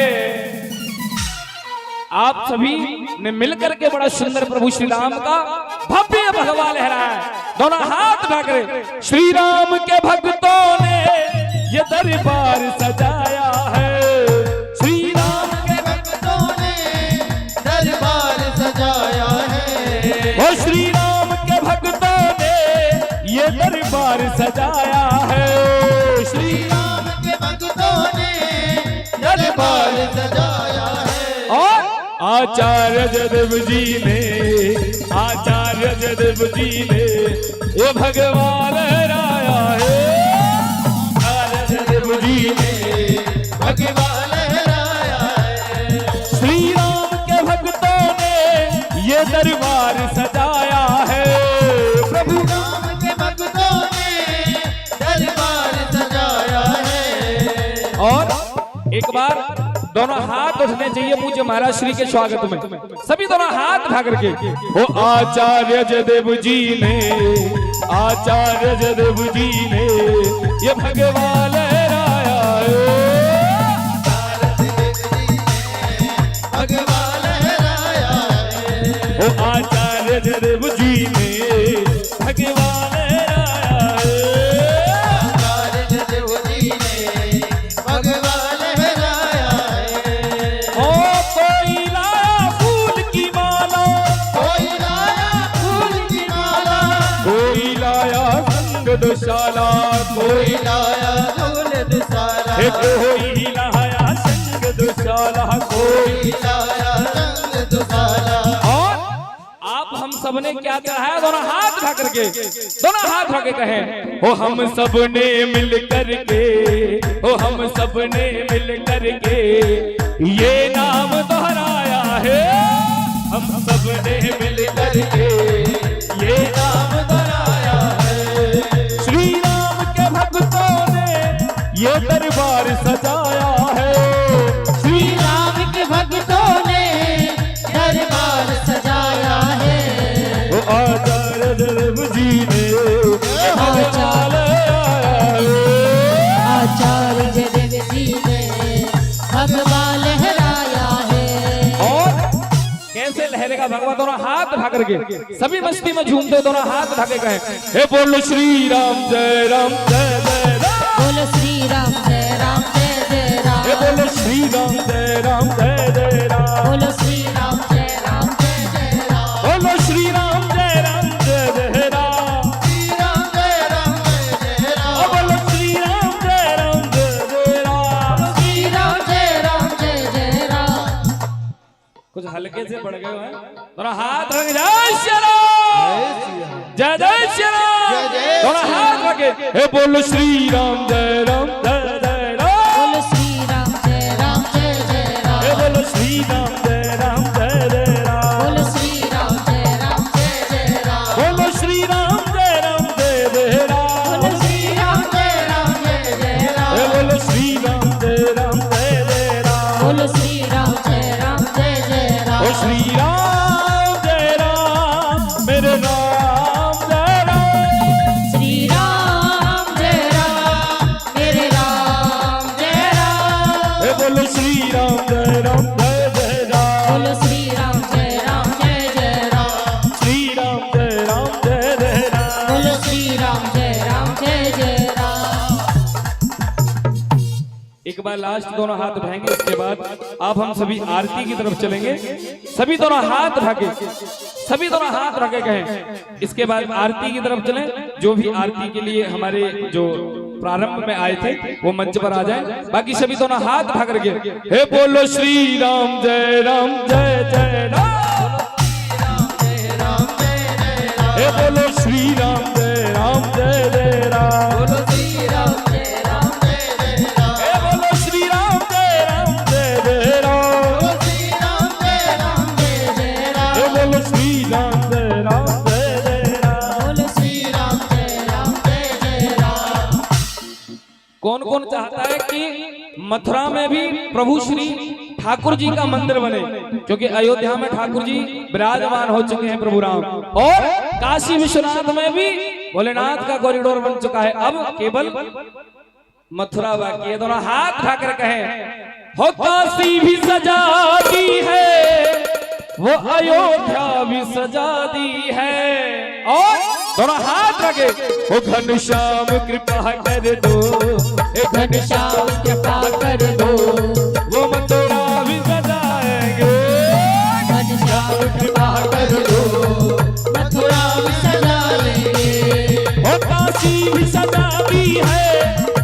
आप सभी ने मिलकर के बड़ा सुंदर प्रभु श्री राम का भव्य भगवा लहराया है। दोनों हाथ उठा कर, श्री राम के भक्तों ने ये दरबार सजाया है। श्री राम के भक्तों ने दरबार सजाया है। ओ श्री राम के भक्तों ने ये दरबार सजाया है। श्री राम के भक्तों ने दरबार सजाया है। और आचार्य जदेव जी ने, आचार्य जदेव जी ने ये भगवान लहराया है। आचार्य जदेव जी ने भगवान लहराया है। श्री राम के भक्तों ने ये दरबार सजाया है। प्रभु राम के भक्तों ने दरबार सजाया है। और एक बार दोनों हाथ उठने चाहिए पूज्य महाराज श्री के स्वागत में। सभी दोनों हाथ उठा करके, वो आचार्य जदेव जी ने, आचार्य जदेव जी ने ये भगवान लहराया है। भगवान लहराया है। वो आचार्य जरब जी ने भगवान आया है। आचार्य देव जी ने भगवान लहराया है। ओ कोई लाया फूल की माला, कोई लाया फूल की माला, कोई लाया संग दुशाला, कोई लाया फूल दुसारा, कोई लाया संग दुशाला, कोई लाया रंग दुसारा। और आप हम सबने क्या चाहा, दोनों हाथ उठा करके, दोनों हाथ उठा के कहें, ओ हम सबने मिल करके, ओ हम सबने मिल करके ये नाम दोहराया है। हम सबने मिल करके ये नाम दोहराया है। श्री राम के भक्तों ने ये दरबार सजाया है। श्री राम के भक्तों ने दरबार सजाया है। ओ आचार्य देव जी ने भगवान आया है। आचार्य देव जी ने भगवान लहराया है। और कैसे लहरेगा भगवान, दोनों हाथ उठा करके सभी मस्ती में झूमते दोनों हाथ उठा के कहें, हे बोलो श्री राम जय राम जय जय राम। बोलो श्री राम जय राम जय जय राम। हे बोलो श्री राम जय राम जय जय राम। बोलो श्री राम जय राम जय जय राम। बोलो श्री राम जय राम जय जय राम। श्री राम जय राम जय जय राम। ओ बोलो श्री राम जय राम जय जय राम। श्री राम जय राम जय जय राम। कुछ हल्के से बढ़ गए हैं, दोनों हाथ रख, जय श्री राम जय जय श्री राम। दोनों हाथ रखे, हे बोलो श्री राम जय राम जय जय राम। बोलो श्री राम जय राम जय जय राम। हे बोलो श्री राम जय राम जय जय राम। बोलो श्री राम जय राम जय जय राम। बोलो श्री राम जय राम जय जय राम। बोलो श्री राम जय राम जय जय राम। हे बोलो श्री राम जय राम जय जय राम। बोलो श्री राम जय राम जय जय राम। ओ श्री राम जय राम मेरे राम जय राम। श्री राम जय राम मेरे राम जय राम। हे बोलो श्री राम जय राम जय जय राम। बोलो श्री राम जय राम जय जय राम। श्री राम जय राम जय जय राम। बोलो श्री राम जय राम जय जय राम। एक बार लास्ट दोनों हाथ उठाएंगे, इसके बाद आप हम सभी आरती की तरफ चलेंगे। सभी दोनों हाथ उठा के, सभी दोनों हाथ उठा के कहें, इसके बाद आरती की तरफ चलें। जो भी आरती के लिए हमारे जो प्रारंभ में आए थे वो मंच पर आ जाएं। बाकी सभी दोनों हाथ उठा करके, हे बोलो श्री राम जय जय राम। हे बोलो श्री राम जय जय राम। बोलो श्री राम जय राम जय जय राम। हे बोलो श्री राम जय जय राम। बोलो श्री राम जय राम जय जय राम। हे बोलो श्री राम जय जय राम। बोलो श्री राम जय राम जय जय राम। कौन कौन चाहता है कि मथुरा में भी प्रभु श्री ठाकुर जी का मंदिर बने, क्योंकि अयोध्या में ठाकुर जी विराजमान हो चुके हैं प्रभु राम, और काशी विश्वनाथ में भी भोलेनाथ का कॉरिडोर बन चुका है। अब केवल मथुरा बाकी है। दोनों हाथ उठाकर कहें, हो काशी भी सजा दी है, वो अयोध्या भी सजा दी है। और दोनों हाथ रखे, वो घनश्याम कृपा कर दो, घनश्याम कृपा कर दो, वो मथुरा भी सजाएंगे। घनश्याम कृपा कर दो, मथुरा भी सजाएंगे। वो काशी भी सजा दी है,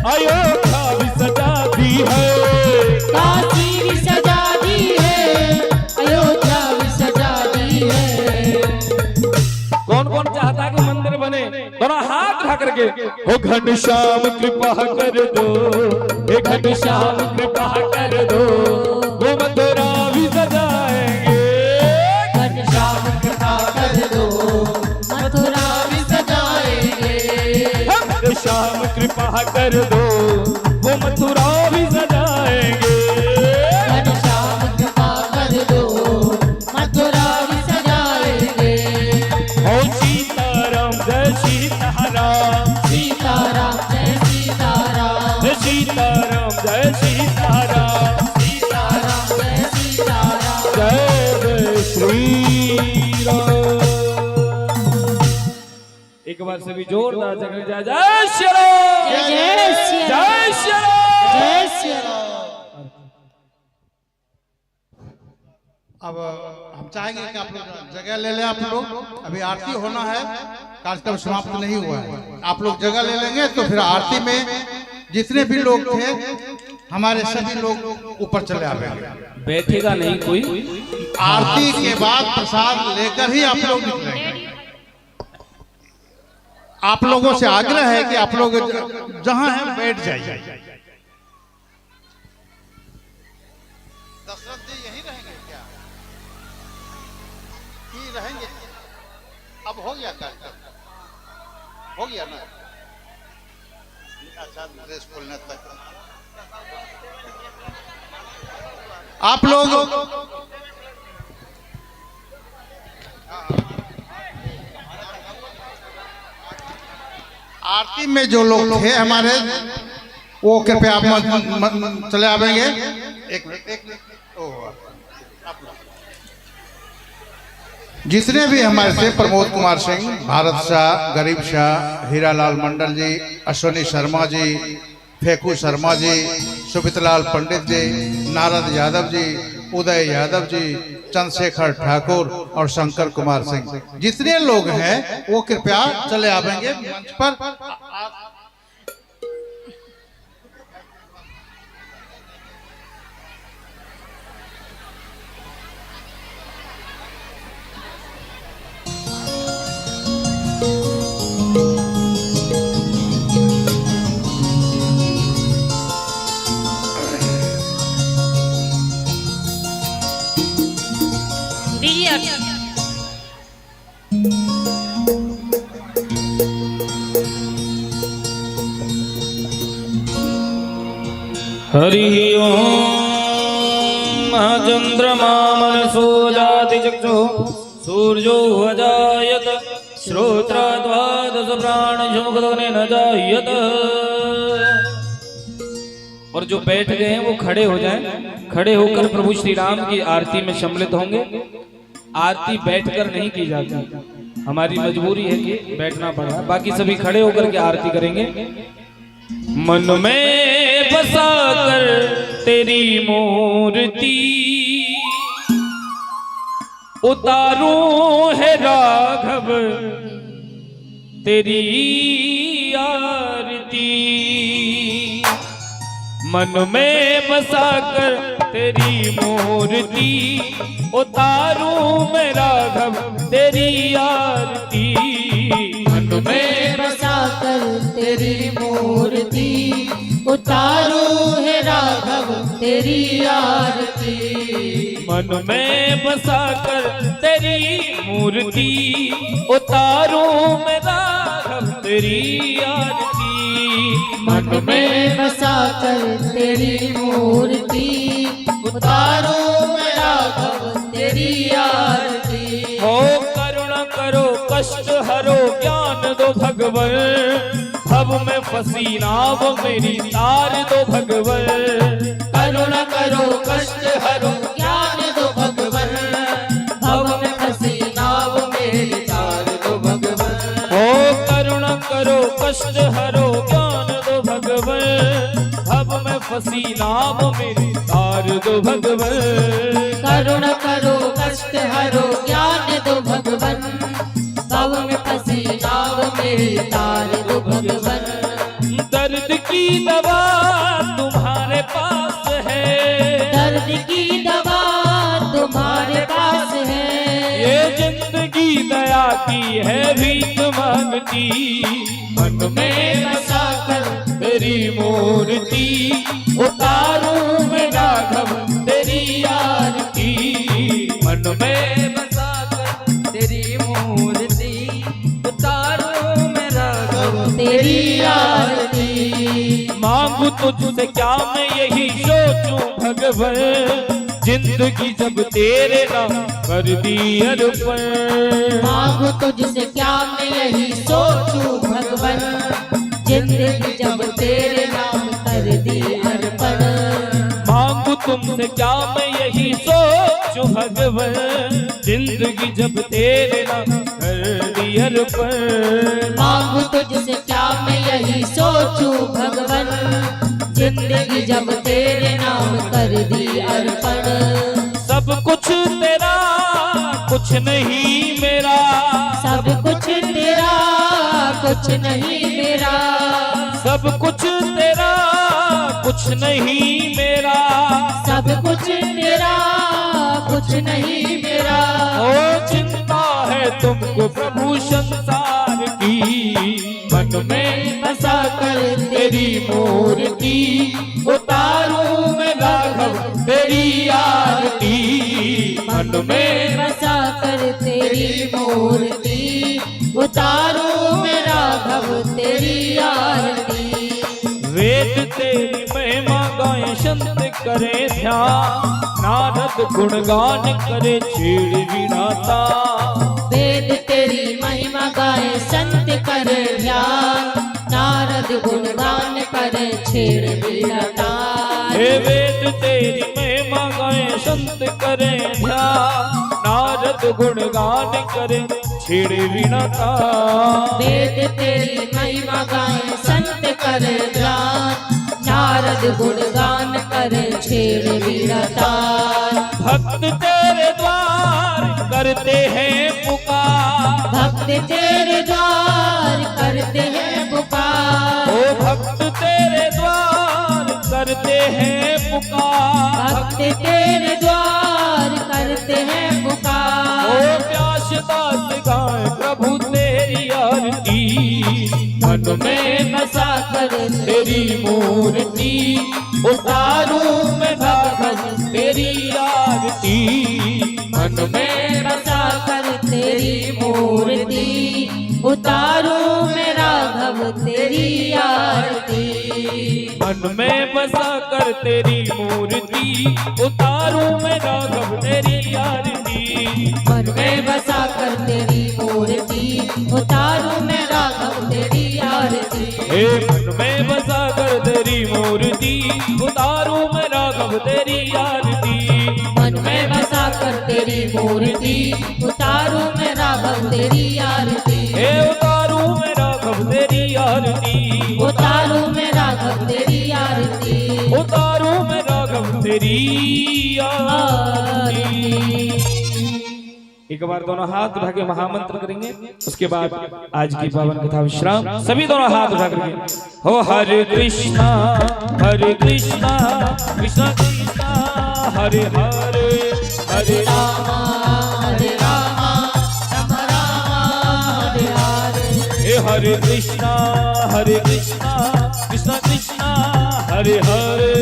अयोध्या भी सजा दी है। काशी भी सजा दी है, अयोध्या भी सजा दी है। कौन कौन चाहता है कि मंदिर बने? दोनों हाथ उठा करके, हो घनश्याम कृपा कर दो, हे घनश्याम कृपा कर दो, वो मथुरा भी सजाएंगे। घनश्याम कृपा कर दो, मथुरा भी सजाएंगे। घनश्याम कृपा कर दो, वो मथुरा भी सजाएंगे। घनश्याम कृपा कर दो, मथुरा भी सजाएंगे। हो सीताराम जय सीताराम, सीताराम जय सीताराम। जय सीताराम जय सीताराम, सीताराम जय सीताराम। जय जय श्री राम। एक बार सभी जोरदार जगह जय जय श्री राम, जय जय श्री राम, जय श्री राम। जय श्री राम। अब हम चाहेंगे कि आप लोग जगह ले लें। आप लोग अभी आरती होना है, कार्यक्रम समाप्त नहीं हुआ है। आप लोग जगह ले लेंगे तो फिर आरती में जितने भी लोग थे हमारे सभी लोग ऊपर चले आएंगे। बैठेगा नहीं कोई, आरती के बाद प्रसाद लेकर ही आप लोग निकलेंगे। आप लोगों से आग्रह है कि आप लोग जहां हैं बैठ जाइए। दशरथ जी यहीं रहेंगे क्या? ही रहेंगे? अब हो गया कार्यक्रम, हो गया ना? अच्छा, ड्रेस खोलने तक आप लोग आरती में जो लोग थे हमारे, वो कृपया आप चले आवेंगे। जितने भी हमारे थे, प्रमोद कुमार सिंह, भारत शाह, गरीब शाह, हीरालाल मंडल जी, अश्वनी शर्मा जी, फेकू शर्मा जी, सुबितलाल पंडित जी, नारद यादव जी, उदय यादव जी, चंद्रशेखर ठाकुर और शंकर कुमार सिंह, जितने लोग हैं वो कृपया चले आवेंगे मंच पर। हरि ओम चंद्रमा मनसो जाति चक्षु सूर्यो अजायत श्रोत्र द्वादश प्राण झुमुखने न जायत। और जो बैठ गए हैं वो खड़े हो जाएं, खड़े होकर प्रभु श्री राम की आरती में सम्मिलित होंगे। आरती बैठकर नहीं की जाती, हमारी मजबूरी है कि बैठना पड़ा, बाकी सभी खड़े होकर के आरती करेंगे। मन में बसा कर तेरी मूर्ति उतारूं है राघव तेरी आरती। मन में बसा कर तेरी मूर्ति उतारूं मैं राघव तेरी आरती। मन में बसा कर तेरी मूर्ति उतारूं है राघव तेरी आरती। मन में बसा कर तेरी मूर्ति उतारूं मैं राघव तेरी आरती। मन में बसा कर तेरी मूर्ति उतारूं मैं राघव तेरी आरती। हो करुणा करो कष्ट हरो ज्ञान दो भगवन, भव में फंसी नाव मेरी तार दो भगवन। करुणा करो कष्ट हरो ज्ञान दो भगवन, भव में फंसी नाव मेरी तार दो भगवन। हो करुणा करो कष्ट हरो ज्ञान दो भगवन, भव में फंसी नाव मेरी तार दो भगवन। करुणा करो कष्ट हरो ज्ञान दो भगवन, भव में फंसी नाव मेरी तार दो भगवन। दर्द की दवा तुम्हारे पास है, दर्द की दवा तुम्हारे पास है। ये जिंदगी दया की है भीख मांगती। मन में बसा कर तेरी मूर्ति उतारूं मैं राघव तेरी आरती। मन में बसा कर तेरी मूर्ति उतारूं मैं राघव तेरी आरती। मांगू तुझसे क्या मैं यही सोचूं भगवन, जिंदगी जब तेरे नाम कर दी अर्पण। मांगू तुझसे क्या मैं यही सोचूं भगवन, जिंदगी जब तेरे नाम कर दी अर्पण। मांगू तुमसे क्या मैं यही सोचूं भगवन, जिंदगी जब तेरे नाम कर दी अर्पण। मांगू तुझसे क्या मैं यही सोचूं भगवन, जिंदगी जब तेरे नाम कर दी अर्पण। सब कुछ तेरा कुछ नहीं मेरा, सब कुछ तेरा कुछ नहीं मेरा, सब कुछ तेरा कुछ नहीं मेरा, सब कुछ तेरा कुछ नहीं मेरा। ओ चिंता है तुमको प्रभु संसार की, मन में बसा कर तेरी मूर्ति, उतारूं मैं राघव तेरी आरती। मन में बसा कर तेरी मूर्ति, उतारूं मैं राघव तेरी आरती। वेद तेरी महिमा गाए संत करे ध्यान, नारद गुणगान करे छेड़ वीणाता। वेद तेरी महिमा गाए संत करे ध्यान, नारद गुणगान करे छेड़ वीणा तान। हे वेद तेरी महिमा गाए संत करे ध्यान, नारद गुणगान करे छेड़ वीणा तान। वेद तेरी महिमा गाए संत करे ध्यान, नारद गुणगान करे छेड़ वीणा तान। भक्त तेरे द्वार करते हैं पुकार, भक्त तेरे द्वार करते हैं पुकार। ओ भक्त तेरे द्वार करते हैं पुकार। भक्त तेरे द्वार करते हैं पुकार। ओ प्यास दास गाए प्रभु तेरी आरती, मन में बसा कर तेरी मूर्ति, उतारूं मैं राघव तेरी आरती। मन में बसा कर तेरी मूर्ति, उतारूं मैं राघव तेरी आरती। मन में बसा कर तेरी मूर्ति, उतारूं मैं राघव तेरी आरती। मन में बसा कर तेरी मूर्ति, उतारूं मैं राघव तेरी आरती। हे मन में बसा कर तेरी मूर्ति, उतारूं मैं राघव तेरी आरती। मन में बसा कर तेरी मूर्ति, उतारूं मैं राघव तेरी आरती। हे उतारूं मैं राघव तेरी आरती। उतारूं मैं राघव तेरी आरती। उतारूं मैं राघव तेरी आरती। एक बार दोनों हाथ उठा के महामंत्र करेंगे, उसके बाद आज की पावन कथा विश्राम। सभी दोनों हाथ उठा करके हो हरे कृष्णा कृष्णा कृष्णा हरे हरे, हरे रामा हरे रामा, राम राम हरे हरे। हे हरे कृष्णा कृष्णा कृष्णा हरे हरे,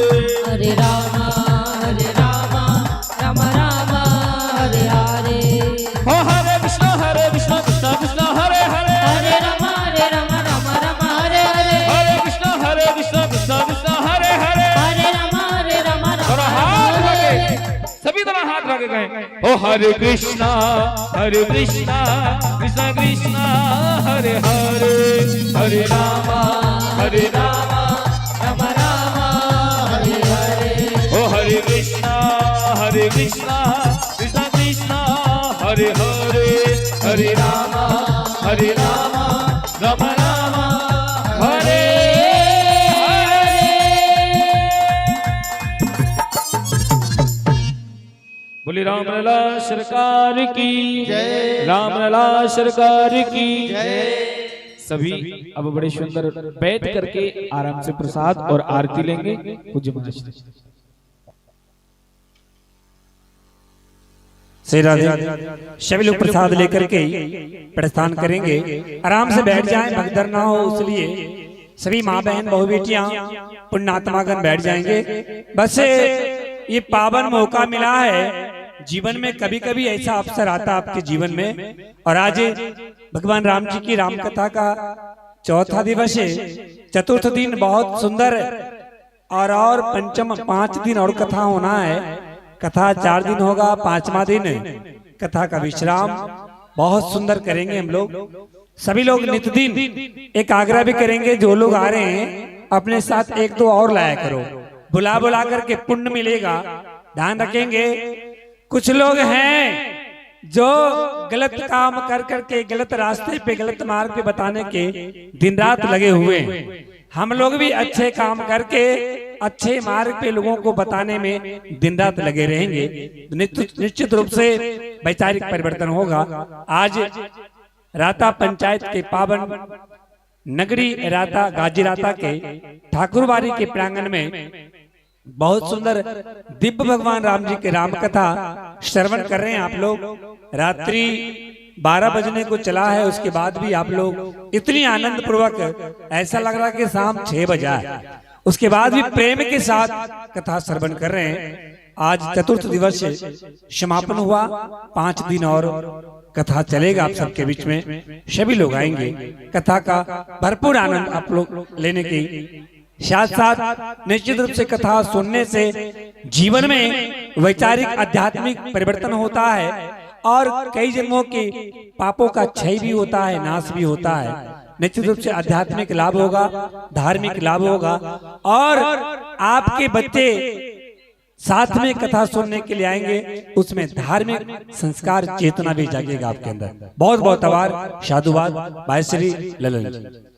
हरे रामा राम राम हरे हरे। हो हरे कृष्णा कृष्णा कृष्णा हरे हरे, हरे राम राम राम हरे हरे। हरे कृष्णा कृष्णा कृष्णा हरे हरे। हरे राम राम दोनों हाथ रखे, सभी दोनों हाथ रखे गए। ओ हरे कृष्णा कृष्णा कृष्णा हरे हरे, हरे रामा राम राम हरे हरे। ओ हरे कृष्णा कृष्णा कृष्णा हरे हरे, हरे रामा राम राम हरे हरे। बोले राम लला सरकार की जय, राम लला सरकार की जय। सभी अब बड़े सुंदर बैठ करके आराम से प्रसाद और आरती लेंगे। पूज्य महाराज श्री राधे, सभी लोग प्रसाद लेकर के प्रस्थान करेंगे। आराम से बैठ जाएं, भगदड़ ना हो, इसलिए सभी माँ बहन बहु बेटियां पुण्यात्मागण बैठ जाएंगे। बस ये पावन मौका मिला है जीवन में, कभी कभी ऐसा अवसर आता आपके जीवन में। और आज भगवान राम जी की राम कथा का चौथा दिवस है, चतुर्थ दिन बहुत सुंदर, और पंचम 5 दिन और कथा होना है। कथा 4 दिन होगा, 5वां दिन कथा का विश्राम बहुत सुंदर करेंगे हम लोग। सभी लोग नित्य दिन एक आग्रह भी करेंगे, जो लोग आ रहे हैं अपने साथ 1-2 और लाया करो, बुला करके पुण्य मिलेगा, ध्यान रखेंगे। कुछ लोग हैं जो गलत काम कर करके गलत रास्ते पे गलत मार्ग पे बताने के दिन रात लगे हुए हैं। हम लोग भी अच्छे काम करके अच्छे मार्ग पे लोगों को बताने में दिन रात लगे रहेंगे, निश्चित रूप से वैचारिक परिवर्तन होगा। आज राता पंचायत के पावन नगरी राता गाजी राता के ठाकुरबाड़ी के प्रांगण में बहुत सुंदर दिव्य भगवान राम जी के राम कथा श्रवण कर रहे हैं आप लोग। रात्रि 12 बजने को चला है, उसके बाद भी आप लोग इतनी आनंद पूर्वक ऐसा लग रहा है कि शाम 6 बजा है, उसके बाद भी प्रेम के साथ कथा श्रवण कर रहे हैं। आज चतुर्थ दिवस समापन हुआ, 5 दिन और कथा चलेगा आप सबके बीच में, सभी लोग आएंगे। कथा का भरपूर आनंद आप लोग लेने की साथ साथ निश्चित रूप से कथा सुनने से जीवन में वैचारिक आध्यात्मिक परिवर्तन होता है और कई जन्मों के पापों का क्षय भी होता है, नाश भी होता है। निश्चित रूप से आध्यात्मिक लाभ होगा, धार्मिक लाभ होगा और आपके बच्चे साथ में कथा सुनने के लिए आएंगे, उसमें धार्मिक संस्कार चेतना भी जागेगा आपके अंदर। बहुत बहुत आभार, साधुवाद, भाई श्री ललन।